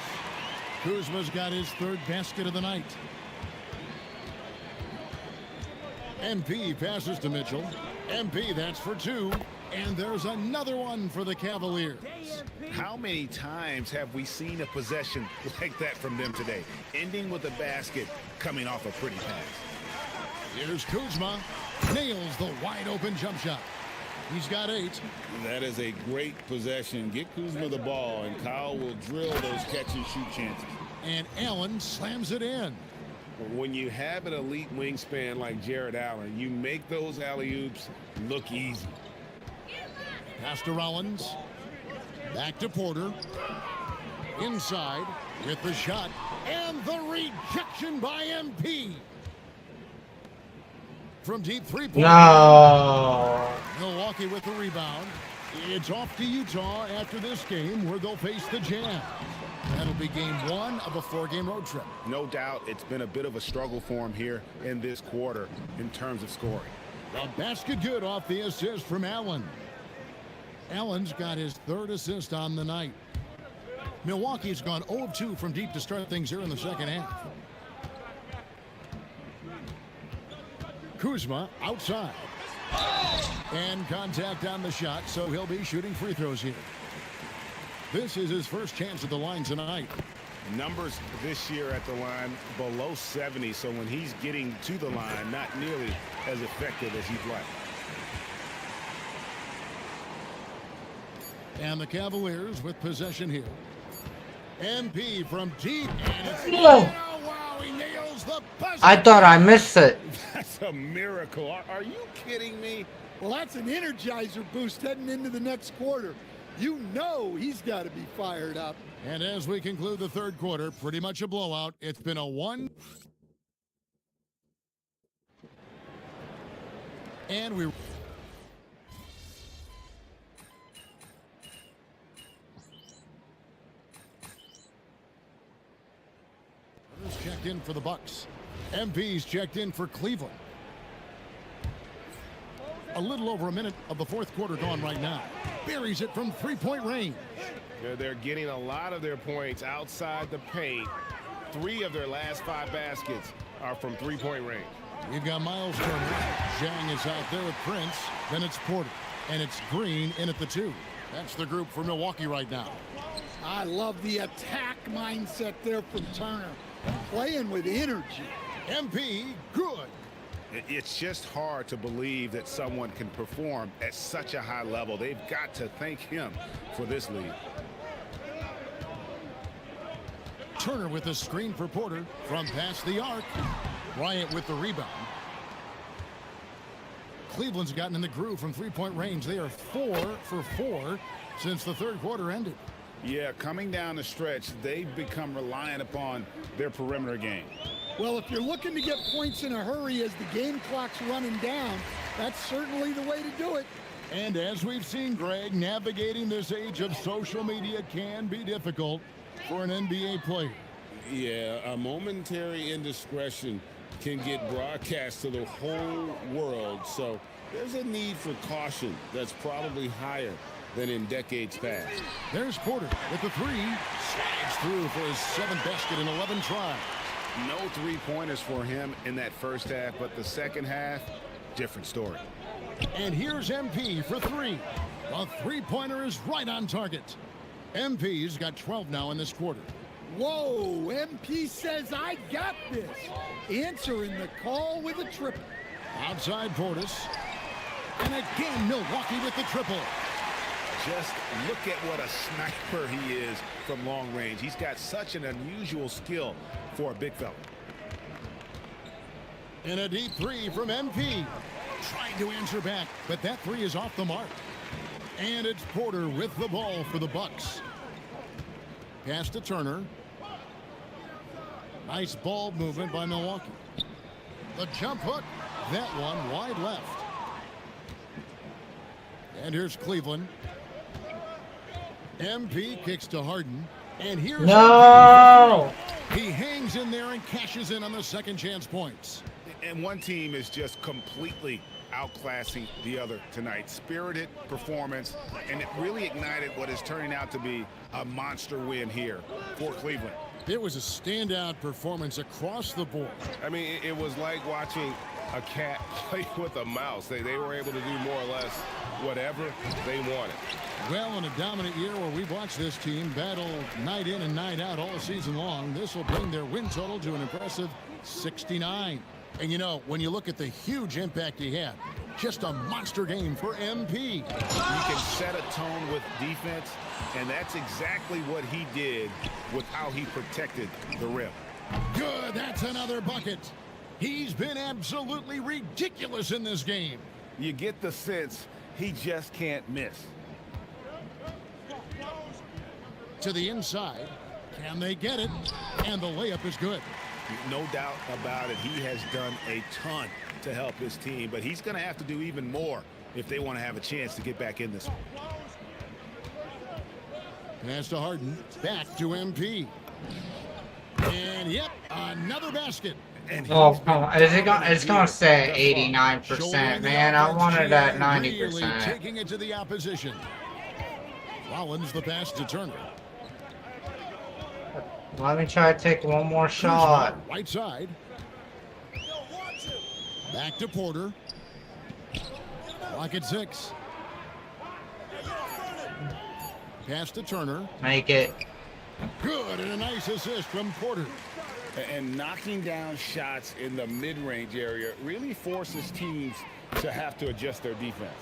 Kuzma's got his 3rd basket of the night. MP passes to Mitchell. MP, that's for 2. And there's another one for the Cavaliers. How many times have we seen a possession like that from them today? Ending with a basket, coming off a pretty pass. Here's Kuzma. Nails the wide open jump shot. He's got 8. That is a great possession. Get Kuzma the ball, and Kyle will drill those catch-and-shoot chances. And Allen slams it in. When you have an elite wingspan like Jared Allen, you make those alley-oops look easy. Pass to Rollins. Back to Porter. Inside with the shot. And the rejection by MP. From deep 3-point. No. Milwaukee with the rebound. It's off to Utah after this game where they'll face the Jazz. That'll be game 1 of a 4-game road trip. No doubt it's been a bit of a struggle for him here in this quarter in terms of scoring. The basket good off the assist from Allen. Allen's got his 3rd assist on the night. Milwaukee's gone 0 of 2 from deep to start things here in the 2nd half. Kuzma outside. And contact on the shot, so he'll be shooting free throws here. This is his first chance at the line tonight. Numbers this year at the line below 70, so when he's getting to the line, not nearly as effective as he'd like. And the Cavaliers with possession here. MP from deep, and it's wow, he nails the buzzer. I thought I missed it. That's a miracle. Are you kidding me? Well, that's an energizer boost heading into the next quarter. You know he's got to be fired up. And as we conclude the 3rd quarter, pretty much a blowout. It's been a 1. And we... checked in for the Bucks. MP's checked in for Cleveland. A little over a minute of the 4th quarter gone right now. Buries it from 3-point range. They're getting a lot of their points outside the paint. 3 of their last 5 baskets are from 3-point range. We've got Miles Turner. Zhang is out there with Prince. Then it's Porter. And it's Green in at the 2. That's the group for Milwaukee right now. I love the attack mindset there from Turner. Playing with energy. MP, good. It's just hard to believe that someone can perform at such a high level. They've got to thank him for this lead. Turner with a screen for Porter from past the arc. Bryant with the rebound. Cleveland's gotten in the groove from 3-point range. They are 4 for 4 since the third quarter ended. Yeah, coming down the stretch, they've become reliant upon their perimeter game. Well, if you're looking to get points in a hurry as the game clock's running down, that's certainly the way to do it. And as we've seen, Greg, navigating this age of social media can be difficult for an NBA player. Yeah, a momentary indiscretion can get broadcast to the whole world. So there's a need for caution that's probably higher than in decades past. There's Porter with the three. Slides through for his 7th basket in 11 tries. No three-pointers for him in that first half, but the second half, different story. And here's MP for three. The three-pointer is right on target. MP's got 12 now in this quarter. Whoa, MP says, I got this. Answering the call with a triple. Outside Portis. And again, Milwaukee with the triple. Just look at what a sniper he is from long range. He's got such an unusual skill for a big fella. And a deep three from MP. Trying to answer back, but that three is off the mark. And it's Porter with the ball for the Bucks. Pass to Turner. Nice ball movement by Milwaukee. The jump hook. That one wide left. And here's Cleveland. MP kicks to Harden. And here's no. He hangs in there and cashes in on the second chance points. And one team is just completely outclassing the other tonight. Spirited performance, and it really ignited what is turning out to be a monster win here for Cleveland. It was a standout performance across the board. I mean, it was like watching a cat play with a mouse. They were able to do more or less whatever they wanted. Well, in a dominant year where we've watched this team battle night in and night out all season long, this will bring their win total to an impressive 69. And you know, when you look at the huge impact he had, just a monster game for MP. He can set a tone with defense, and that's exactly what he did with how he protected the rim. Good, that's another bucket. He's been absolutely ridiculous in this game. You get the sense he just can't miss. To the inside. Can they get it? And the layup is good. No doubt about it. He has done a ton to help his team, but he's going to have to do even more if they want to have a chance to get back in this one. Pass to Harden. Back to MP. And yep, another basket. Oh, come on. It's going to say 89%, man. I wanted that 90%. Really taking it to the opposition. Rollins the pass to Turner. Let me try to take one more shot. Right side. Back to Porter. Clock at 6. Pass to Turner. Make it. Good, and a nice assist from Porter. And knocking down shots in the mid-range area really forces teams to have to adjust their defense.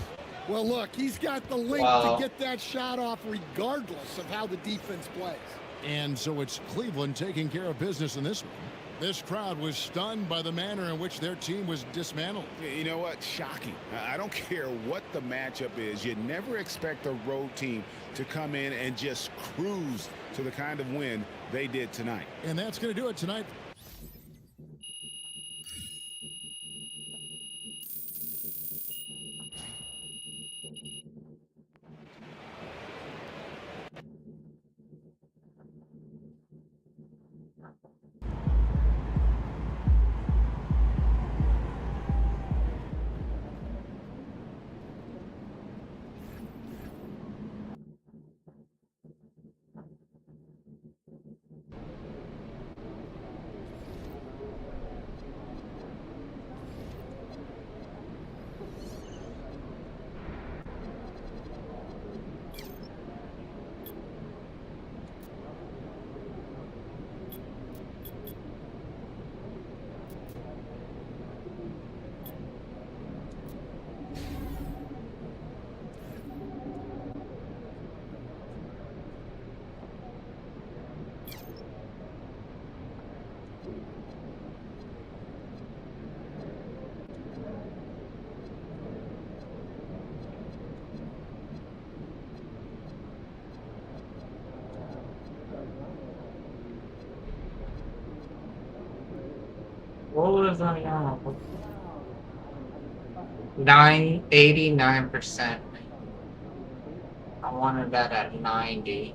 Well, look, he's got the link to get that shot off regardless of how the defense plays. And so it's Cleveland taking care of business in this one. This crowd was stunned by the manner in which their team was dismantled. You know what? Shocking. I don't care what the matchup is. You never expect a road team to come in and just cruise to the kind of win they did tonight. And that's going to do it tonight. What was I on? 89%. I wanted that at 90.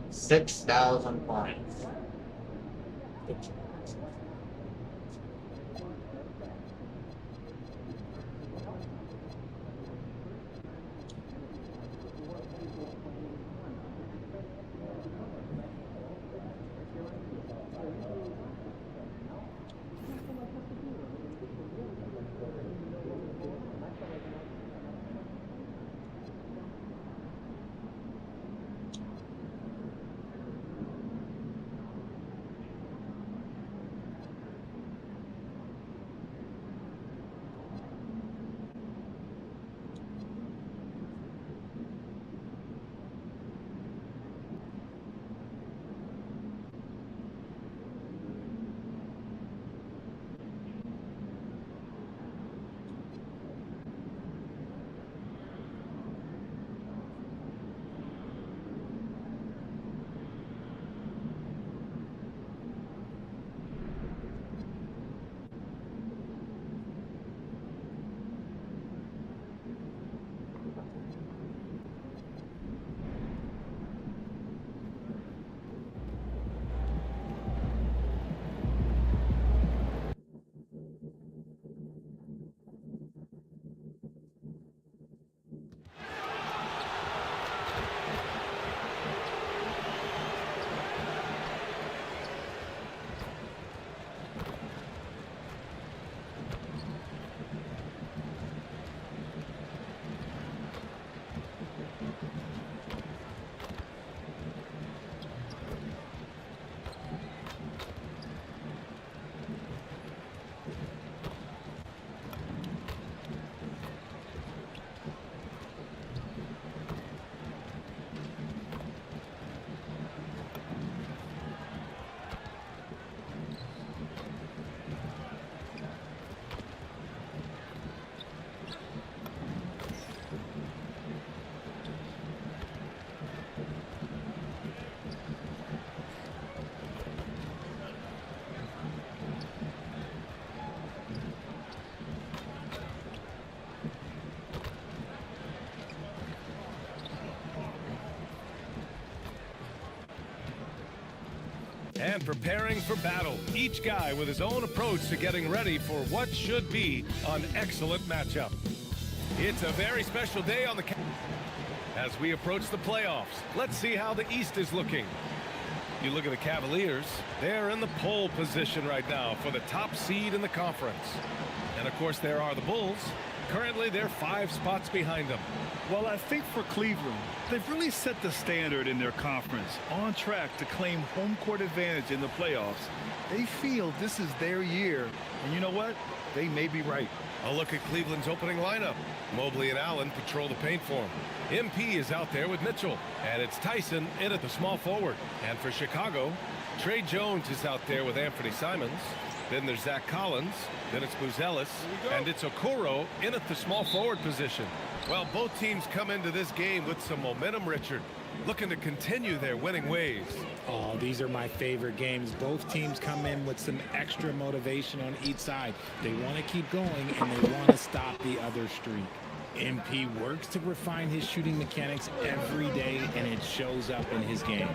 6,000 points. And preparing for battle, each guy with his own approach to getting ready for what should be an excellent matchup. It's a very special day on the as we approach the playoffs. Let's see how the East is looking. You look at the Cavaliers, they're in the pole position right now for the top seed in the conference. And of course there are the Bulls. Currently they're 5 spots behind them. Well, I think for Cleveland, they've really set the standard in their conference, on track to claim home court advantage in the playoffs. They feel this is their year, and you know what? They may be right. A look at Cleveland's opening lineup. Mobley and Allen patrol the paint for him. MP is out there with Mitchell, and it's Tyson in at the small forward. And for Chicago, Trey Jones is out there with Anthony Simons. Then there's Zach Collins. Then it's Buzelis. And it's Okoro in at the small forward position. Well, both teams come into this game with some momentum, Richard, looking to continue their winning ways. Oh, these are my favorite games. Both teams come in with some extra motivation on each side. They want to keep going, and they want to stop the other streak. MP works to refine his shooting mechanics every day, and it shows up in his game.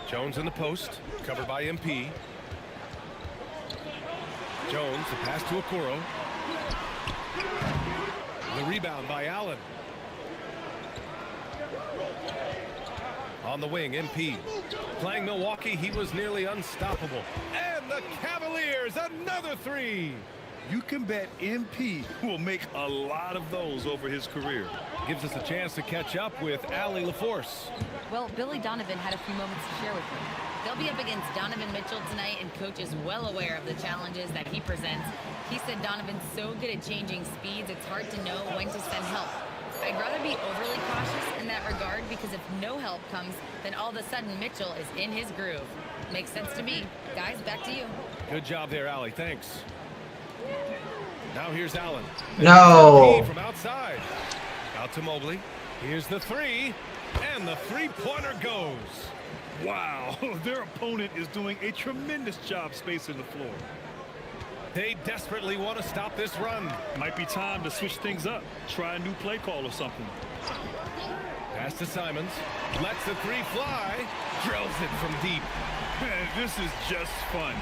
Jones in the post, covered by MP. Jones, the pass to Okoro. The rebound by Allen. On the wing, MP. Playing Milwaukee, he was nearly unstoppable. And the Cavaliers, another 3. You can bet MP will make a lot of those over his career. Gives us a chance to catch up with Allie LaForce. Well, Billy Donovan had a few moments to share with me. They'll be up against Donovan Mitchell tonight, and Coach is well aware of the challenges that he presents. He said Donovan's so good at changing speeds, it's hard to know when to send help. I'd rather be overly cautious in that regard, because if no help comes, then all of a sudden Mitchell is in his groove. Makes sense to me. Guys, back to you. Good job there, Allie. Thanks. Now here's Allen. No. From outside. Out to Mobley. Here's the three. And the three-pointer goes. Wow, their opponent is doing a tremendous job spacing the floor. They desperately want to stop this run. Might be time to switch things up. Try a new play call or something. Pass to Simons. Lets the three fly. Drills it from deep. This is just fun.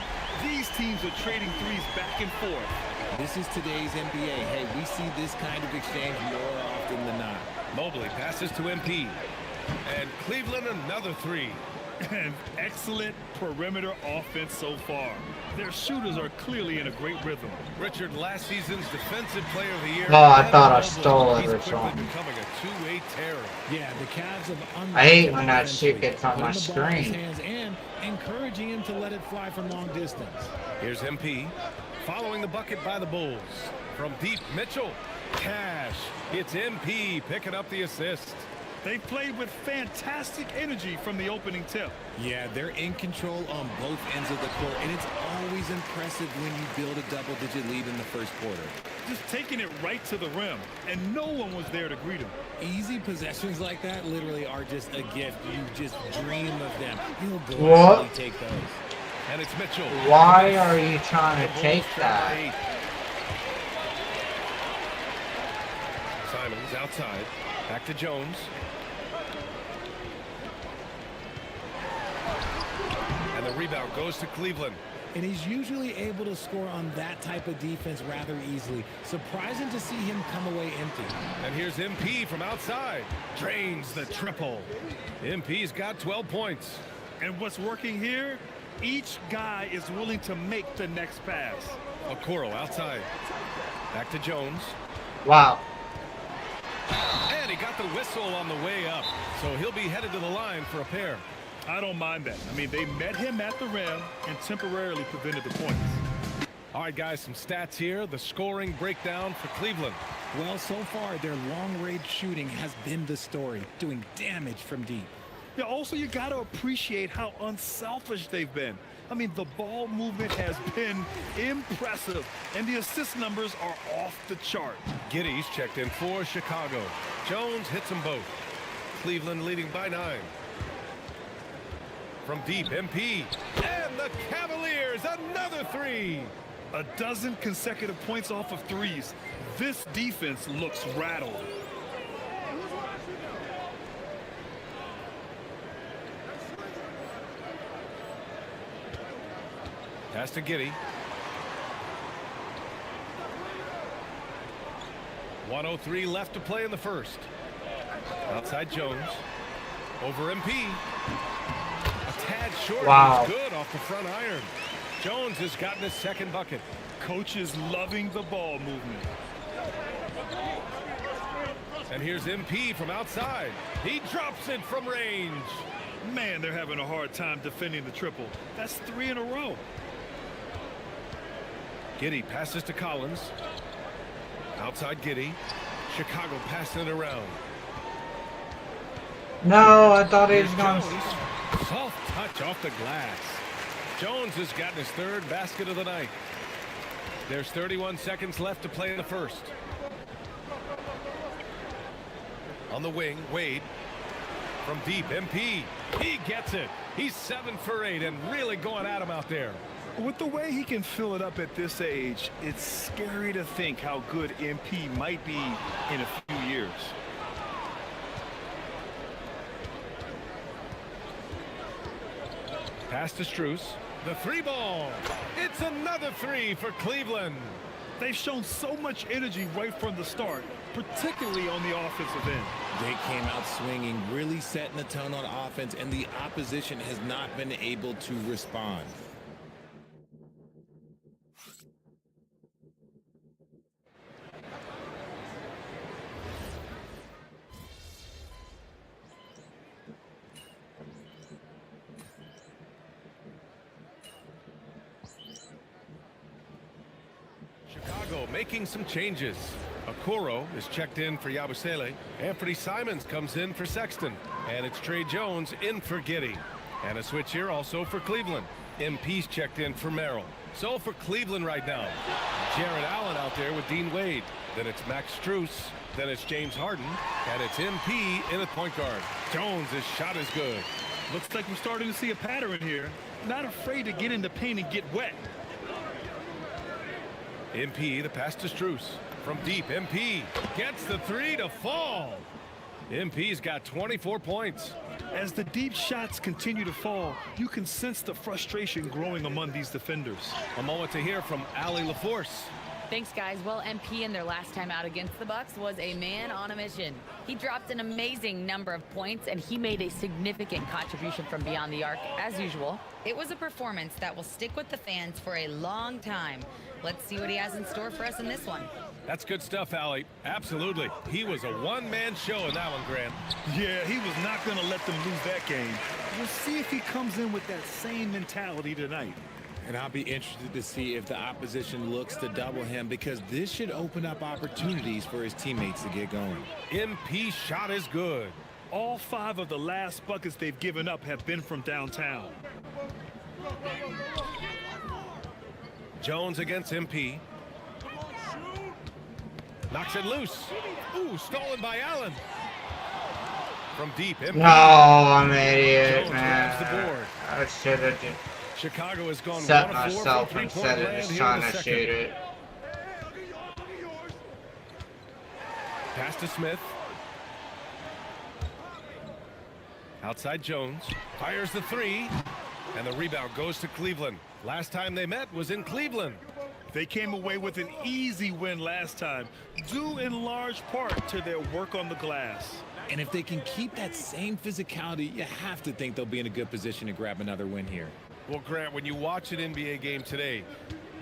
These teams are trading threes back and forth. This is today's NBA. Hey, we see this kind of exchange more often than not. Mobley passes to MP. And Cleveland another three. An excellent perimeter offense so far. Their shooters are clearly in a great rhythm. Richard, last season's defensive player of the year. Oh, I thought I stole it or something. Becoming a two-way terror. Yeah, the Cavs have I hate when that shit gets on my screen. And encouraging him to let it fly from long distance. Here's MP. Following the bucket by the Bulls. From deep, Mitchell. Cash. It's MP picking up the assist. They played with fantastic energy from the opening tip. Yeah, they're in control on both ends of the court, and it's always impressive when you build a double-digit lead in the first quarter. Just taking it right to the rim, and no one was there to greet him. Easy possessions like that literally are just a gift. You just dream of them. You'll gladly take those. And it's Mitchell. Why are you trying to take that? Simons outside. Back to Jones. And the rebound goes to Cleveland. And he's usually able to score on that type of defense rather easily. Surprising to see him come away empty. And here's MP from outside. Drains the triple. MP's got 12 points. And what's working here? Each guy is willing to make the next pass. Okoro outside. Back to Jones. Wow. And he got the whistle on the way up. So he'll be headed to the line for a pair. I don't mind that. I mean, they met him at the rim and temporarily prevented the points. All right, guys, some stats here. The scoring breakdown for Cleveland. Well, so far, their long-range shooting has been the story, doing damage from deep. Yeah, also, you got to appreciate how unselfish they've been. I mean, the ball movement has been impressive, and the assist numbers are off the chart. Giddey's checked in for Chicago. Jones hits them both. Cleveland leading by 9. From deep, MP. And the Cavaliers, another three. A dozen consecutive points off of threes. This defense looks rattled. Pass to Giddey. 1:03 left to play in the first. Outside Jones. Over MP. A tad short. Wow. Good off the front iron. Jones has gotten his second bucket. Coach is loving the ball movement. And here's MP from outside. He drops it from range. Man, they're having a hard time defending the triple. That's 3 in a row. Giddey passes to Collins. Outside Giddey. Chicago passing it around. No, I thought he was going to... Soft touch off the glass. Jones has gotten his third basket of the night. There's 31 seconds left to play in the first. On the wing, Wade. From deep, MP. He gets it. He's 7 for 8 and really going at him out there. With the way he can fill it up at this age, it's scary to think how good MP might be in a few years. Pass to Strus. The three ball. It's another three for Cleveland. They've shown so much energy right from the start, particularly on the offensive end. They came out swinging, really setting the tone on offense, and the opposition has not been able to respond. Making some changes. Okoro is checked in for Yabusele. Anthony Simons comes in for Sexton. And it's Trey Jones in for Giddey. And a switch here also for Cleveland. MP's checked in for Merrill. So for Cleveland right now, Jared Allen out there with Dean Wade. Then it's Max Strus. Then it's James Harden. And it's MP in at point guard. Jones, his shot is good. Looks like we're starting to see a pattern here. Not afraid to get in the paint and get wet. MP, the pass to Strus. From deep, MP gets the three to fall. MP's got 24 points. As the deep shots continue to fall, you can sense the frustration growing among these defenders. A moment to hear from Allie LaForce. Thanks, guys. Well, MP in their last time out against the Bucks was a man on a mission. He dropped an amazing number of points, and he made a significant contribution from beyond the arc, as usual. It was a performance that will stick with the fans for a long time. Let's see what he has in store for us in this one. That's good stuff, Allie. Absolutely. He was a one-man show in that one, Grant. Yeah, he was not going to let them lose that game. We'll see if he comes in with that same mentality tonight. And I'll be interested to see if the opposition looks to double him, because this should open up opportunities for his teammates to get going. MP's shot is good. All 5 of the last buckets they've given up have been from downtown. Jones against MP. Knocks it loose. Ooh, stolen by Allen. From deep, MP. No, I'm an idiot, Jones man. grabs the board. I should have just Chicago has gone set 1 of 4 myself from instead three-point of land just here trying in the to second. shoot it. Pass to Smith. Outside Jones. Fires the three. And the rebound goes to Cleveland. Last time they met was in Cleveland. They came away with an easy win last time, due in large part to their work on the glass. And if they can keep that same physicality, you have to think they'll be in a good position to grab another win here. Well, Grant, when you watch an NBA game today,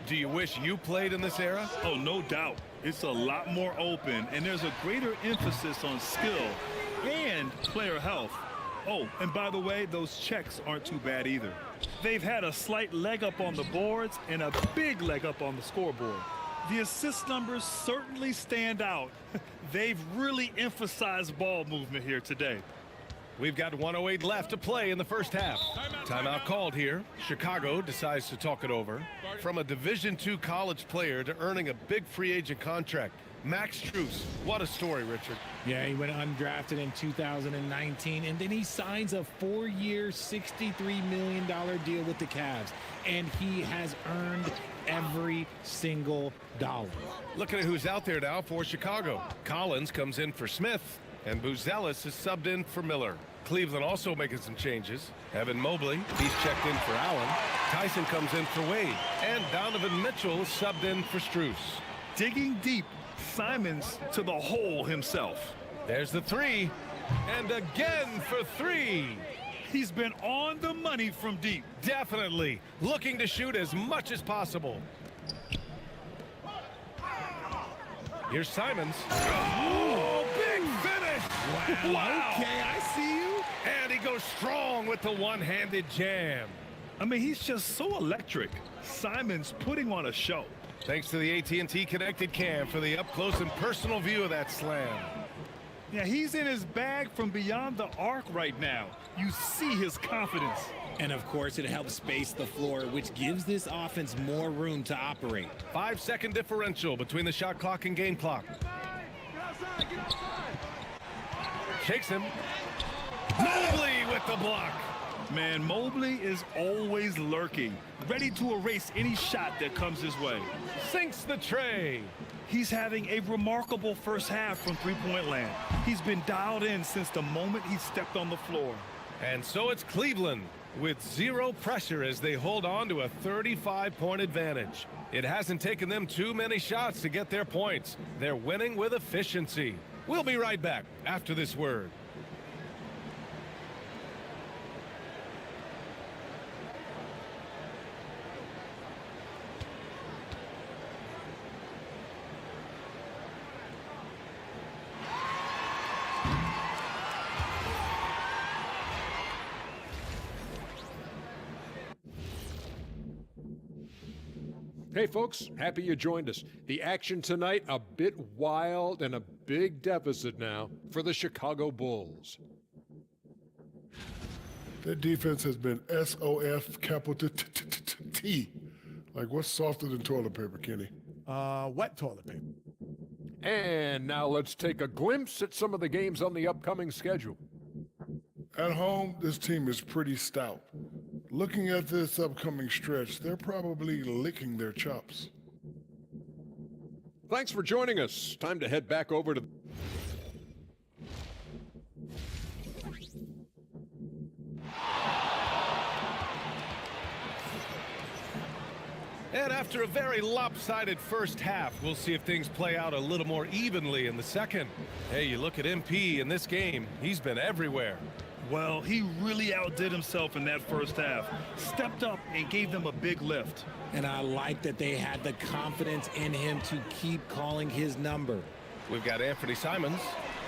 do you wish you played in this era? Oh, no doubt. It's a lot more open, and there's a greater emphasis on skill and player health. Oh, and by the way, those checks aren't too bad either. They've had a slight leg up on the boards and a big leg up on the scoreboard. The assist numbers certainly stand out. They've really emphasized ball movement here today. We've got 1:08 left to play in the first half. Timeout called here. Chicago decides to talk it over. From a Division II college player to earning a big free agent contract, Max Strus. What a story, Richard. Yeah, he went undrafted in 2019, and then he signs a 4-year, $63 million deal with the Cavs, and he has earned every single dollar. Looking at who's out there now for Chicago. Collins comes in for Smith, and Buzelis is subbed in for Miller. Cleveland also making some changes. Evan Mobley, he's checked in for Allen. Tyson comes in for Wade, and Donovan Mitchell is subbed in for Strus. Digging deep, Simons to the hole himself. There's the three, and again for three. He's been on the money from deep. Definitely looking to shoot as much as possible. Here's Simons. Oh, big finish. Wow. Okay, I see you. And he goes strong with the one-handed jam. I mean, he's just so electric. Simons putting on a show. Thanks to the AT&T connected cam for the up-close and personal view of that slam. Yeah, he's in his bag from beyond the arc right now. You see his confidence. And of course, it helps space the floor, which gives this offense more room to operate. 5-second differential between the shot clock and game clock. Shakes him. Mobley with the block. Man, Mobley is always lurking, ready to erase any shot that comes his way. Sinks the tray. He's having a remarkable first half from three-point land. He's been dialed in since the moment he stepped on the floor. And so it's Cleveland with zero pressure as they hold on to a 35-point advantage. It hasn't taken them too many shots to get their points. They're winning with efficiency. We'll be right back after this word. Hey folks, happy you joined us. The action tonight, a bit wild and a big deficit now for the Chicago Bulls. Their defense has been SOF capital T. Like, what's softer than toilet paper, Kenny? Wet toilet paper. And now let's take a glimpse at some of the games on the upcoming schedule. At home, this team is pretty stout. Looking at this upcoming stretch, they're probably licking their chops. Thanks for joining us. Time to head back over to... And after a very lopsided first half, we'll see if things play out a little more evenly in the second. Hey, you look at MP in this game, he's been everywhere. Well, he really outdid himself in that first half. Stepped up and gave them a big lift. And I like that they had the confidence in him to keep calling his number. We've got Anthony Simons,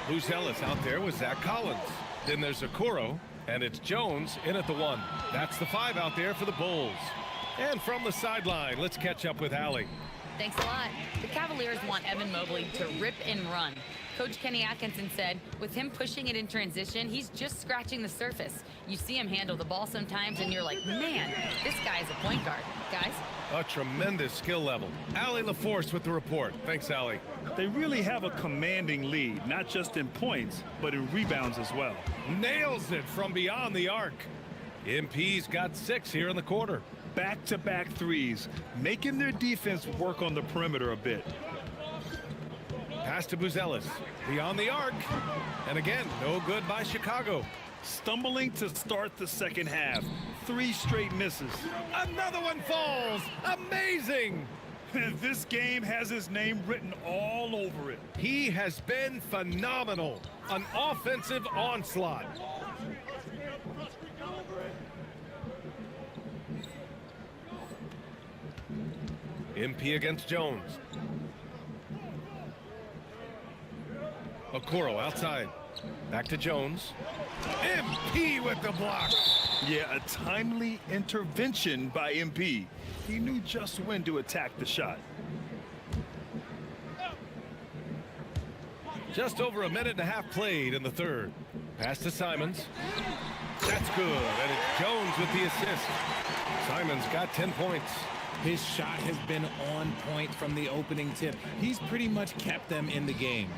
Buzelis out there with Zach Collins. Then there's Okoro, and it's Jones in at the 1. That's the 5 out there for the Bulls. And from the sideline, let's catch up with Allie. Thanks a lot. The Cavaliers want Evan Mobley to rip and run. Coach Kenny Atkinson said, with him pushing it in transition, he's just scratching the surface. You see him handle the ball sometimes, and you're like, man, this guy's a point guard. Guys? A tremendous skill level. Allie LaForce with the report. Thanks, Allie. They really have a commanding lead, not just in points, but in rebounds as well. Nails it from beyond the arc. MP's got 6 here in the quarter. Back-to-back threes, making their defense work on the perimeter a bit. Pass to Buzelis. Beyond the arc. And again, no good by Chicago. Stumbling to start the second half. 3 straight misses. Another one falls. Amazing. This game has his name written all over it. He has been phenomenal. An offensive onslaught. MP against Jones. Okoro outside. Back to Jones. MP with the block. Yeah, a timely intervention by MP. He knew just when to attack the shot. Just over a minute and a half played in the third. Pass to Simons. That's good. And it's Jones with the assist. Simons got 10 points. His shot has been on point from the opening tip. He's pretty much kept them in the game.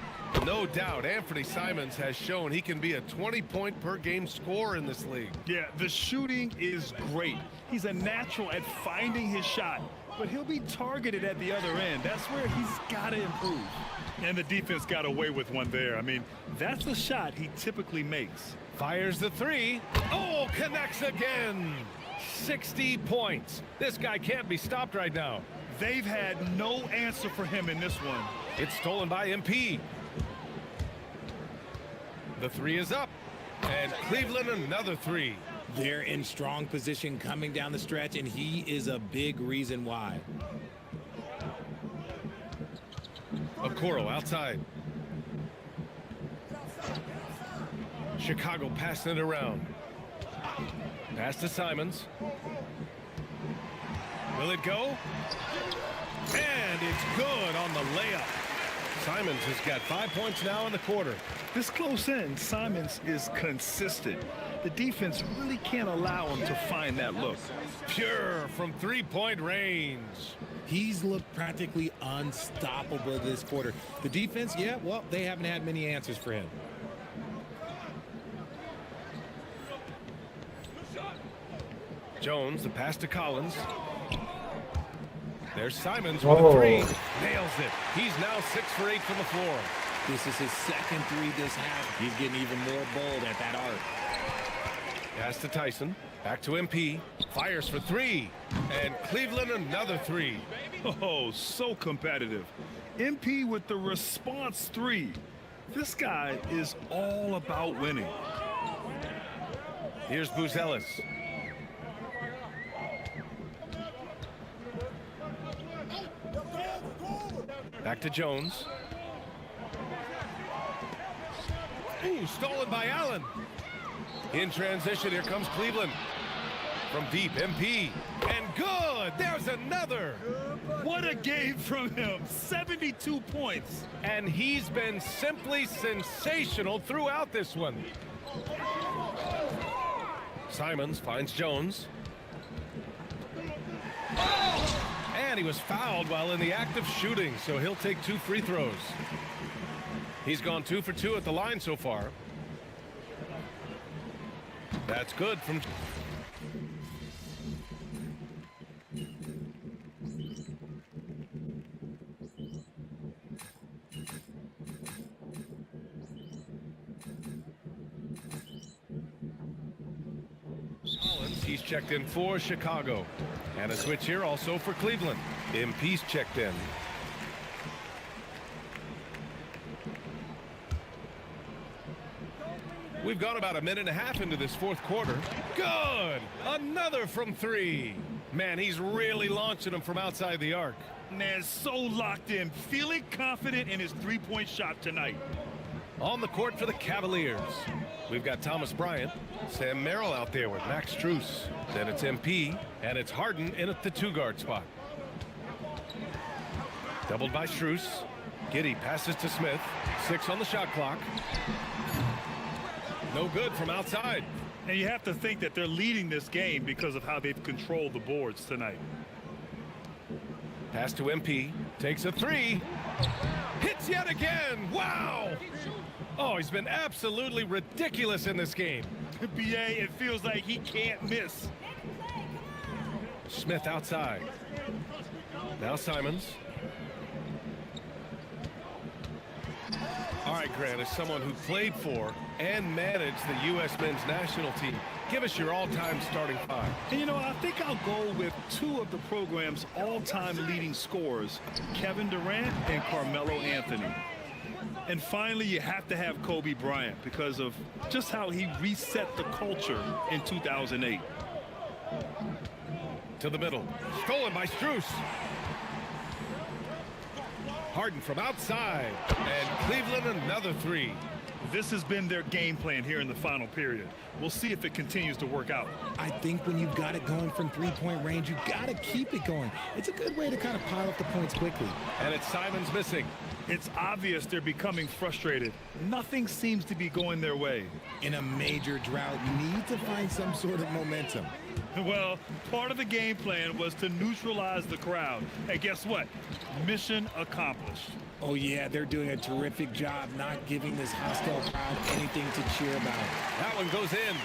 No doubt, Anthony Simons has shown he can be a 20-point-per-game scorer in this league. Yeah, the shooting is great. He's a natural at finding his shot, but he'll be targeted at the other end. That's where he's got to improve. And the defense got away with one there. I mean, that's the shot he typically makes. Fires the 3. Oh, connects again. 60 points. This guy can't be stopped right now. They've had no answer for him in this one. It's stolen by MP. The 3 is up. And Cleveland another 3. They're in strong position coming down the stretch, and he is a big reason why. Okoro outside. Chicago passing it around. Pass to Simons. Will it go? And it's good on the layup. Simons has got 5 points now in the quarter. This close in, Simons is consistent. The defense really can't allow him to find that look. Pure from 3-point range. He's looked practically unstoppable this quarter. The defense, yeah, well, they haven't had many answers for him. Jones, the pass to Collins. There's Simons with a 3. Nails it. He's now 6 for 8 from the floor. This is his second 3 this half. He's getting even more bold at that arc. Pass to Tyson. Back to MP. Fires for 3. And Cleveland another 3. Oh, so competitive. MP with the response 3. This guy is all about winning. Here's Buzelis. Back to Jones. Ooh, stolen by Allen. In transition, here comes Cleveland. From deep, MP. And good! There's another! What a game from him. 72 points. And he's been simply sensational throughout this one. Simons finds Jones. And he was fouled while in the act of shooting, so he'll take 2 free throws. He's gone 2 for 2 at the line so far. That's good from... He's checked in for Chicago. And a switch here also for Cleveland. MP's checked in. We've gone about a minute and a half into this fourth quarter. Good! Another from 3. Man, he's really launching them from outside the arc. Man, so locked in, feeling confident in his three-point shot tonight. On the court for the Cavaliers, we've got Thomas Bryant, Sam Merrill out there with Max Strus. Then it's MP, and it's Harden in at the 2-guard spot. Doubled by Strus. Giddey passes to Smith. 6 on the shot clock. No good from outside. And you have to think that they're leading this game because of how they've controlled the boards tonight. Pass to MP. Takes a 3. Hits yet again. Wow. Oh, he's been absolutely ridiculous in this game. BA, it feels like he can't miss. Smith outside. Now Simons. All right, Grant, as someone who played for and managed the U.S. men's national team, give us your all-time starting 5. And, you know, I think I'll go with 2 of the program's all-time leading scorers, Kevin Durant and Carmelo Anthony. And finally, you have to have Kobe Bryant because of just how he reset the culture in 2008. To the middle. Stolen by Strus. Harden from outside. And Cleveland another 3. This has been their game plan here in the final period. We'll see if it continues to work out. I think when you've got it going from 3-point range, you got to keep it going. It's a good way to kind of pile up the points quickly. And it's Simons missing. It's obvious they're becoming frustrated. Nothing seems to be going their way. In a major drought, you need to find some sort of momentum. Well, part of the game plan was to neutralize the crowd. And guess what? Mission accomplished. Oh, yeah, they're doing a terrific job not giving this hostile crowd anything to cheer about. That one goes in.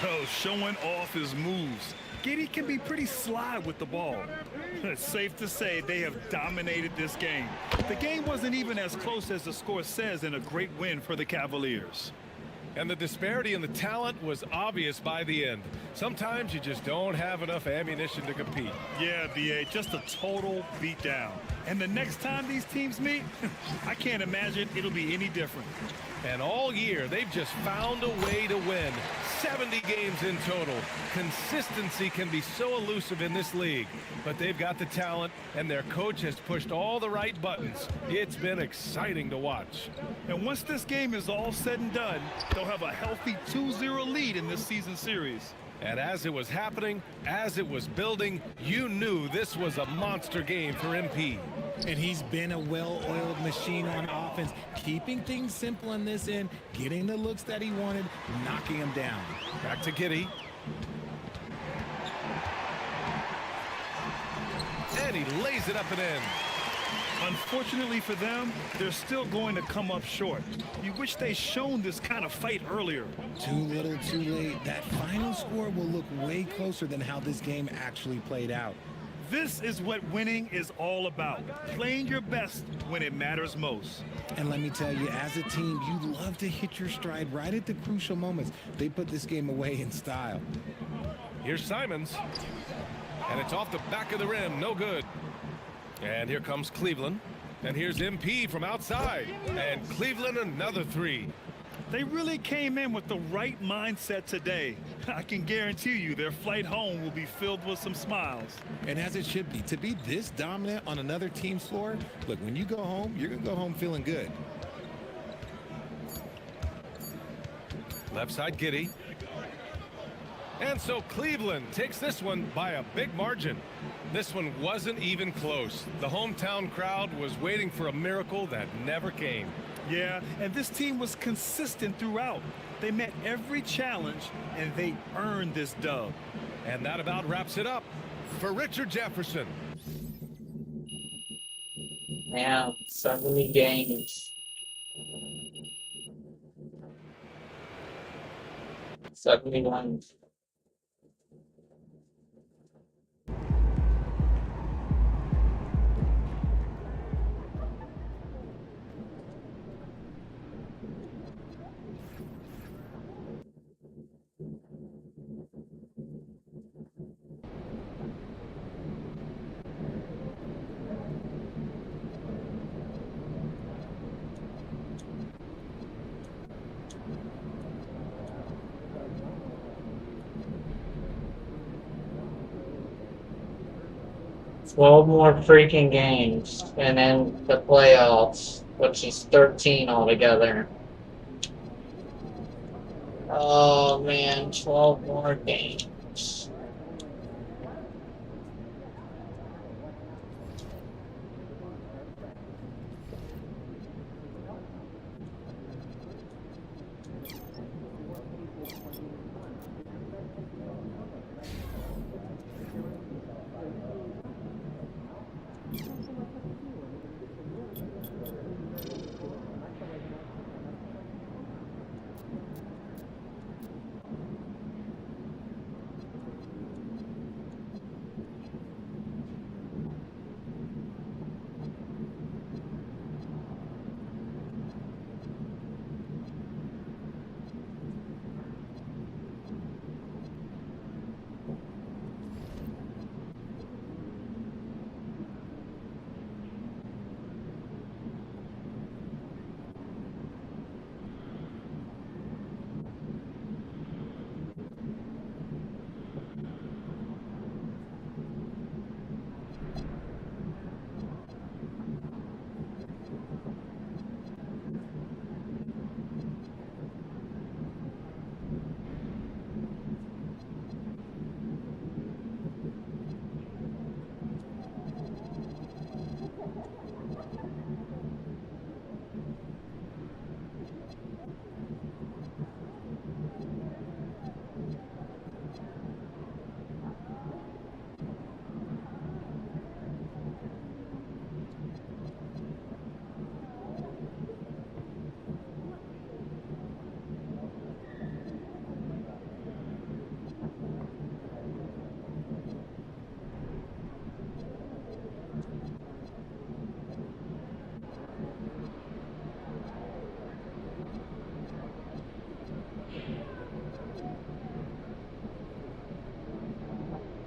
Oh, showing off his moves. Giddey can be pretty sly with the ball. It's safe to say they have dominated this game. The game wasn't even as close as the score says in a great win for the Cavaliers. And the disparity in the talent was obvious by the end. Sometimes you just don't have enough ammunition to compete. Yeah, BA, just a total beatdown. And the next time these teams meet, I can't imagine it'll be any different. And all year, they've just found a way to win. 70 games in total. Consistency can be so elusive in this league, but they've got the talent, and their coach has pushed all the right buttons. It's been exciting to watch. And once this game is all said and done, they'll have a healthy 2-0 lead in this season series. And as it was happening, as it was building, you knew this was a monster game for MP. And he's been a well-oiled machine on offense, keeping things simple in this end, getting the looks that he wanted, knocking them down. Back to Giddey. And he lays it up and in. Unfortunately for them, they're still going to come up short. You wish they'd shown this kind of fight earlier. Too little, too late. That final score will look way closer than how this game actually played out. This is what winning is all about. Playing your best when it matters most. And let me tell you, as a team, you love to hit your stride right at the crucial moments. They put this game away in style. Here's Simons. And it's off the back of the rim. No good. And here comes Cleveland. And here's MP from outside. And Cleveland another 3. They really came in with the right mindset today. I can guarantee you their flight home will be filled with some smiles. And as it should be. To be this dominant on another team's floor, look, when you go home, you're going to go home feeling good. Left side, Giddey. And so Cleveland takes this one by a big margin. This one wasn't even close. The hometown crowd was waiting for a miracle that never came. Yeah, and this team was consistent throughout. They met every challenge, and they earned this dub. And that about wraps it up for Richard Jefferson. Yeah, 70 games. 71. 12 more freaking games, and then the playoffs, which is 13 altogether. Oh man, 12 more games.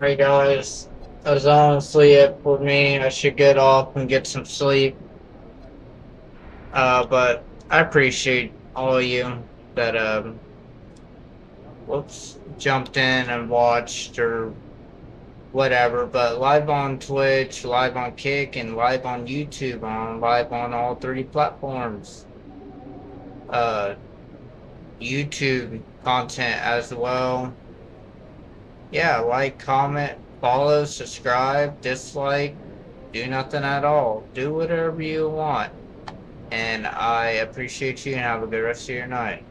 Hey guys, that's honestly it for me. I should get off and get some sleep. But I appreciate all of you that jumped in and watched or whatever. But live on Twitch, live on Kick, and live on YouTube, live on all 3 platforms. YouTube content as well. Yeah, like, comment, follow, subscribe, dislike, do nothing at all. Do whatever you want. And I appreciate you and have a good rest of your night.